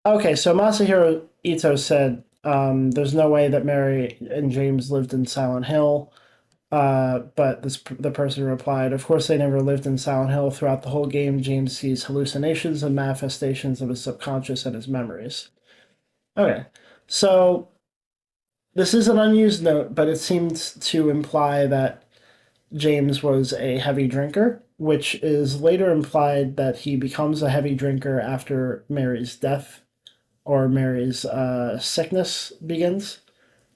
okay, so Masahiro Ito said there's no way that Mary and James lived in Silent Hill. But the person replied, "Of course, they never lived in Silent Hill. Throughout the whole game, James sees hallucinations and manifestations of his subconscious and his memories." Okay, so this is an unused note, but it seems to imply that James was a heavy drinker, which is later implied that he becomes a heavy drinker after Mary's death. or Mary's sickness begins.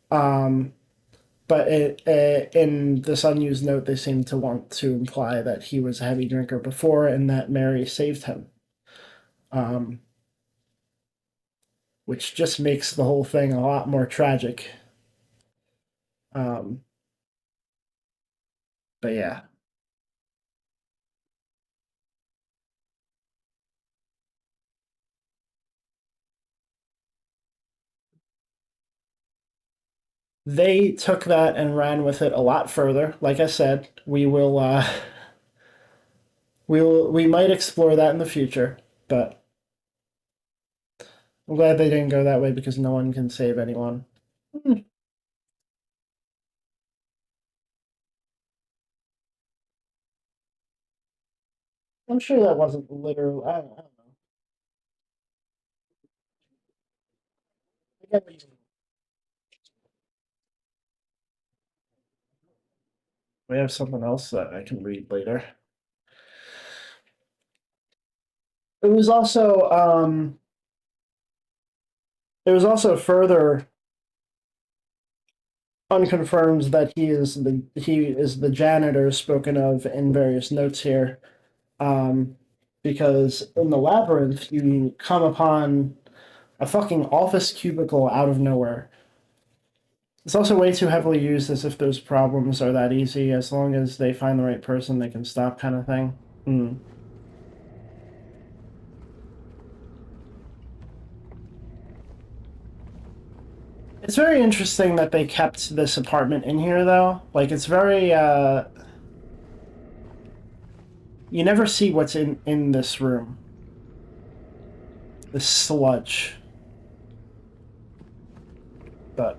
But in this unused note, they seem to want to imply that he was a heavy drinker before and that Mary saved him. Which just makes the whole thing a lot more tragic. But yeah. They took that and ran with it a lot further. Like I said, we might explore that in the future, but I'm glad they didn't go that way because no one can save anyone. I'm sure that wasn't literal. I don't know. I get what you mean. We have something else that I can read later. It was also further unconfirmed that he is the janitor spoken of in various notes here. Because in the labyrinth you come upon a fucking office cubicle out of nowhere. It's also way too heavily used as if those problems are that easy. As long as they find the right person, they can stop, kind of thing. It's very interesting that they kept this apartment in here, though. Like, it's very, you never see what's in this room. This sludge. But...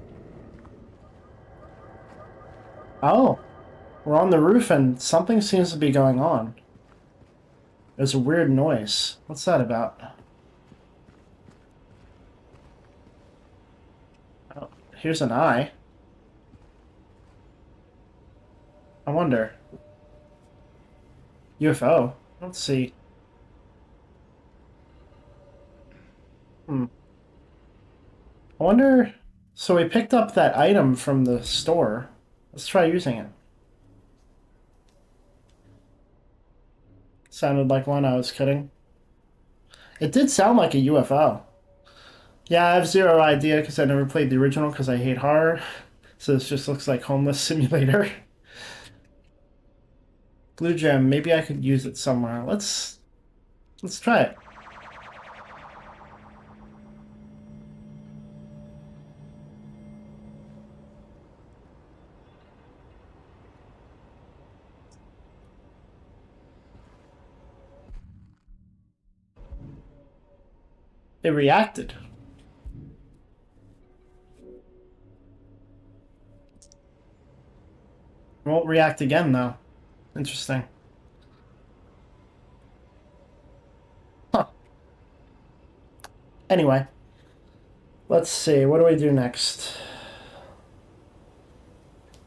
Oh! We're on the roof and something seems to be going on. There's a weird noise. What's that about? Oh, here's an eye. I wonder. UFO. Let's see. I wonder... So we picked up that item from the store. Let's try using it. Sounded like one, I was kidding. It did sound like a UFO. Yeah, I have zero idea because I never played the original because I hate horror. So this just looks like Homeless Simulator. Blue gem, maybe I could use it somewhere. Let's try it. It reacted. It won't react again, though. Interesting. Huh. Anyway. Let's see. What do we do next?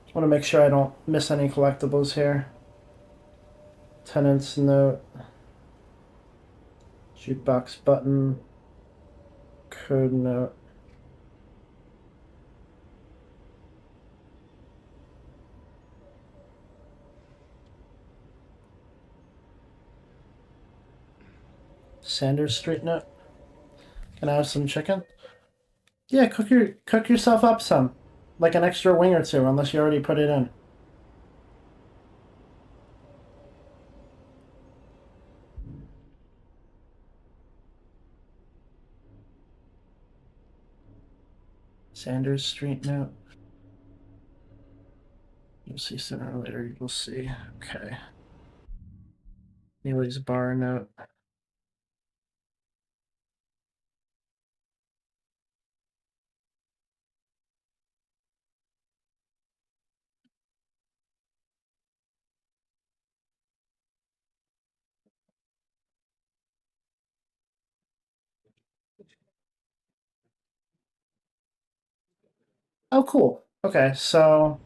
Just want to make sure I don't miss any collectibles here. Tenant's note. Jukebox button. Code note. Sanders Street note. Can I have some chicken? Yeah, cook yourself up some. Like an extra wing or two, unless you already put it in. Sanders Street note. You'll see sooner or later, you'll see. Okay. Neely's bar note. Oh, cool. Okay, so...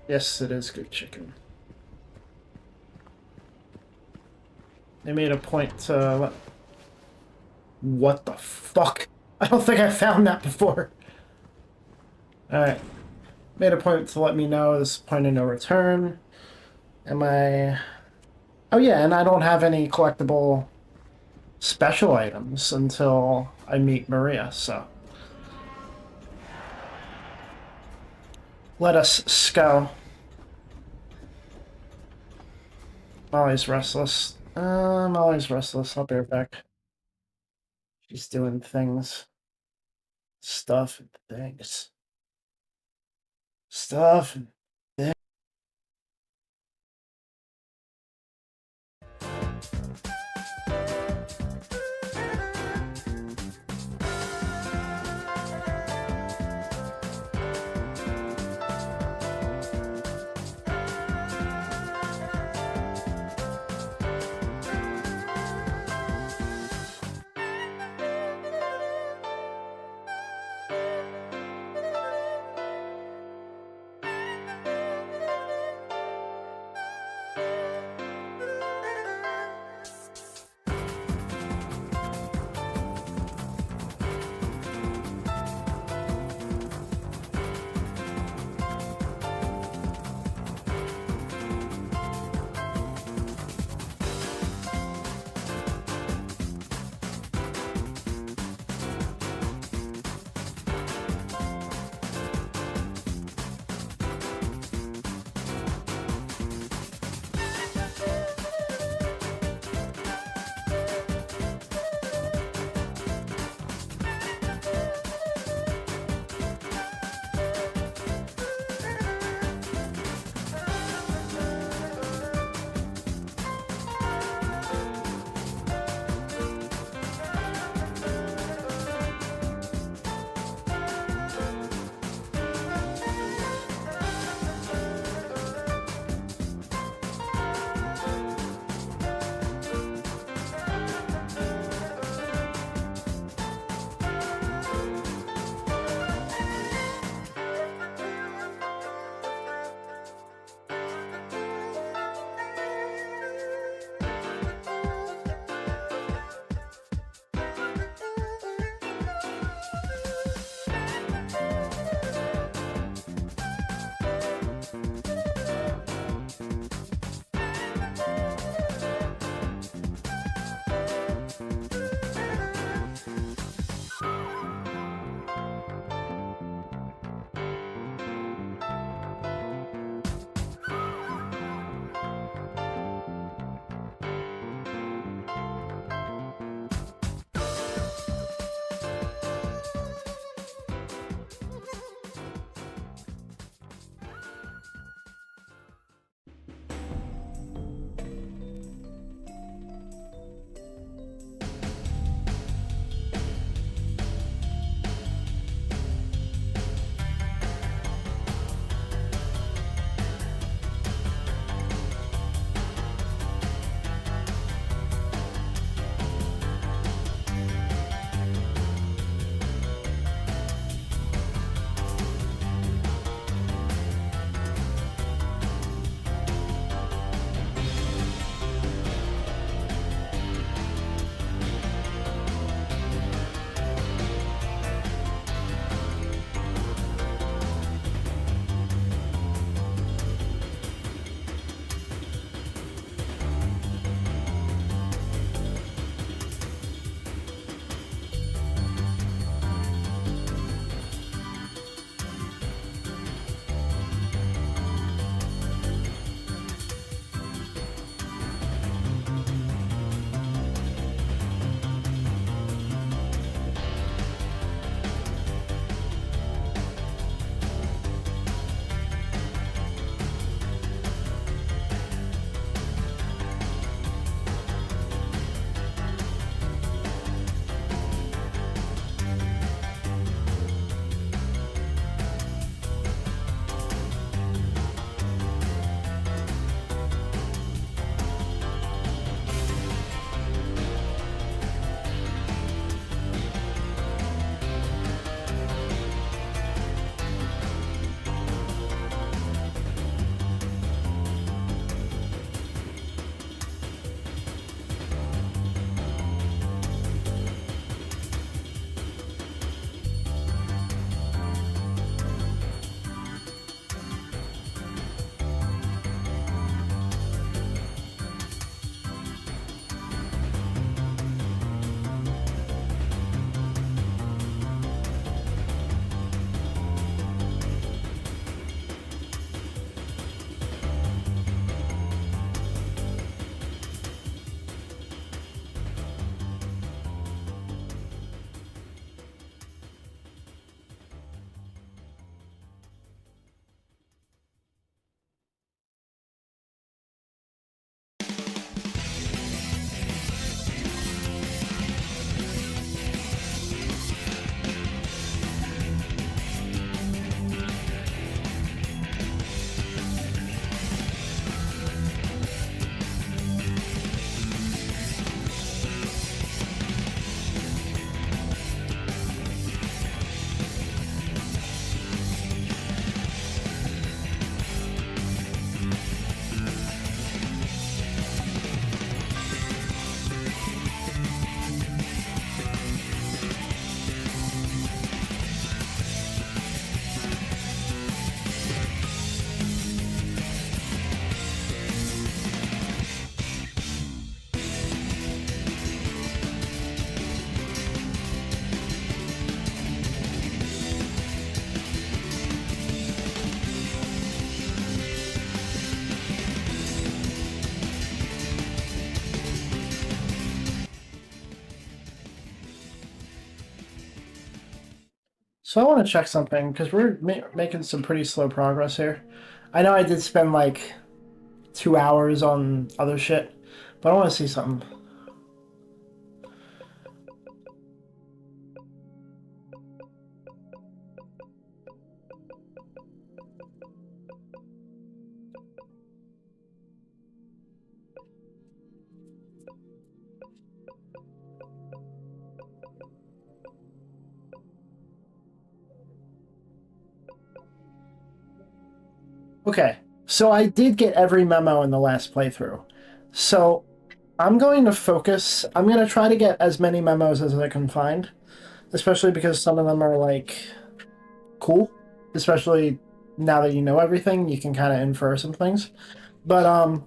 Yes, it is good chicken. They made a point to What the fuck? I don't think I found that before. Alright. Made a point to let me know this point of no return. Am I... Oh yeah, and I don't have any collectible special items until I meet Maria, so... Let us go. Molly's restless. Molly's restless. I'll be right back. She's doing things. Stuff and things. Stuff and things. So I want to check something because we're making some pretty slow progress here. I know I did spend like 2 hours on other shit, but I want to see something. Okay, so I did get every memo in the last playthrough. So I'm going to focus. I'm going to try to get as many memos as I can find, especially because some of them are like cool. Especially now that you know everything, you can kind of infer some things. But I'm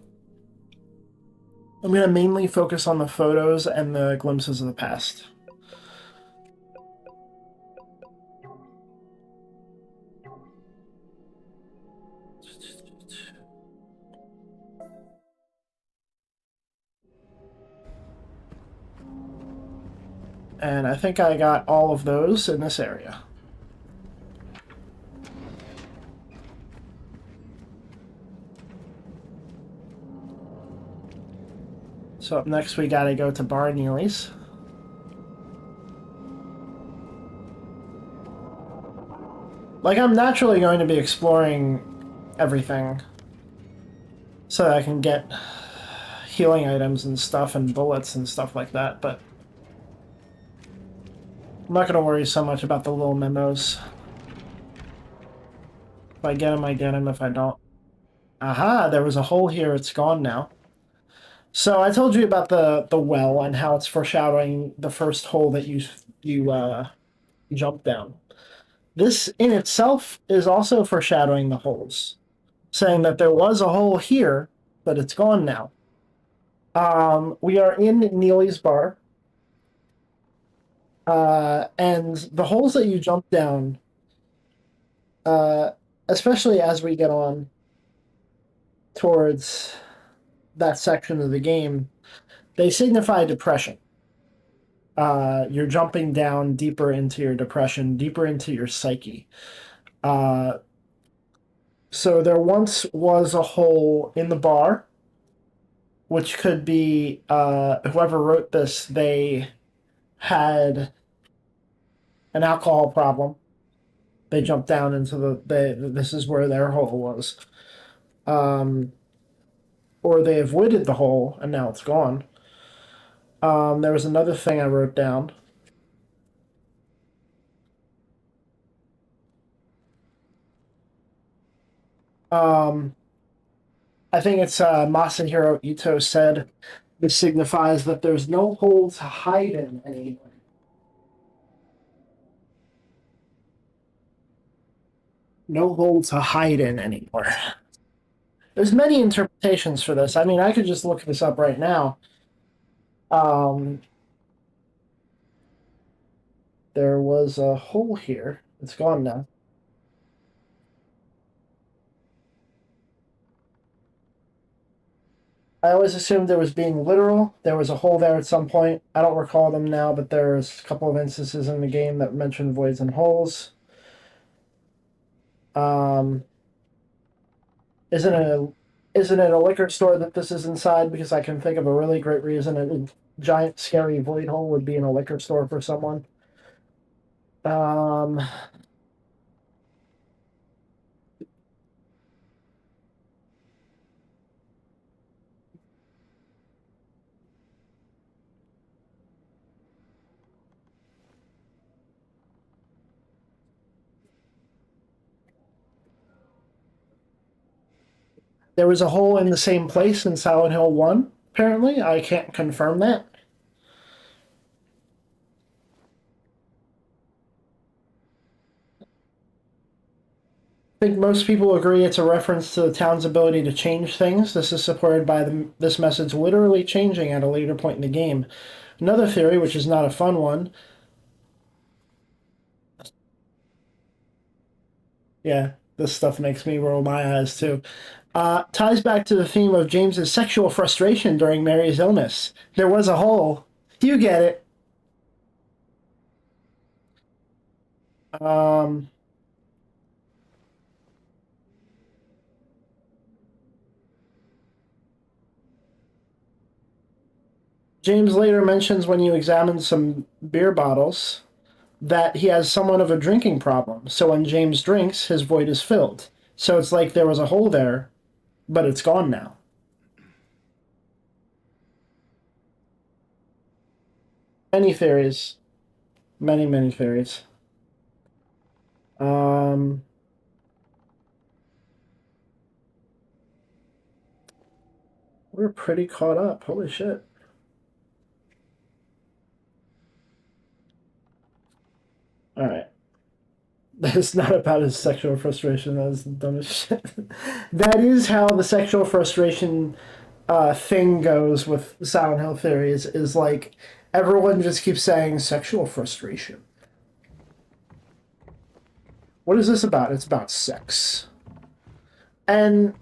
going to mainly focus on the photos and the glimpses of the past. And I think I got all of those in this area. So up next we gotta go to Bar Neely's. Like, I'm naturally going to be exploring everything so that I can get healing items and stuff and bullets and stuff like that, but I'm not going to worry so much about the little memos. If I get them, I get them. If I don't... Aha! There was a hole here. It's gone now. So I told you about the well and how it's foreshadowing the first hole that you jump down. This in itself is also foreshadowing the holes, saying that there was a hole here, but it's gone now. We are in Neely's bar. And the holes that you jump down, especially as we get on towards that section of the game, they signify depression. You're jumping down deeper into your depression, deeper into your psyche. So there once was a hole in the bar, which could be whoever wrote this, they had an alcohol problem. They jumped down into this is where their hole was. Or they avoided the hole and now it's gone. There was another thing I wrote down. I think it's Masahiro Ito said this signifies that there's no hole to hide in anymore. No hole to hide in anymore. There's many interpretations for this. I mean, I could just look this up right now. There was a hole here. It's gone now. I always assumed it was being literal. There was a hole there at some point. I don't recall them now, but there's a couple of instances in the game that mention voids and holes. Isn't it a liquor store that this is inside? Because I can think of a really great reason a giant scary void hole would be in a liquor store for someone. There was a hole in the same place in Silent Hill 1, apparently. I can't confirm that. I think most people agree it's a reference to the town's ability to change things. This is supported by this message literally changing at a later point in the game. Another theory, which is not a fun one. Yeah, this stuff makes me roll my eyes too. Ties back to the theme of James's sexual frustration during Mary's illness. There was a hole. You get it. Um, James later mentions when you examine some beer bottles that he has somewhat of a drinking problem. So when James drinks, his void is filled. So it's like there was a hole there, but it's gone now. Many theories. Many, many theories. Um, we're pretty caught up. Holy shit. All right. That's not about his sexual frustration. That is the dumbest shit. That is how the sexual frustration thing goes with Silent Hill theories. Is like everyone just keeps saying sexual frustration. What is this about? It's about sex. And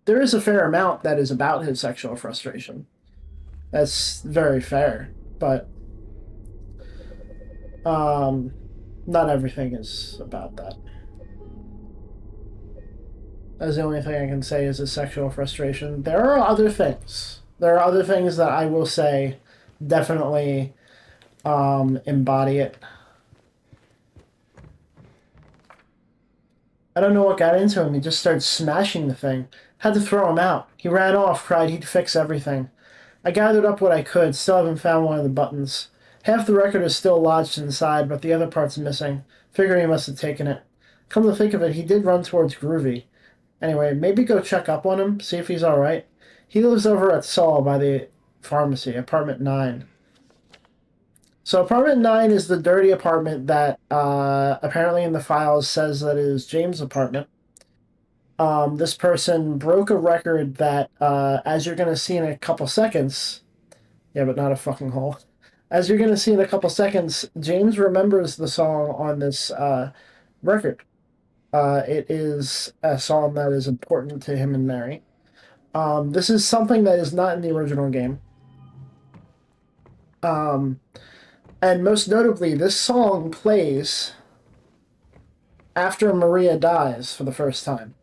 there is a fair amount that is about his sexual frustration. That's very fair, but not everything is about that. That's the only thing I can say is his sexual frustration. There are other things. There are other things that I will say definitely embody it. I don't know what got into him. He just started smashing the thing. Had to throw him out. He ran off, cried he'd fix everything. I gathered up what I could, still haven't found one of the buttons. Half the record is still lodged inside, but the other part's missing. Figure he must have taken it. Come to think of it, he did run towards Groovy. Anyway, maybe go check up on him, see if he's alright. He lives over at Saul by the pharmacy, apartment 9. So apartment 9 is the dirty apartment that apparently in the files says that it is James' apartment. This person broke a record that, as you're going to see in a couple seconds, yeah, but not a fucking hole. As you're going to see in a couple seconds, James remembers the song on this record. It is a song that is important to him and Mary. This is something that is not in the original game. And most notably, this song plays after Maria dies for the first time.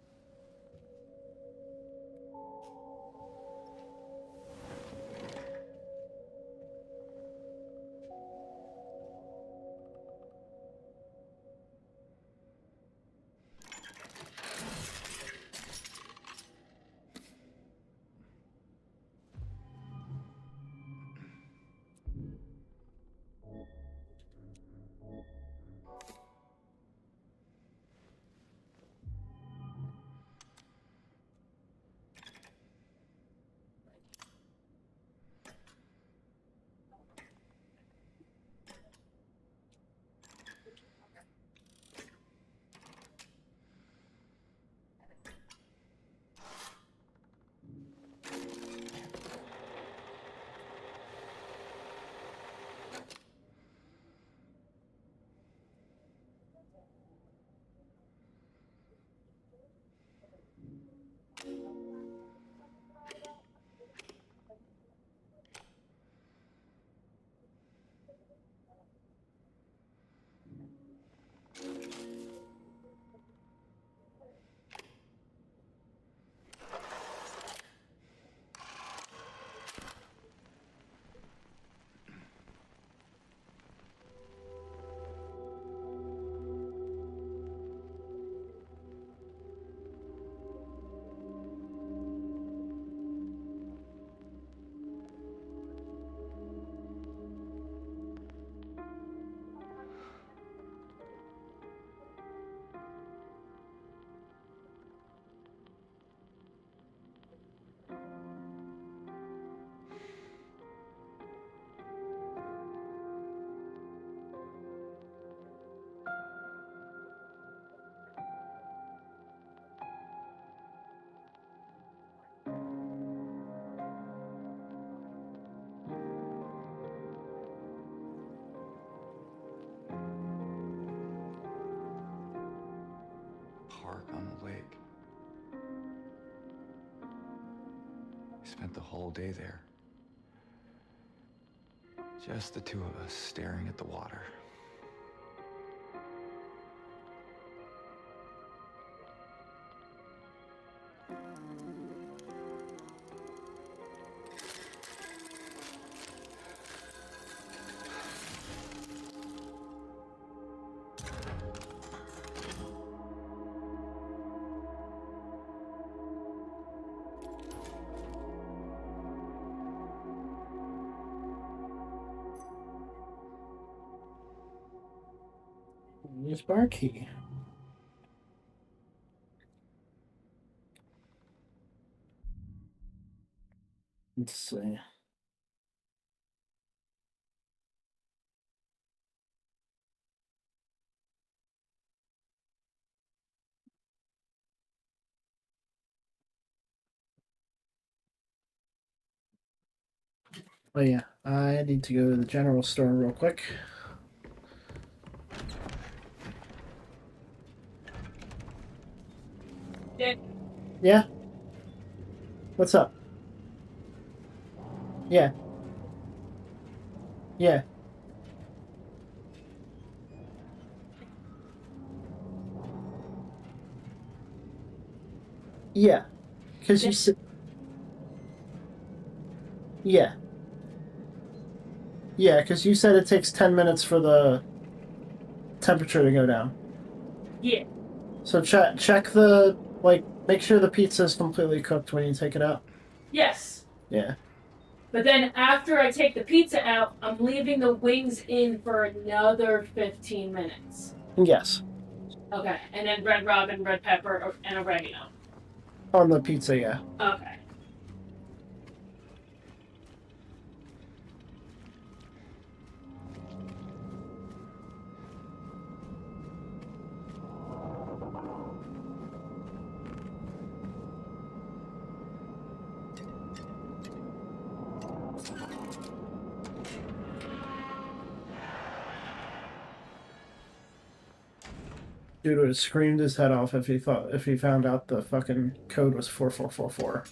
Park on the lake. We spent the whole day there. Just the two of us staring at the water. Use bar key. Let's see. Oh yeah, I need to go to the general store real quick. Yeah? What's up? Yeah. Yeah. Yeah. Because you said... Yeah. Yeah, because you said it takes 10 minutes for the temperature to go down. Yeah. So check the, like, make sure the pizza is completely cooked when you take it out. Yes. Yeah. But then after I take the pizza out, I'm leaving the wings in for another 15 minutes. Yes. Okay, and then red robin, red pepper, and oregano. On the pizza, yeah. Okay. Dude would have screamed his head off if he found out the fucking code was 4444.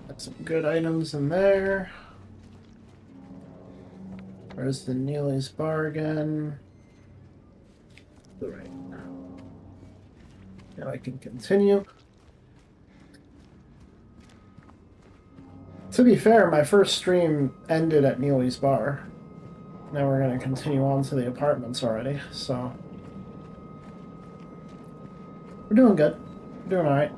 Got some good items in there. Where's the Neely's bar again? Right. Now I can continue. To be fair, my first stream ended at Neely's bar. Now we're going to continue on to the apartments already, so... We're doing good. We're doing alright.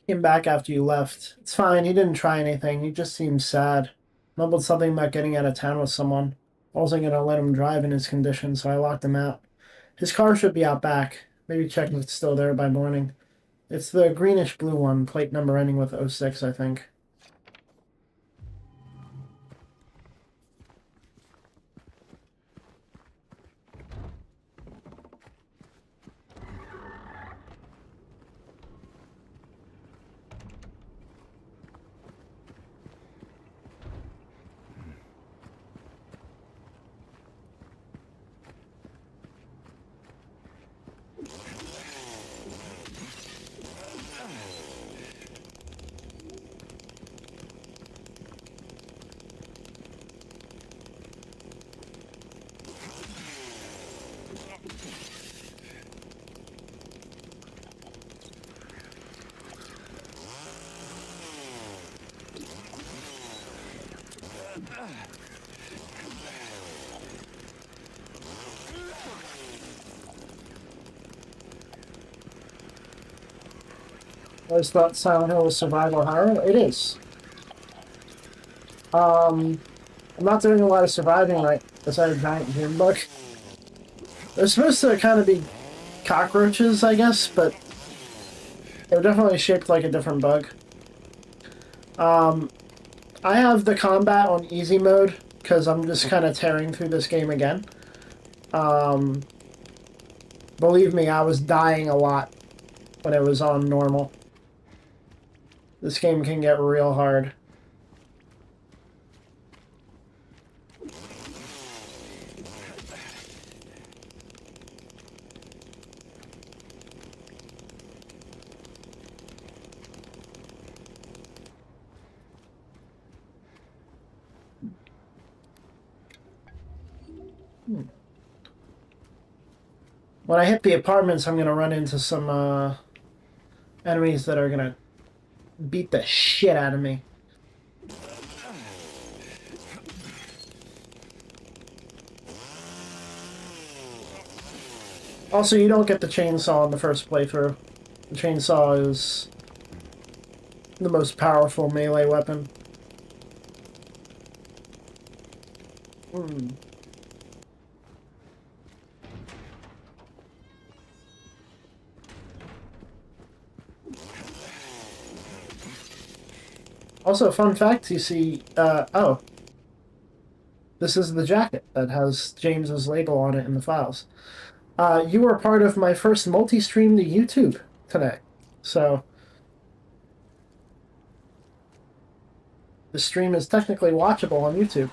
Came back after you left. It's fine, he didn't try anything, he just seems sad. Mumbled something about getting out of town with someone. I wasn't going to let him drive in his condition, so I locked him out. His car should be out back. Maybe check if it's still there by morning. It's the greenish-blue one, plate number ending with 06, I think. I always thought Silent Hill was survival horror. It is. I'm not doing a lot of surviving right beside a giant June bug. They're supposed to kind of be cockroaches, I guess, but they're definitely shaped like a different bug. I have the combat on easy mode because I'm just kind of tearing through this game again. Believe me, I was dying a lot when it was on normal. This game can get real hard. When I hit the apartments, I'm going to run into some enemies that are going to beat the shit out of me. Also, you don't get the chainsaw in the first playthrough. The chainsaw is the most powerful melee weapon. Also, fun fact, you see, oh. This is the jacket that has James's label on it in the files. You were part of my first multi-stream to YouTube today. So, the stream is technically watchable on YouTube.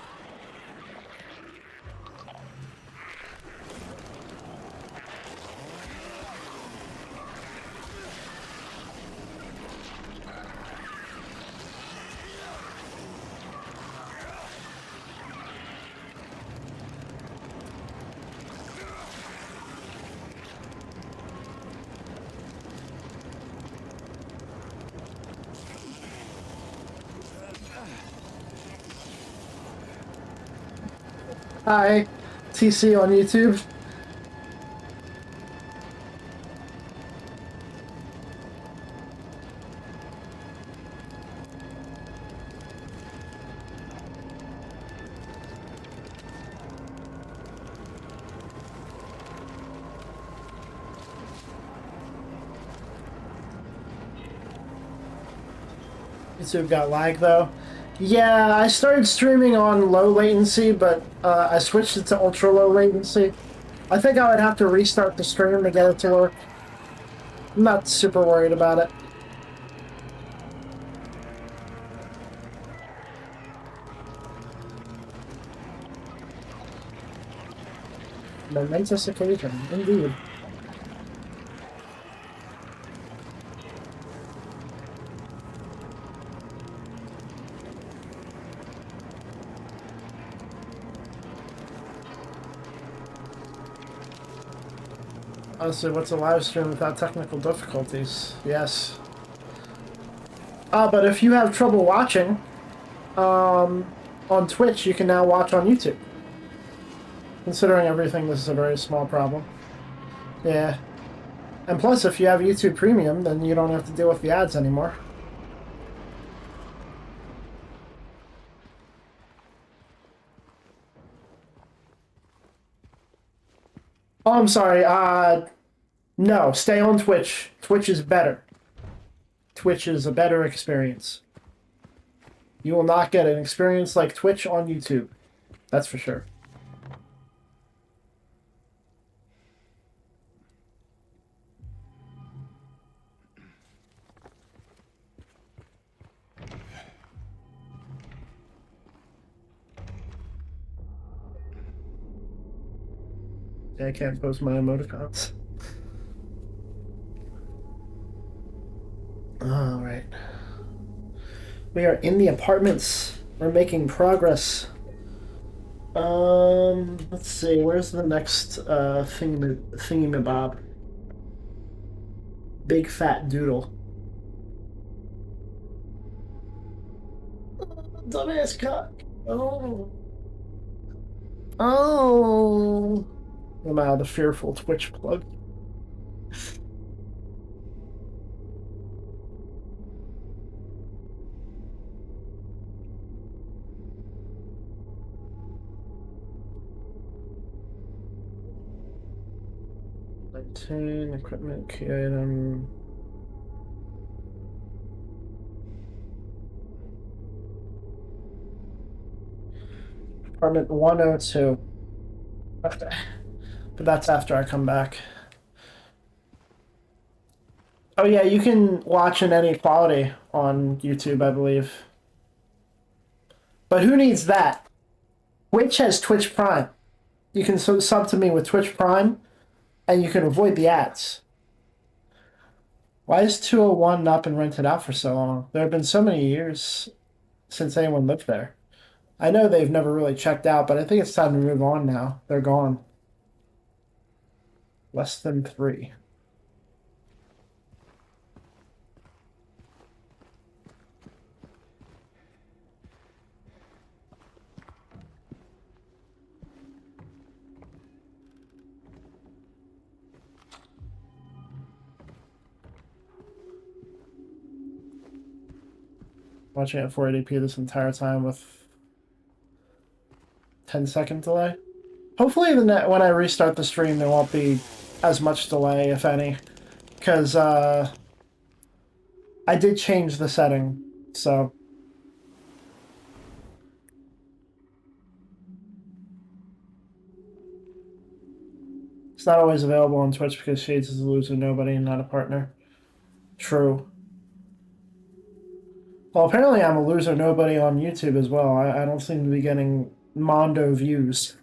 Hi, TC on YouTube. YouTube got lag though. Yeah, I started streaming on low latency, but I switched it to ultra low latency. I think I would have to restart the stream to get it to work. I'm not super worried about it. Momentous occasion, indeed. Honestly, what's a live stream without technical difficulties? Yes. But if you have trouble watching, on Twitch, you can now watch on YouTube. Considering everything, this is a very small problem. Yeah. And plus, if you have YouTube Premium, then you don't have to deal with the ads anymore. Oh, I'm sorry. No, stay on Twitch. Twitch is better. Twitch is a better experience. You will not get an experience like Twitch on YouTube. That's for sure. I can't post my emoticons. All right. We are in the apartments. We're making progress. Let's see. Where's the next thingy-mabob? Big fat doodle. Dumbass cock. Oh. Oh. Wow, the fearful Twitch plug. Equipment, key item. Apartment 102. Okay. But that's after I come back. Oh yeah, you can watch in any quality on YouTube, I believe. But who needs that? Twitch has Twitch Prime. You can sub to me with Twitch Prime, and you can avoid the ads. Why has 201 not been rented out for so long? There have been so many years since anyone lived there. I know they've never really checked out, but I think it's time to move on now. They're gone. Less than 3. Watching at 480p this entire time with 10-second delay. Hopefully when I restart the stream there won't be as much delay, if any. Because I did change the setting, so... It's not always available on Twitch because Shades is a loser nobody and not a partner. True. Well, apparently I'm a loser nobody on YouTube as well. I don't seem to be getting Mondo views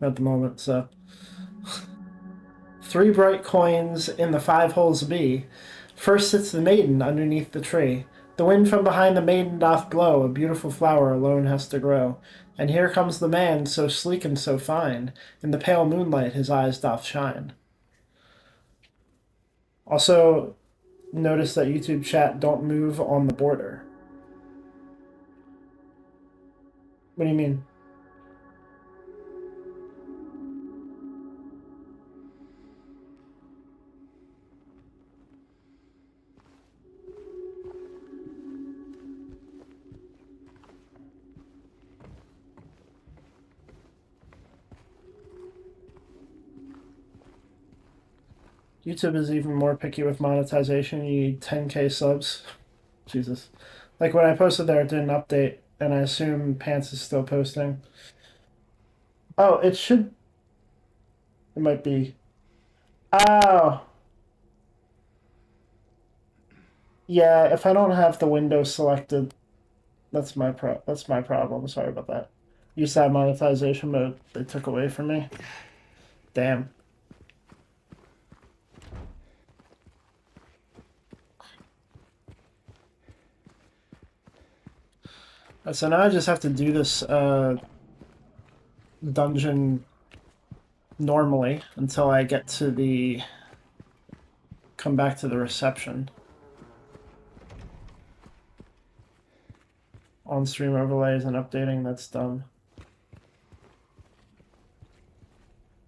at the moment, so... 3 bright coins in the 5 holes be. First sits the maiden underneath the tree. The wind from behind the maiden doth blow, a beautiful flower alone has to grow. And here comes the man, so sleek and so fine, in the pale moonlight his eyes doth shine. Also, notice that YouTube chat don't move on the border. What do you mean? YouTube is even more picky with monetization. You need 10k subs. Jesus. Like when I posted there, it didn't update, and I assume Pants is still posting. Oh, it should... It might be... Oh! Yeah, if I don't have the window selected, that's my problem. Sorry about that. Used to have monetization, but they took away from me. Damn. So now I just have to do this dungeon normally until I get to the... come back to the reception. On-stream overlays and updating, that's done.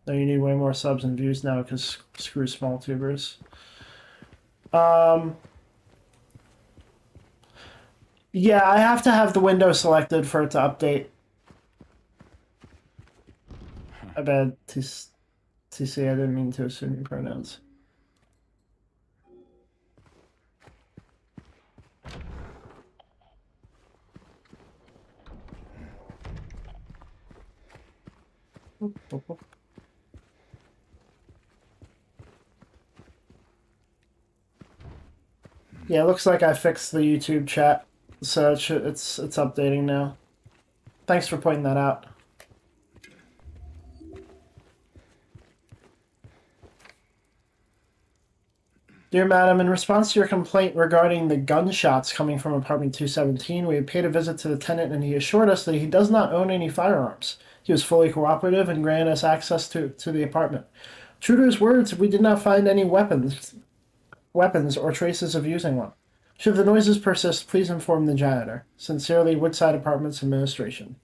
Now you need way more subs and views now because screw small tubers. Yeah, I have to have the window selected for it to update. I bet CC, I didn't mean to assume your pronouns. Yeah, it looks like I fixed the YouTube chat, so it's updating now. Thanks for pointing that out. Dear Madam, in response to your complaint regarding the gunshots coming from apartment 217, we paid a visit to the tenant and he assured us that he does not own any firearms. He was fully cooperative and granted us access to the apartment. True to his words, we did not find any weapons or traces of using one. Should the noises persist, please inform the janitor. Sincerely, Woodside Apartments Administration.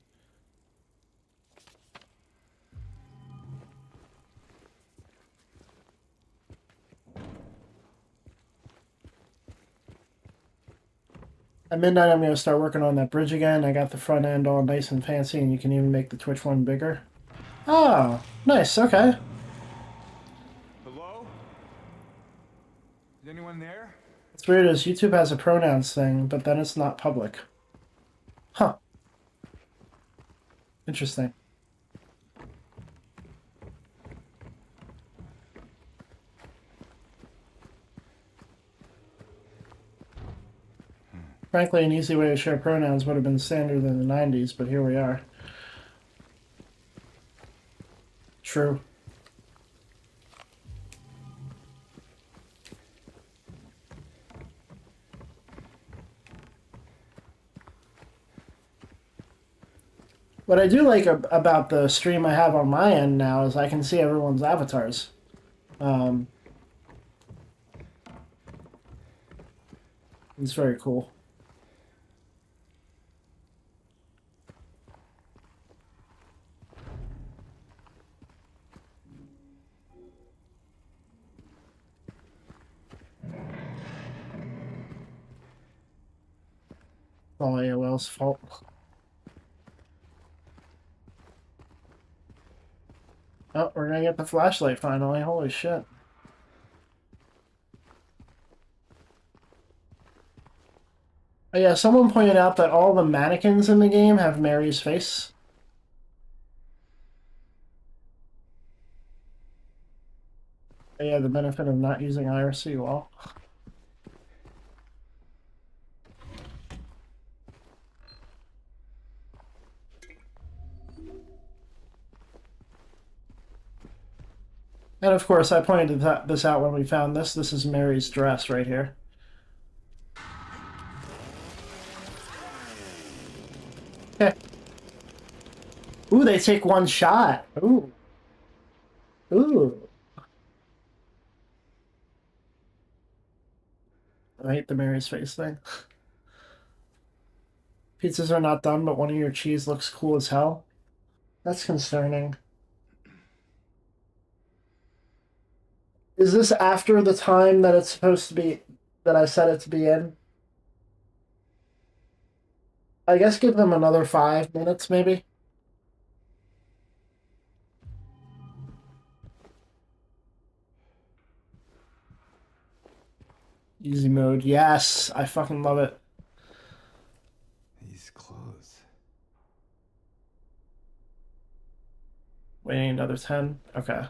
At midnight, I'm going to start working on that bridge again. I got the front end all nice and fancy, and you can even make the Twitch one bigger. Oh, nice, okay. Hello? Is anyone there? What's weird is YouTube has a pronouns thing, but then it's not public. Huh. Interesting. Frankly, an easy way to share pronouns would have been standard in the 90s, but here we are. True. What I do like about the stream I have on my end now is I can see everyone's avatars. It's very cool. All AOL's fault. Oh, we're gonna get the flashlight finally. Holy shit. Oh, yeah, someone pointed out that all the mannequins in the game have Mary's face. Oh, yeah, the benefit of not using IRC wall. And of course, I pointed this out when we found this. This is Mary's dress right here. Okay. Ooh, they take one shot. Ooh. Ooh. I hate the Mary's face thing. Pizzas are not done, but one of your cheese looks cool as hell. That's concerning. Is this after the time that it's supposed to be, that I set it to be in? I guess give them another 5 minutes, maybe. Easy mode. Yes, I fucking love it. These clothes. Waiting another 10. Okay.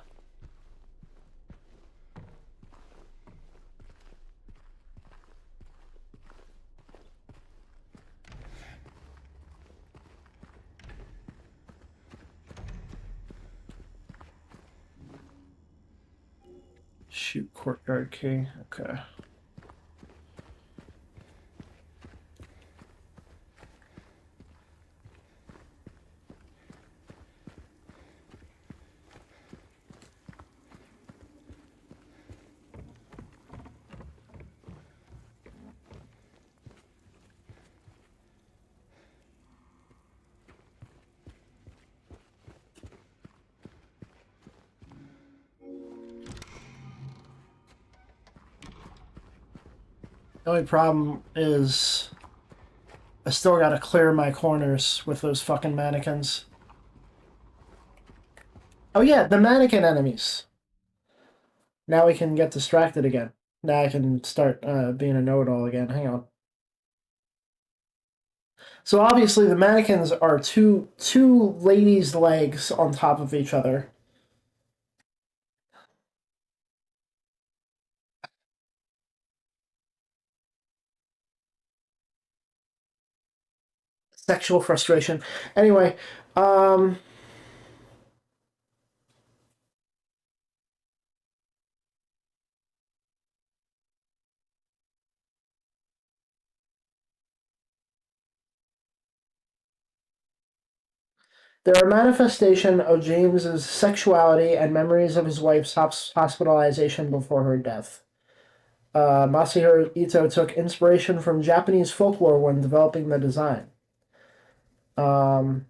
Shoot courtyard key. Okay. The only problem is I still gotta clear my corners with those fucking mannequins. Oh yeah, the mannequin enemies. Now we can get distracted again. Now I can start being a know-it-all again. Hang on. So obviously the mannequins are two ladies' legs on top of each other. Sexual frustration. Anyway, they're a manifestation of James's sexuality and memories of his wife's hospitalization before her death. Masahiro Ito took inspiration from Japanese folklore when developing the design. Um,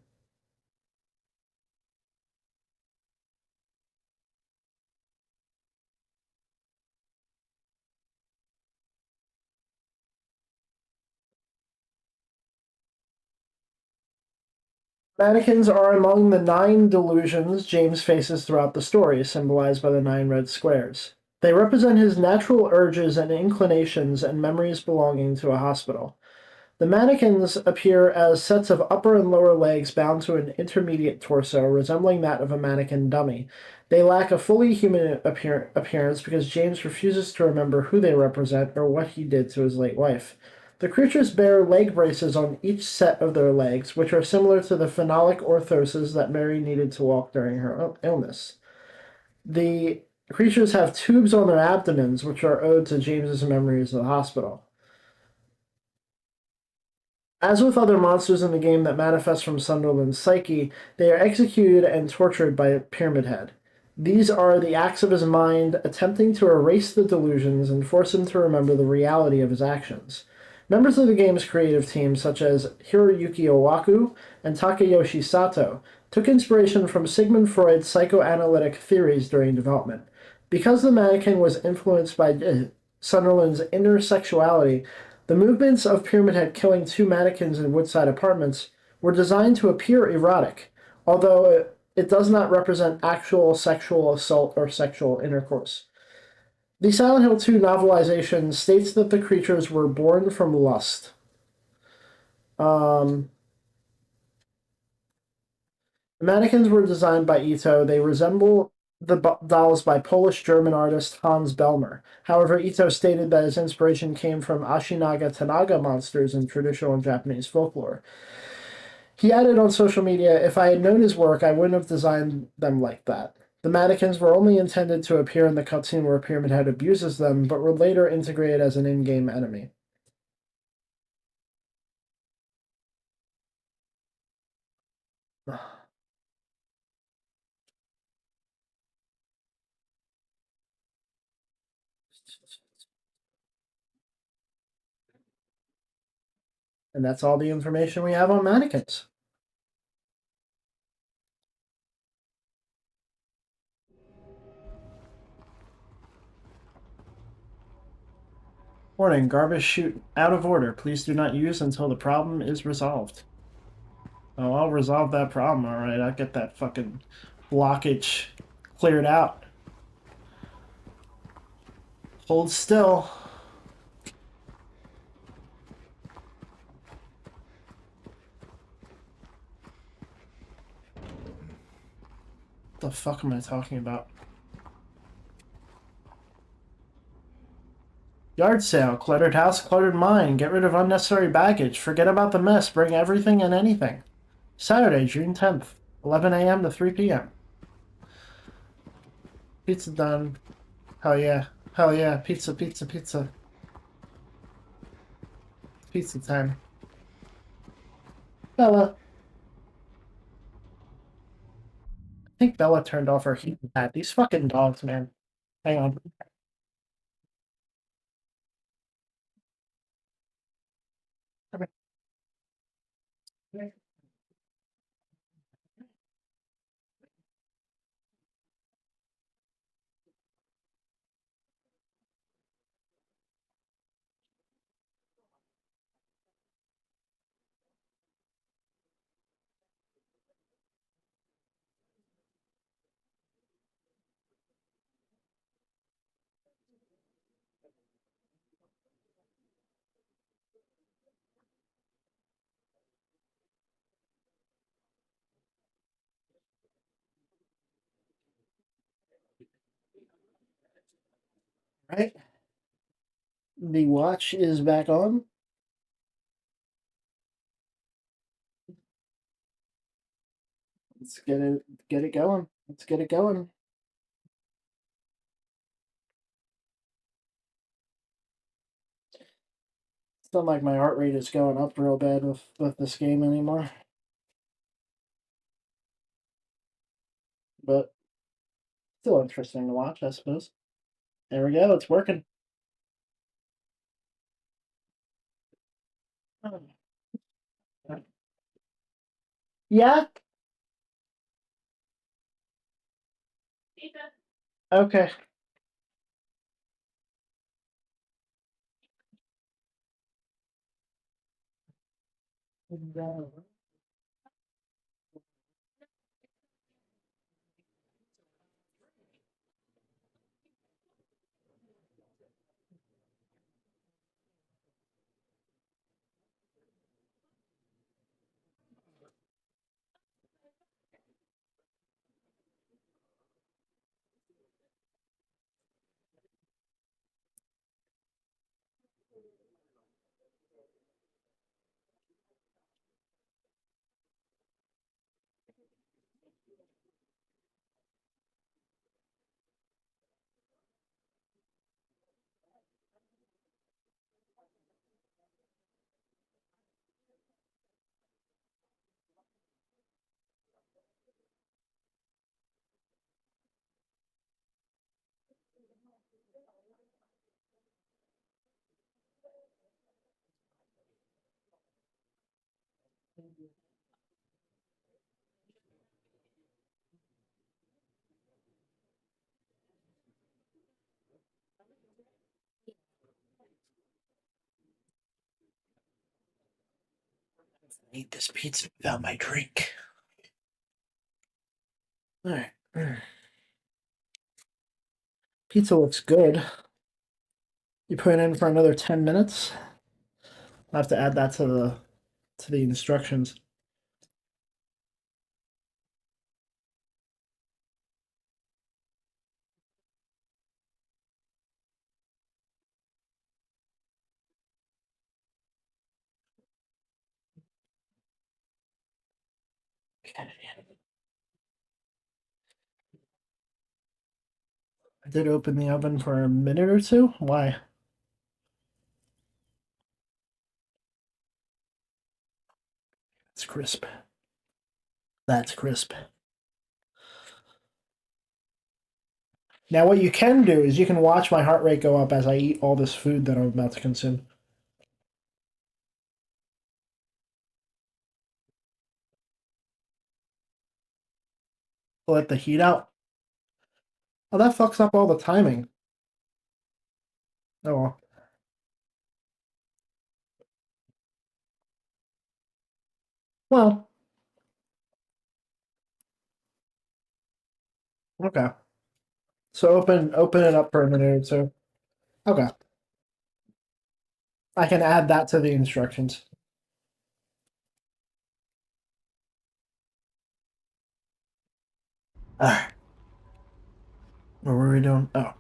Mannequins are among the 9 delusions James faces throughout the story, symbolized by the 9 red squares. They represent his natural urges and inclinations and memories belonging to a hospital. The mannequins appear as sets of upper and lower legs bound to an intermediate torso, resembling that of a mannequin dummy. They lack a fully human appearance because James refuses to remember who they represent or what he did to his late wife. The creatures bear leg braces on each set of their legs, which are similar to the phenolic orthoses that Mary needed to walk during her illness. The creatures have tubes on their abdomens, which are owed to James's memories of the hospital. As with other monsters in the game that manifest from Sunderland's psyche, they are executed and tortured by Pyramid Head. These are the acts of his mind attempting to erase the delusions and force him to remember the reality of his actions. Members of the game's creative team, such as Hiroyuki Owaku and Takayoshi Sato, took inspiration from Sigmund Freud's psychoanalytic theories during development. Because the mannequin was influenced by Sunderland's inner sexuality, the movements of Pyramid Head killing 2 mannequins in Woodside Apartments were designed to appear erotic, although it does not represent actual sexual assault or sexual intercourse. The Silent Hill 2 novelization states that the creatures were born from lust. The mannequins were designed by Ito. They resemble the dolls by Polish-German artist Hans Bellmer. However, Ito stated that his inspiration came from Ashinaga Tanaga monsters in traditional Japanese folklore. He added on social media, "If I had known his work, I wouldn't have designed them like that." The mannequins were only intended to appear in the cutscene where Pyramid Head abuses them, but were later integrated as an in-game enemy. And that's all the information we have on mannequins. Warning, garbage chute out of order. Please do not use until the problem is resolved. Oh, I'll resolve that problem, alright. I'll get that fucking blockage cleared out. Hold still. What the fuck am I talking about? Yard sale. Cluttered house, cluttered mind. Get rid of unnecessary baggage. Forget about the mess. Bring everything and anything. Saturday, June 10th, 11 a.m. to 3 p.m. Pizza done. Hell yeah. Hell yeah. Pizza, pizza, pizza. Pizza time. Bella. I think Bella turned off her heat pad. These fucking dogs, man. Hang on. Right? The watch is back on. Let's get it going. Let's get it going. It's not like my heart rate is going up real bad with this game anymore. But still interesting to watch, I suppose. There we go, it's working. Yeah? Okay. I eat this pizza without my drink. Alright. Pizza looks good. You put it in for another 10 minutes. I'll have to add that to the instructions. I did open the oven for a minute or two. Why? It's crisp. That's crisp. Now what you can do is you can watch my heart rate go up as I eat all this food that I'm about to consume. Let the heat out. Oh, that fucks up all the timing. Oh well. Well. Okay. So open it up for a minute or two. Okay. I can add that to the instructions. Alright. What were we doing? Oh.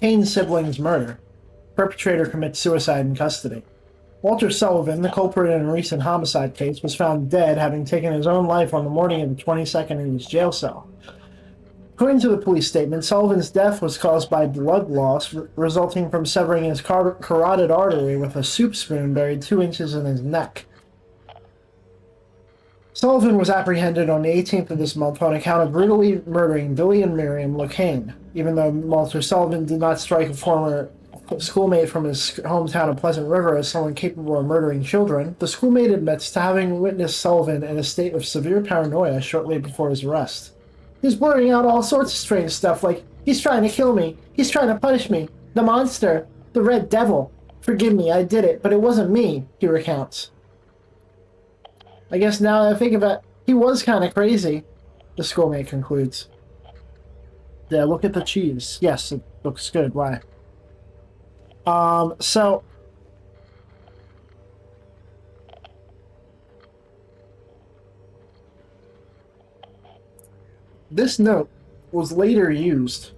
Kane's siblings murder. Perpetrator commits suicide in custody. Walter Sullivan, the culprit in a recent homicide case, was found dead, having taken his own life on the morning of the 22nd in his jail cell. According to the police statement, Sullivan's death was caused by blood loss resulting from severing his carotid artery with a soup spoon buried 2 inches in his neck. Sullivan was apprehended on the 18th of this month on account of brutally murdering Billy and Miriam Locane. Even though Walter Sullivan did not strike a former schoolmate from his hometown of Pleasant River as someone capable of murdering children, the schoolmate admits to having witnessed Sullivan in a state of severe paranoia shortly before his arrest. He's blurting out all sorts of strange stuff like, he's trying to kill me, he's trying to punish me, the monster, the red devil. Forgive me, I did it, but it wasn't me, he recounts. I guess now that I think of it, he was kind of crazy, the schoolmate concludes. Yeah, look at the cheese. Yes, it looks good. Why? So this note was later used.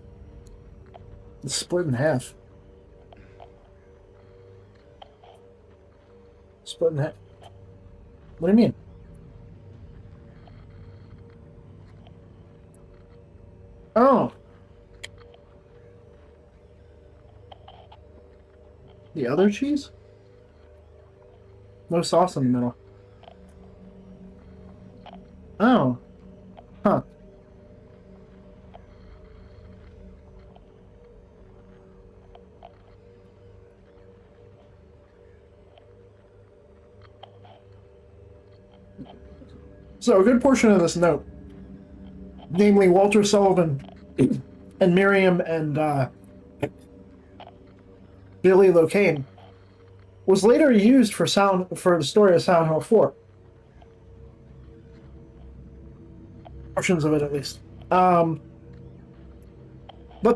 It's split in half. Split in half. What do you mean? Oh. The other cheese? No sauce in the middle. Oh. Huh. So a good portion of this note, namely Walter Sullivan and Miriam and Billy Locane, was later used for the story of Silent Hill 4. Portions of it, at least. But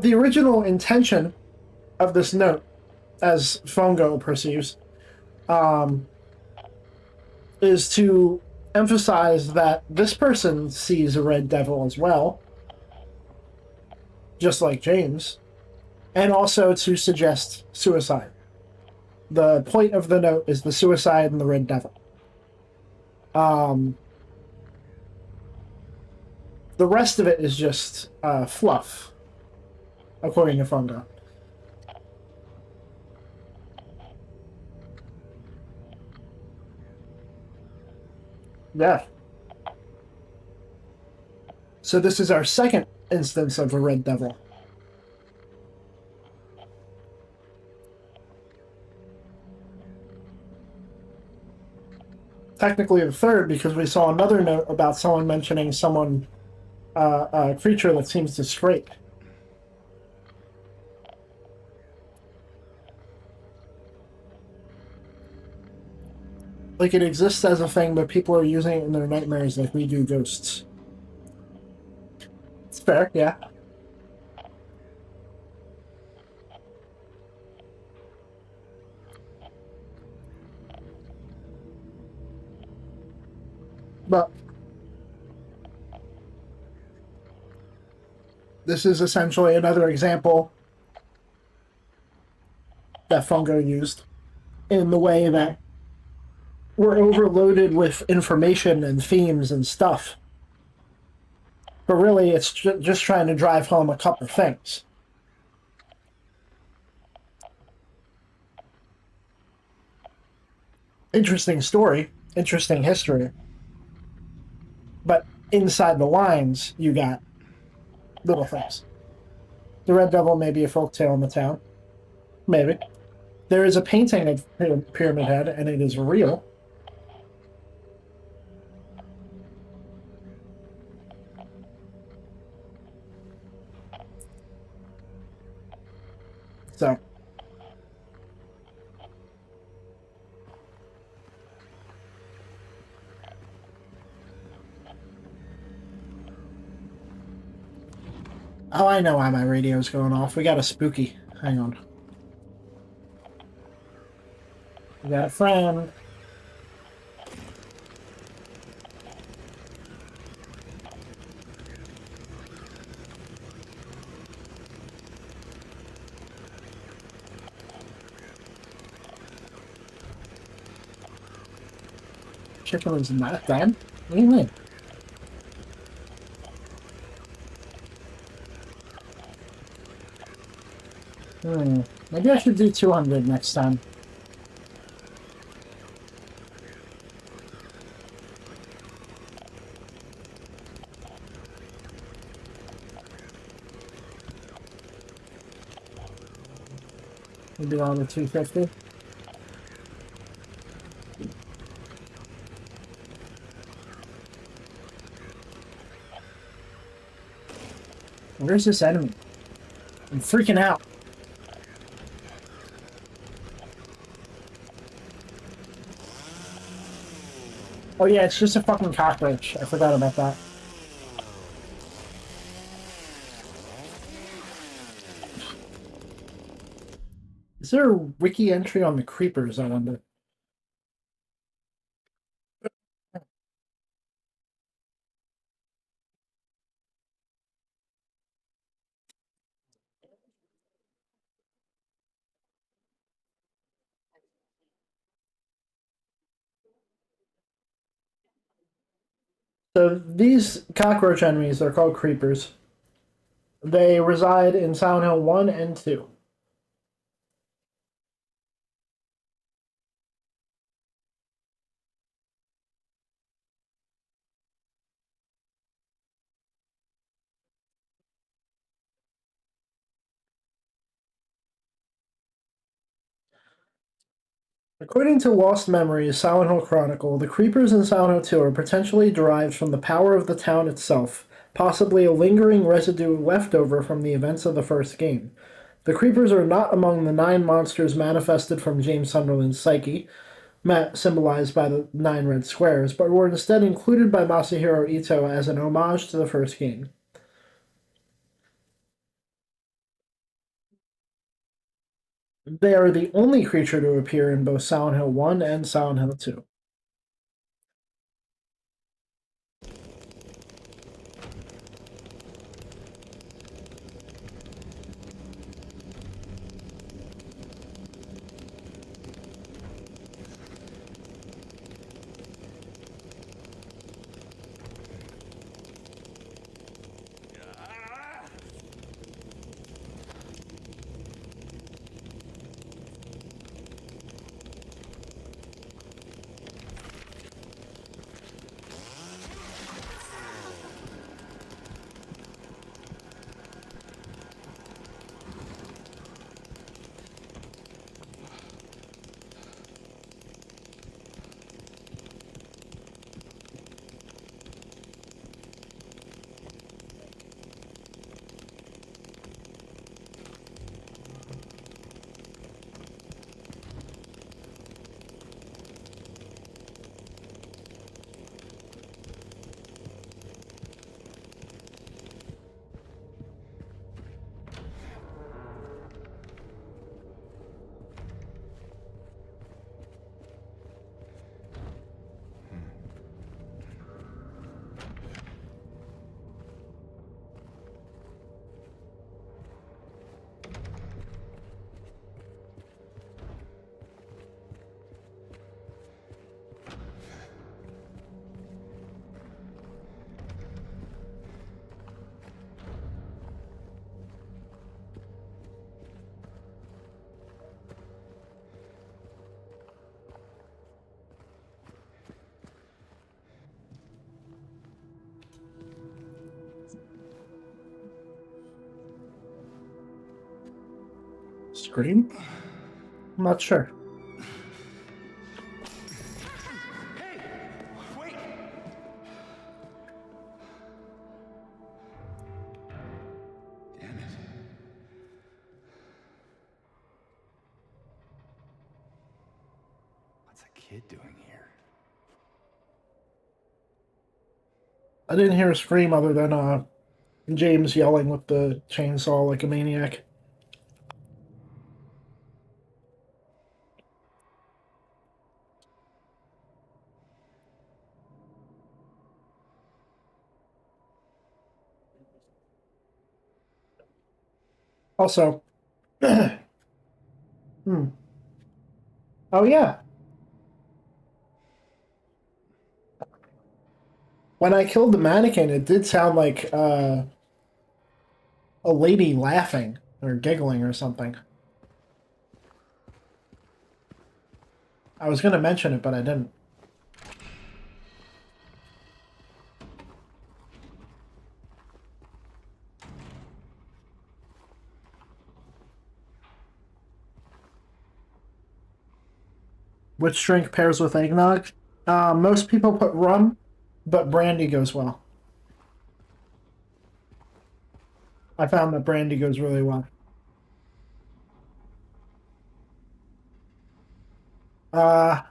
the original intention of this note, as Fongo perceives, is to emphasize that this person sees a red devil as well, just like James, and also to suggest suicide. The point of the note is the suicide and the red devil. The rest of it is just fluff, according to Fongo. Yeah. So this is our second instance of a red devil. Technically the third, because we saw another note about someone mentioning a creature that seems to scrape. Like it exists as a thing, but people are using it in their nightmares like we do ghosts. It's fair, yeah. But this is essentially another example that Fungo used in the way that we're overloaded with information and themes and stuff. But really, it's just trying to drive home a couple of things. Interesting story, interesting history. But inside the lines, you got little things. The Red Devil may be a folktale in the town. Maybe. There is a painting of Pyramid Head, and it is real. So. Oh, I know why my radio's going off. We got a spooky. Hang on. We got a friend. Chicken was not dead? What do you mean? Maybe I should do 200 next time. We'll do all the 250. Where's this enemy? I'm freaking out. Oh yeah, it's just a fucking cockroach. I forgot about that. Is there a wiki entry on the creepers, I wonder? So these cockroach enemies, they're called creepers. They reside in Silent Hill 1 and 2. According to Lost Memories Silent Hill Chronicle, the creepers in Silent Hill 2 are potentially derived from the power of the town itself, possibly a lingering residue left over from the events of the first game. The creepers are not among the 9 monsters manifested from James Sunderland's psyche, symbolized by the 9 red squares, but were instead included by Masahiro Ito as an homage to the first game. They are the only creature to appear in both Silent Hill 1 and Silent Hill 2. Scream? I'm not sure. What's a kid doing here? I didn't hear a scream other than James yelling with the chainsaw like a maniac. Also, oh yeah. When I killed the mannequin, it did sound like a lady laughing or giggling or something. I was going to mention it, but I didn't. Which drink pairs with eggnog? Most people put rum, but brandy goes well. I found that brandy goes really well. Uh,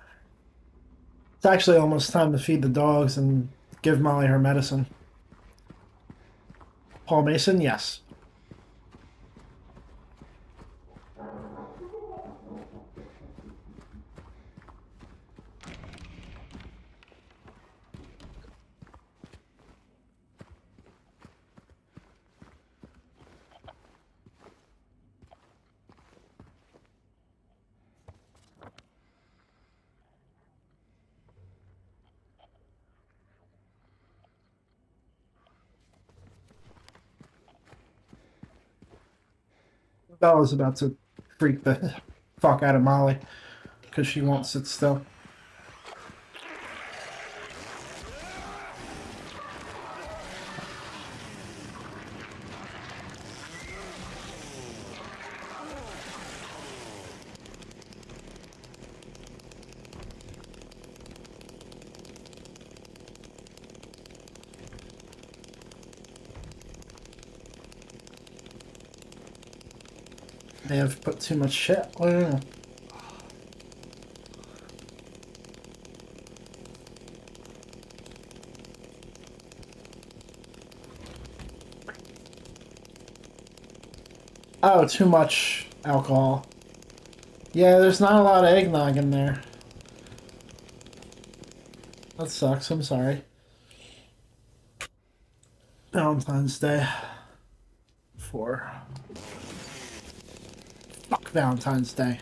it's actually almost time to feed the dogs and give Molly her medicine. Paul Mason, yes. Bella's about to freak the fuck out of Molly because she won't sit still. They have put too much shit. I don't know. Oh, too much alcohol. Yeah, there's not a lot of eggnog in there. That sucks, I'm sorry. Valentine's Day. Fuck Valentine's Day.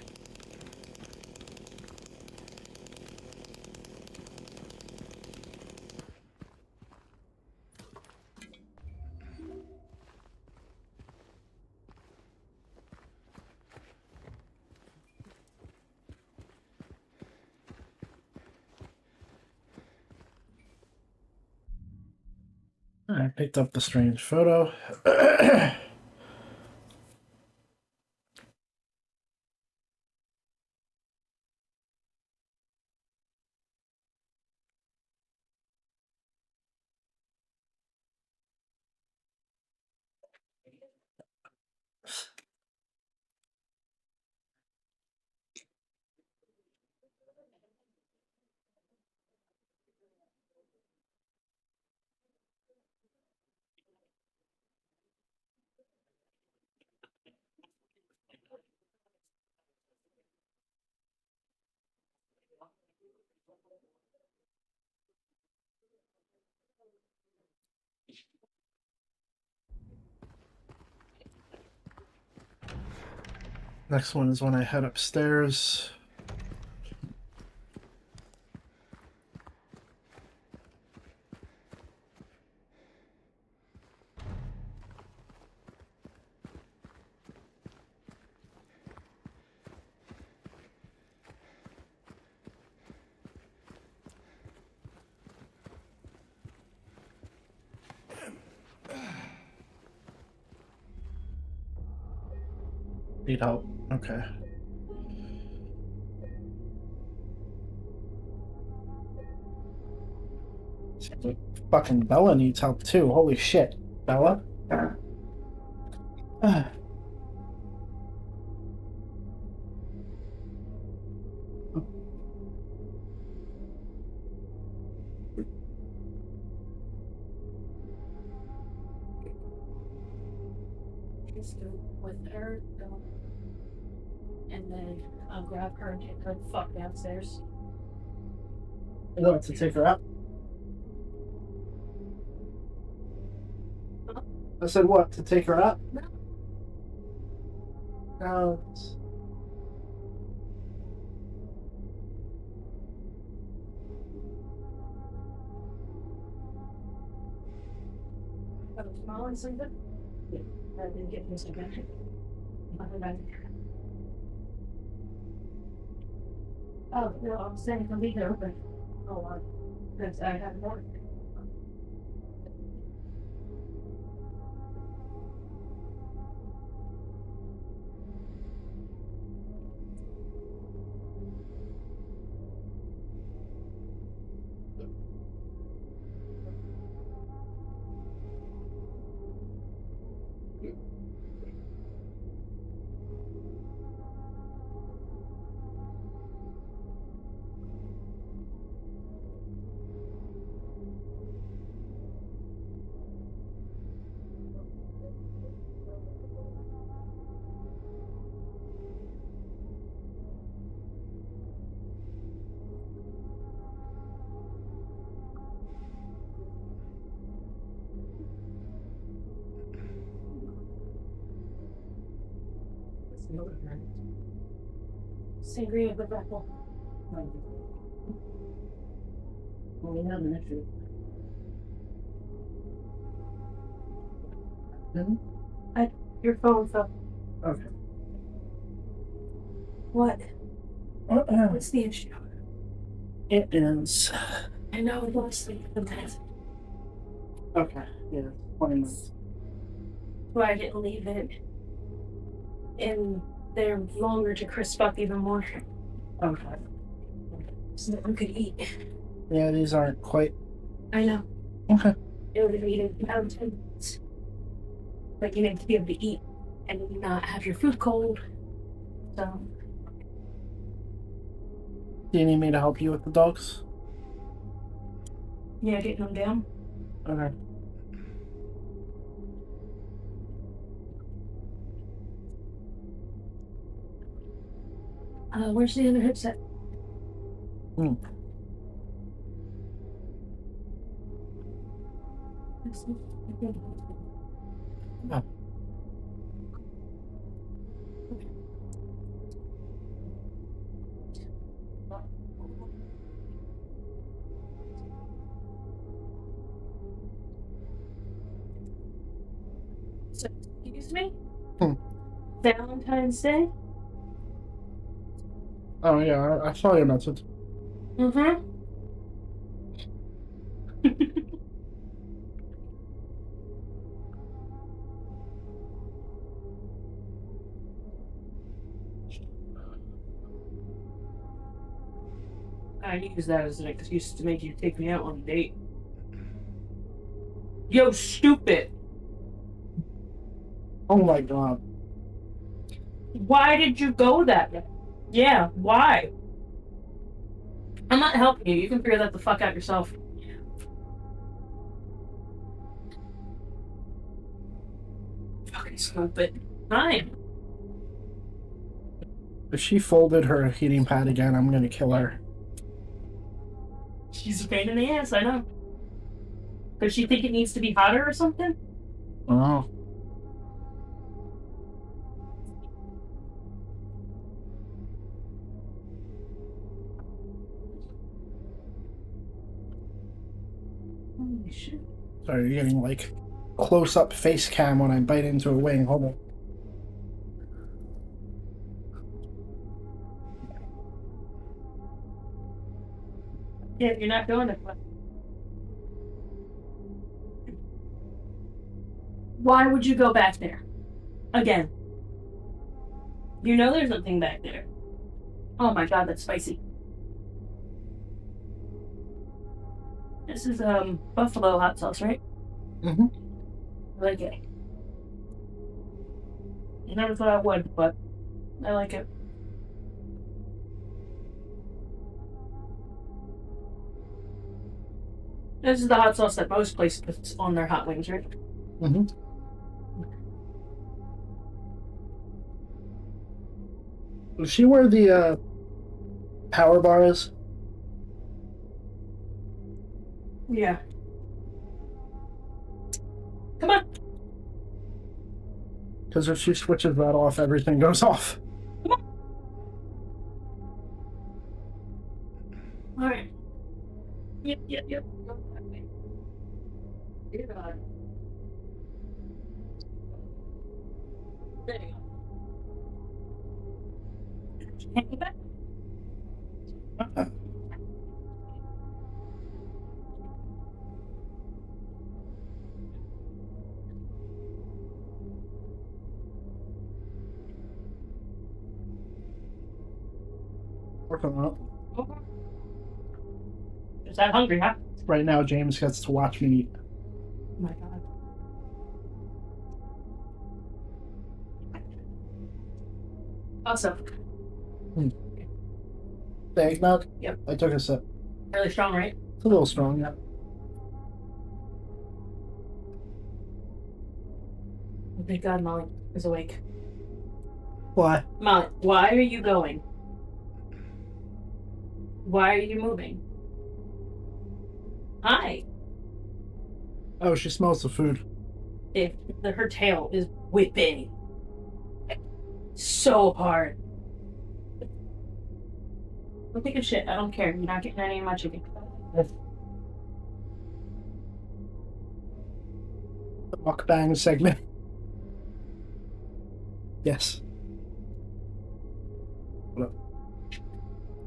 I picked up the strange photo. Next one is when I head upstairs. Need help. Okay. Fucking Bella needs help too. Holy shit. Bella? Just go with her, and then I'll grab her and take her the fuck downstairs. What, to take her out? I said what, to take her out? No. No. Molly sleeping? Yeah. I didn't get Mr. Benson. Oh, no, I'm saying to leave it open. Oh, because I have more. Sangria with apple. Well, we have an issue. Your phone fell. Okay. What? What's the issue? It is. I know, I lost sleep for the minute. Okay, yeah, 20 minutes. Why I didn't leave it in there longer to crisp up even more. Okay. So that we could eat. Yeah, these aren't quite. I know. Okay. It would have eaten around 10 minutes. But you need to be able to eat and not have your food cold. So. Do you need me to help you with the dogs? Yeah, getting them down. Okay. Where's the other headset? Hmm. Oh. So, excuse me? Hmm. Valentine's Day? Oh, yeah, I saw your message. Mm-hmm. I use that as an excuse to make you take me out on a date. Yo, stupid! Oh my god. Why did you go that way? Yeah, why? I'm not helping you. You can figure that the fuck out yourself. Fucking stupid. Fine. If she folded her heating pad again, I'm gonna kill her. She's a pain in the ass, I know. Does she think it needs to be hotter or something? Oh. Holy shit. Sorry, you're getting like close up face cam when I bite into a wing. Hold on. Yeah, you're not doing it. Why would you go back there? Again. You know there's nothing back there. Oh my god, that's spicy. This is buffalo hot sauce, right? Mm-hmm. I like it. I never thought I would, but I like it. This is the hot sauce that most places put on their hot wings, right? Mm-hmm. Does she wear the power bars? Yeah. Come on. Because if she switches that off, everything goes off. Come on. All right. Yep. There you go. Hang it back. Working on it. Is that hungry, huh? Right now, James gets to watch me eat. Oh my god. Also. The eggnog? Yep. I took a sip. Really strong, right? It's a little strong, yeah. Oh, thank God Molly is awake. Why? Molly, why are you going? Why are you moving? Hi. Oh, she smells the food. Her tail is whipping so hard. Go take a shit. I don't care. You're not getting any of my chicken. The mukbang segment. Yes. What up?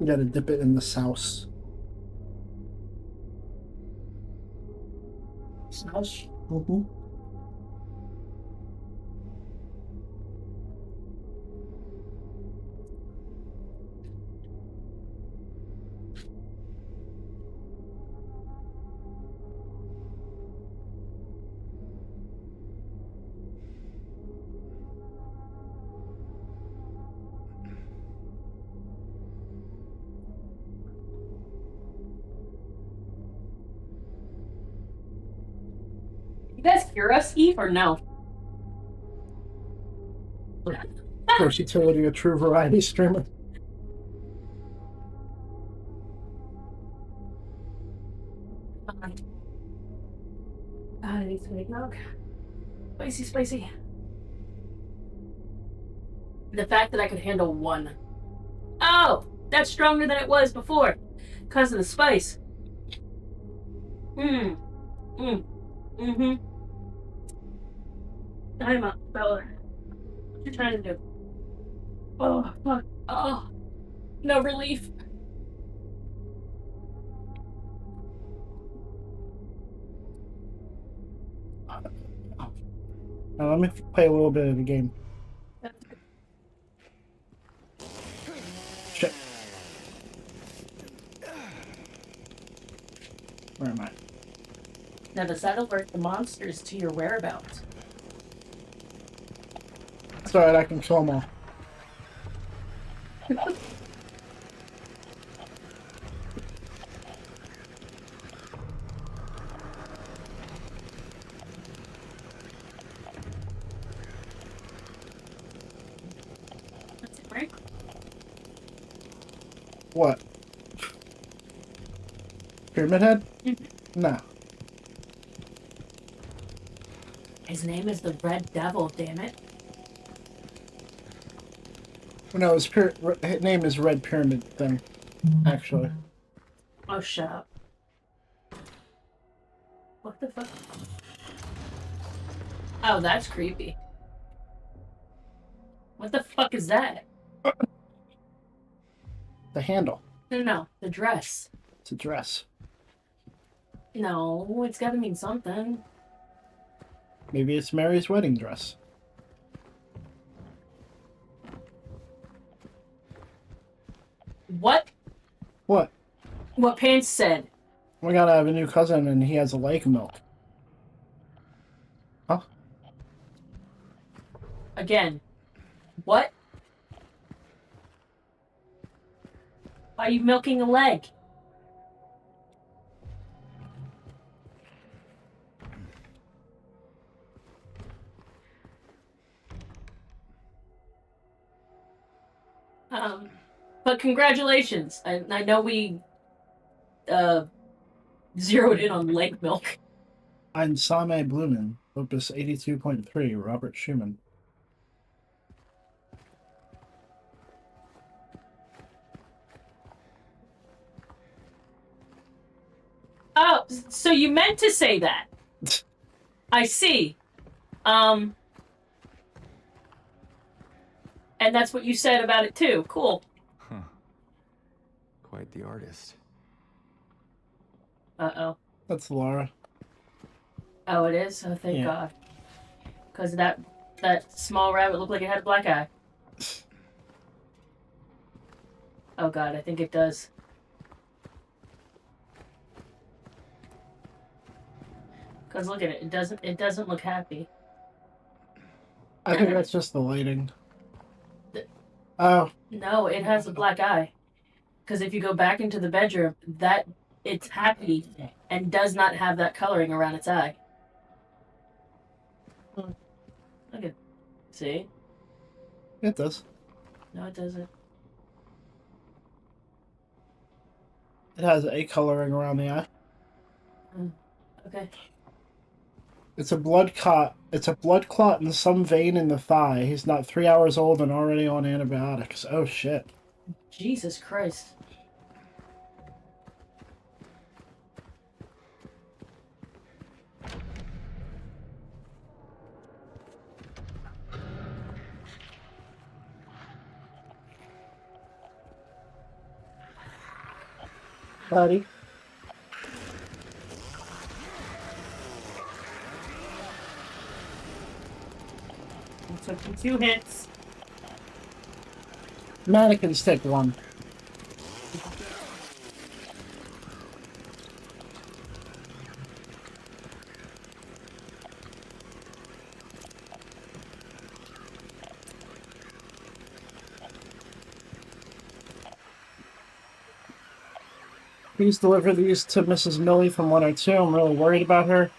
You gotta dip it in the sauce. Sauce? Mm-hmm. You guys hear us, Eve, or no? Versatility, a true variety streamer. I need some eggnog. Spicy, spicy. The fact that I could handle one. Oh, that's stronger than it was before, because of the spice. Mm. Mm-hmm. Time out, fella. What you trying to do? Oh, fuck. Oh, no relief. Now let me play a little bit of the game. Shit. Where am I? Now, does that alert the monsters to your whereabouts? It's alright, I can kill them all. That's it, right? What? Pyramid Head? No. His name is the Red Devil, damn it. No, his name is Red Pyramid thing, actually. Oh, shut up. What the fuck? Oh, that's creepy. What the fuck is that? The handle. No, the dress. It's a dress. No, it's gotta mean something. Maybe it's Mary's wedding dress. What? What? What Pants said. We gotta have a new cousin and he has a lake of milk. Huh? Again. What? Why are you milking a leg? But congratulations. I know we zeroed in on leg milk. Ein Same Blumen, Opus 82.3, Robert Schumann. Oh, so you meant to say that. I see. And that's what you said about it too. Cool. Huh. Quite the artist. Uh-oh. That's Laura. Oh, it is? Oh, thank Yeah. God. Because that small rabbit looked like it had a black eye. Oh God, I think it does. Because look at it. It doesn't look happy. I think that's just the lighting. Oh. No, it has a black eye. Because if you go back into the bedroom, it's happy and does not have that coloring around its eye. Look at, see? It does. No, it doesn't. It has a coloring around the eye. Okay. It's a blood clot. It's a blood clot in some vein in the thigh. He's not 3 hours old and already on antibiotics. Oh shit. Jesus Christ. buddy. It took you 2 hits. Mannequins take one. Please deliver these to Mrs. Millie from 102. I'm really worried about her.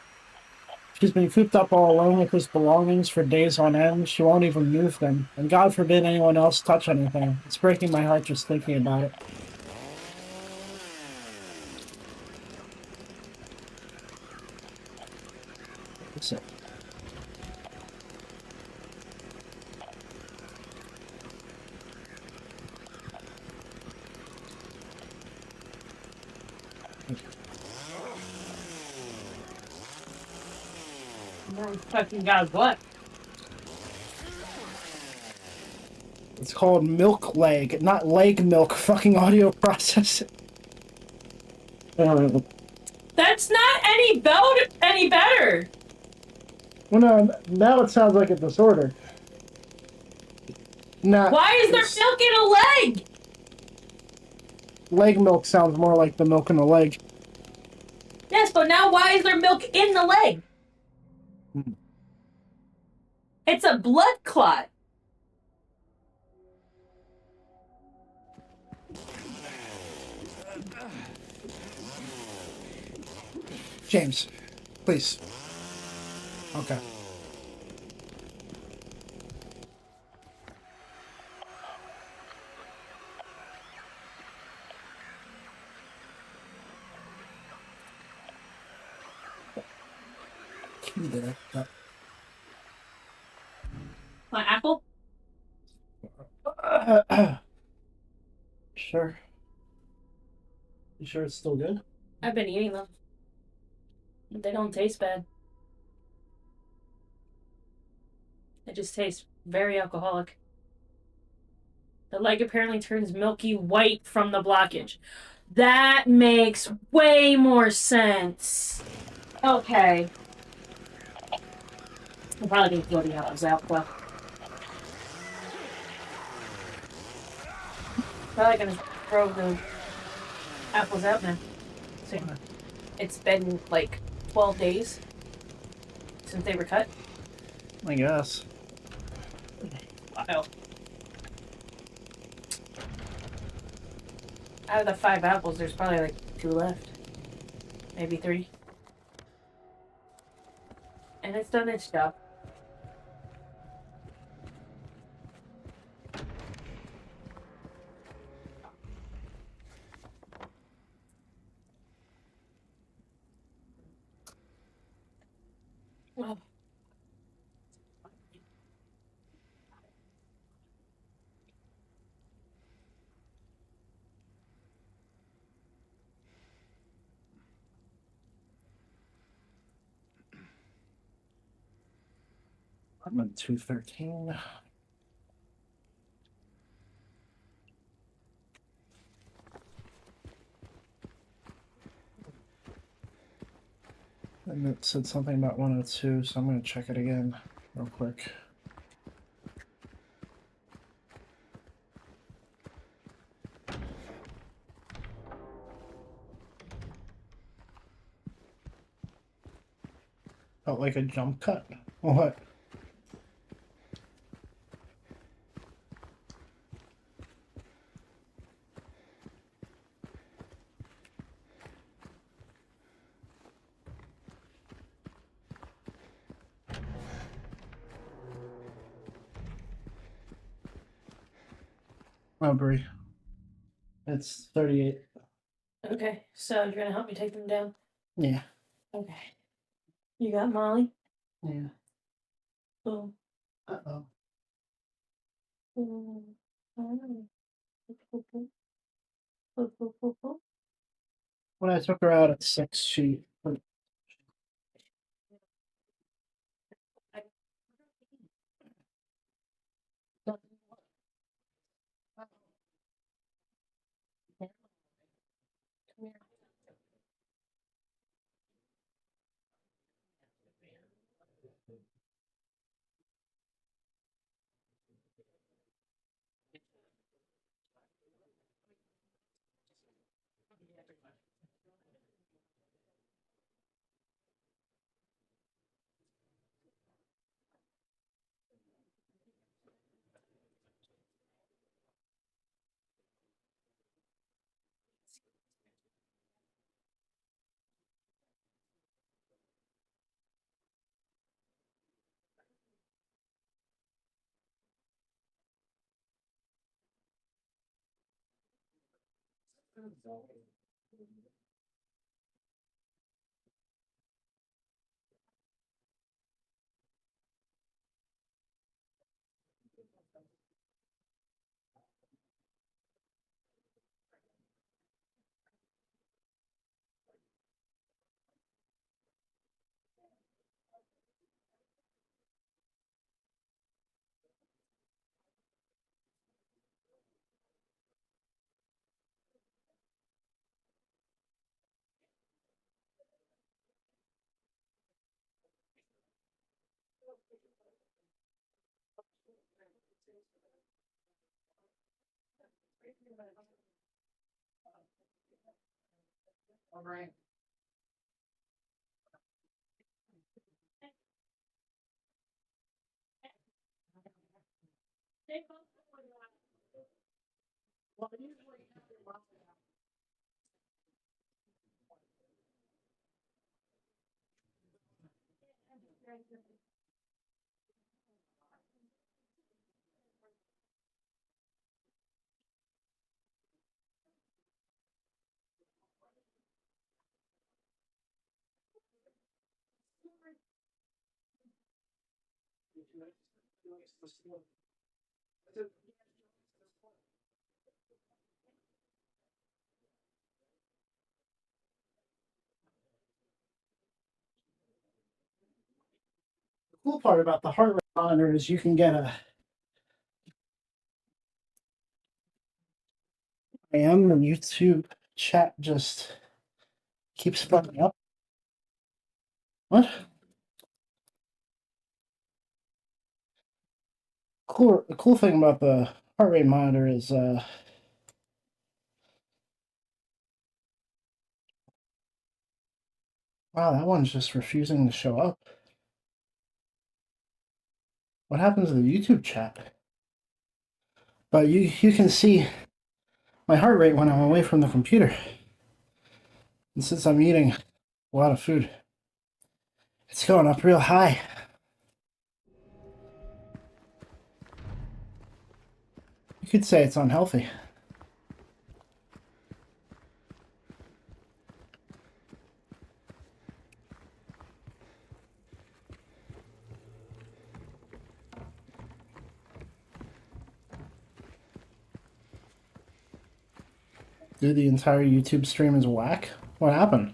She's been cooped up all alone with his belongings for days on end. She won't even move them. And God forbid anyone else touch anything. It's breaking my heart just thinking about it. That's it. My fucking God, what? It's called milk leg, not leg milk. Fucking audio processing. That's not any better. Well, no, now it sounds like a disorder. Nah, why is there milk in a leg? Leg milk sounds more like the milk in the leg. Yes, but now why is there milk in the leg? It's a blood clot. James, please. Okay. My apple? Sure. You sure it's still good? I've been eating them. They don't taste bad. They just taste very alcoholic. The leg apparently turns milky white from the blockage. That makes way more sense. Okay. I probably need to throw the apples out, though. Probably gonna throw the apples out now. So, it's been like 12 days since they were cut. I guess. Wow. Out of the 5 apples, there's probably like 2 left. Maybe 3. And it's done its job. Well. I'm at 213. And it said something about 102, so I'm going to check it again real quick. Felt like a jump cut. What? Oh, Brie. It's 38. Okay, so you're gonna help me take them down? Yeah. Okay. You got Molly? Yeah. Boom. Uh-oh. Boom. When I took her out at 6, she... All right. The cool part about the heart rate monitor is you can get a the YouTube chat just keeps fucking up. What? Cool. The cool thing about the heart rate monitor is wow, that one's just refusing to show up. What happens to the YouTube chat? But you can see my heart rate when I'm away from the computer. And since I'm eating a lot of food, it's going up real high. You could say it's unhealthy. Dude, the entire YouTube stream is whack? What happened?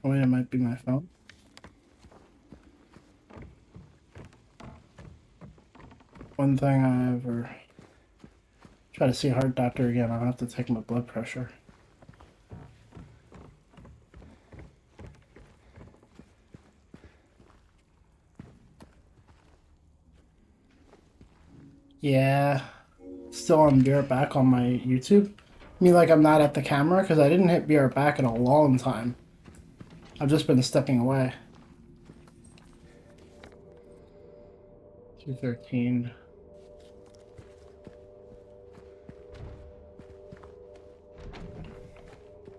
Oh, wait, it might be my phone. One thing I ever try to see a heart doctor again, I'll have to take my blood pressure. Yeah, still on Be Right Back on my YouTube. I mean, like I'm not at the camera because I didn't hit Be Right Back in a long time. I've just been stepping away. 213.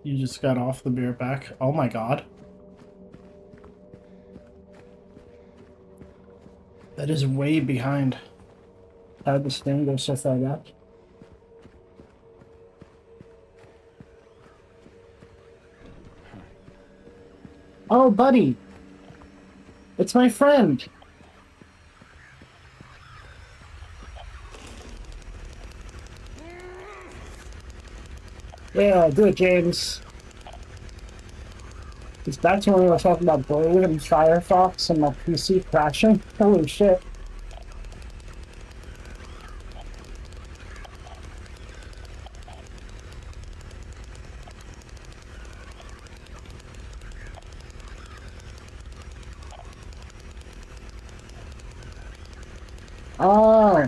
You just got off the Be Right Back. Oh my god. That is way behind. How did this thing go so far back? Oh, buddy. It's my friend. Yeah, do it, James. It's back to when we were talking about Blade and Firefox and my PC crashing. Holy shit. Oh.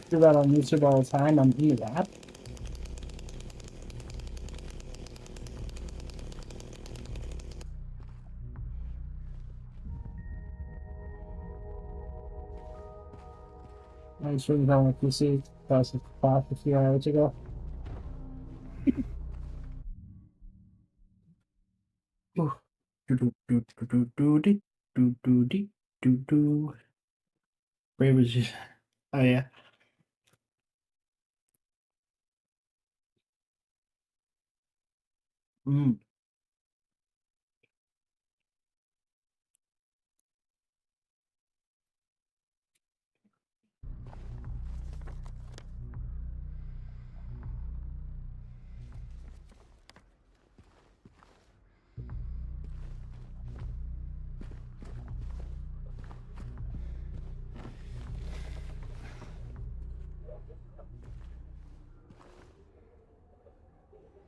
Do that on YouTube all the time on E-Rap. I was reading on my PC. That was a class a few hours ago. Ooh. Do. Where was you? Oh yeah. Mm.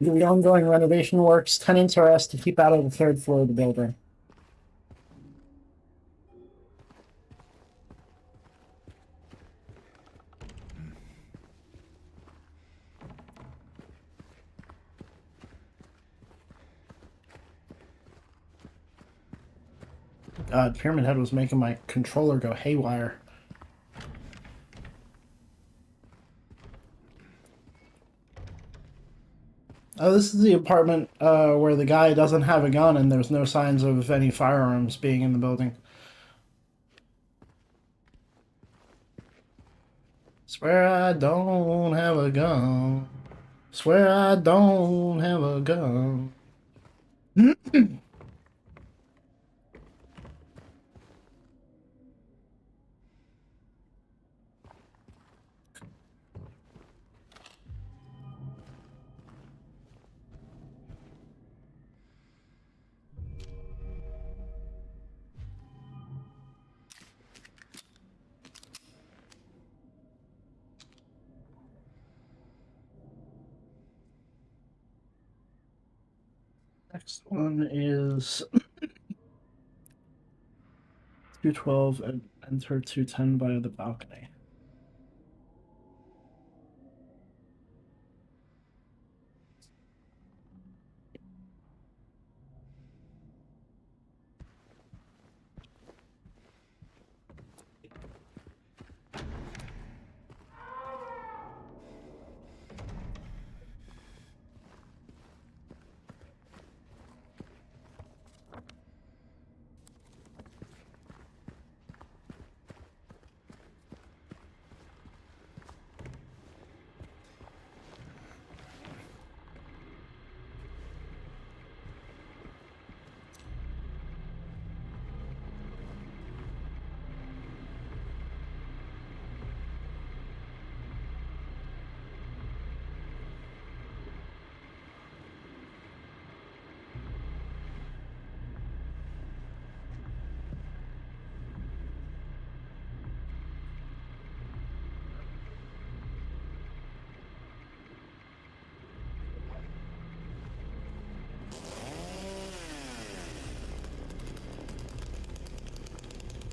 The ongoing renovation works, tenants are asked to keep out of the third floor of the building. God, Pyramid Head was making my controller go haywire. Oh, this is the apartment where the guy doesn't have a gun and there's no signs of any firearms being in the building. Swear I don't have a gun. Swear I don't have a gun. Next one is 212 and enter 210 via the balcony.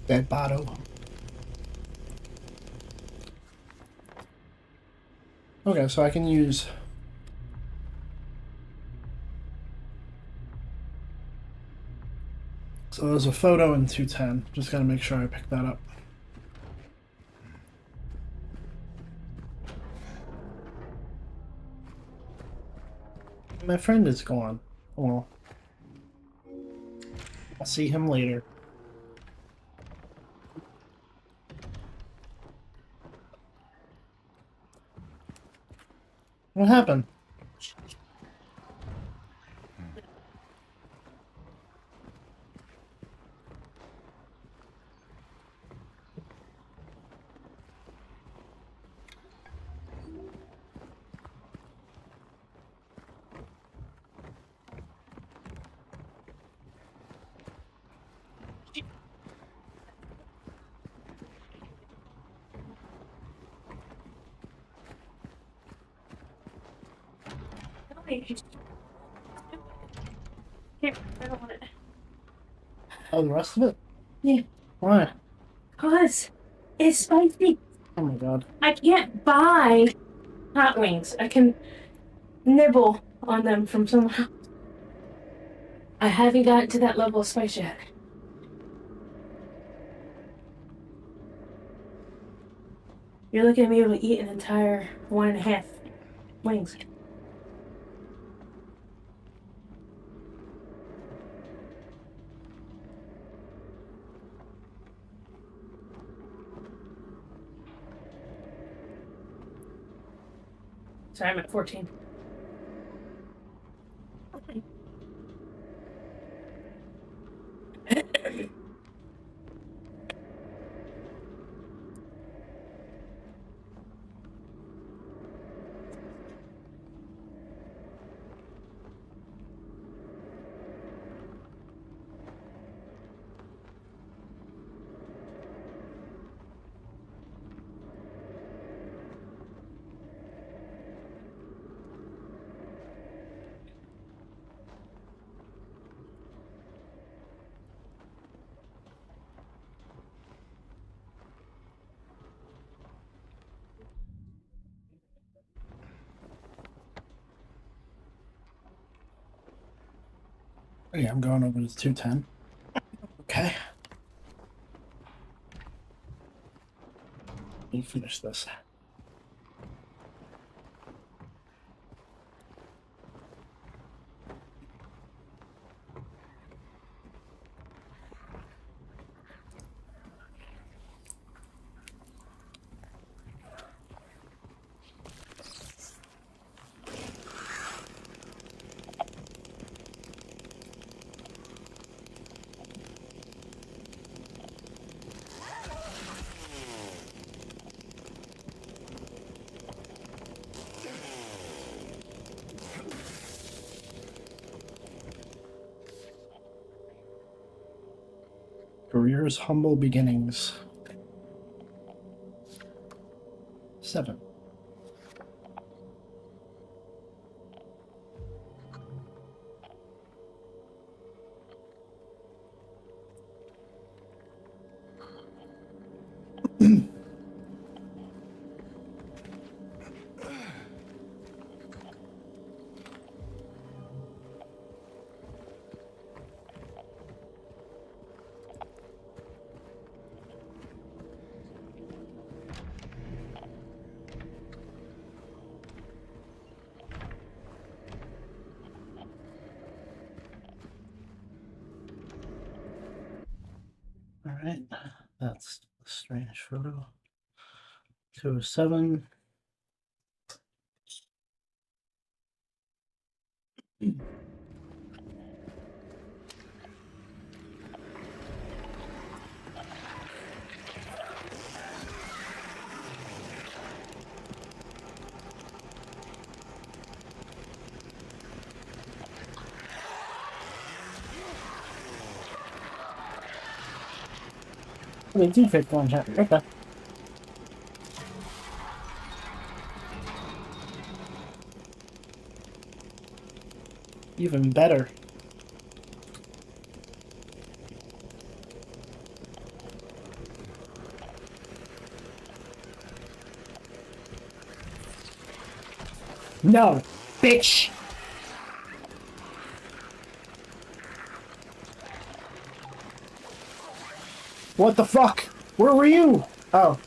Dead bottle. Okay, so I can use... So there's a photo in 210. Just gotta make sure I pick that up. My friend is gone. Well, I'll see him later. What happened? Here, I don't want it. Oh, the rest of it? Yeah. Why? Cause it's spicy. Oh my god. I can't buy hot wings. I can nibble on them from somewhere else. I haven't gotten to that level of spice yet. You're looking at me able to eat an entire 1.5 wings. Sorry, I'm at 14. Yeah, I'm going over to 210. Okay. Let me finish this. Career's humble beginnings. 7. All right, that's a strange photo. 207. They do fit one shot. Okay. Even better. No, bitch. What the fuck? Where were you? Oh.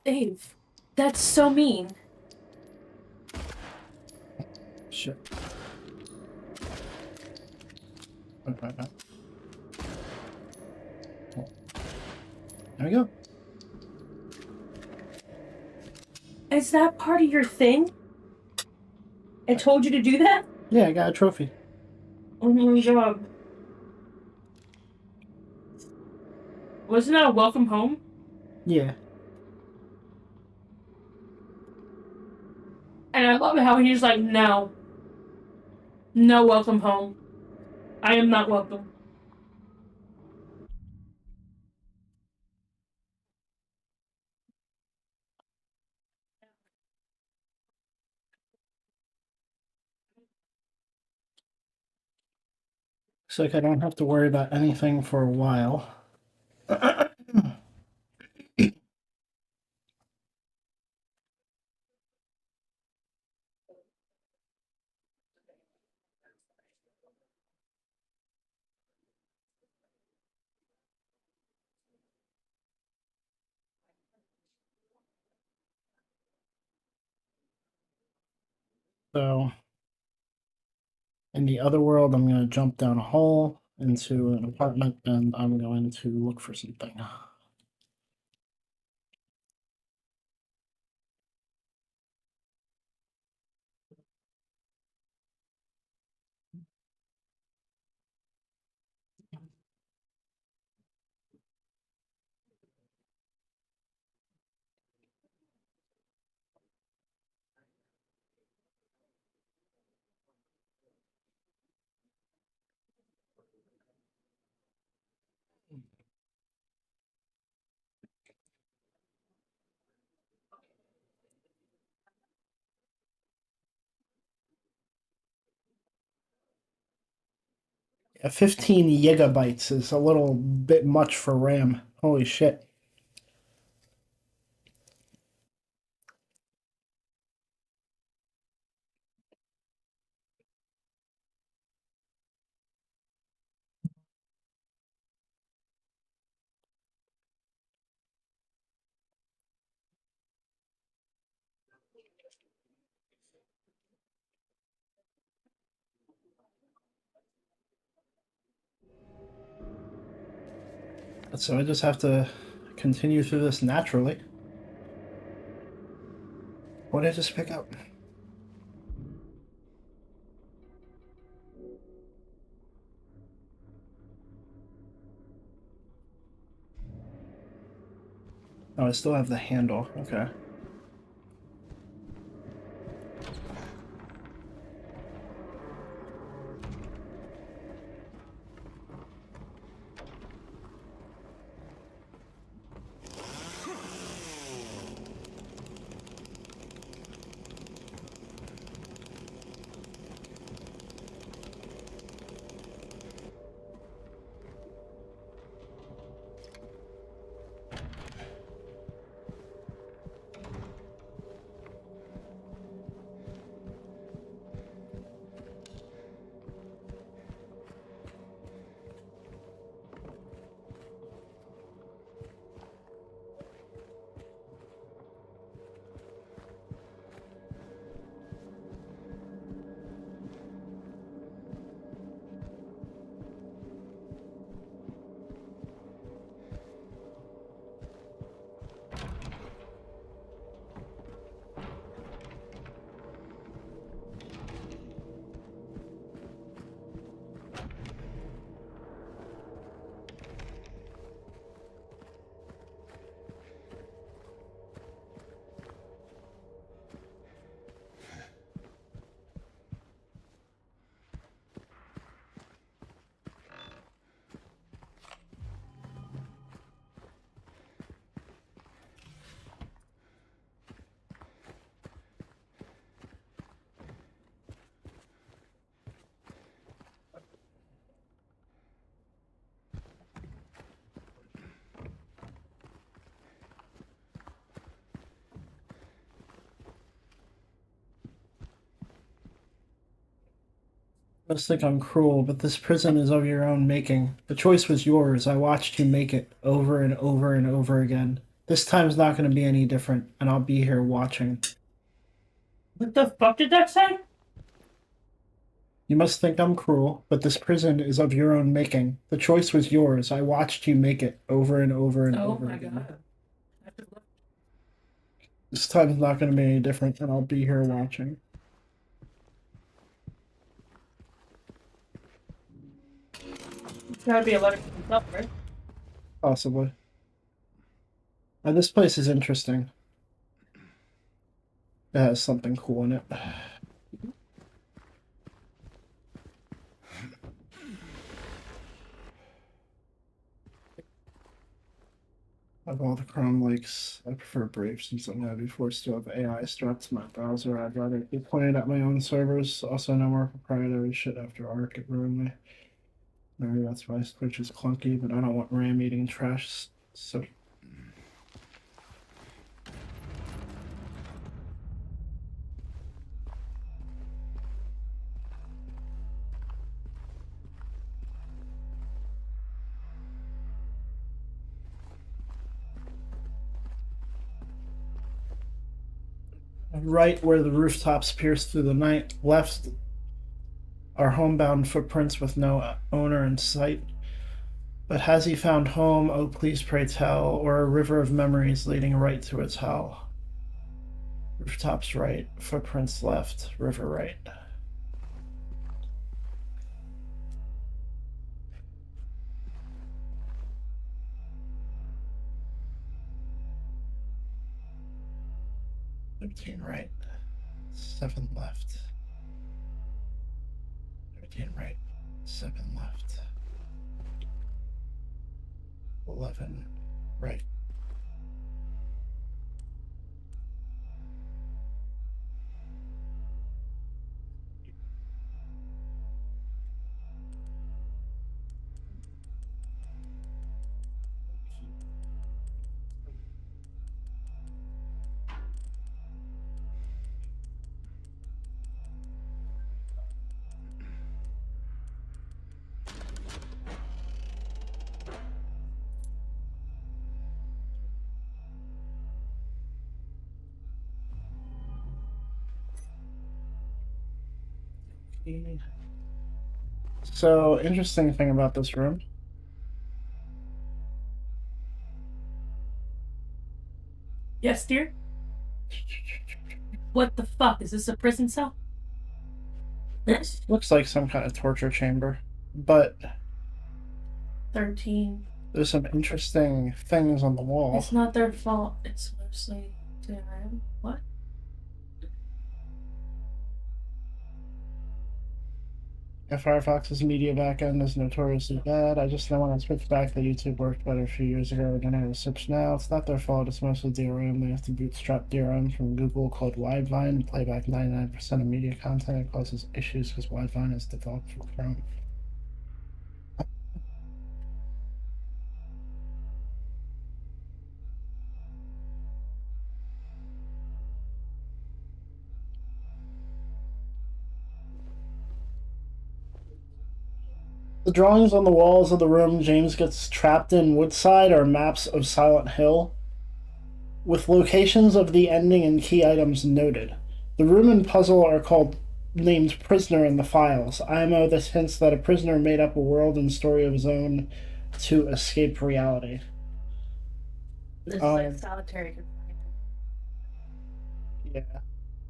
Dave, that's so mean. Shit. Okay. There we go. Is that part of your thing? I told you to do that? Yeah, I got a trophy. Oh my god. Wasn't that a welcome home? Yeah. And I love how he's like, no. No welcome home. I am not welcome. Looks like I don't have to worry about anything for a while. So, in the other world, I'm going to jump down a hole into an apartment and I'm going to look for something. Yeah, 15 gigabytes is a little bit much for RAM. Holy shit. So I just have to continue through this naturally. What did I just pick up? Oh, I still have the handle. Okay. I must think I'm cruel, but this prison is of your own making. The choice was yours. I watched you make it over and over and over again. This time's not going to be any different, and I'll be here watching. What the fuck did that say? You must think I'm cruel, but this prison is of your own making. The choice was yours. I watched you make it over and over and over again. God. This time's not going to be any different, and I'll be here watching. It's gotta be a letter from himself, right? Possibly. This place is interesting. It has something cool in it. Of all the Chrome links, I prefer Brave since I'm going to be forced to have AI strapped to my browser. I'd rather be pointed at my own servers. Also, no more proprietary shit after Arc. It ruined me. Maybe that's why Twitch is clunky, but I don't want RAM eating trash. So. Right where the rooftops pierce through the night, left are homebound footprints with no owner in sight. But has he found home, oh please pray tell, or a river of memories leading right to its hell? Rooftops right, footprints left, river right. Right, 7 left. 13 right, 7 left. 11 right. So, interesting thing about this room. Yes, dear? What the fuck? Is this a prison cell? Looks like some kind of torture chamber, but 13. there's some interesting things on the wall. It's not their fault. It's mostly them. What? Firefox's media backend is notoriously bad. I just know when I switched back that YouTube worked better a few years ago than it switch now. It's not their fault, it's mostly DRM. They have to bootstrap DRM from Google called Widevine and play back 99% of media content. It causes issues because Widevine is developed for Chrome. The drawings on the walls of the room James gets trapped in Woodside are maps of Silent Hill, with locations of the ending and key items noted. The room and puzzle are named Prisoner in the files. IMO, this hints that a prisoner made up a world and story of his own to escape reality. This is like solitary confinement. Yeah.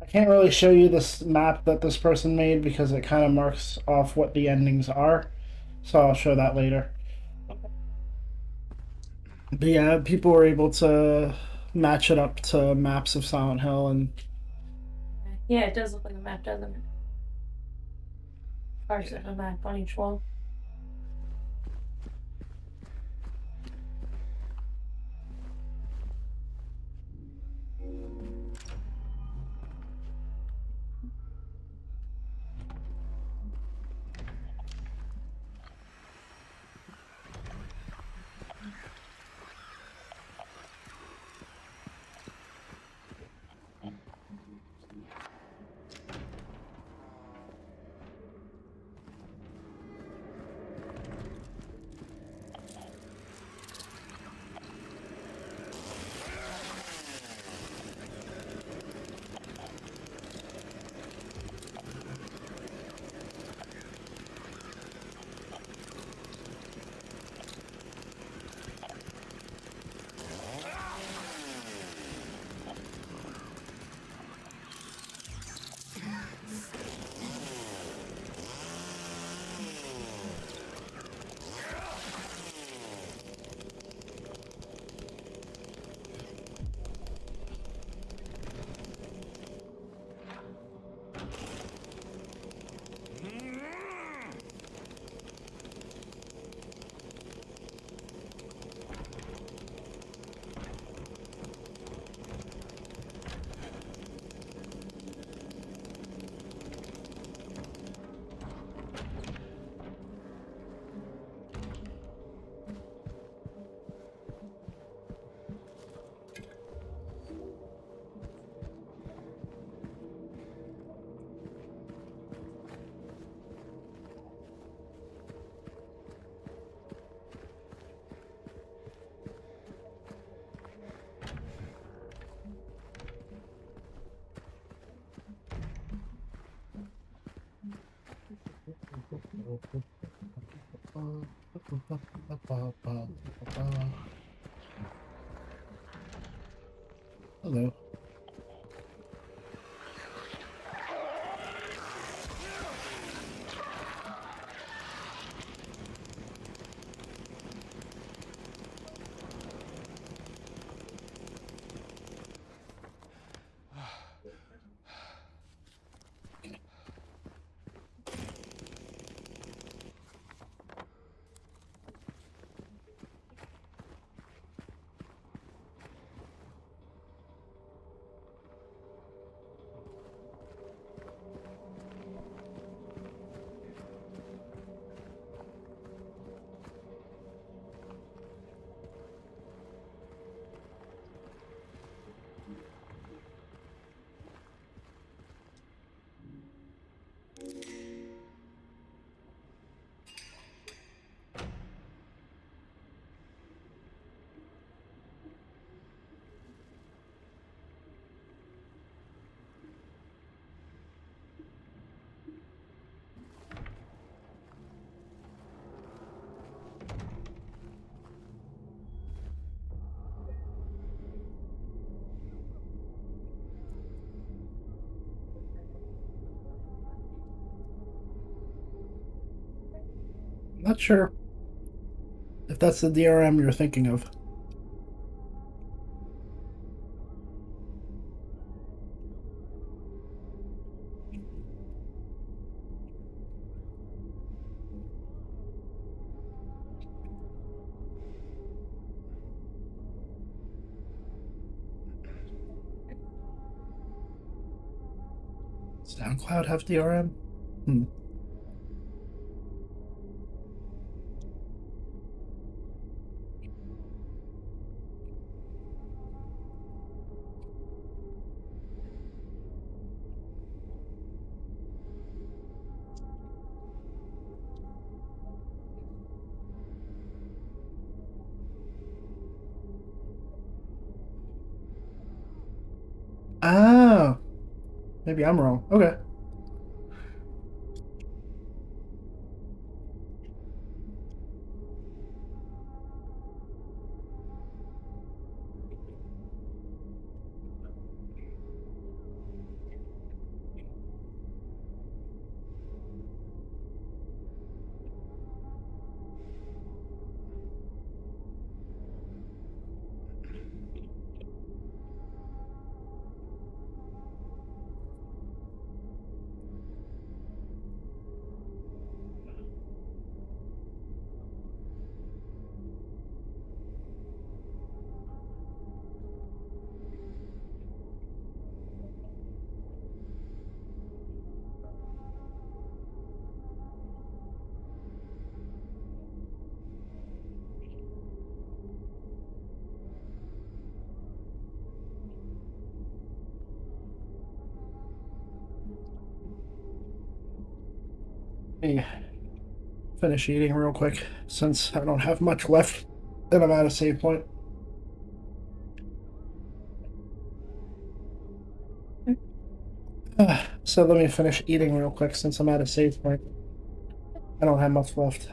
I can't really show you this map that this person made because it kind of marks off what the endings are. So I'll show that later. But yeah, people were able to match it up to maps of Silent Hill, and yeah, it does look like a map, doesn't it? Parts of a map on each wall. Hello. Not sure if that's the DRM you're thinking of. SoundCloud have DRM? Hmm. Ah, maybe I'm wrong. Okay. Hey, finish eating real quick since I don't have much left and I'm at a save point. So let me finish eating real quick since I'm at a save point. I don't have much left.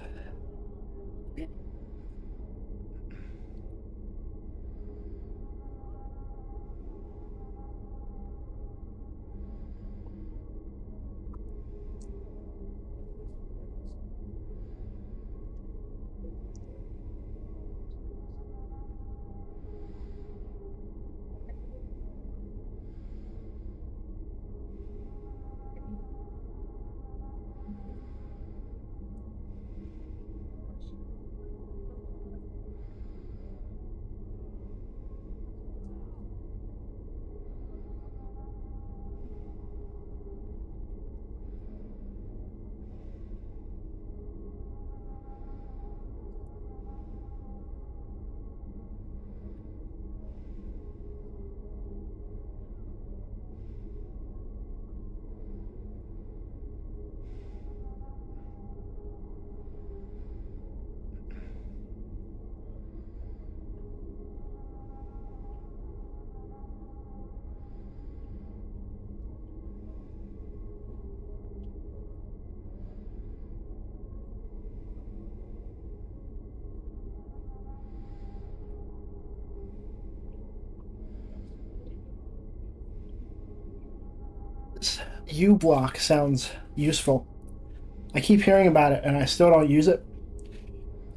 U block sounds useful. I keep hearing about it and I still don't use it.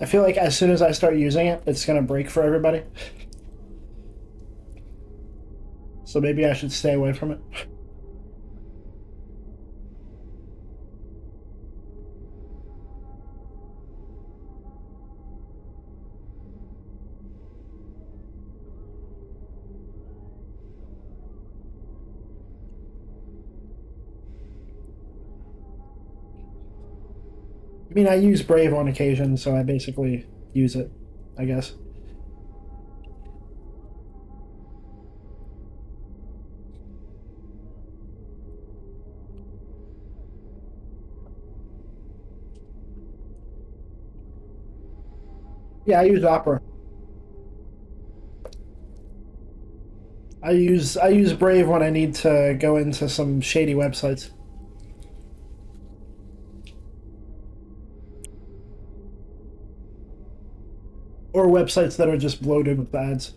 I feel like as soon as I start using it, it's gonna break for everybody. So maybe I should stay away from it. I mean, I use Brave on occasion, so I basically use it, I guess. Yeah, I use Opera. I use Brave when I need to go into some shady websites. Or websites that are just bloated with ads.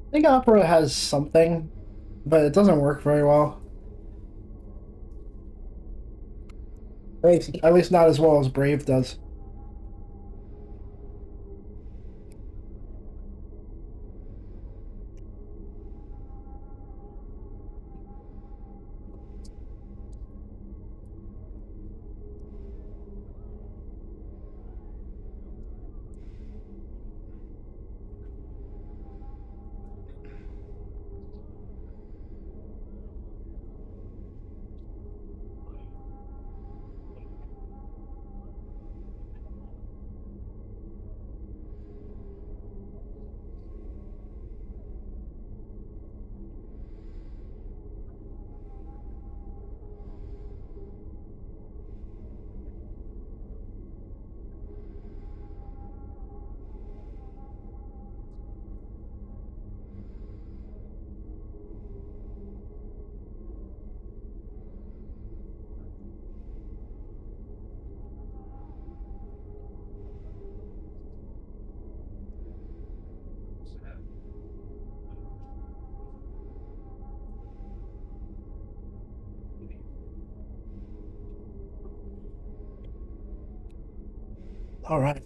I think Opera has something, but it doesn't work very well. At least not as well as Brave does. All right.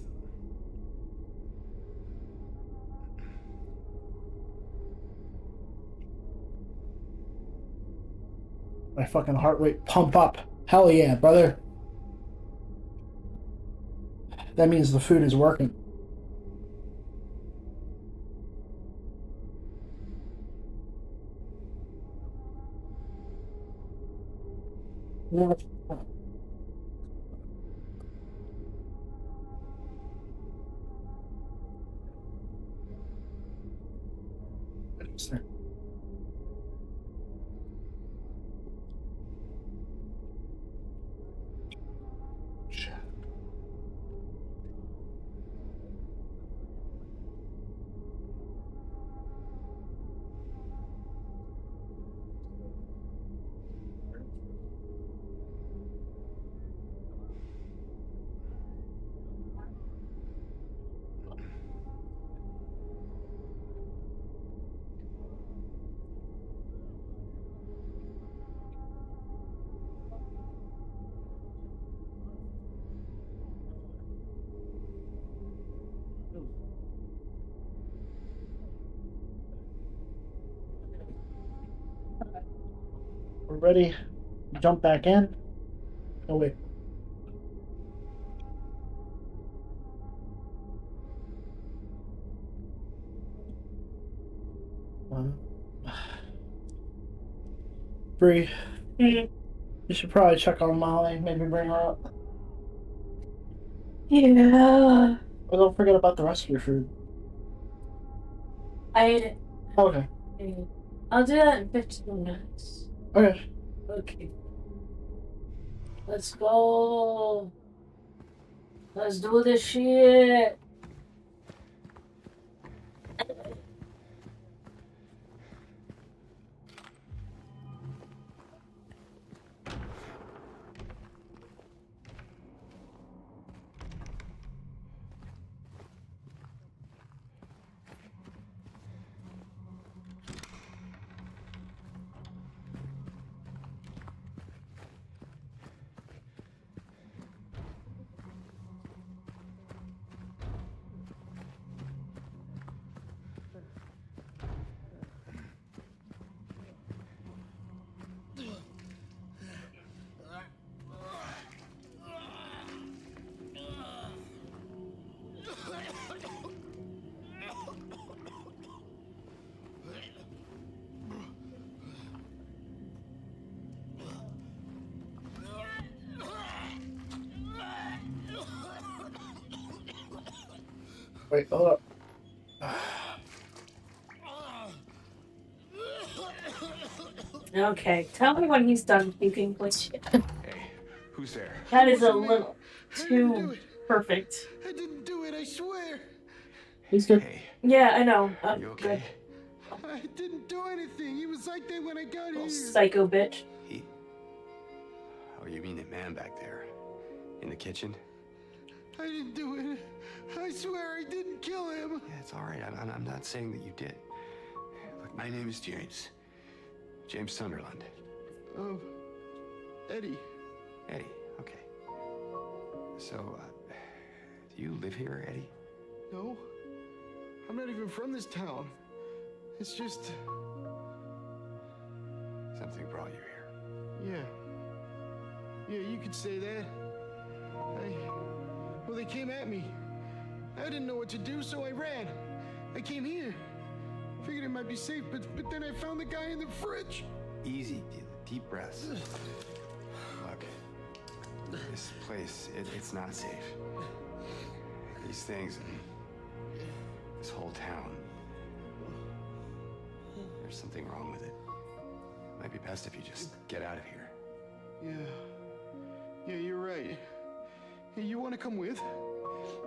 My fucking heart rate pump up. Hell yeah, brother. That means the food is working. Yeah. We're ready. Jump back in. Oh wait. Bree, Mm. you should probably check on Molly. Maybe bring her up. Yeah. But don't forget about the rest of your food. I ate it. Okay. I'll do that in 15 minutes. Okay. Okay. Let's go. Let's do this shit. Wait, hold up. Okay, tell me when he's done puking, please. Hey, who's there? That is a little too perfect. I didn't do it, I swear. He's good. Hey, Yeah, I know. you okay? I didn't do anything. He was like that when I got here. Psycho bitch. Oh, you mean the man back there? In the kitchen? I didn't do it. I swear I didn't kill him. Yeah, it's all right. I'm not saying that you did. Look, my name is James. James Sunderland. Oh, Eddie. Eddie, okay. So, do you live here, Eddie? No, I'm not even from this town. It's just... Something brought you here. Yeah. Yeah, you could say that. Well, they came at me. I didn't know what to do, so I ran. I came here. Figured it might be safe, but then I found the guy in the fridge. Easy, deep breaths. Look, this place, it's not safe. These things, this whole town, there's something wrong with it. Might be best if you just get out of here. Yeah, you're right. Hey, you want to come with?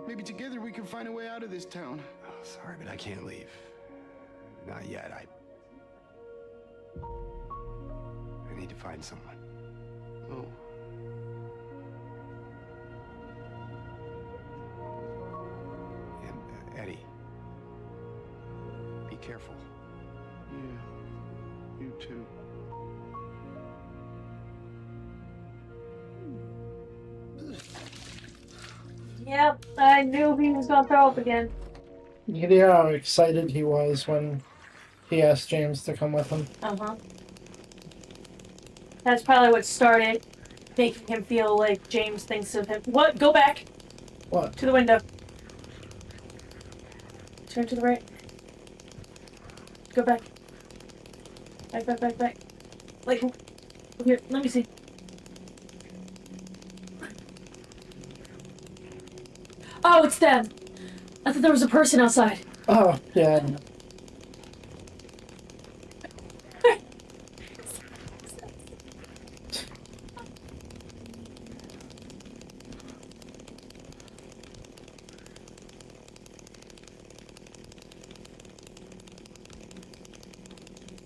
Maybe together we can find a way out of this town. Oh, sorry, but I can't leave. Not yet. I need to find someone. Oh. And, Eddie, be careful. Yeah, you too. Yep, I knew he was gonna throw up again. You hear how excited he was when he asked James to come with him. Uh-huh. That's probably what started making him feel like James thinks of him. What? Go back. What? To the window. Turn to the right. Go back. Back. Like, here, let me see. Oh, it's them. I thought there was a person outside. Oh, yeah.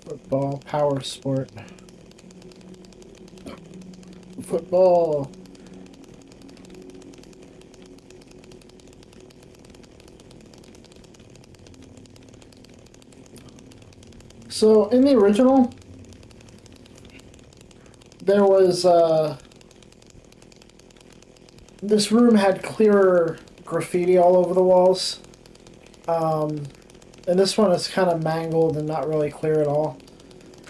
Football, power sport. Football. So, in the original, there was, this room had clearer graffiti all over the walls. And this one is kind of mangled and not really clear at all.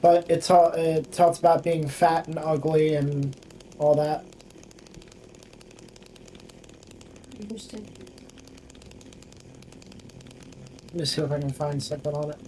But it talks about being fat and ugly and all that. Interesting. Let me see if I can find something on it.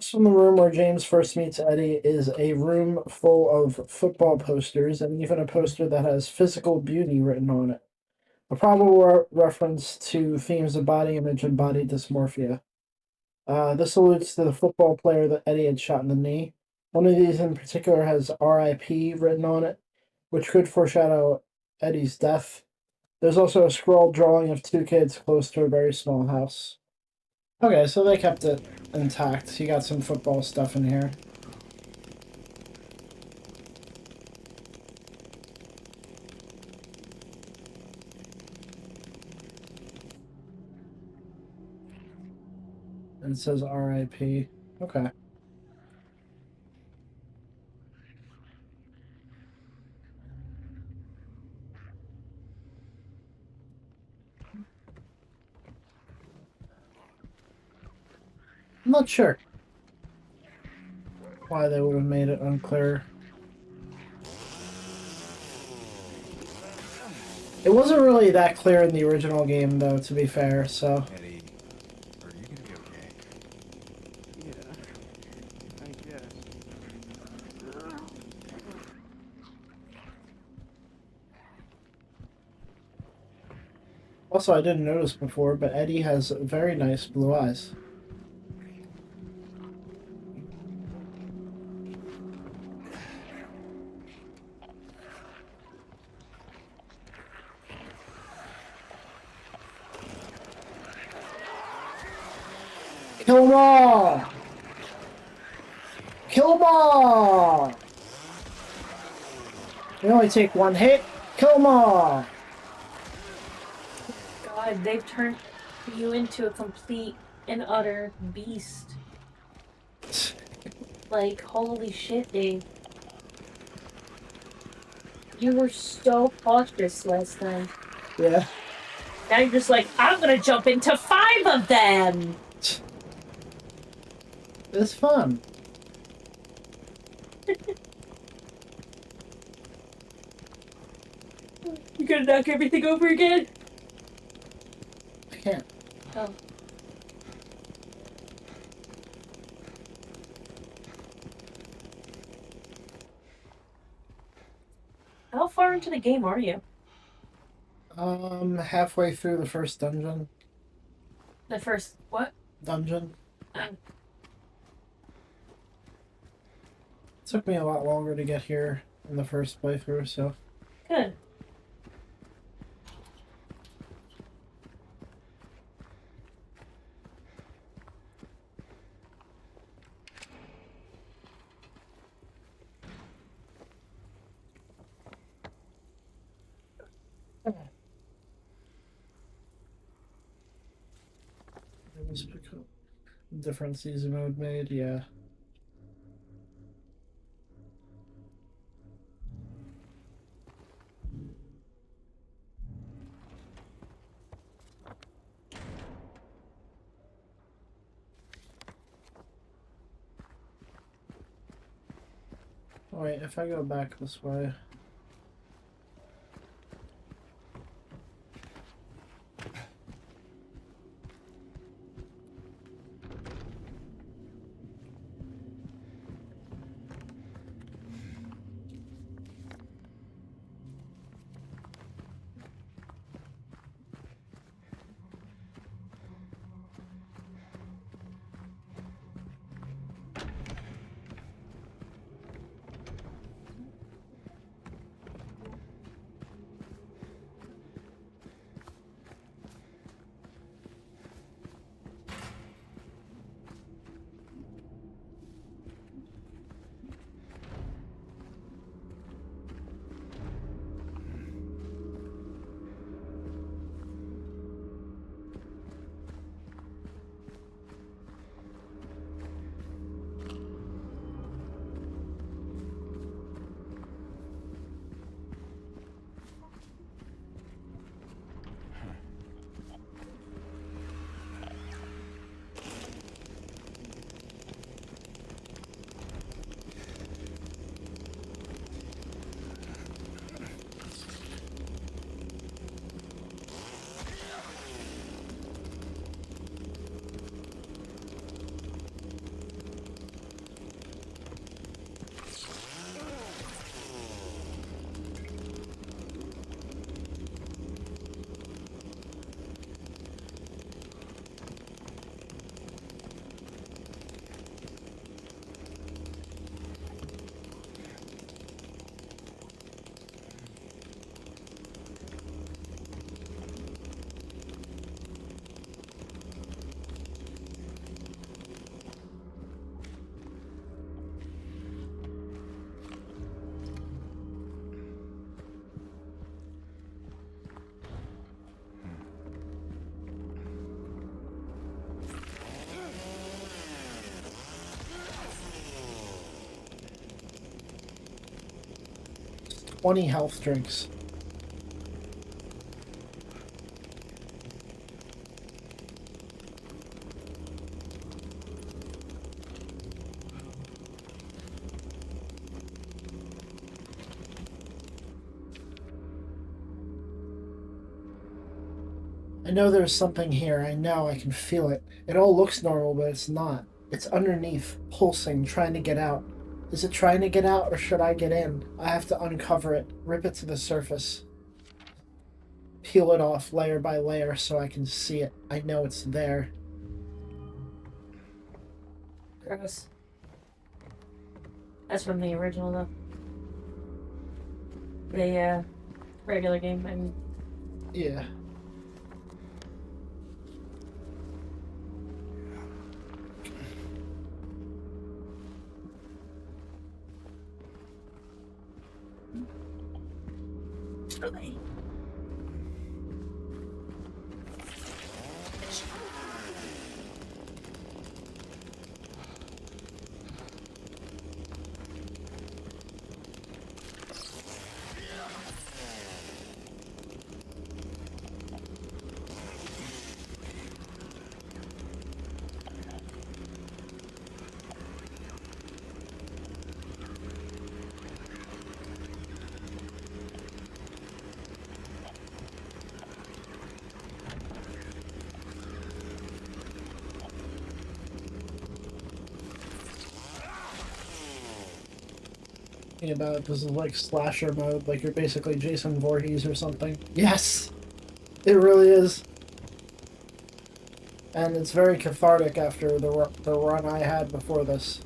So in the room where James first meets Eddie is a room full of football posters and even a poster that has physical beauty written on it. A probable reference to themes of body image and body dysmorphia. This alludes to the football player that Eddie had shot in the knee. One of these in particular has RIP written on it, which could foreshadow Eddie's death. There's also a scrawled drawing of two kids close to a very small house. Okay, so they kept it intact. You got some football stuff in here. And it says RIP. Okay. I'm not sure why they would have made it unclear. It wasn't really that clear in the original game, though, to be fair, so... Eddie, are you gonna be okay? Yeah, I guess. Also, I didn't notice before, but Eddie has very nice blue eyes. Kill 'em all! Kill 'em all! You only take one hit. Kill 'em all! God, they've turned you into a complete and utter beast. Like, holy shit, Dave. You were so cautious last time. Yeah. Now you're just like, I'm gonna jump into 5 of them! It's fun. You gonna knock everything over again? I can't. Oh. How far into the game are you? Halfway through the first dungeon. The first what? Dungeon. Took me a lot longer to get here in the first playthrough, so... Good. Different season mode made, yeah. Wait, if I go back this way... 20 health drinks. I know there's something here. I know. I can feel it. It all looks normal, but it's not. It's underneath, pulsing, trying to get out. Is it trying to get out, or should I get in? I have to uncover it, rip it to the surface, peel it off layer by layer so I can see it. I know it's there. Gross. That's from the original, though. The regular game, I mean. Yeah. Really? About it, this is like slasher mode, like you're basically Jason Voorhees or something. Yes! It really is. And it's very cathartic after the run I had before this.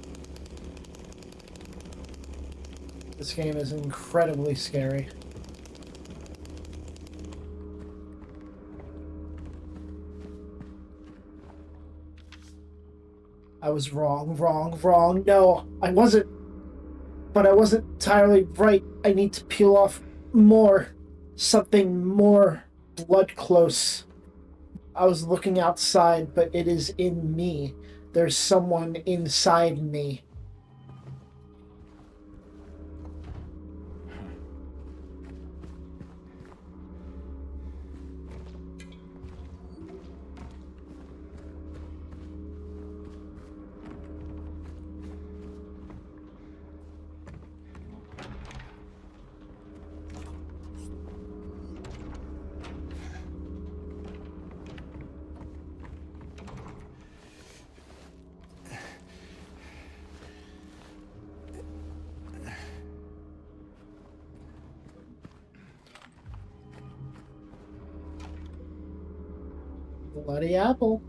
This game is incredibly scary. I was wrong. No, I wasn't. But I wasn't entirely right. I need to peel off more. Something more blood close. I was looking outside, but it is in me. There's someone inside me. Bloody apple.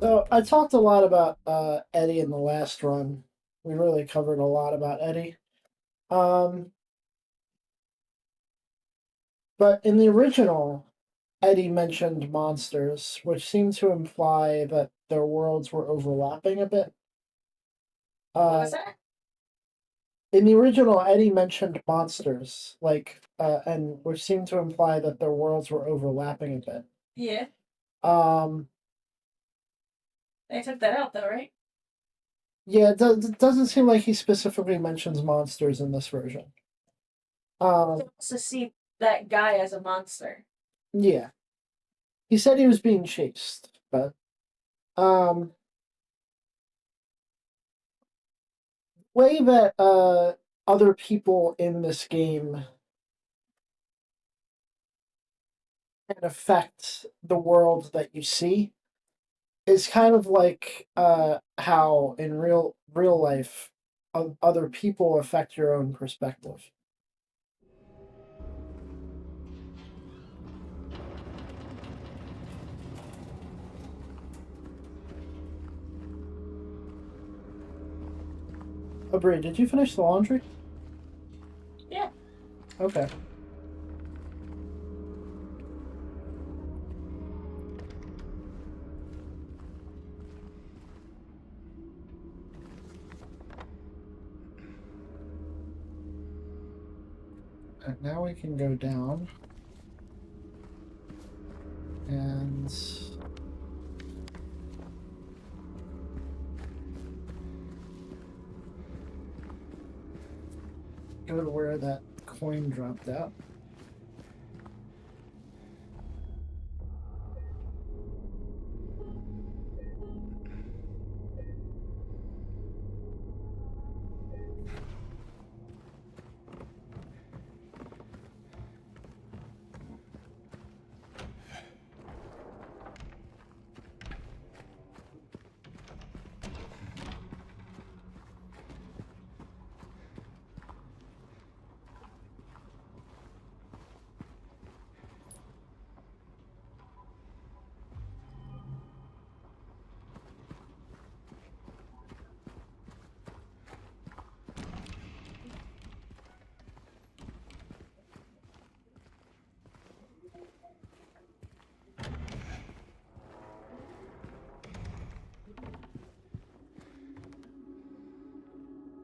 So I talked a lot about Eddie in the last run. We really covered a lot about Eddie. But in the original, Eddie mentioned monsters, which seemed to imply that their worlds were overlapping a bit. What was that? In the original, Eddie mentioned monsters, and which seemed to imply that their worlds were overlapping a bit. Yeah. Um, They took that out, though, right? yeah, it doesn't seem like he specifically mentions monsters in this version. He wants to see that guy as a monster. Yeah. He said he was being chased, but way that other people in this game can affect the world that you see is kind of like how in real life other people affect your own perspective. Oh, Brie, did you finish the laundry? Yeah. Okay. And now we can go down. And go to where that coin dropped out.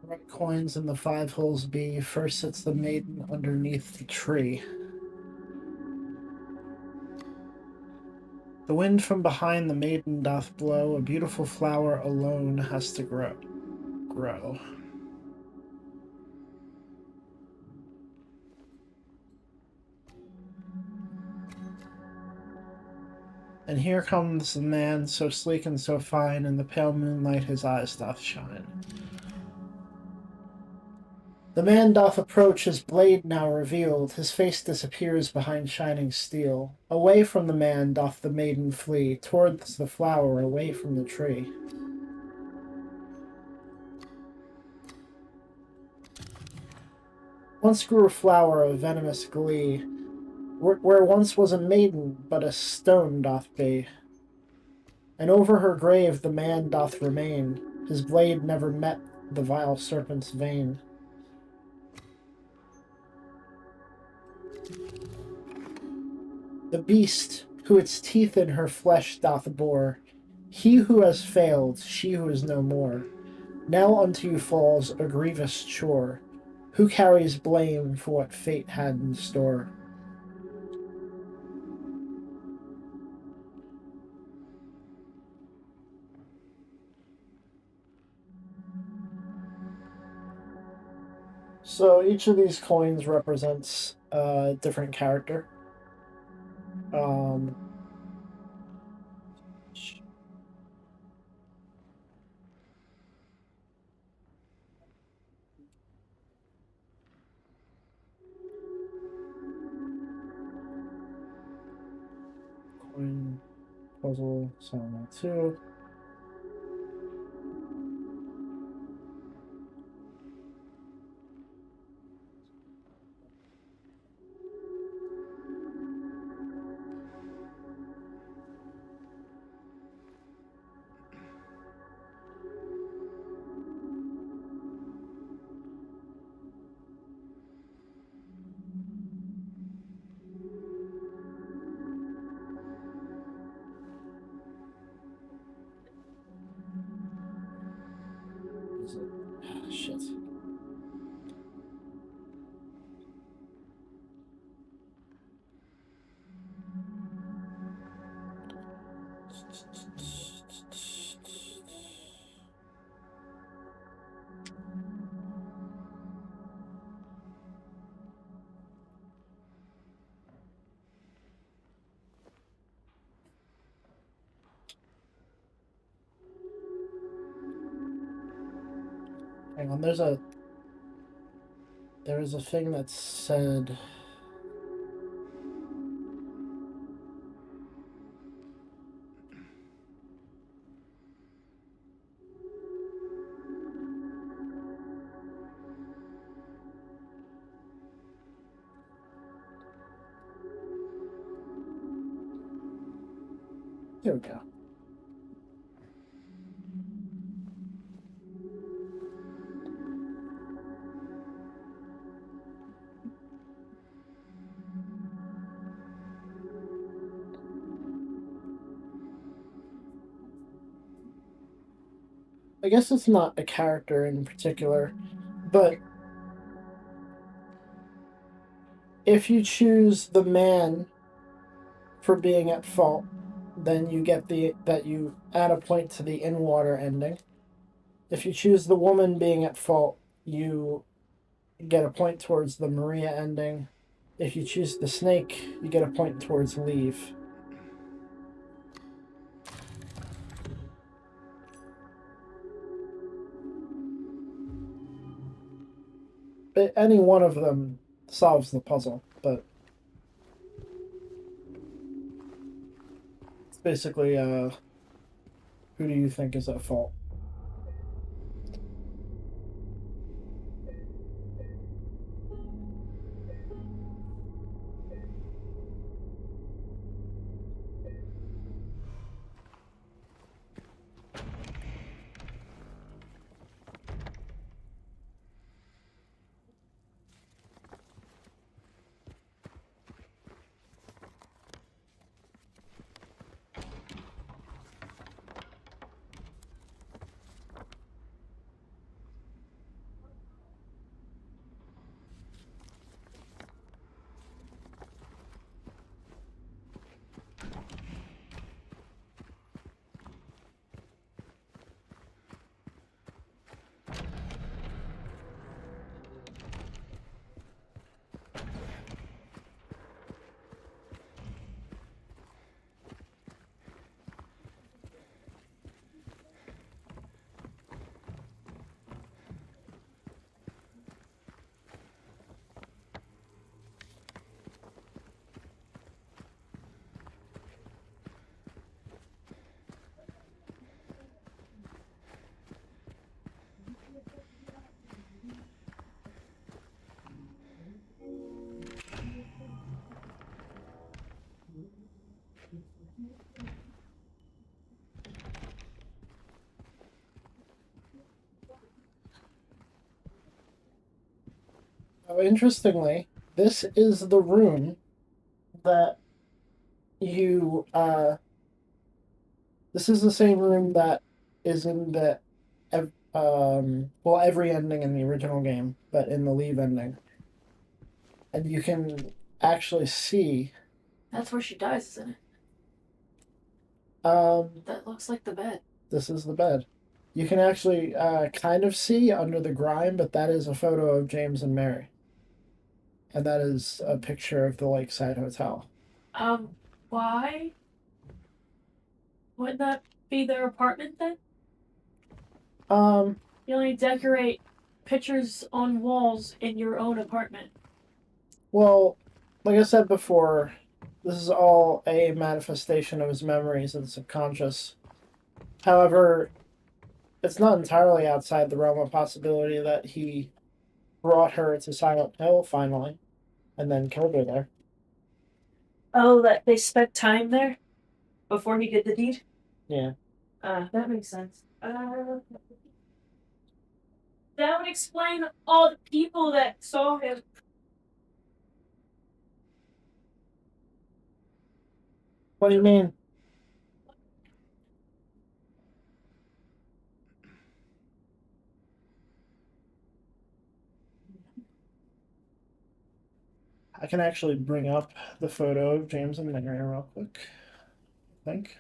Right coins in the 5 holes be. First sits the maiden underneath the tree. The wind from behind the maiden doth blow. A beautiful flower alone has to grow. And here comes the man, so sleek and so fine, in the pale moonlight his eyes doth shine. The man doth approach, his blade now revealed, his face disappears behind shining steel. Away from the man doth the maiden flee, towards the flower, away from the tree. Once grew a flower of venomous glee, where once was a maiden, but a stone doth be. And over her grave the man doth remain, his blade never met the vile serpent's vein. The beast, who its teeth in her flesh doth bore, he who has failed, she who is no more, now unto you falls a grievous chore. Who carries blame for what fate had in store? So each of these coins represents a different character. Um, coin puzzle, Silent 2. Is it? Shit. Hang on, there is a thing that said here we go. I guess it's not a character in particular, but if you choose the man for being at fault, then you get that you add a point to the in water ending. If you choose the woman being at fault, you get a point towards the Maria ending. If you choose the snake, you get a point towards leave. But any one of them solves the puzzle, but it's basically who do you think is at fault? Oh, interestingly, this is the room that you this is the same room that is in the well, every ending in the original game, but in the leave ending. And you can actually see That's where she dies, isn't it? That looks like the bed. This is the bed. You can actually kind of see under the grime, but that is a photo of James and Mary. And that is a picture of the Lakeside Hotel. Why? Wouldn't that be their apartment then? You only decorate pictures on walls in your own apartment. Well, like I said before, this is all a manifestation of his memories and subconscious. However, it's not entirely outside the realm of possibility that he brought her to Silent Hill finally, and then killed her there. Oh, that they spent time there before he did the deed? Yeah. That makes sense. That would explain all the people that saw him. What do you mean? I can actually bring up the photo of James and Mary real quick. I think.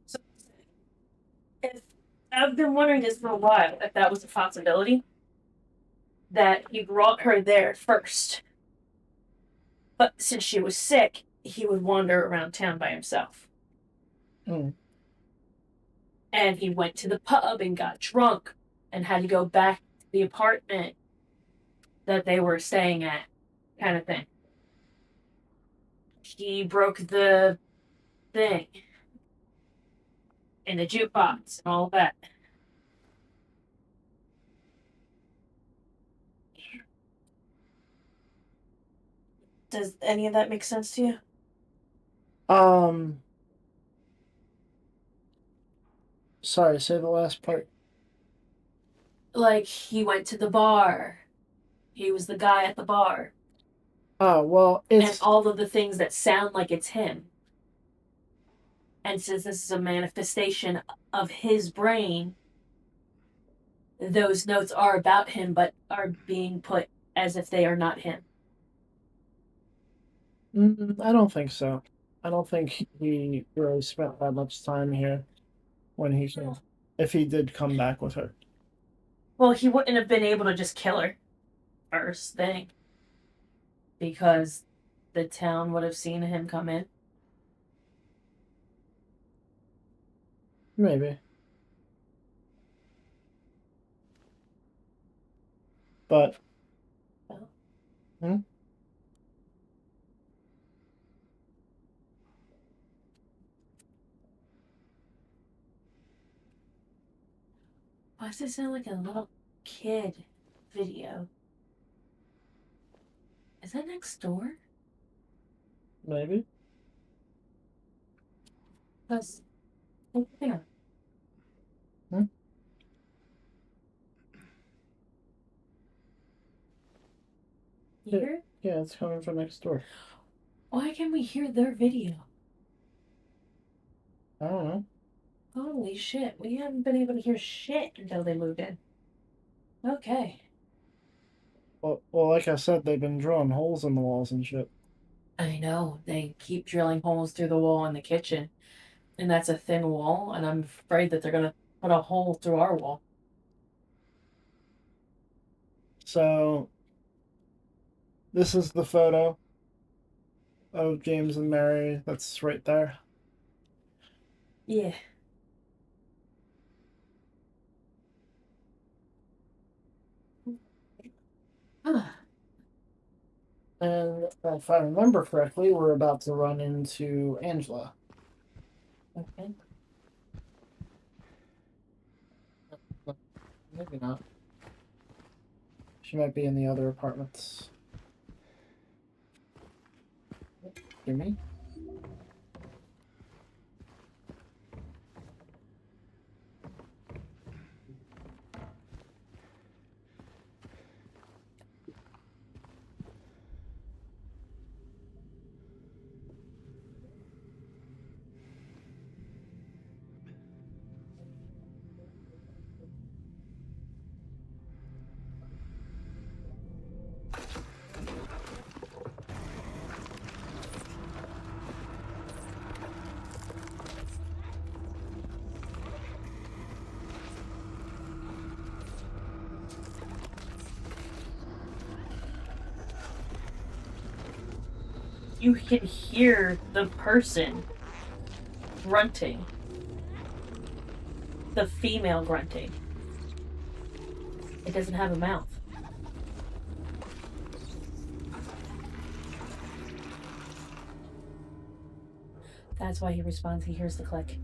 So, if I've been wondering this for a while, if that was a possibility, that he brought her there first. But since she was sick, he would wander around town by himself. Mm. And he went to the pub and got drunk and had to go back to the apartment that they were staying at, kind of thing. he broke the thing in the jukebox and all that. Does any of that make sense to you? Sorry, say the last part. Like, he went to the bar. He was the guy at the bar. Oh, well, And it's all of the things that sound like it's him. And since this is a manifestation of his brain, those notes are about him, but are being put as if they are not him. I don't think so. I don't think he really spent that much time here when he came. If he did come back with her. Well, he wouldn't have been able to just kill her first thing. Because the town would have seen him come in. Maybe. But Why does it sound like a little kid video? Is that next door? maybe. Because, look there. Hmm? You hear it? Yeah, it's coming from next door. Why can we hear their video? I don't know. Holy shit, we haven't been able to hear shit until they moved in. Okay. Well, like I said, they've been drilling holes in the walls and shit. I know, they keep drilling holes through the wall in the kitchen. And that's a thin wall, and I'm afraid that they're gonna put a hole through our wall. So, this is the photo of James and Mary that's right there. Yeah. And if I remember correctly, we're about to run into Angela. Okay. Maybe not. She might be in the other apartments. Hear me? You can hear the person grunting. The female grunting. It doesn't have a mouth. That's why he responds, he hears the click.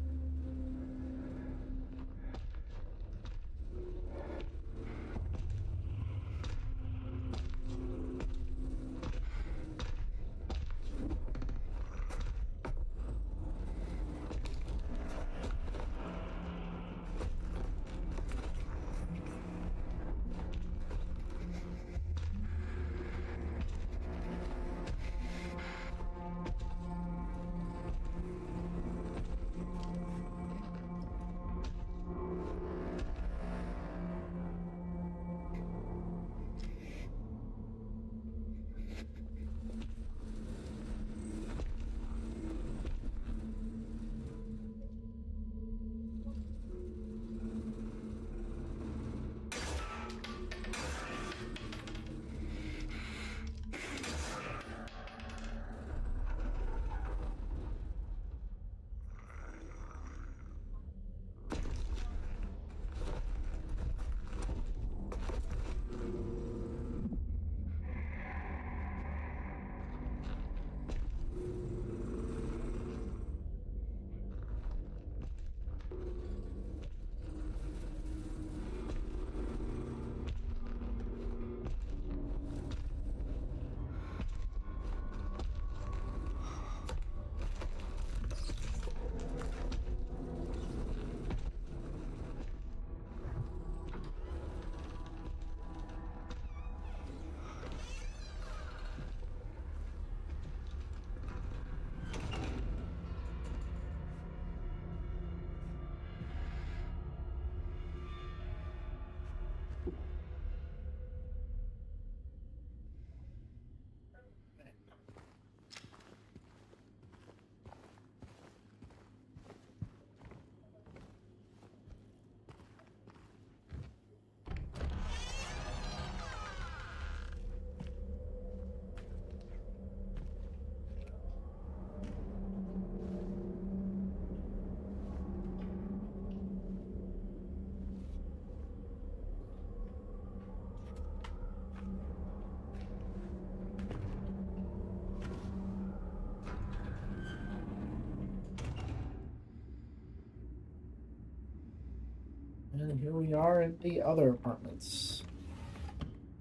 And here we are in the other apartments.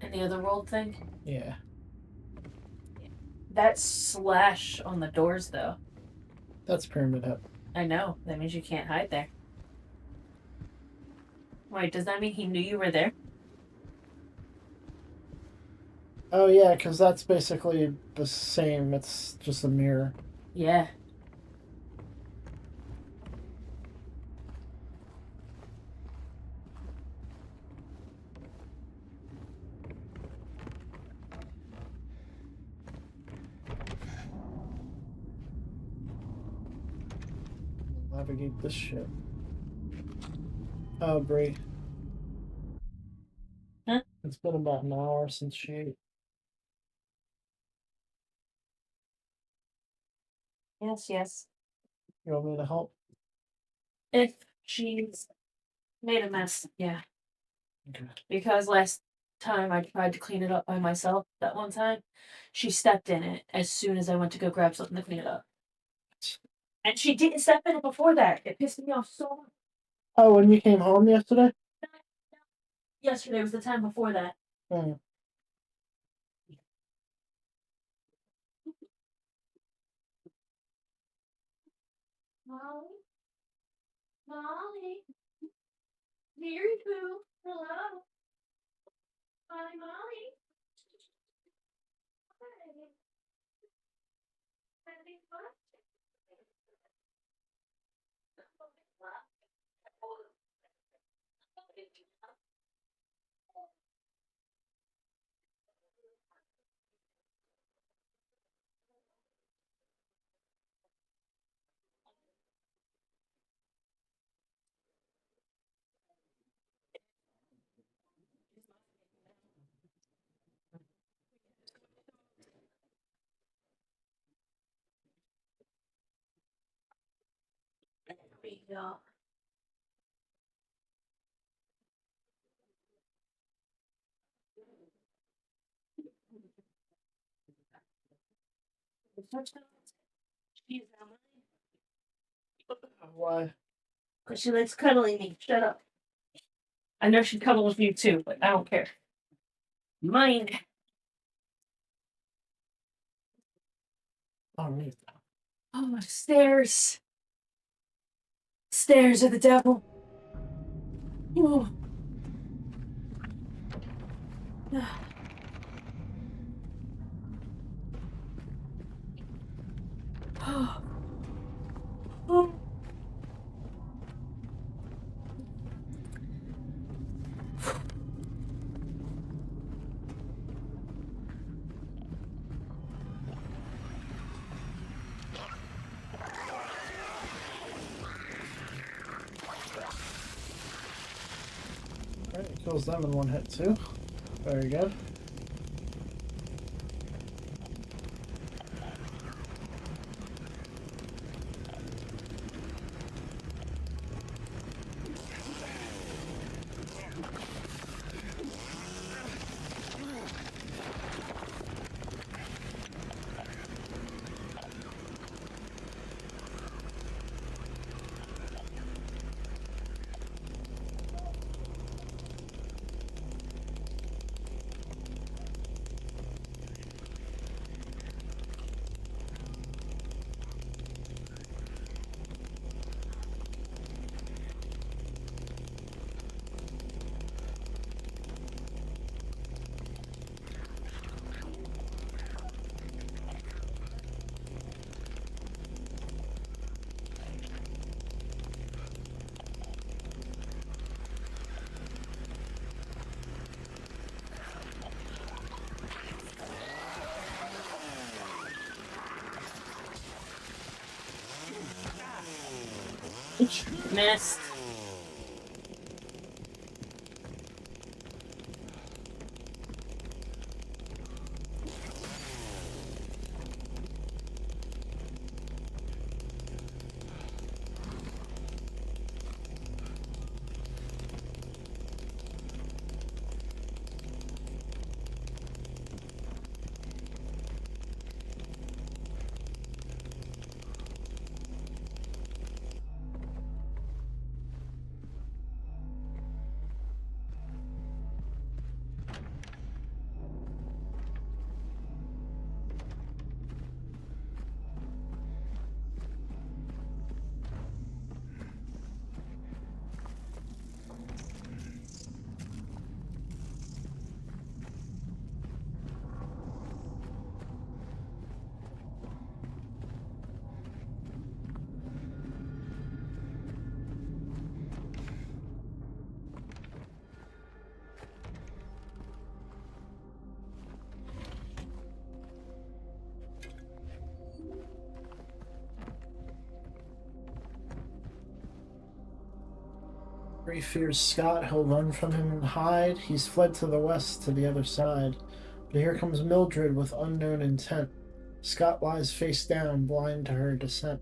And the other world thing? Yeah. That slash on the doors, though. That's Pyramid Head. I know. That means you can't hide there. Wait, does that mean he knew you were there? Oh yeah, because that's basically the same. It's just a mirror. Yeah. Navigate this shit. Oh, Brie. Huh? It's been about an hour since she ate. Yes, yes. You want me to help? If she's made a mess, yeah. Okay. Because last time I tried to clean it up by myself, that one time, she stepped in it as soon as I went to go grab something to clean it up. And she didn't step in it before that. It pissed me off so much. Oh, when you came home yesterday? Yesterday was the time before that. Hmm. Molly? Molly? Mary Pooh? Hello? Hi, Molly? Hi. Having fun? Yeah. She's Why? because she likes cuddling me. Shut up. I know she cuddles with you too, but I don't care. Mine. Oh, neat. Oh, stairs. Stairs are the devil. Ooh. Oh. Alright, kills them in one hit too. Very good. Missed. He fears Scott. He'll run from him and hide. He's fled to the west to the other side. But here comes Mildred with unknown intent. Scott lies face down, blind to her descent.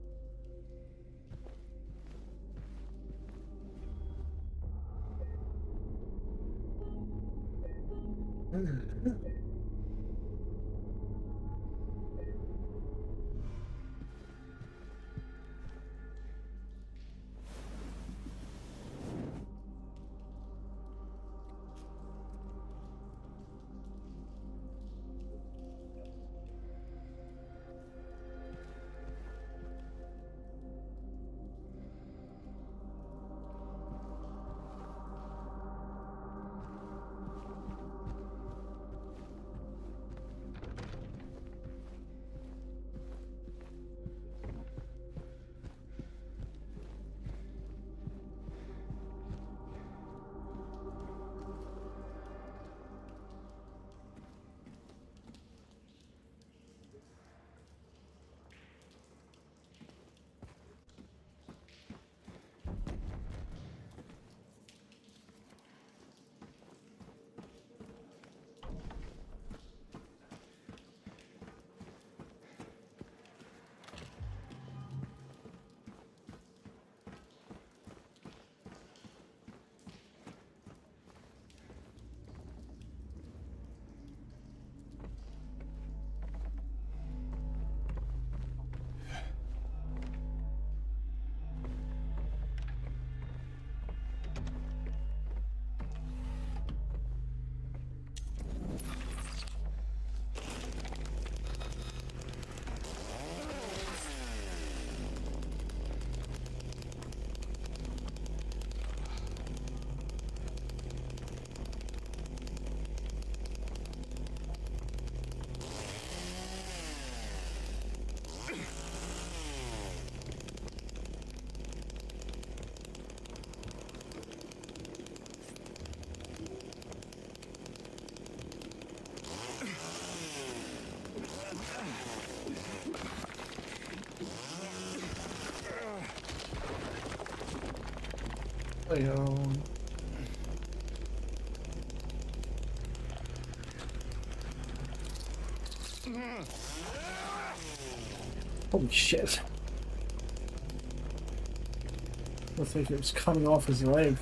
Holy shit. Looks like it was coming off his leg.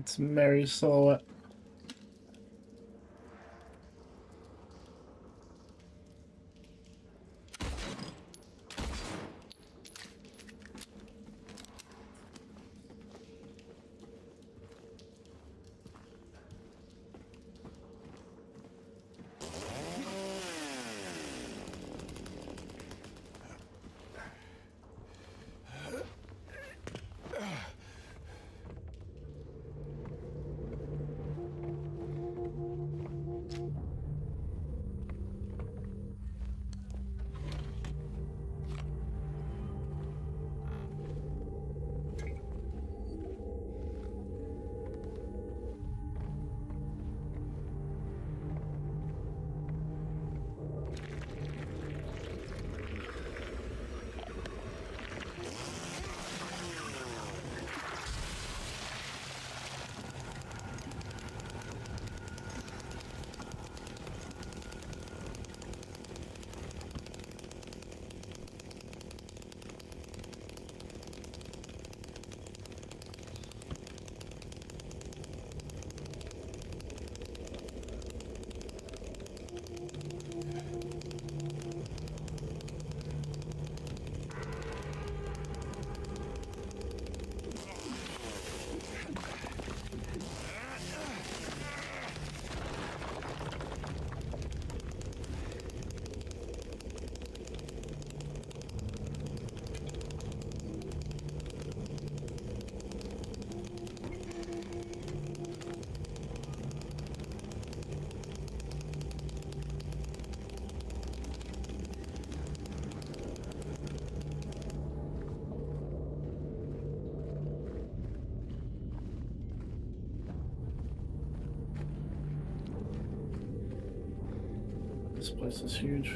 It's Mary's silhouette. This place is huge.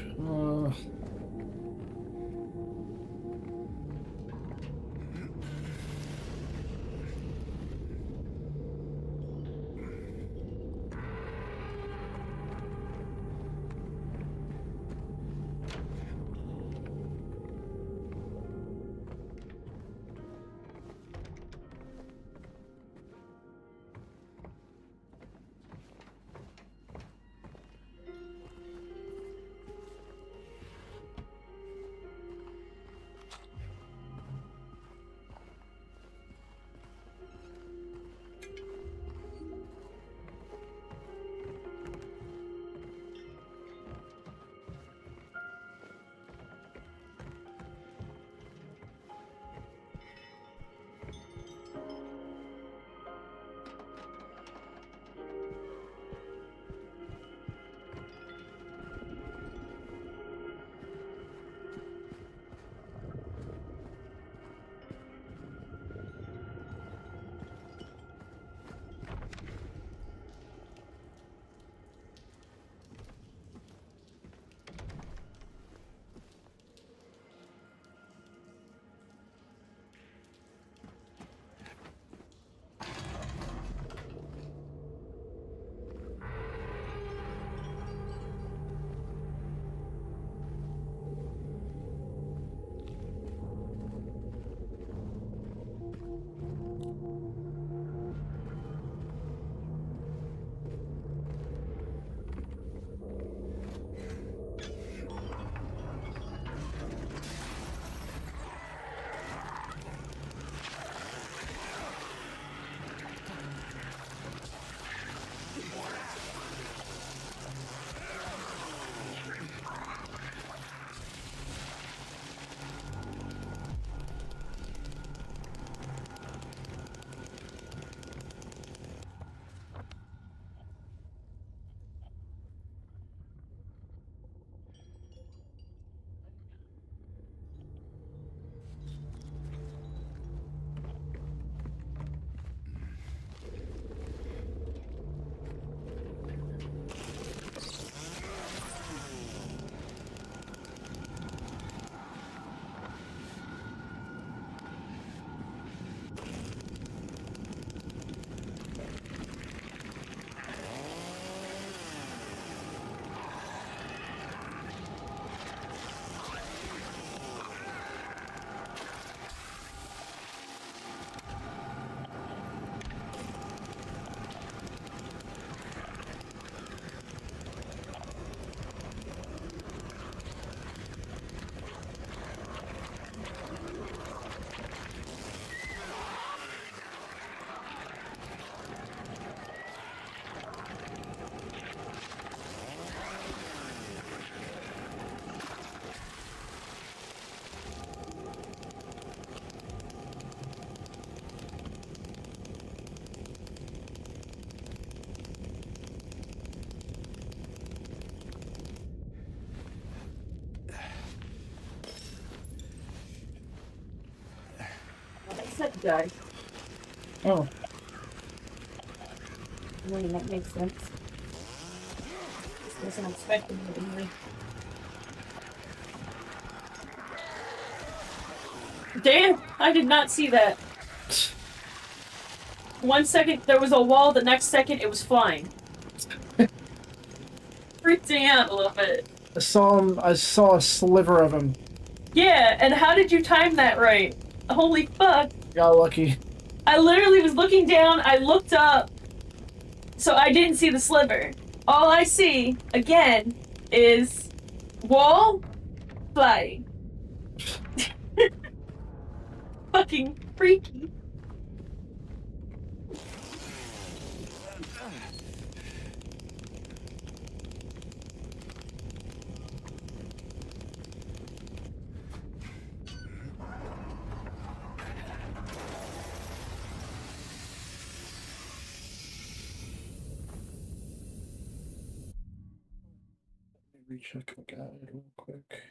died. Oh. I mean, that makes sense. This wasn't expected anyway. Damn! I did not see that. 1 second there was a wall, the next second it was flying. Freaked me out a little bit. I saw a sliver of him. Yeah, and how did you time that right? Holy fuck. Got lucky. I literally was looking down, I looked up, so I didn't see the sliver. All I see, again, is wall, flying. Fucking freaky. Recheck my guide real quick.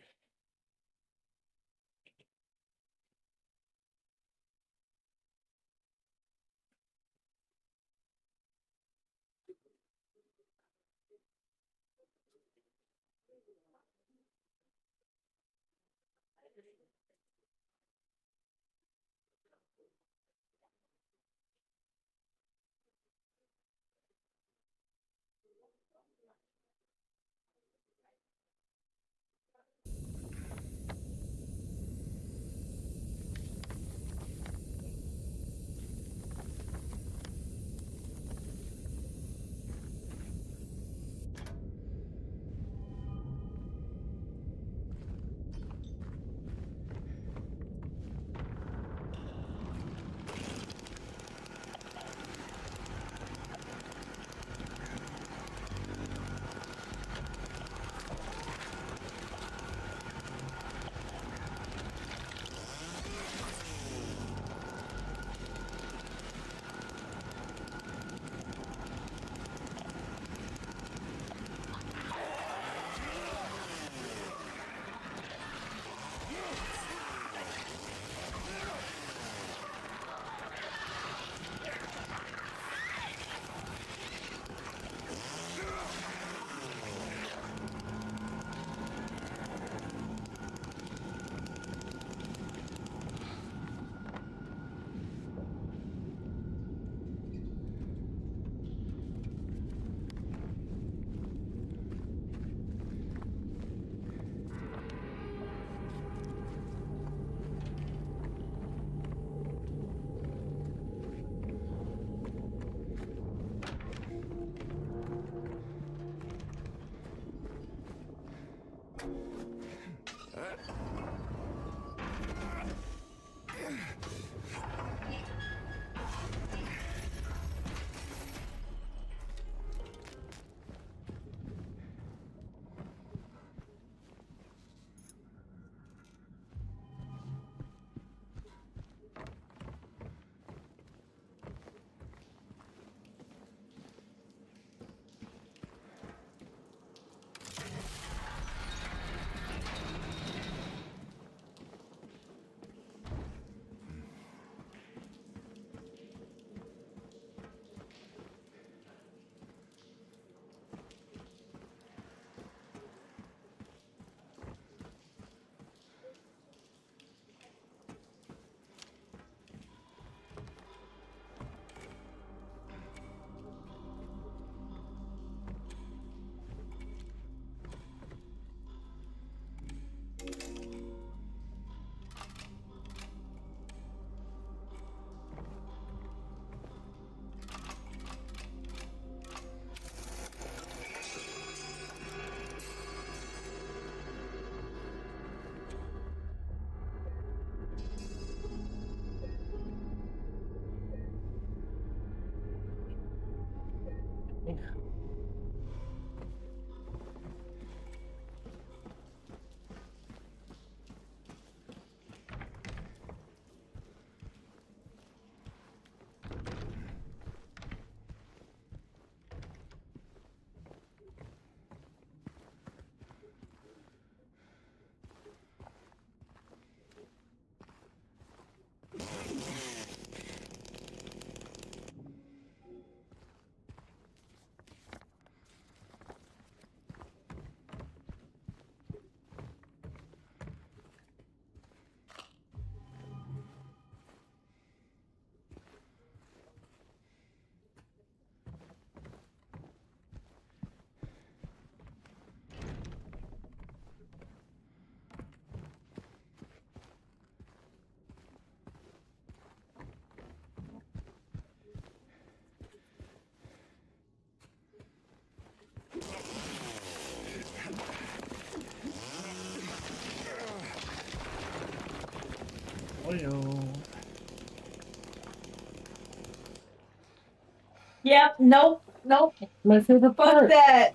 Yep, nope, nope. My favorite Fuck part. that.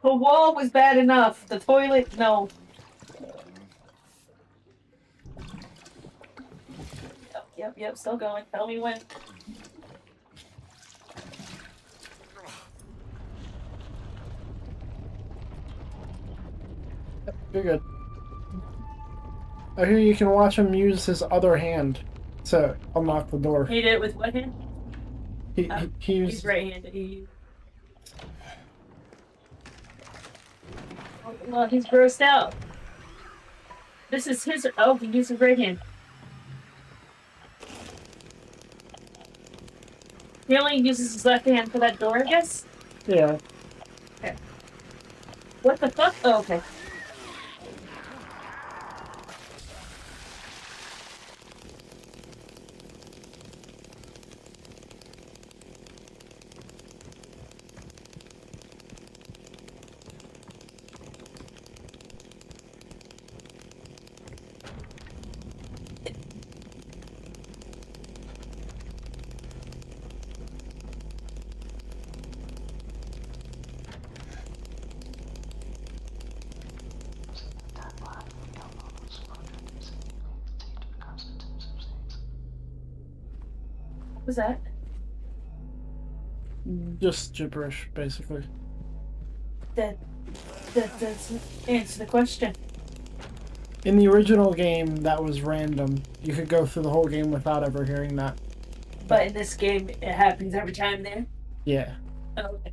The wall was bad enough. The toilet, no. Yep, still going. Tell me when. You're good. I hear you can watch him use his other hand to unlock the door. He did it with what hand? He used. He's right-handed. Oh, well, he's grossed out. This is his. Oh, he used his right hand. He only uses his left hand for that door, I guess? Yeah. Okay. What the fuck? Oh, okay. What was that? Just gibberish, basically. That doesn't answer the question. In the original game, that was random. You could go through the whole game without ever hearing that. But in this game, it happens every time there? Yeah. Oh, okay.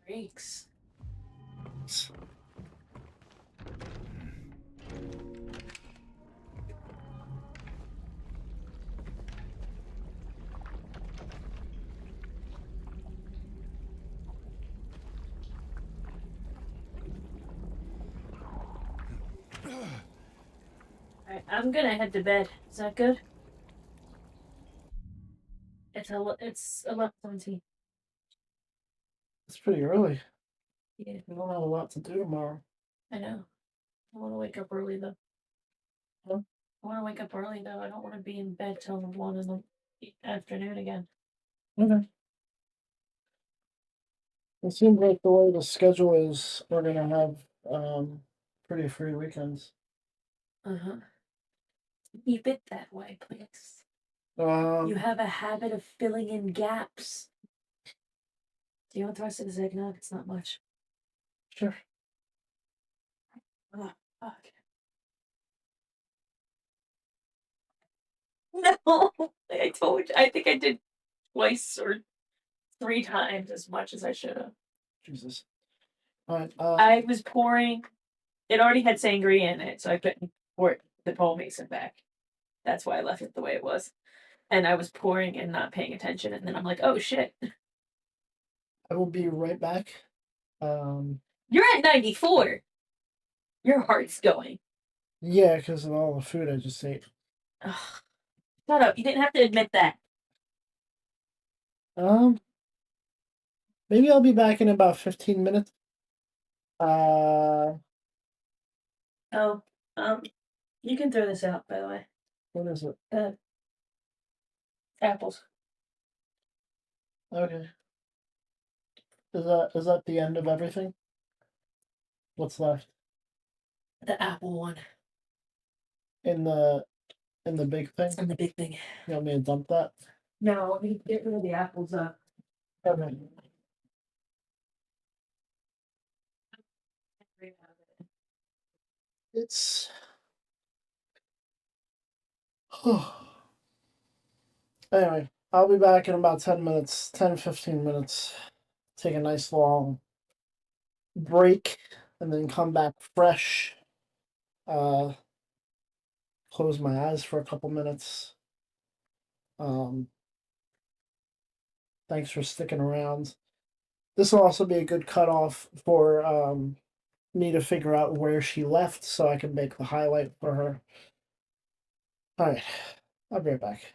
Freaks. Alright, I'm gonna head to bed. Is that good? It's 11:17. It's pretty early. Yeah. We don't have a lot to do tomorrow. I know. I want to wake up early though. Huh? I want to wake up early though. I don't want to be in bed till 1 in the afternoon again. Okay. It seems like the way the schedule is, we're gonna have pretty free weekends. Uh-huh. Keep it that way, please. Um, You have a habit of filling in gaps. Do you want the rest of this eggnog? It's not much. Sure. Oh, fuck. No, I told you. I think I did twice or 3 times as much as I should have. Jesus. All right. I was pouring. It already had sangria in it, so I couldn't pour the Paul Mason back. That's why I left it the way it was. And I was pouring and not paying attention, and then I'm like, oh shit. I will be right back. You're at 94. Your heart's going. Yeah, because of all the food I just ate. Ugh. Shut up. You didn't have to admit that. Maybe I'll be back in about 15 minutes. You can throw this out, by the way. What is it? Apples. Okay. Is that the end of everything? What's left? The apple one. In the big thing? In the big thing. You want me to dump that? No, let me get rid of the apples up. Okay. It's anyway, I'll be back in about 10 minutes, 10-15 minutes. Take a nice long break and then come back fresh. Close my eyes for a couple minutes. Thanks for sticking around. This will also be a good cutoff for me to figure out where she left so I can make the highlight for her. Alright, I'll be right back.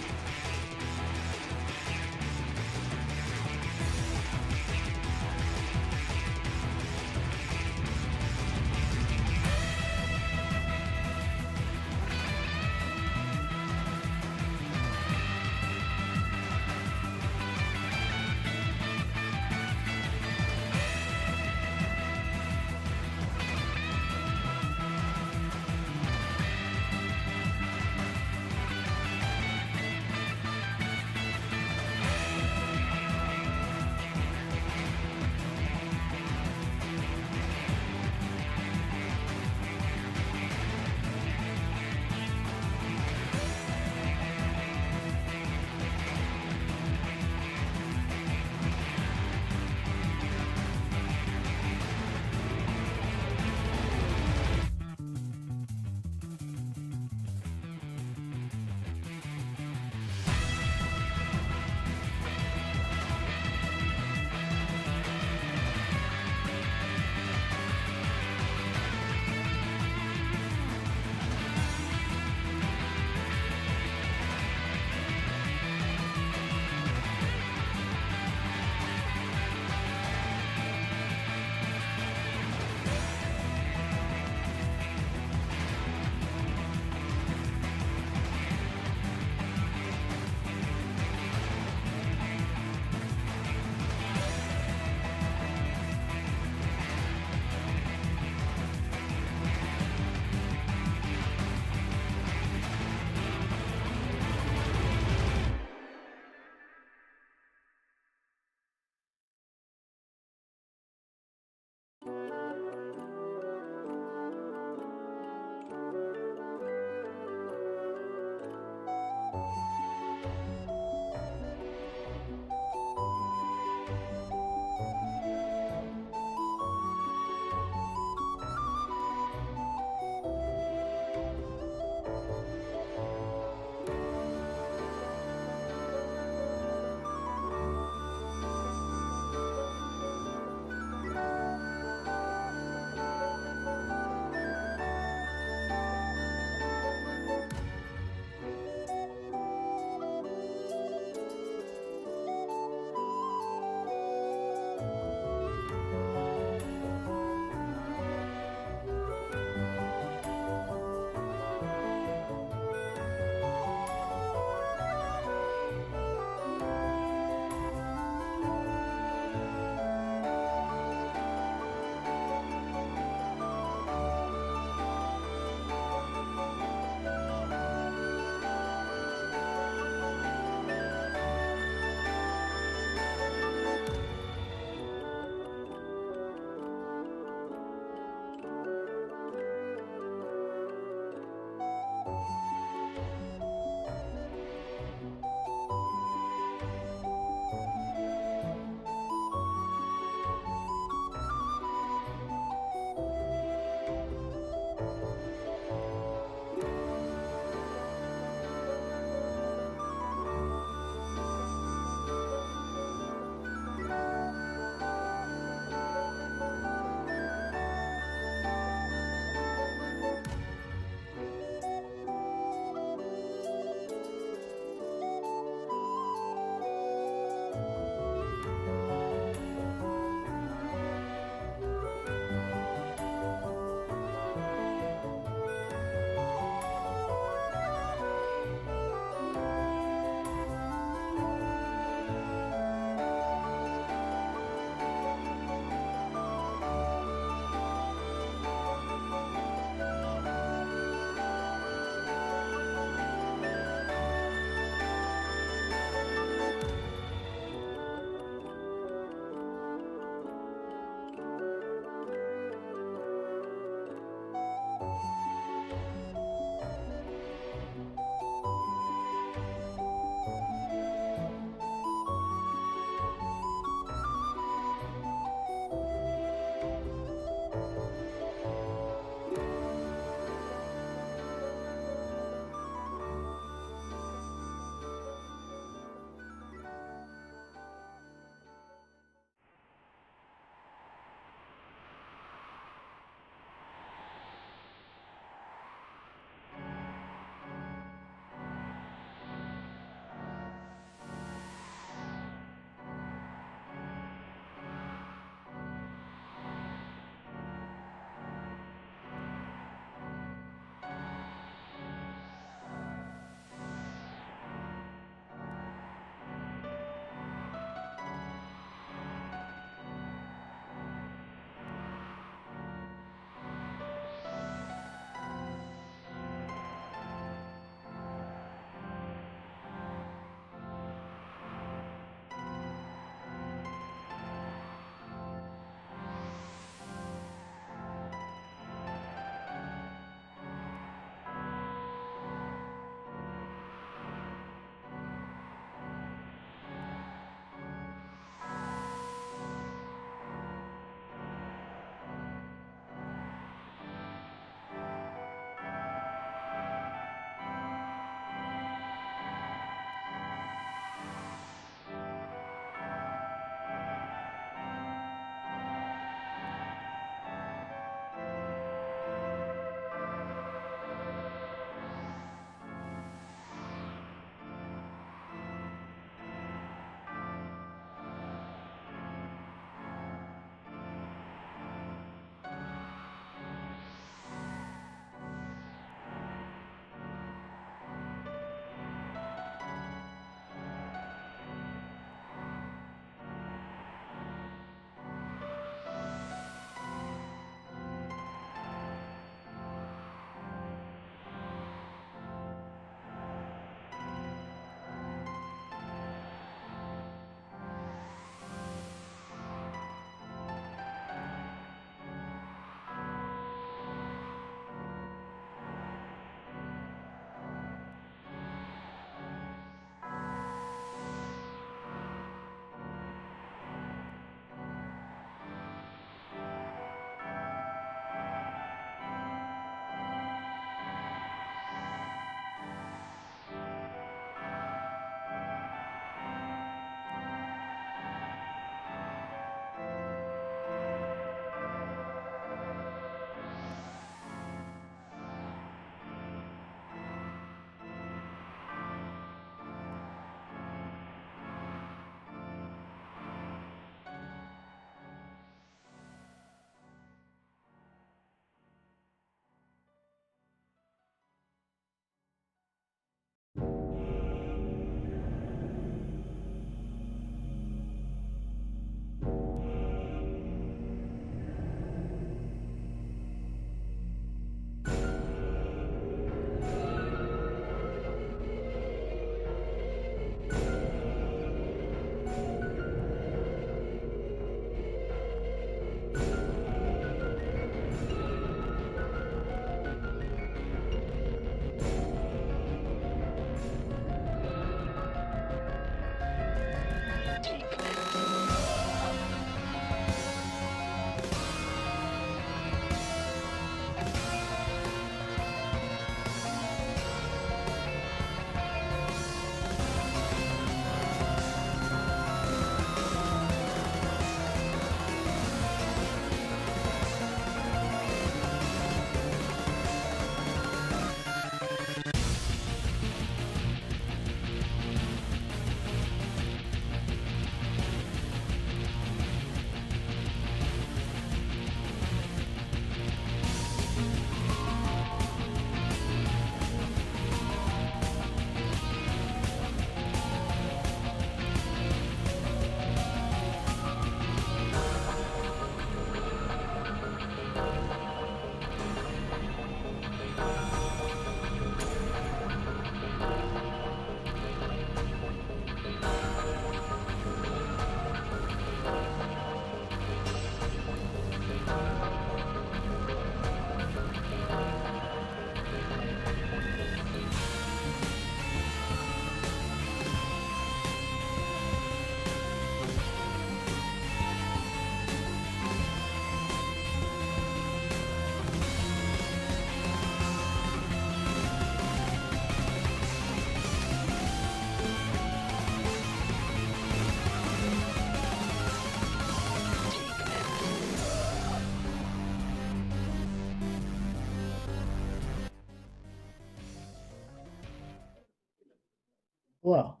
Well,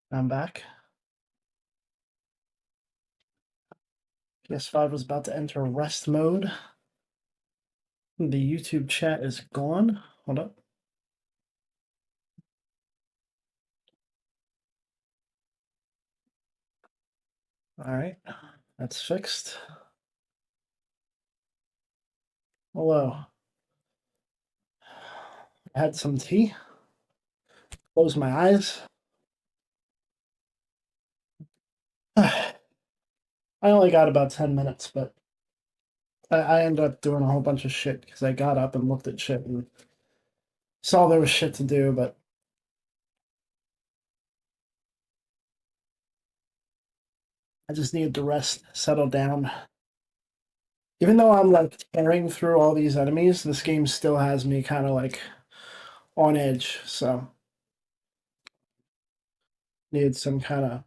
I'm back. PS5 was about to enter rest mode. The YouTube chat is gone. Hold up. All right, that's fixed. Hello. I had some tea. Close my eyes. I only got about 10 minutes, but I ended up doing a whole bunch of shit because I got up and looked at shit and saw there was shit to do, but I just needed to rest, settle down. Even though I'm like tearing through all these enemies, this game still has me kind of like on edge, so needed some kind of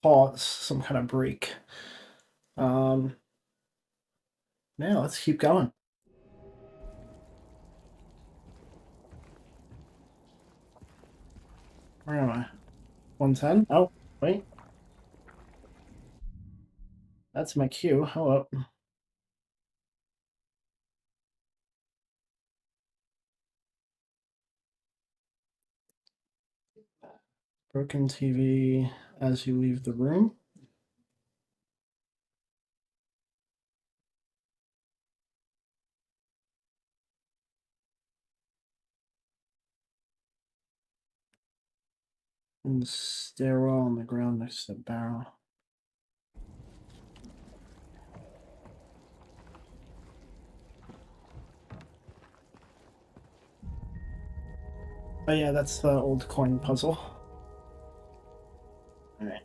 pause, some kind of break. Yeah, let's keep going. Where am I? 110? Oh, wait. That's my cue. Hello. Broken TV as you leave the room. In the stairwell on the ground next to the barrel. Oh yeah, that's the old coin puzzle. Alright.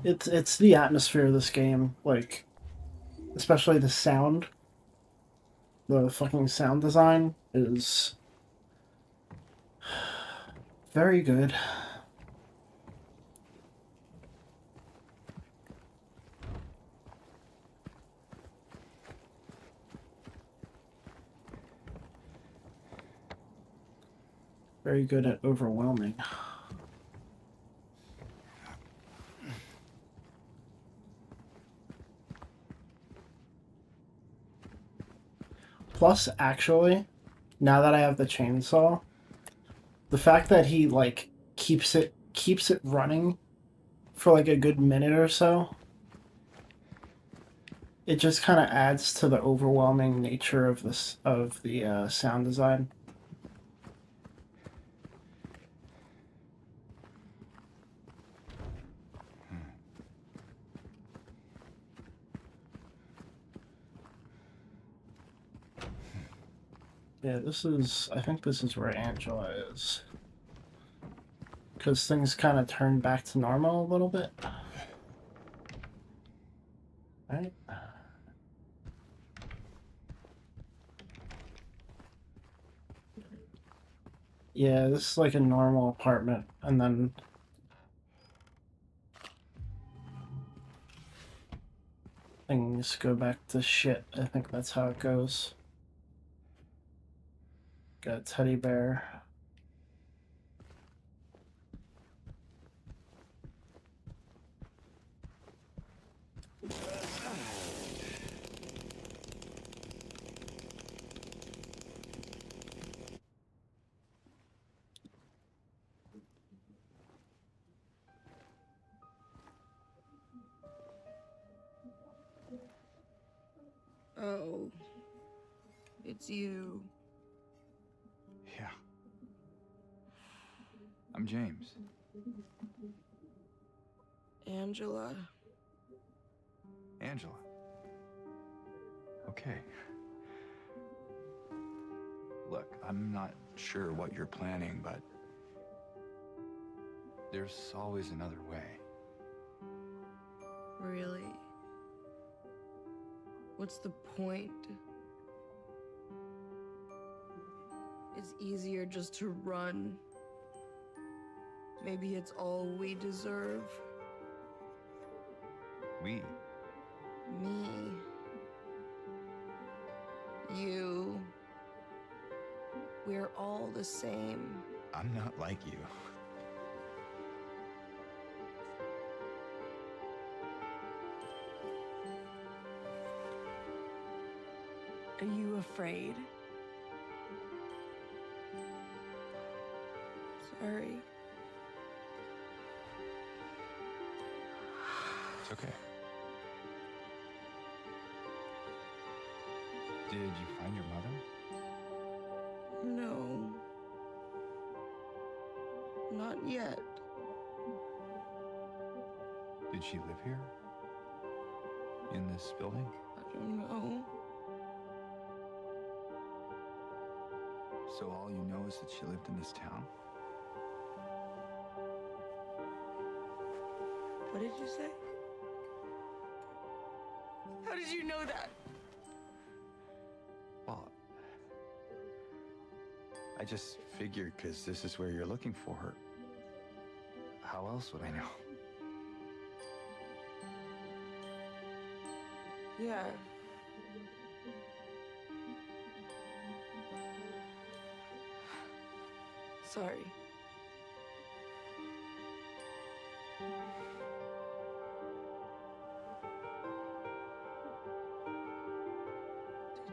It's the atmosphere of this game, like especially the sound. The fucking sound design is very good. Very good at overwhelming. Plus, actually, now that I have the chainsaw, the fact that he like keeps it running for like a good minute or so, it just kind of adds to the overwhelming nature of the sound design. Yeah, I think this is where Angela is. Because things kind of turn back to normal a little bit. Right? Yeah, this is like a normal apartment, and then things go back to shit. I think that's how it goes. Got a teddy bear. Oh, it's you. Yeah. I'm James. Angela. Angela. Okay. Look, I'm not sure what you're planning, but there's always another way. Really? What's the point? It's easier just to run. Maybe it's all we deserve. We? Me. You. We're all the same. I'm not like you. Are you afraid? Sorry. It's okay. Did you find your mother? No. Not yet. Did she live here? In this building? I don't know. So all you know is that she lived in this town? What did you say? How did you know that? Well, I just figured because this is where you're looking for her. How else would I know? Yeah. Sorry.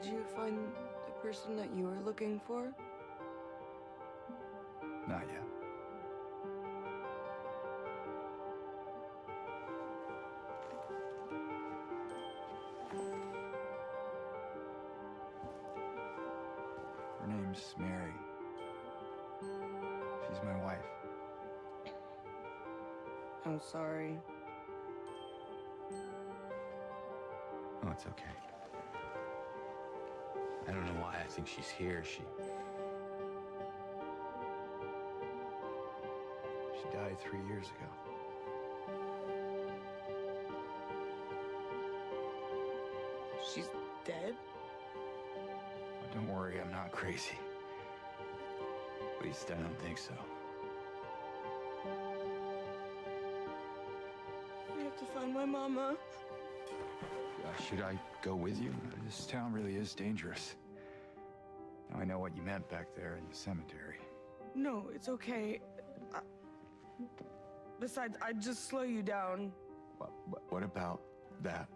Did you find the person that you were looking for? Not yet. Her name's Mary. She's my wife. I'm sorry. Oh, it's okay. I don't know why I think she's here. She died 3 years ago. She's dead? Oh, don't worry, I'm not crazy. At least I don't think so. I have to find my mama. Should I go with you? This town really is dangerous. Now I know what you meant back there in the cemetery. No, it's okay. Besides, I'd just slow you down. What about that?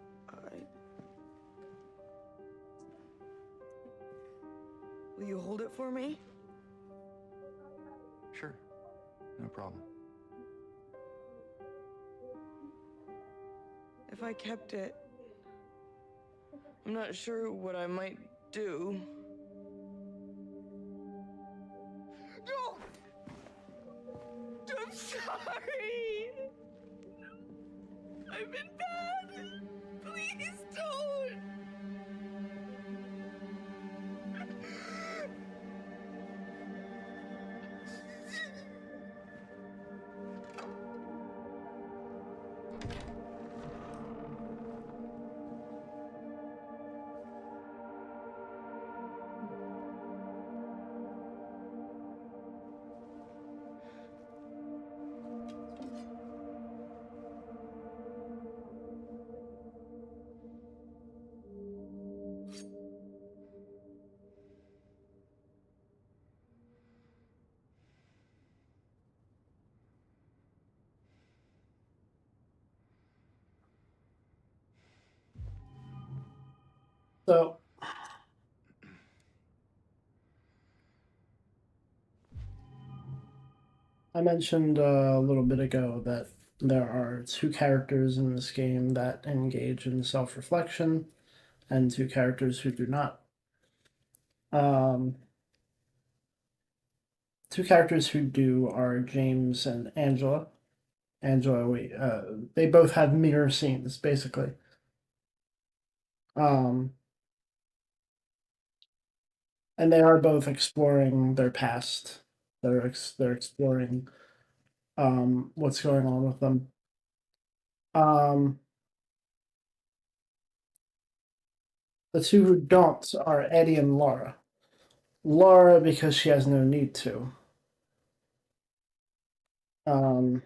Will you hold it for me? Sure. No problem. If I kept it, I'm not sure what I might do. No! I'm sorry! I've been bad! Please don't! So, I mentioned a little bit ago that there are two characters in this game that engage in self-reflection, and two characters who do not. Two characters who do are James and Angela. Angela, they both have mirror scenes, basically. And they are both exploring their past. They're exploring what's going on with them. The two who don't are Eddie and Laura. Laura because she has no need to. Um,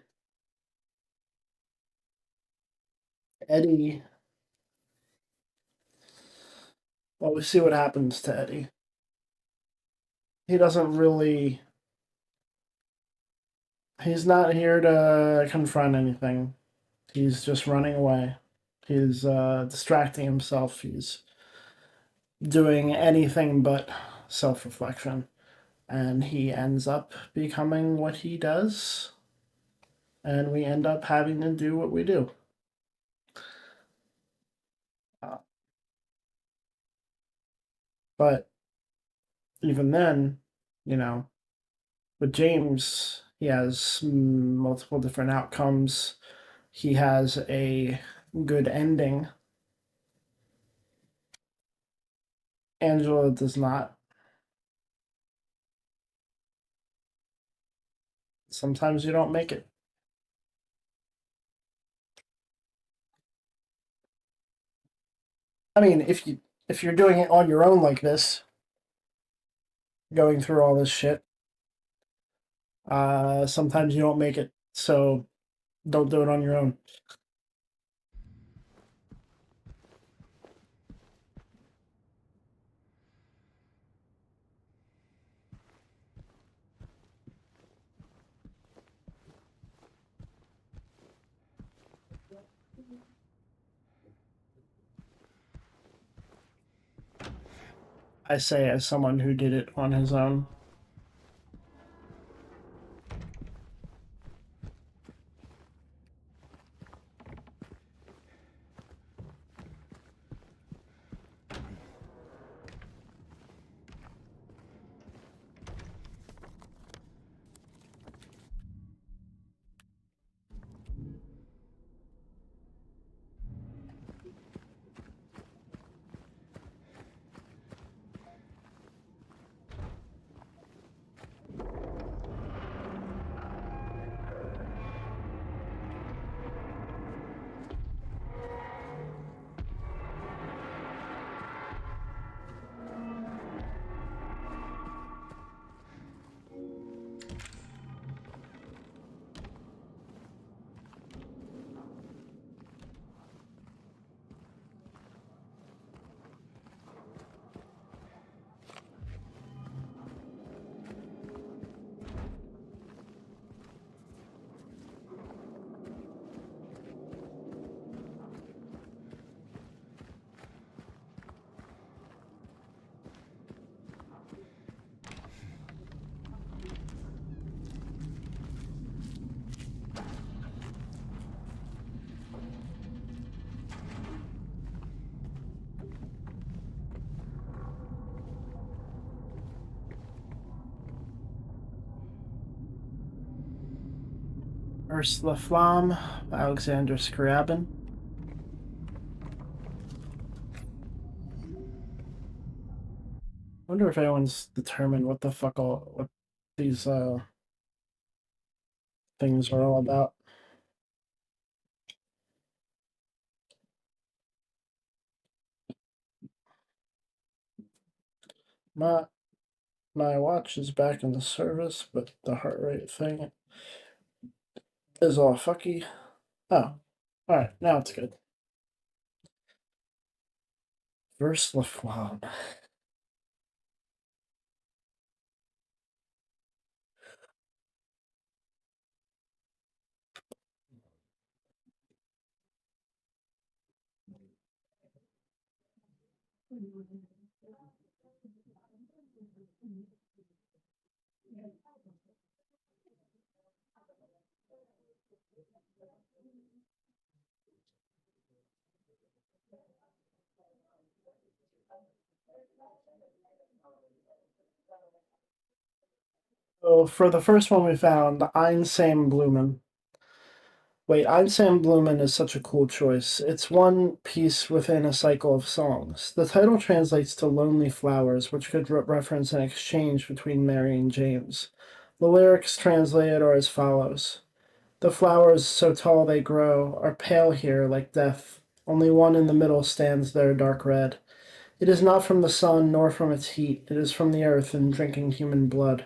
Eddie. Well, we see what happens to Eddie. He doesn't really. He's not here to confront anything. He's just running away. He's distracting himself. He's doing anything but self reflection. And he ends up becoming what he does. And we end up having to do what we do. But even then, you know, with James, he has multiple different outcomes. He has a good ending. Angela does not. Sometimes you don't make it. I mean, if you're doing it on your own like this, going through all this shit, sometimes you don't make it. So don't do it on your own. I say as someone who did it on his own. Ursula Flam, Alexander Scriabin. I wonder if anyone's determined what the fuck what these things are all about. My my watch is back in the service, but the heart rate thing is all fucky. Oh, all right, now it's good. Verse Laflamme. So for the first one we found, Einsam Blumen. Wait, Einsam Blumen is such a cool choice. It's one piece within a cycle of songs. The title translates to Lonely Flowers, which could reference an exchange between Mary and James. The lyrics translated are as follows. The flowers, so tall they grow, are pale here like death. Only one in the middle stands there dark red. It is not from the sun nor from its heat. It is from the earth and drinking human blood.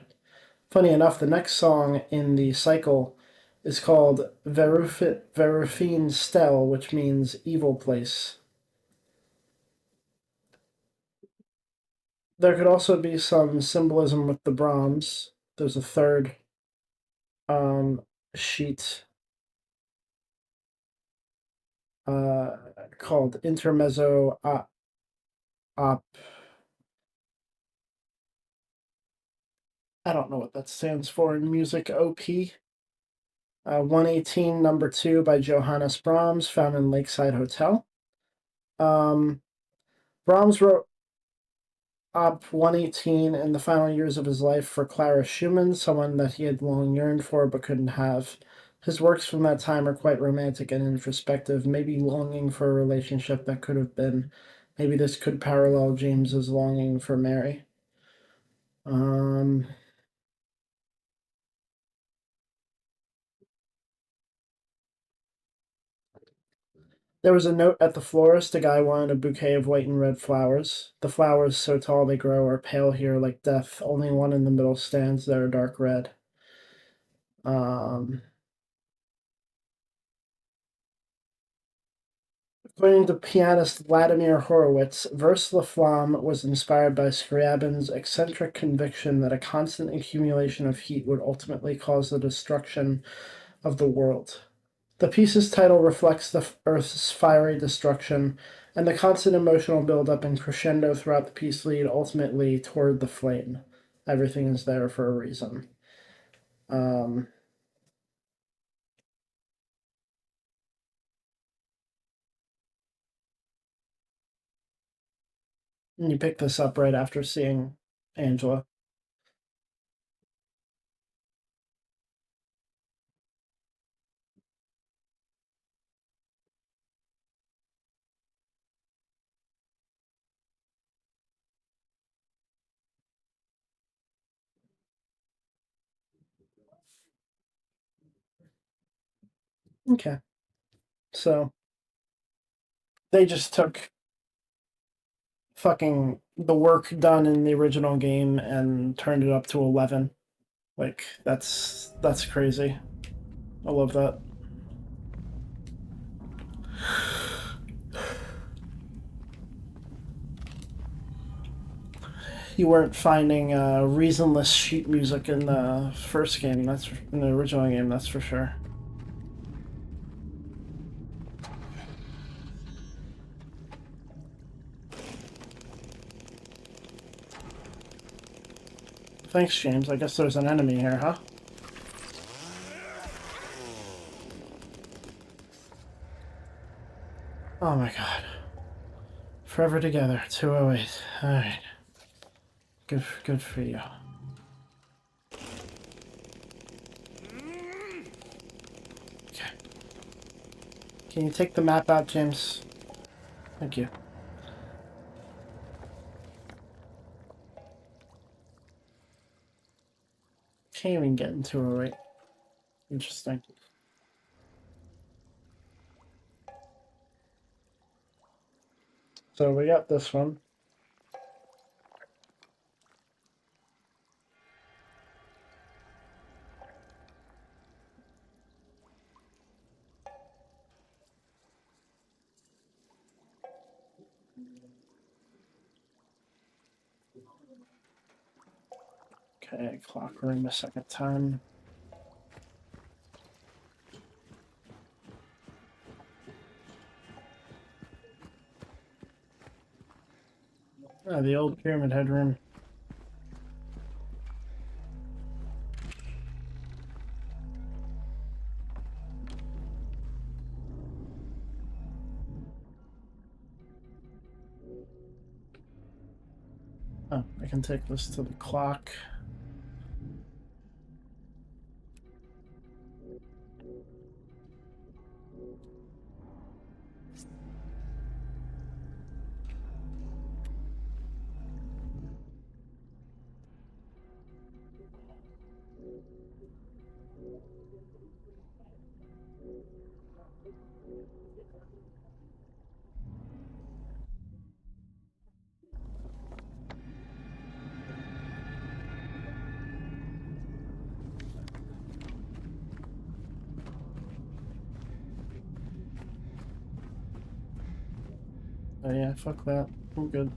Funny enough, the next song in the cycle is called Verufin Stel, which means evil place. There could also be some symbolism with the Brahms. There's a third sheet called Intermezzo Op. I don't know what that stands for in music. OP. 118, number 2 by Johannes Brahms, found in Lakeside Hotel. Brahms wrote Op 118 in the final years of his life for Clara Schumann, someone that he had long yearned for but couldn't have. His works from that time are quite romantic and introspective, maybe longing for a relationship that could have been. Maybe this could parallel James's longing for Mary. There was a note at the florist. A guy wanted a bouquet of white and red flowers. The flowers, so tall they grow, are pale here like death. Only one in the middle stands there, dark red. According to pianist Vladimir Horowitz, Verse La Flamme was inspired by Scriabin's eccentric conviction that a constant accumulation of heat would ultimately cause the destruction of the world. The piece's title reflects the Earth's fiery destruction, and the constant emotional buildup and crescendo throughout the piece lead ultimately toward the flame. Everything is there for a reason. And you pick this up right after seeing Angela. Okay. So they just took fucking the work done in the original game and turned it up to 11. Like that's crazy. I love that. You weren't finding reasonless sheet music in the first game. That's in the original game. That's for sure. Thanks, James. I guess there's an enemy here, huh? Oh my god. Forever together. 208. Alright. Good for you. Okay. Can you take the map out, James? Thank you. Can't even get into her right. Interesting. So we got this one. Okay, clock room a second time. Ah, the old Pyramid Head room. Oh, I can take this to the clock. Oh yeah, fuck that. I'm good.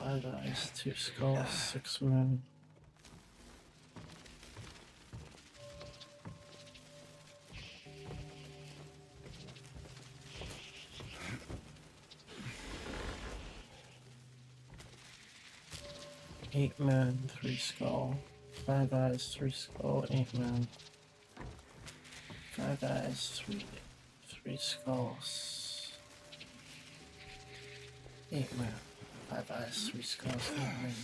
Five eyes, 2 skulls, 6 men. Eight men, 3 skull. 5 eyes, 3 skull, 8 men. 5 eyes, 3 skulls. 8 men. 5 eyes, 3 skulls, 8 men.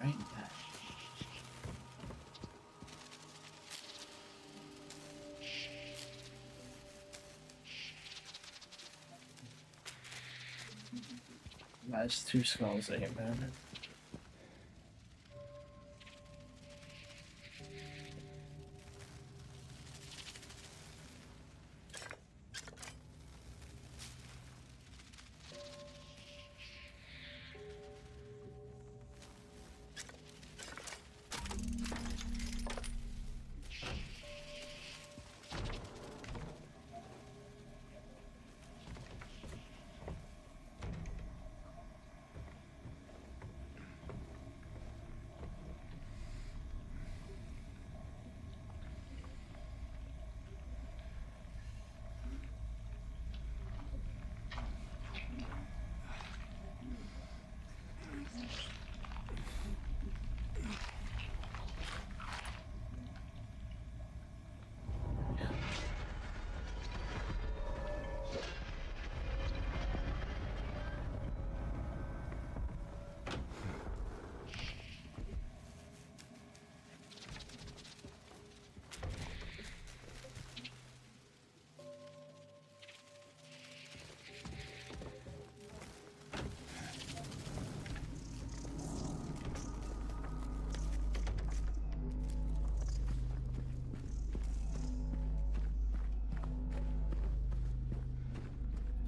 Right there. That's 2 skulls, 8 men.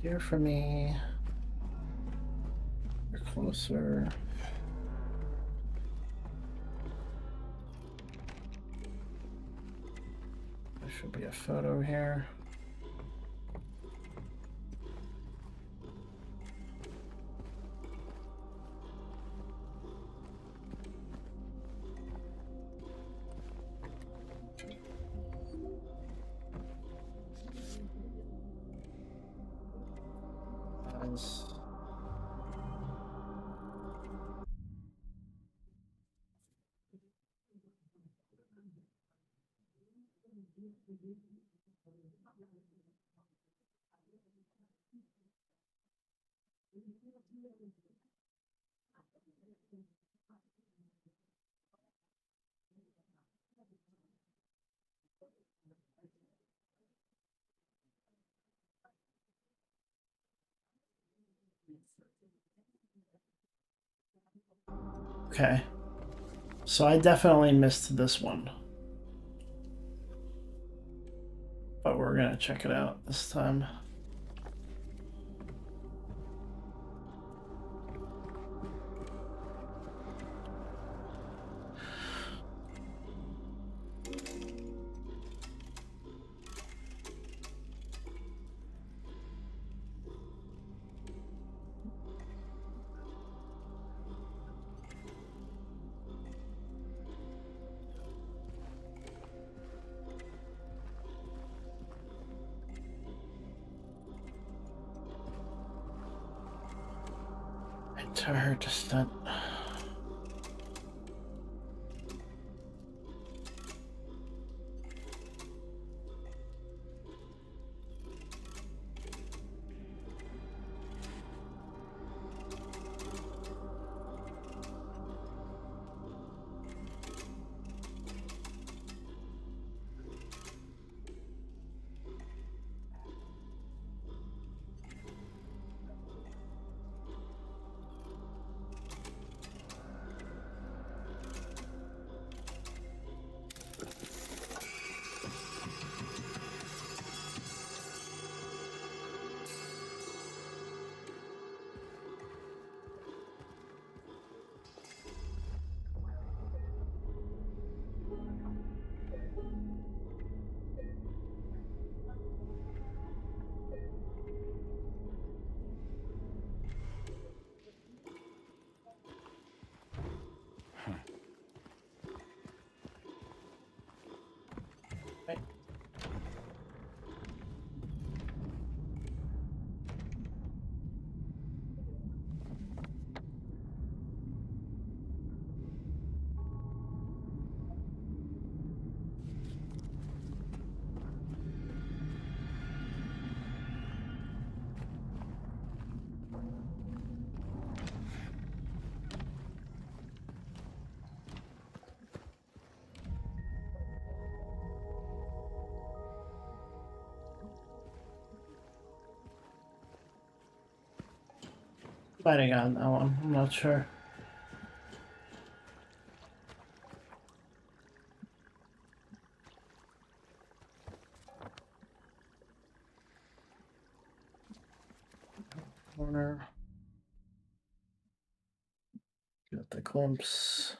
Hear from me. You're closer. There should be a photo here. Okay. So I definitely missed this one. But we're gonna check it out this time. Entire descent. Might have gotten that one. I'm not sure. Corner. Got the glimpse.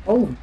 Oh.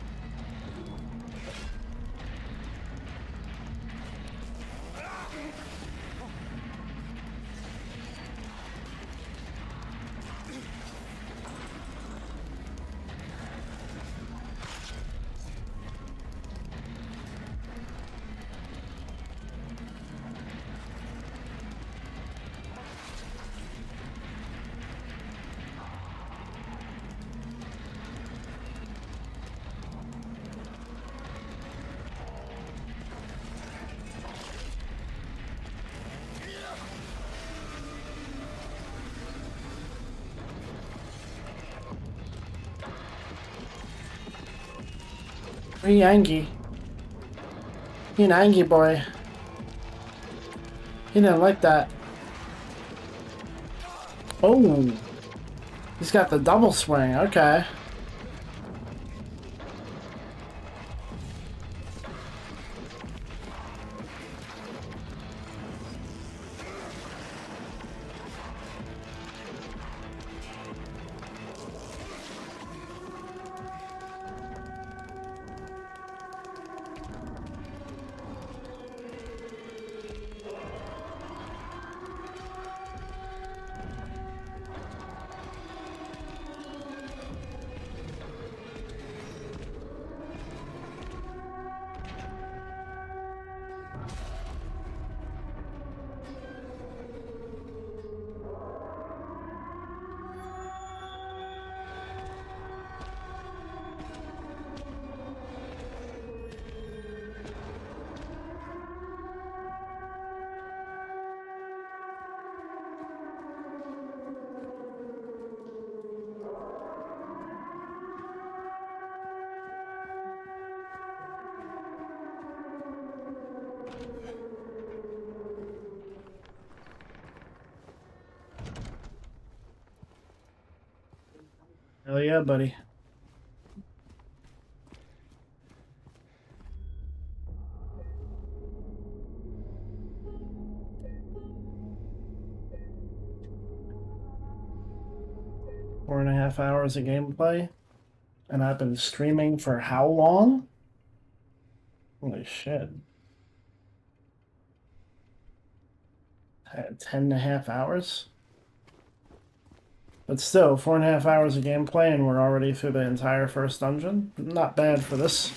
He angry. He an angry boy. He didn't like that. Oh. He's got the double swing. Okay. Hell yeah, buddy. Four and a half hours of gameplay. And I've been streaming for how long? Holy shit. 10.5 hours? But still, 4.5 hours of gameplay and we're already through the entire first dungeon. Not bad for this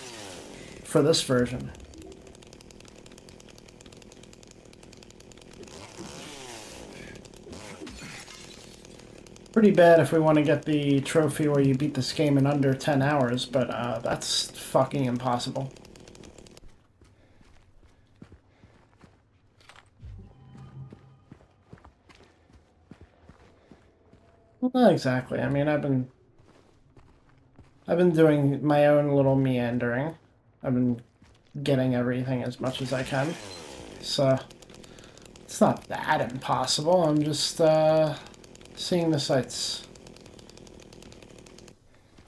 version. Pretty bad if we want to get the trophy where you beat this game in under 10 hours, but that's fucking impossible. Well, not exactly. I mean, I've been doing my own little meandering. I've been getting everything as much as I can. So it's not that impossible. I'm just seeing the sights.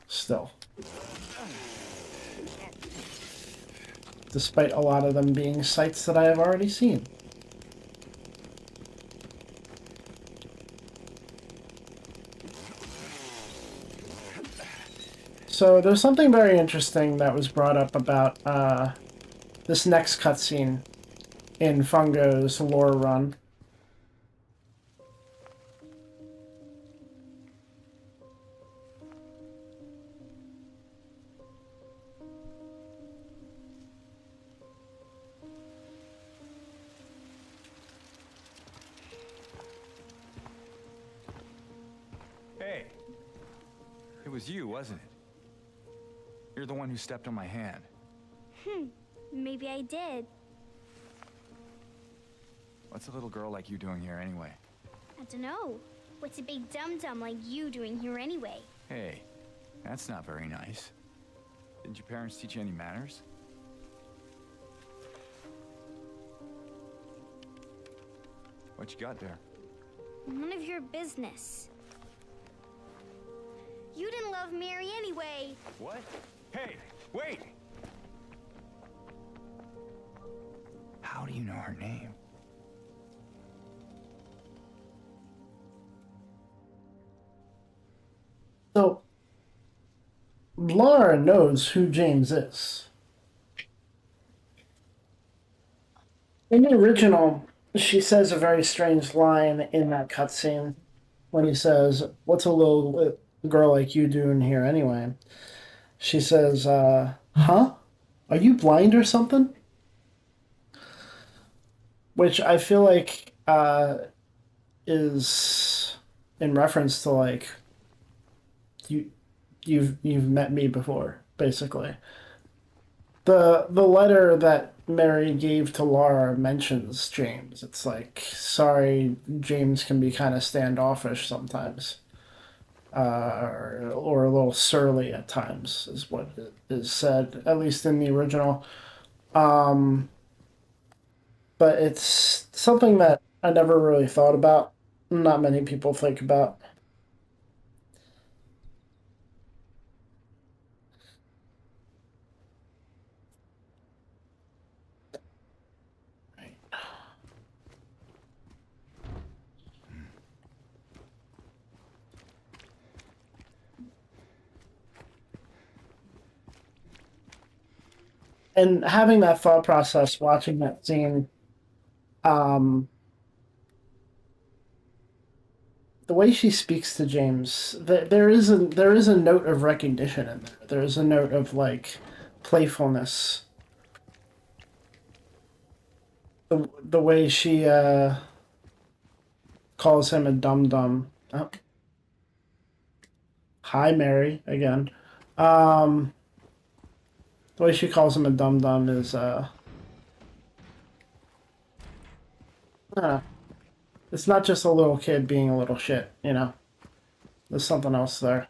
Still. Despite a lot of them being sights that I have already seen. So there's something very interesting that was brought up about this next cutscene in Fungo's lore run. Hey, it was you, wasn't it? You're the one who stepped on my hand. Maybe I did. What's a little girl like you doing here anyway? I don't know. What's a big dum-dum like you doing here anyway? Hey, that's not very nice. Didn't your parents teach you any manners? What you got there? None of your business. You didn't love Mary anyway. What? Hey, wait! How do you know her name? So Laura knows who James is. In the original, she says a very strange line in that cutscene when he says, "What's a little girl like you doing here anyway?" She says, "Huh? Are you blind or something?" Which I feel like is in reference to like you you've met me before, basically. The letter that Mary gave to Laura mentions James. It's like, sorry, James can be kind of standoffish sometimes, or a little surly at times, is what is said, at least in the original. Um, but it's something that I never really thought about. Not many people think about. And having that thought process, watching that scene, um, the way she speaks to James, there is a note of recognition in there. There is a note of like playfulness. The way she calls him a dum dum. Oh, hi, Mary again. Um, the way she calls him a dum dum is uh, it's not just a little kid being a little shit. There's something else there.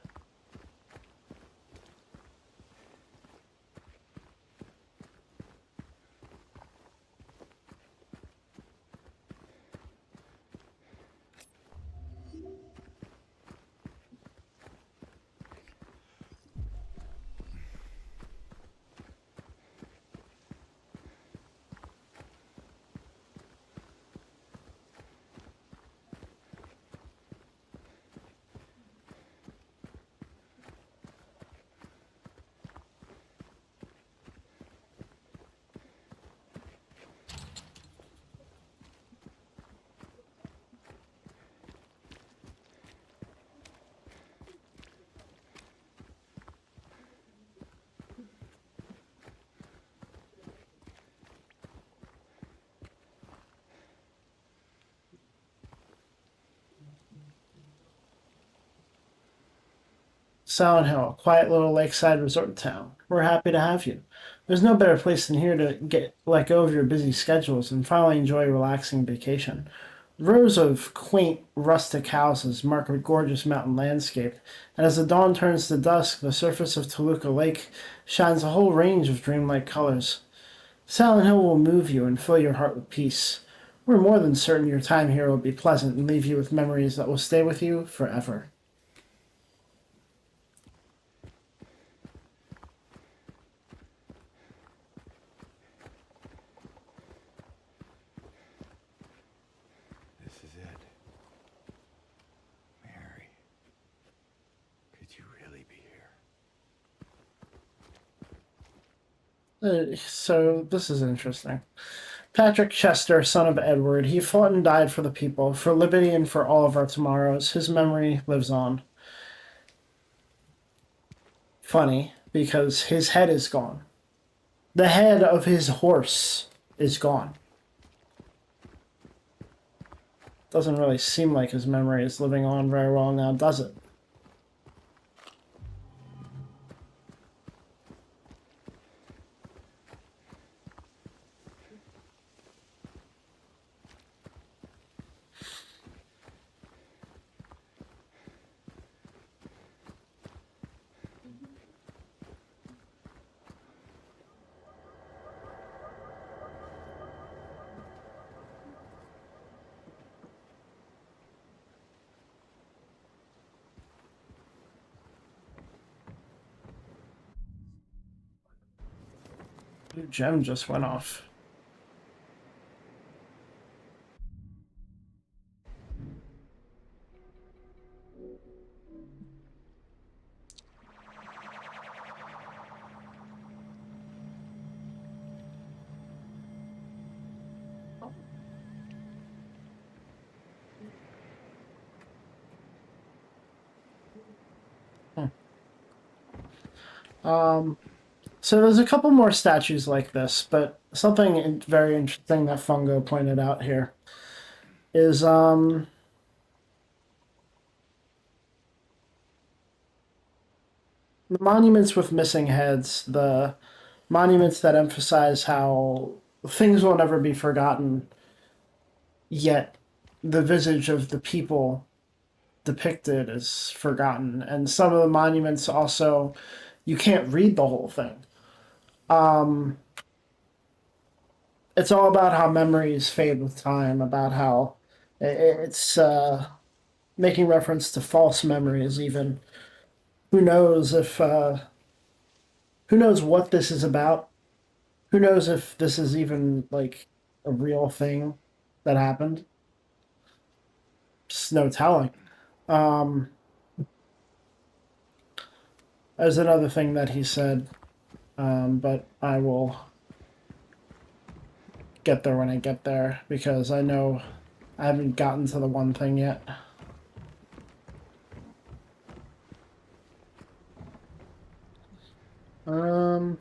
Silent Hill, a quiet little lakeside resort town. We're happy to have you. There's no better place than here to get let go of your busy schedules and finally enjoy a relaxing vacation. Rows of quaint, rustic houses mark a gorgeous mountain landscape, and as the dawn turns to dusk, the surface of Toluca Lake shines a whole range of dreamlike colors. Silent Hill will move you and fill your heart with peace. We're more than certain your time here will be pleasant and leave you with memories that will stay with you forever. This is it. Mary. Could you really be here? So this is interesting. Patrick Chester, son of Edward, he fought and died for the people, for liberty and for all of our tomorrows. His memory lives on. Funny, because his head is gone. The head of his horse is gone. Doesn't really seem like his memory is living on very well now, does it? Blue gem just went off. So there's a couple more statues like this, but something very interesting that Fungo pointed out here is the monuments with missing heads, the monuments that emphasize how things will never be forgotten, yet the visage of the people depicted is forgotten. And some of the monuments also, you can't read the whole thing. It's all about how memories fade with time, about how it's making reference to false memories, even. Who knows if, who knows what this is about? Who knows if this is even like a real thing that happened? Just no telling. Um, there's another thing that he said, but I will get there when I get there because I know I haven't gotten to the one thing yet. Um,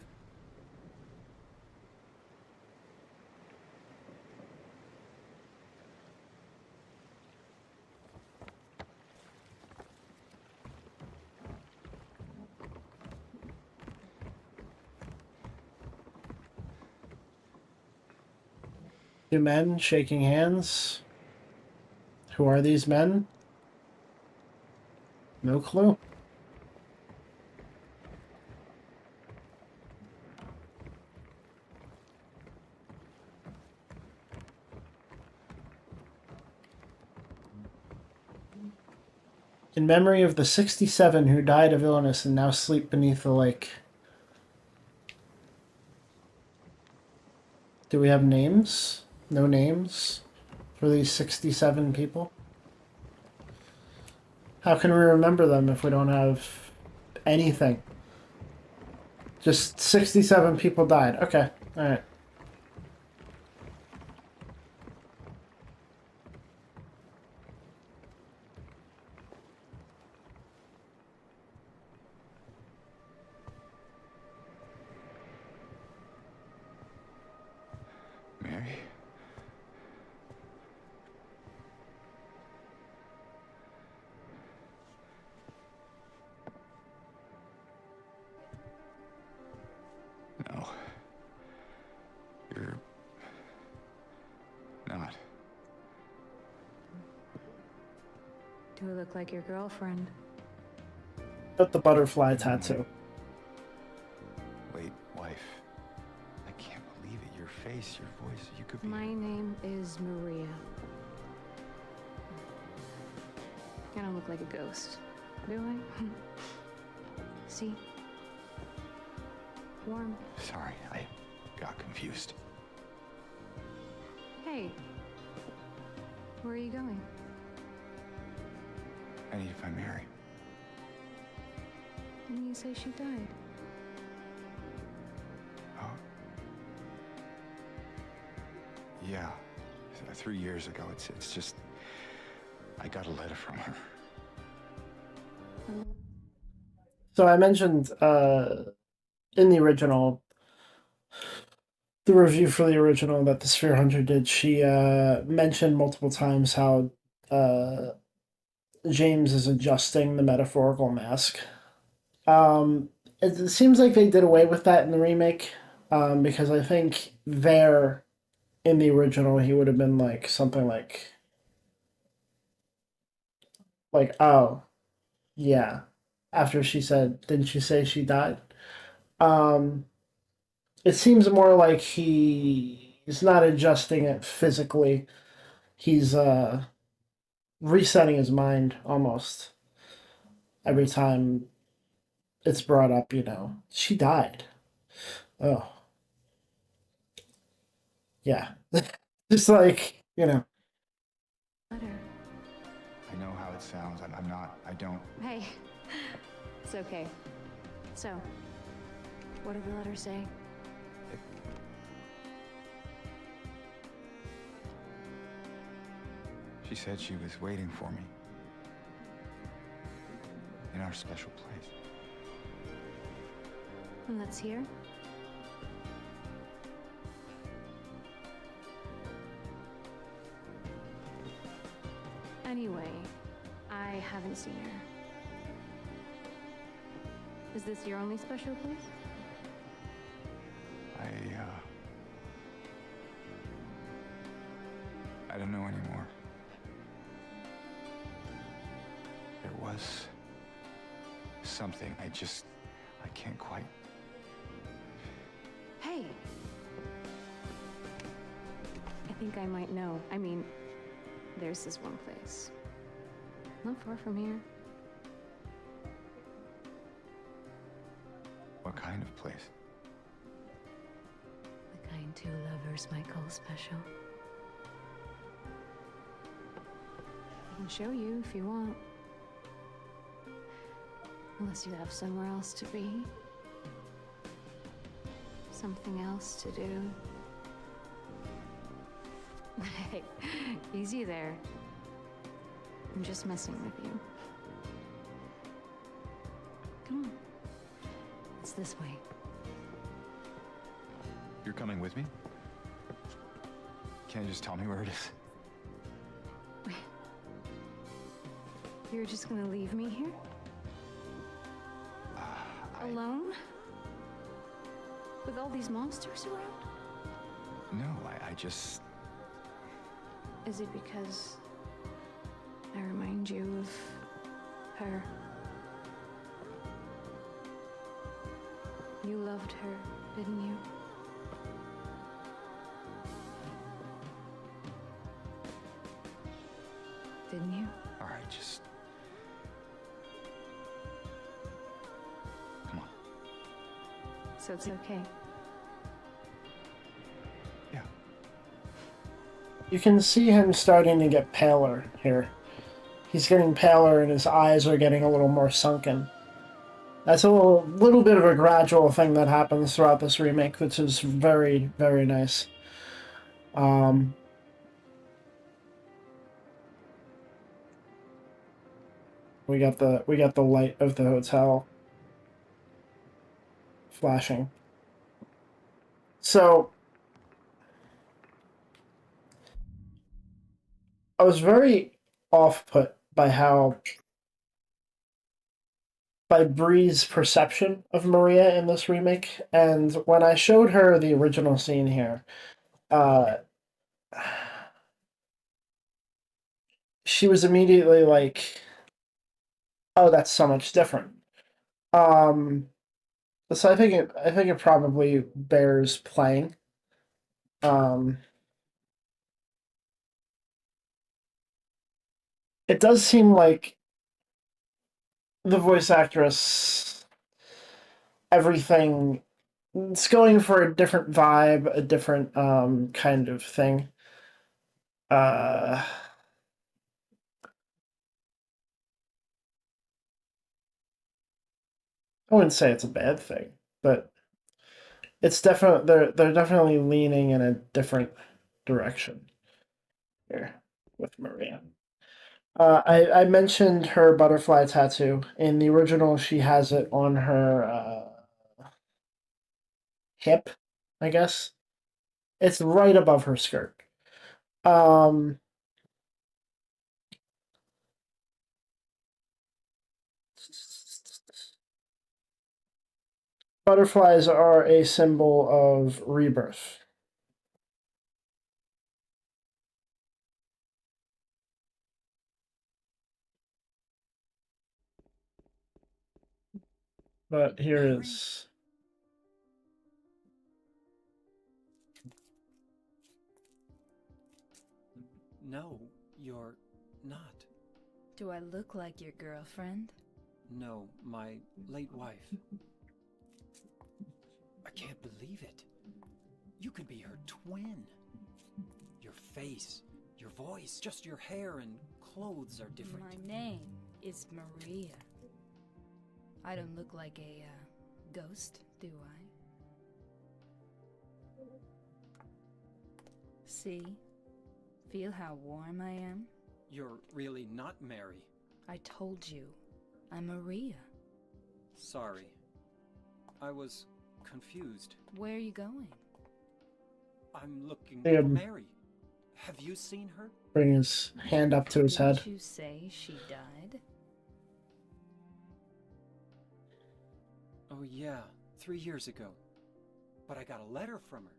Two men shaking hands. Who are these men? No clue. In memory of the 67 who died of illness and now sleep beneath the lake. Do we have names? No names for these 67 people? How can we remember them if we don't have anything? Just 67 people died. Okay, alright. Mary? No. You're not. Do I look like your girlfriend? But the butterfly tattoo. Wait, wife. I can't believe it. Your face, your voice, you could be... My name is Maria. I don't look like a ghost, do I? See? Warm. Sorry, I got confused. Hey. Where are you going? I need to find Mary. Didn't you say she died? Oh. Yeah. 3 years ago. It's just... I got a letter from her. So I mentioned in the original, the review for the original that the Sphere Hunter did, she mentioned multiple times how James is adjusting the metaphorical mask. It seems like they did away with that in the remake, because I think there, in the original, he would have been like something like, oh, yeah. After she said, didn't she say she died? Um, it seems more like he's not adjusting it physically. He's resetting his mind almost every time it's brought up, she died. Oh, yeah. Just like, Letter. I know how it sounds. I'm not... I don't... Hey. It's okay. So, what did the letter say? She said she was waiting for me. In our special place. Let's hear. Anyway, I haven't seen her. Is this your only special place? I don't know anymore. There was something I can't quite. Hey! I think I might know. I mean, there's this one place. Not far from here. What kind of place? The kind two lovers might call special. I can show you if you want. Unless you have somewhere else to be. Something else to do. Hey, easy there. I'm just messing with you. Come on. It's this way. You're coming with me? Can't you just tell me where it is? You're just gonna leave me here? Alone? With all these monsters around? No, I just... Is it because I remind you of her? You loved her, didn't you? Didn't you? All right, just... Come on. So it's okay. Yeah. You can see him starting to get paler here. He's getting paler and his eyes are getting a little more sunken. That's a little bit of a gradual thing that happens throughout this remake, which is very, very nice. We got the light of the hotel flashing. So I was very off-put by Bree's perception of Maria in this remake, and when I showed her the original scene here, she was immediately like, "Oh, that's so much different." So I think it probably bears playing. It does seem like the voice actress, everything, it's going for a different vibe, a different kind of thing. I wouldn't say it's a bad thing, but it's definitely they're definitely leaning in a different direction here with Maria. I mentioned her butterfly tattoo. In the original, she has it on her hip, I guess. It's right above her skirt. Butterflies are a symbol of rebirth. But here is... No, you're not. Do I look like your girlfriend? No, my late wife. I can't believe it. You could be her twin. Your face, your voice, just your hair and clothes are different. My name is Maria. I don't look like a ghost, do I? See? Feel how warm I am? You're really not Mary. I told you, I'm Maria. Sorry. I was confused. Where are you going? I'm looking Yeah. for Mary. Have you seen her? Bring his hand up to his head. Didn't you say she died? Oh yeah, 3 years ago. But I got a letter from her.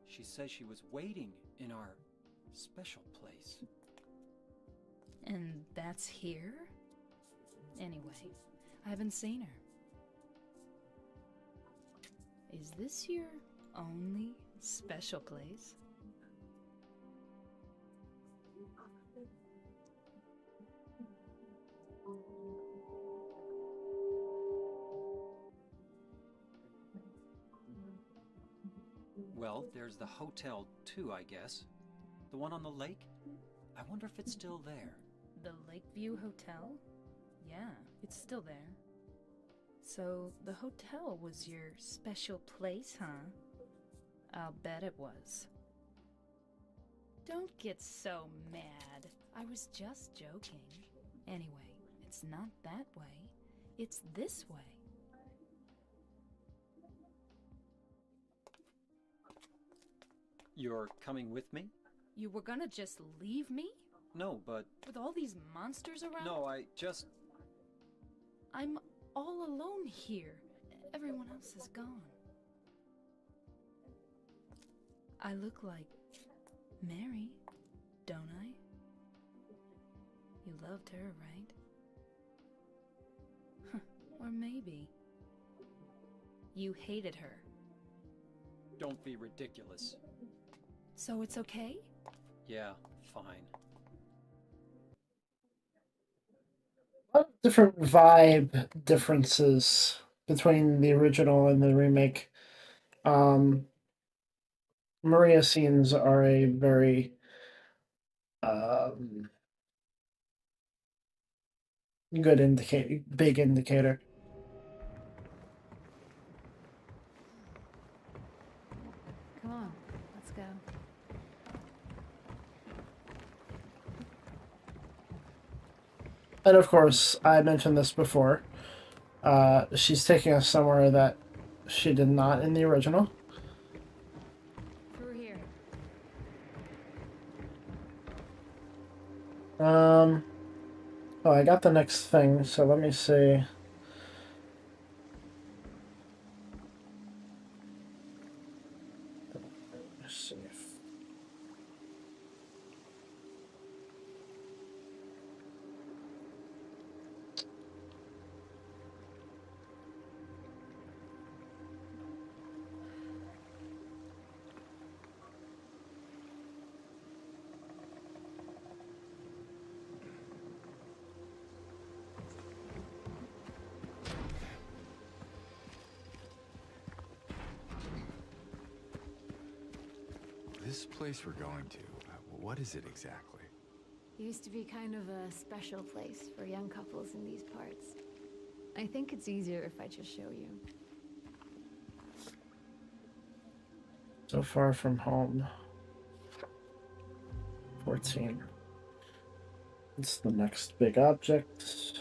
She says she was waiting in our special place. And that's here? Anyway, I haven't seen her. Is this your only special place? Well, there's the hotel too, I guess. The one on the lake? I wonder if it's still there. The Lakeview Hotel? Yeah, it's still there. So, the hotel was your special place, huh? I'll bet it was. Don't get so mad. I was just joking. Anyway, it's not that way. It's this way. You're coming with me? You were gonna just leave me? No, but... With all these monsters around? No, I just... I'm all alone here. Everyone else is gone. I look like Mary, don't I? You loved her, right? Or maybe you hated her. Don't be ridiculous. So it's okay? Yeah, fine. A lot of different vibe differences between the original and the remake. Maria scenes are a very good indicator, big indicator. Come on, let's go. And of course, I mentioned this before. She's taking us somewhere that she did not in the original. Through here. Oh, I got the next thing, so let me see. Let's see if... This place we're going to, what is it exactly? Used to be kind of a special place for young couples in these parts. I think it's easier if I just show you. So far from home. 14. It's the next big object.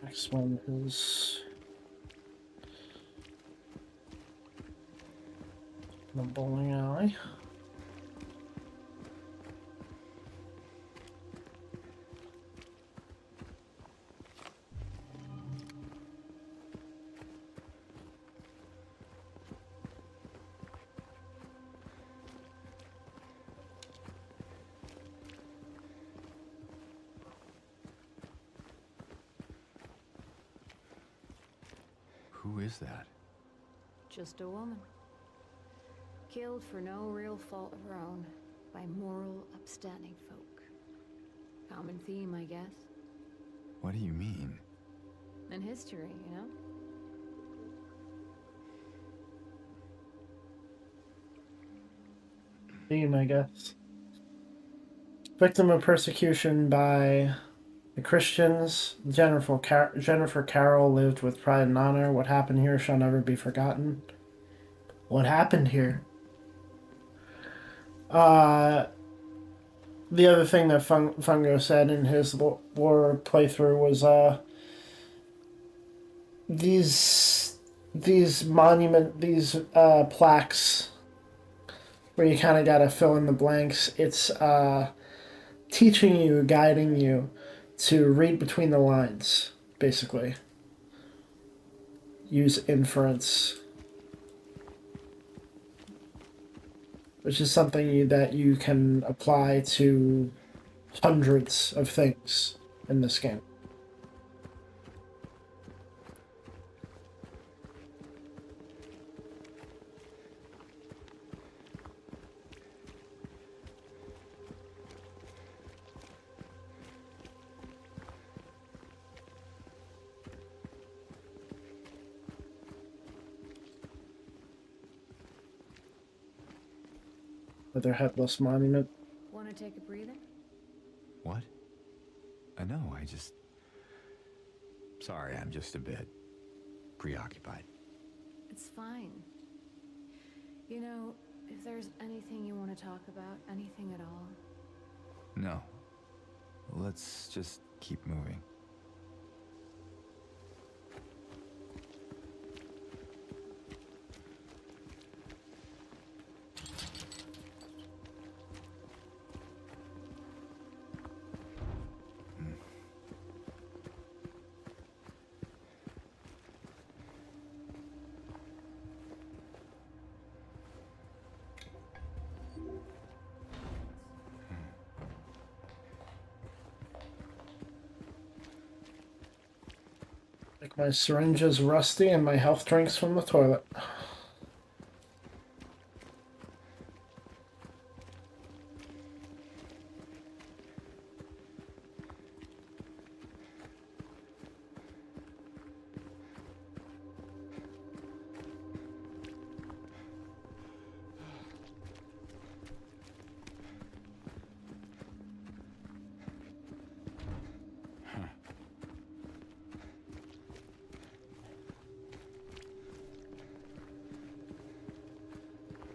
Next one is the bowling alley. Who is that? Just a woman. Killed for no real fault of her own by moral, upstanding folk. Common theme, I guess. What do you mean? In history, you know? Theme, I guess. Victim of persecution by the Christians. Jennifer Carroll lived with pride and honor. What happened here shall never be forgotten. What happened here? The other thing that Fungo said in his lore playthrough was these plaques where you kind of got to fill in the blanks. It's teaching you, guiding you to read between the lines, basically. Use inference, which is something that you can apply to hundreds of things in this game. With their headless monument. Want to take a breather? What? No, I just... Sorry, I'm just a bit preoccupied. It's fine. You know, if there's anything you want to talk about, anything at all. No. Let's just keep moving. Like my syringe is rusty and my health drinks from the toilet.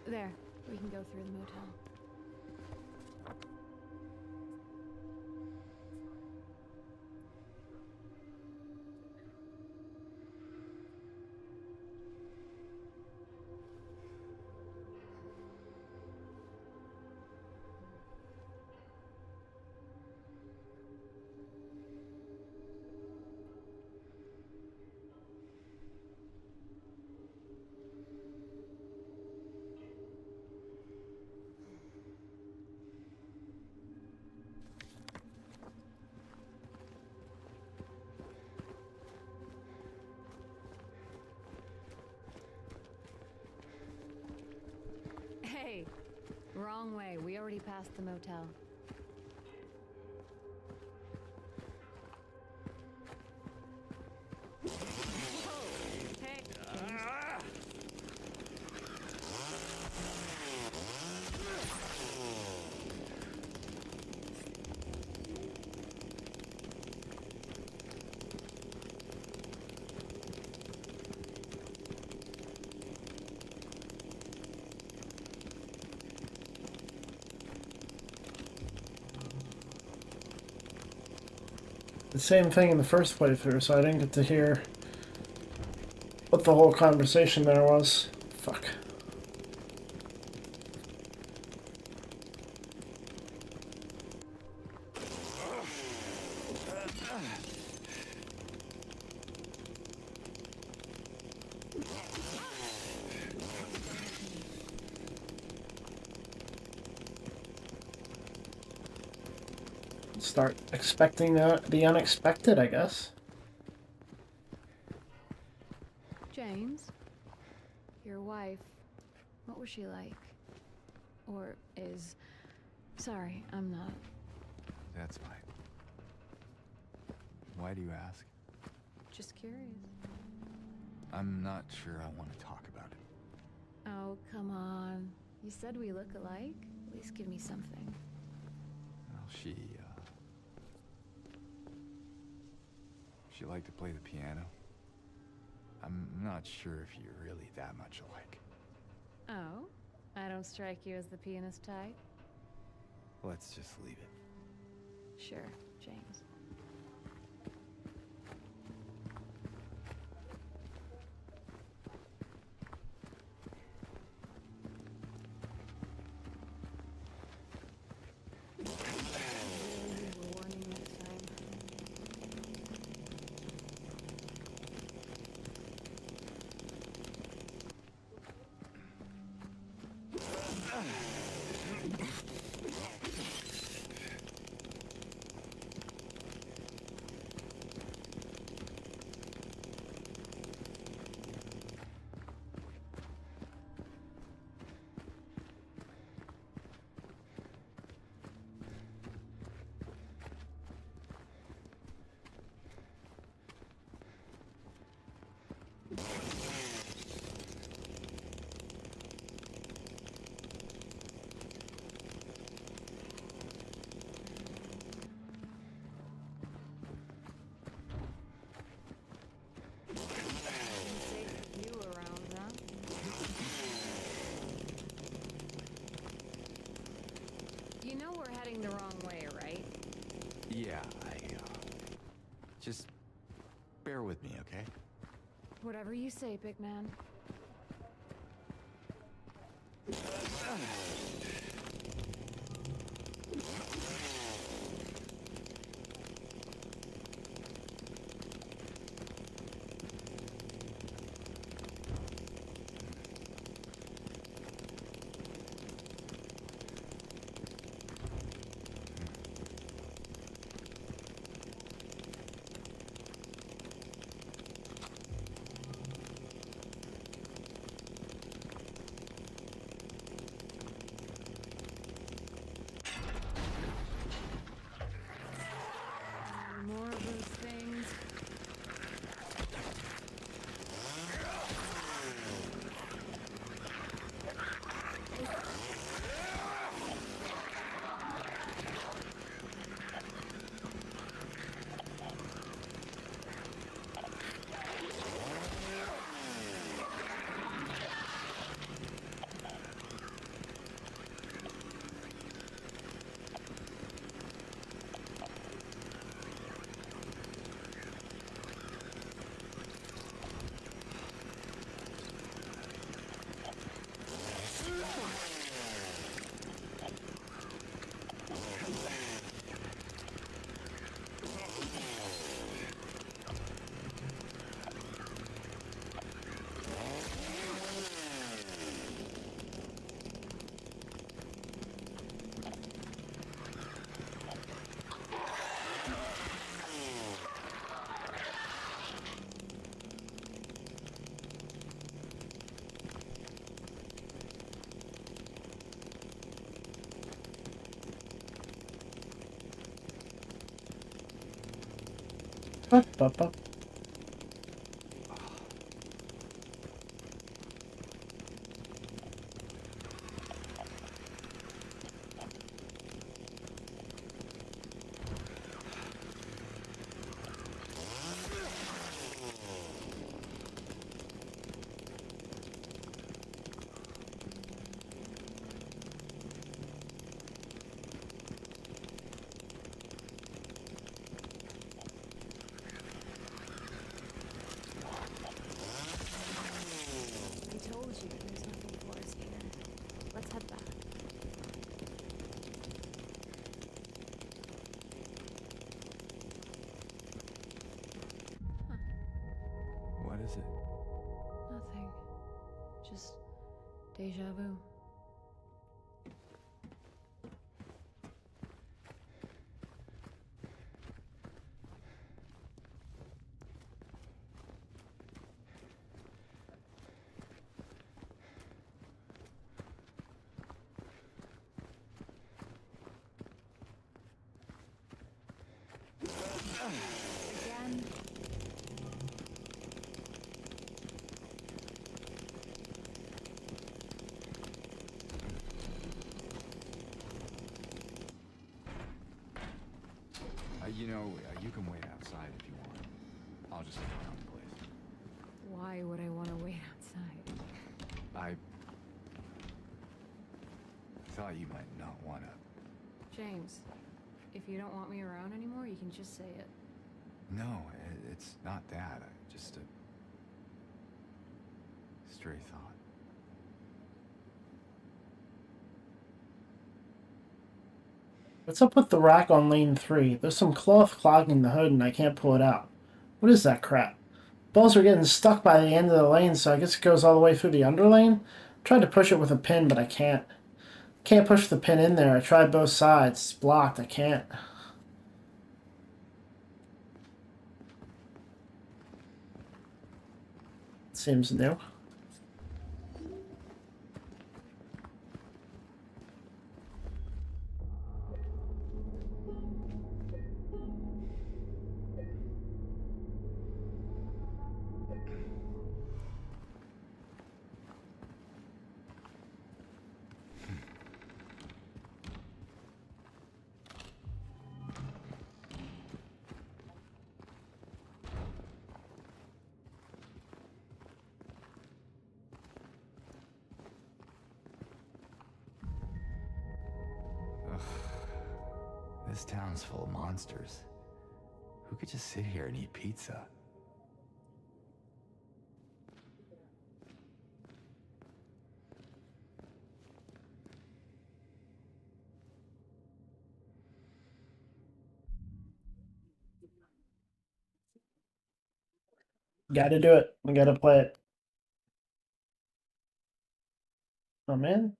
There, we can go through the motel. Hey, wrong way. We already passed the motel. The same thing in the first playthrough, so I didn't get to hear what the whole conversation there was. Fuck. Start expecting the unexpected, I guess. James, your wife, what was she like? Or is... Sorry, I'm not. That's fine. Why do you ask? Just curious. I'm not sure I want to talk about it. Oh, come on. You said we look alike? At least give me something. Well, she liked to play the piano. I'm not sure if you're really that much alike. Oh? I don't strike you as the pianist type? Let's just leave it. Sure, James. You know we're heading the wrong way, right? Yeah, just bear with me, okay? Whatever you say, big man. More of those things. Ba-ba-ba. I told you there's nothing for us here. Let's head back. What is it? Nothing. Just deja vu. Again. You can wait outside if you want. I'll just look around the place. Why would I want to wait outside? I thought you might not want to. James, if you don't want me around anymore, you can just say it. No, it's not that. Just a stray thought. What's up with the rack on lane 3? There's some cloth clogging the hood and I can't pull it out. What is that crap? Balls are getting stuck by the end of the lane, so I guess it goes all the way through the underlane? Tried to push it with a pin, but I can't. Can't push the pin in there. I tried both sides. It's blocked. I can't. Seems new. This town's full of monsters. Who could just sit here and eat pizza? Gotta do it. We gotta play it. Oh man.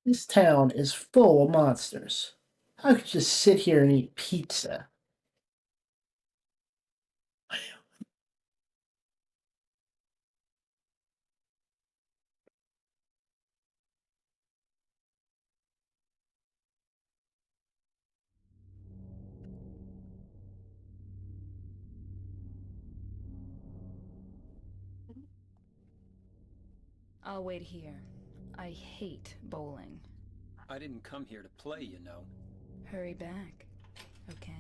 This town is full of monsters. How could you just sit here and eat pizza? I'll wait here. I hate bowling. I didn't come here to play, you know. Hurry back, okay?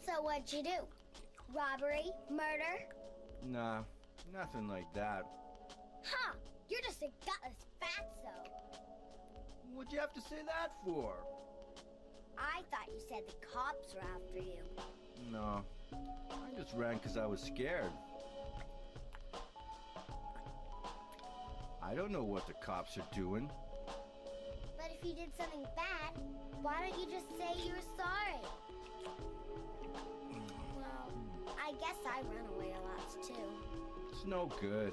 So what'd you do? Robbery? Murder? Nah, nothing like that. Huh! You're just a gutless fatso. What'd you have to say that for? I thought you said the cops were after you. No, I just ran because I was scared. I don't know what the cops are doing. But if you did something bad, why don't you just say you're sorry? Well, I guess I run away a lot too. It's no good.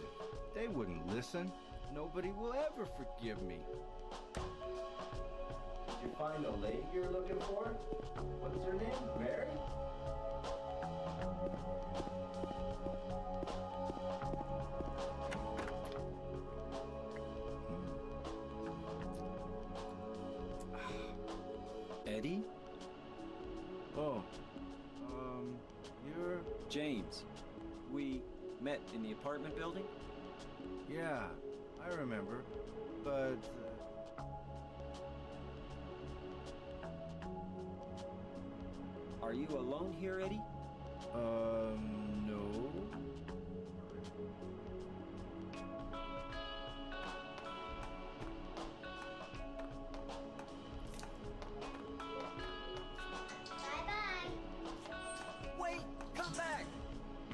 They wouldn't listen. Nobody will ever forgive me. Did you find the lady you're looking for? What's her name? Mary? Eddie? Oh, you're... James. We met in the apartment building? Yeah, I remember, but... Are you alone here, Eddie? No. Wait! Come back!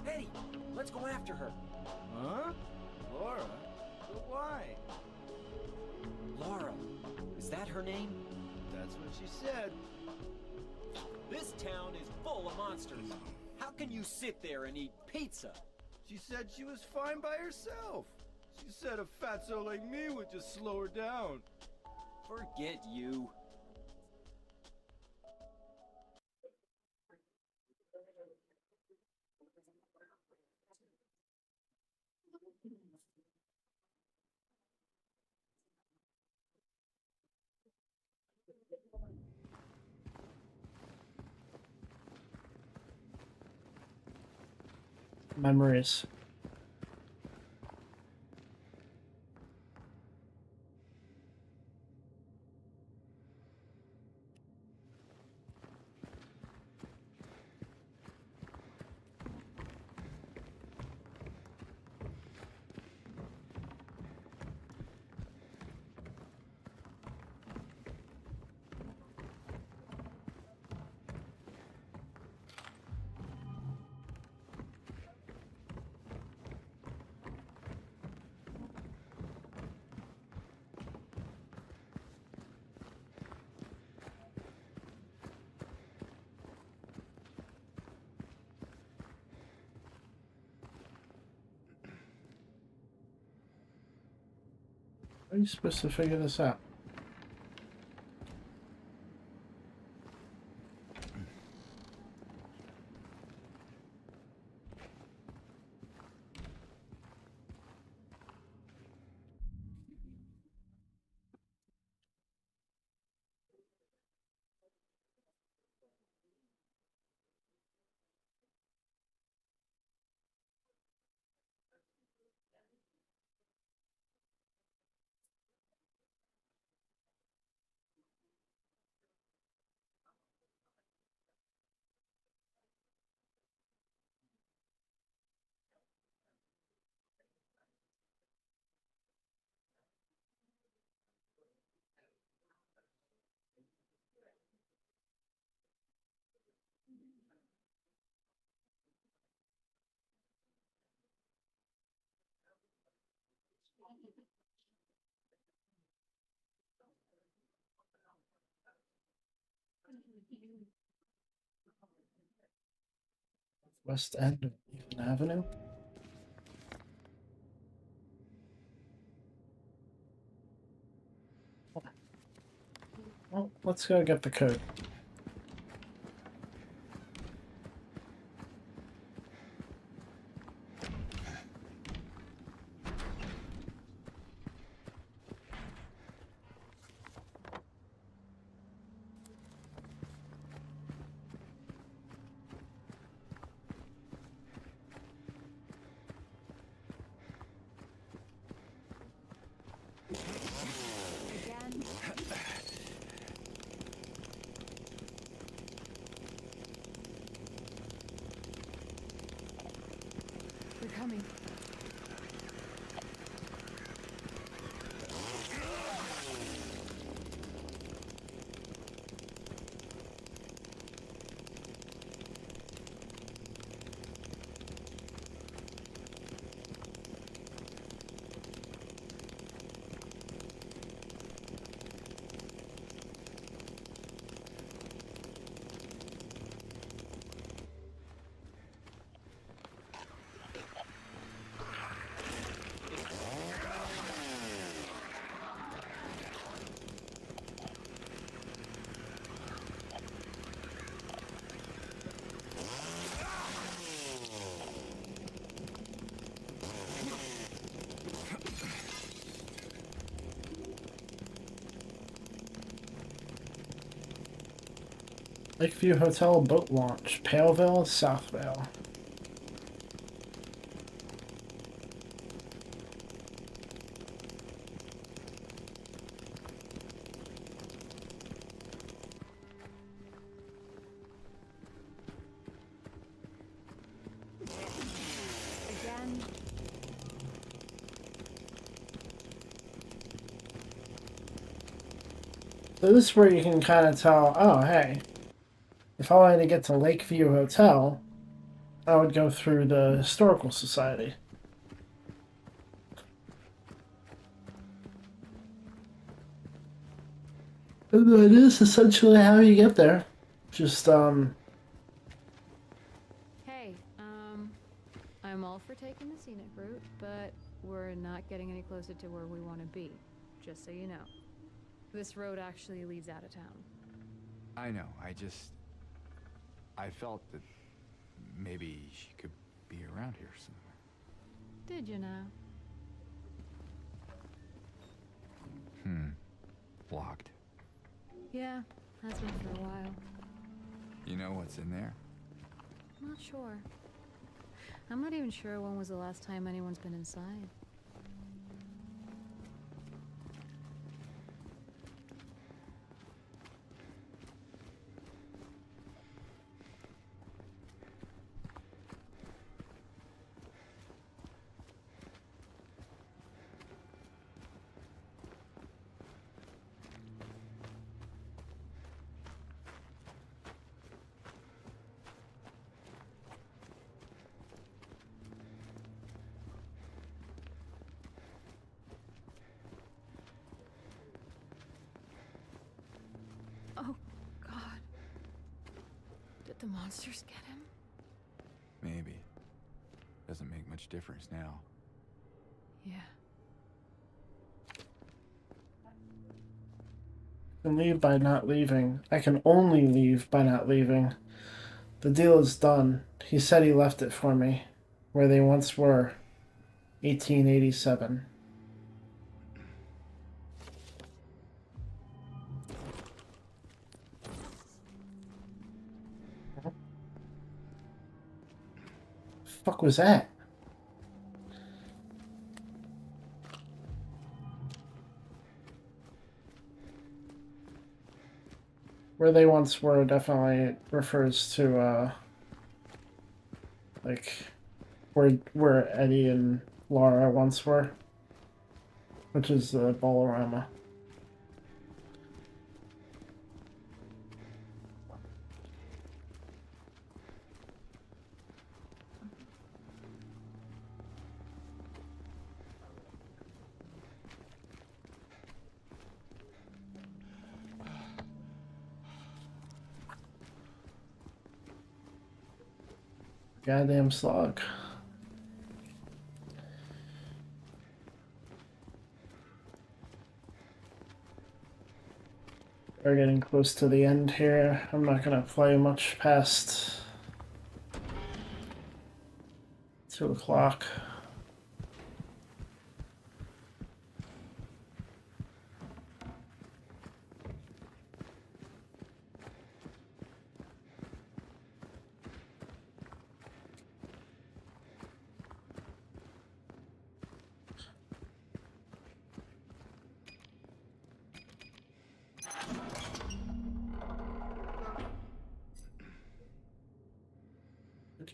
Eddie, let's go after her. Huh? Laura? But why? Laura. Is that her name? That's what she said. This town is full of monsters. How can you sit there and eat pizza? She said she was fine by herself. She said a fatso like me would just slow her down. Forget you. memories. How are you supposed to figure this out? West End of Ethan Avenue. Well, let's go get the code. They're coming. Lakeview Hotel boat launch. Paleville, Southvale. Again. So this is where you can kind of tell, oh, hey, if I wanted to get to Lakeview Hotel, I would go through the Historical Society. And that is essentially how you get there. Just, Hey, I'm all for taking the scenic route, but we're not getting any closer to where we want to be, just so you know. This road actually leads out of town. I know, I felt that maybe she could be around here somewhere. Did you now? Locked. Yeah, has been for a while. You know what's in there? Not sure. I'm not even sure when was the last time anyone's been inside. Oh, God. Did the monsters get him? Maybe. Doesn't make much difference now. Yeah. I can leave by not leaving. I can only leave by not leaving. The deal is done. He said he left it for me, where they once were. 1887. Fuck was that? Where they once were definitely refers to like where Eddie and Laura once were, which is the Bolorama. Goddamn slog. We're getting close to the end here. I'm not gonna play much past 2 o'clock.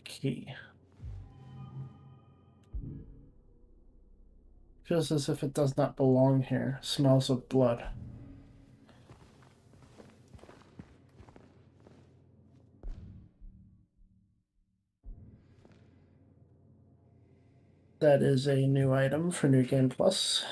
Key. Feels as if it does not belong here. Smells of blood. That is a new item for New Game Plus.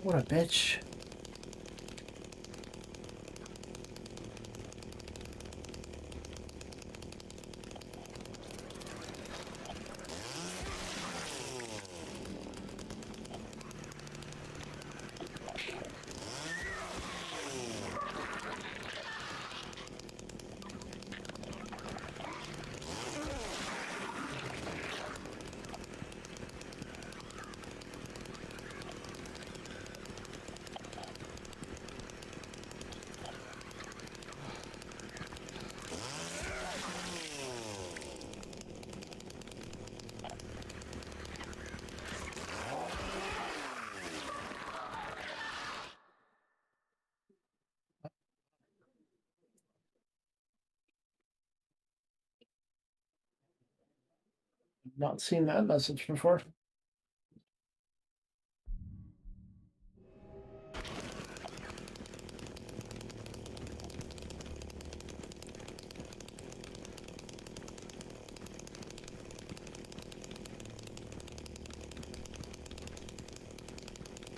What a bitch. Not seen that message before.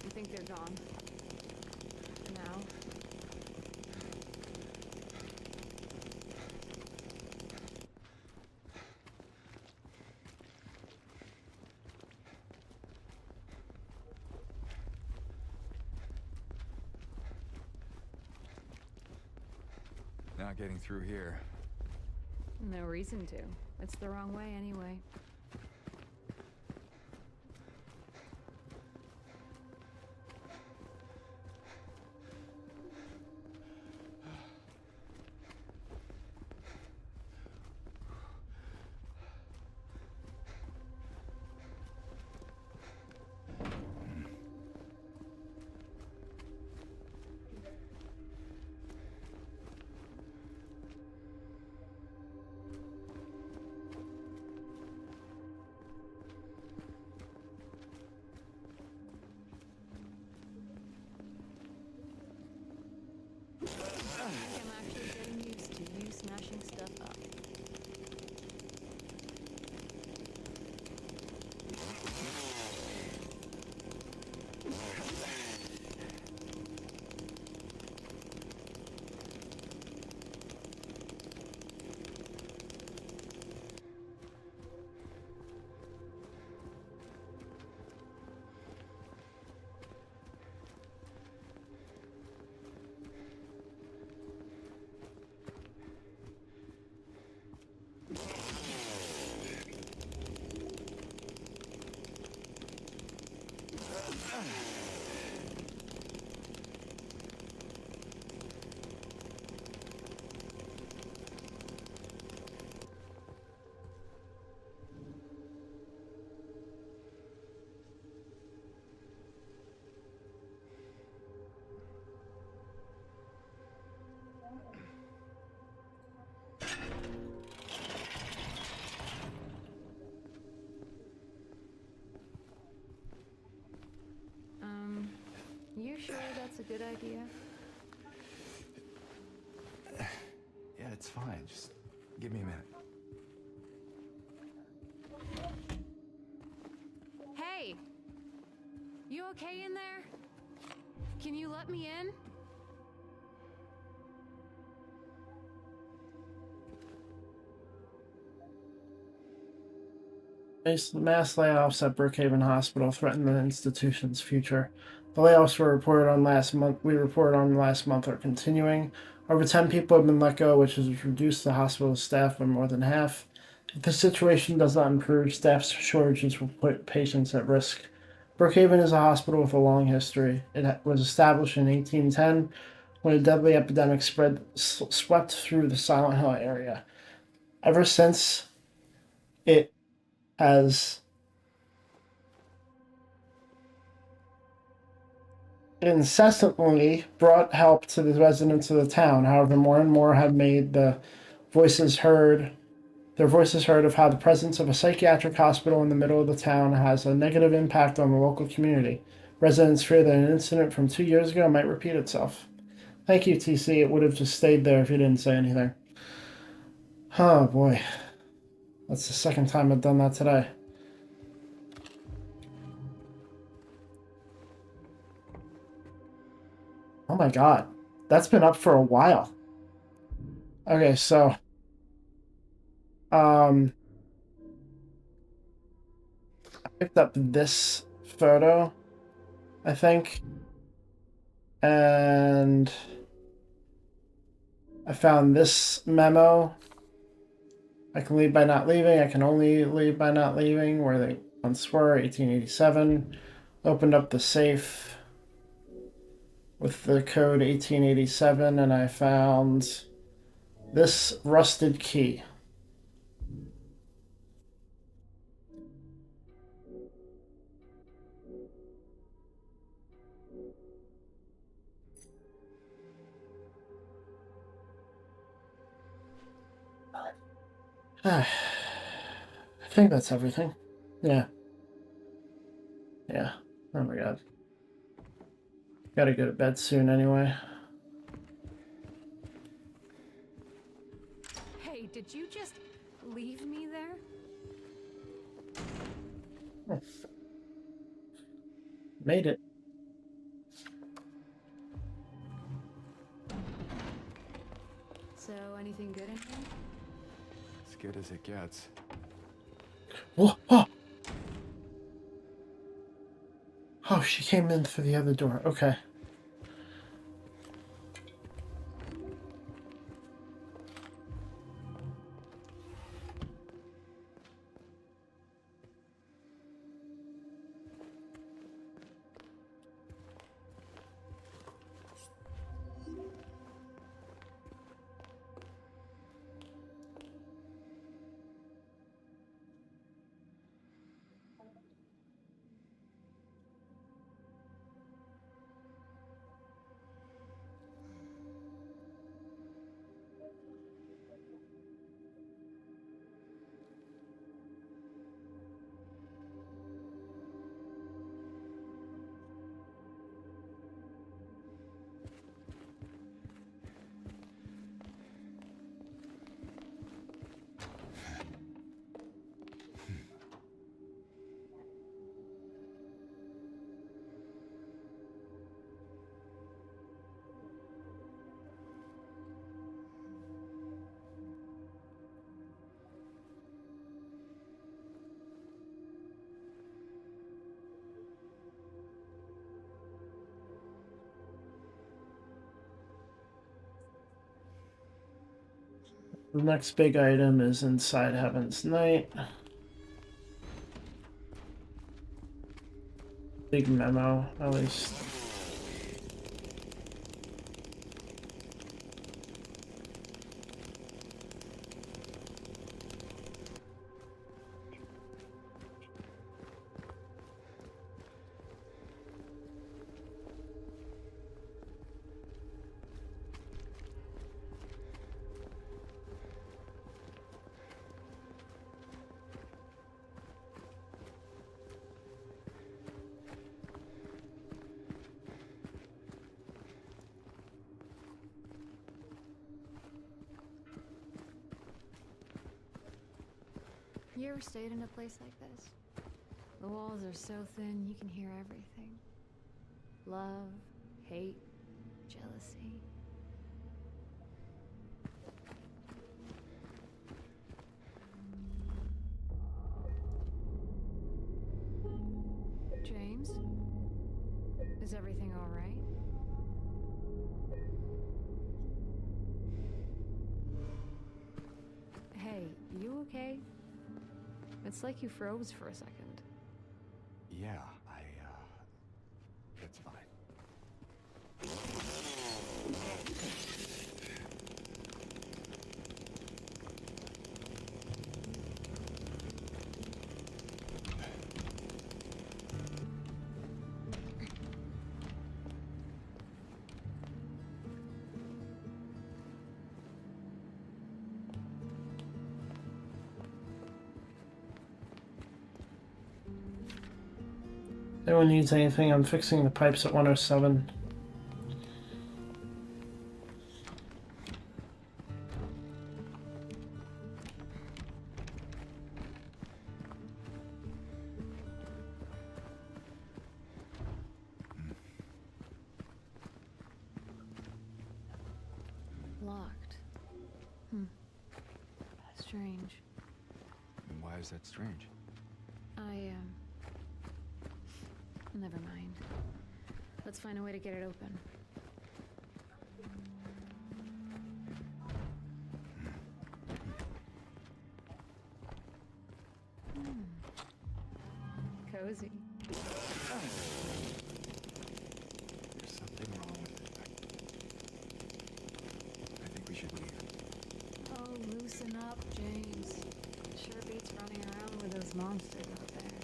You think they're gone? Now? Not getting through here. No reason to. It's the wrong way anyway. I'm actually getting used to you smashing stuff up. You sure that's a good idea? Yeah, it's fine. Just give me a minute. Hey! You okay in there? Can you let me in? Mass layoffs at Brookhaven Hospital threaten the institution's future. The layoffs were reported on last month. We reported on last month are continuing. Over 10 people have been let go, which has reduced the hospital's staff by more than half. If the situation does not improve, staff shortages will put patients at risk. Brookhaven is a hospital with a long history. It was established in 1810 when a deadly epidemic swept through the Silent Hill area. Ever since, it has incessantly brought help to the residents of the town. However, more and more have made their voices heard of how the presence of a psychiatric hospital in the middle of the town has a negative impact on the local community. Residents fear that an incident from 2 years ago might repeat itself. Thank you, TC. It would have just stayed there if you didn't say anything. Oh boy. That's the second time I've done that today. Oh my god. That's been up for a while. Okay, so I picked up this photo, I think, and I found this memo. I can leave by not leaving. I can only leave by not leaving. Where they once were, 1887. Opened up the safe with the code 1887, and I found this rusted key. I think that's everything. Yeah. Yeah. Oh my god. Gotta go to bed soon anyway. Hey, did you just leave me there? Made it. So, anything good in here? As good as it gets. Whoa, oh. Oh, she came in through the other door. Okay. The next big item is inside Heaven's Night. Big memo, at least. You ever stayed in a place like this? The walls are so thin you can hear everything. Love, hate, jealousy. James? Is everything all right? Hey, you okay? It's like you froze for a second. Yeah, that's fine. If anyone needs anything, I'm fixing the pipes at 107. Strange. And why is that strange? Never mind. Let's find a way to get it open. Cozy. There's something wrong with it. I think we should leave. Oh, loosen up, James. Sure beats running around with those monsters out there.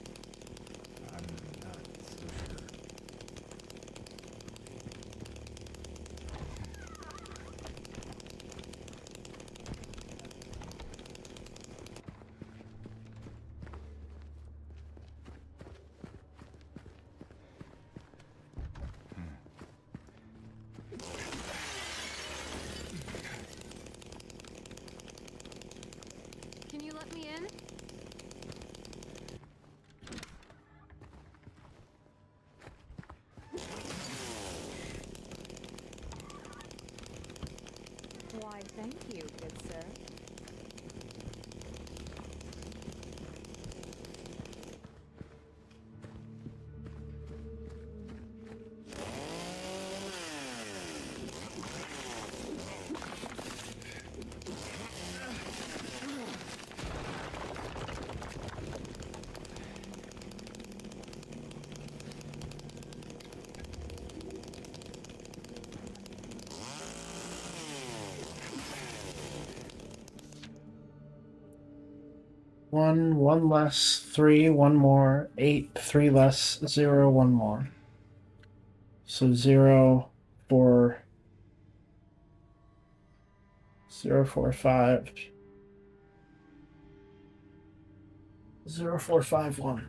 I'm not so sure. Can you let me in? Why, thank you, good sir. One less, 3, 1 more, 8, 3 less, 0, 1 more. So 0, 4, 0, 4, 5, 0, 4, 5, 1.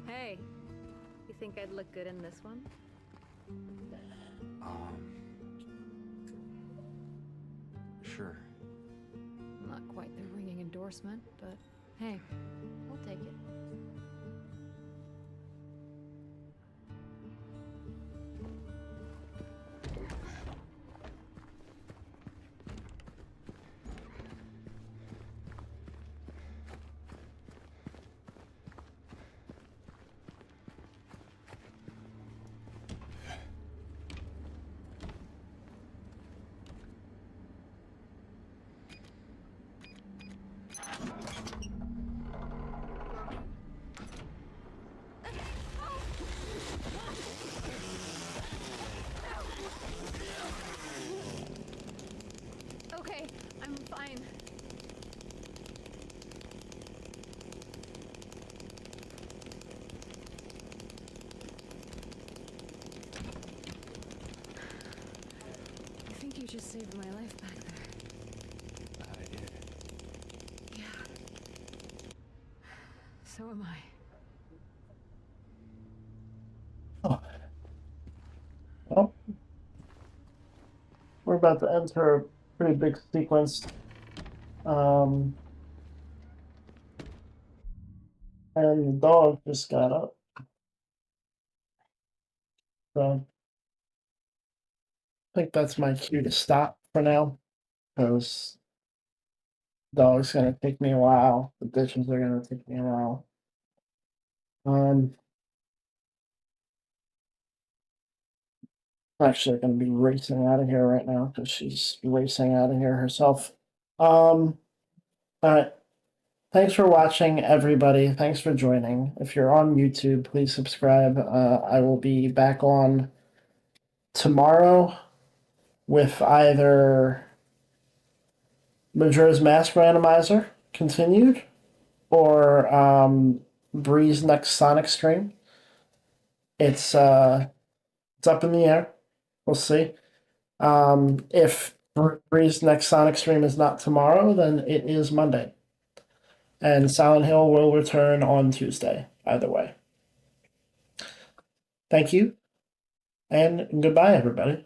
Hey, you think I'd look good in this one? Sure. Not quite the ringing endorsement, but hey, I'll take it. Okay, I'm fine. I think you just saved my life back there. I did. Yeah. So am I. Well, we're about to enter a pretty big sequence. And the dog just got up. So I think that's my cue to stop for now, because dog's gonna take me a while. The dishes are gonna take me a while. Actually gonna be racing out of here right now because she's racing out of here herself. All right. Thanks for watching, everybody. Thanks for joining. If you're on YouTube, please subscribe. I will be back on tomorrow with either Majora's Mask Randomizer continued or Bree's next Sonic stream. It's up in the air. We'll see. If Bree's next Sonic stream is not tomorrow, then it is Monday. And Silent Hill will return on Tuesday, either way. Thank you, and goodbye, everybody.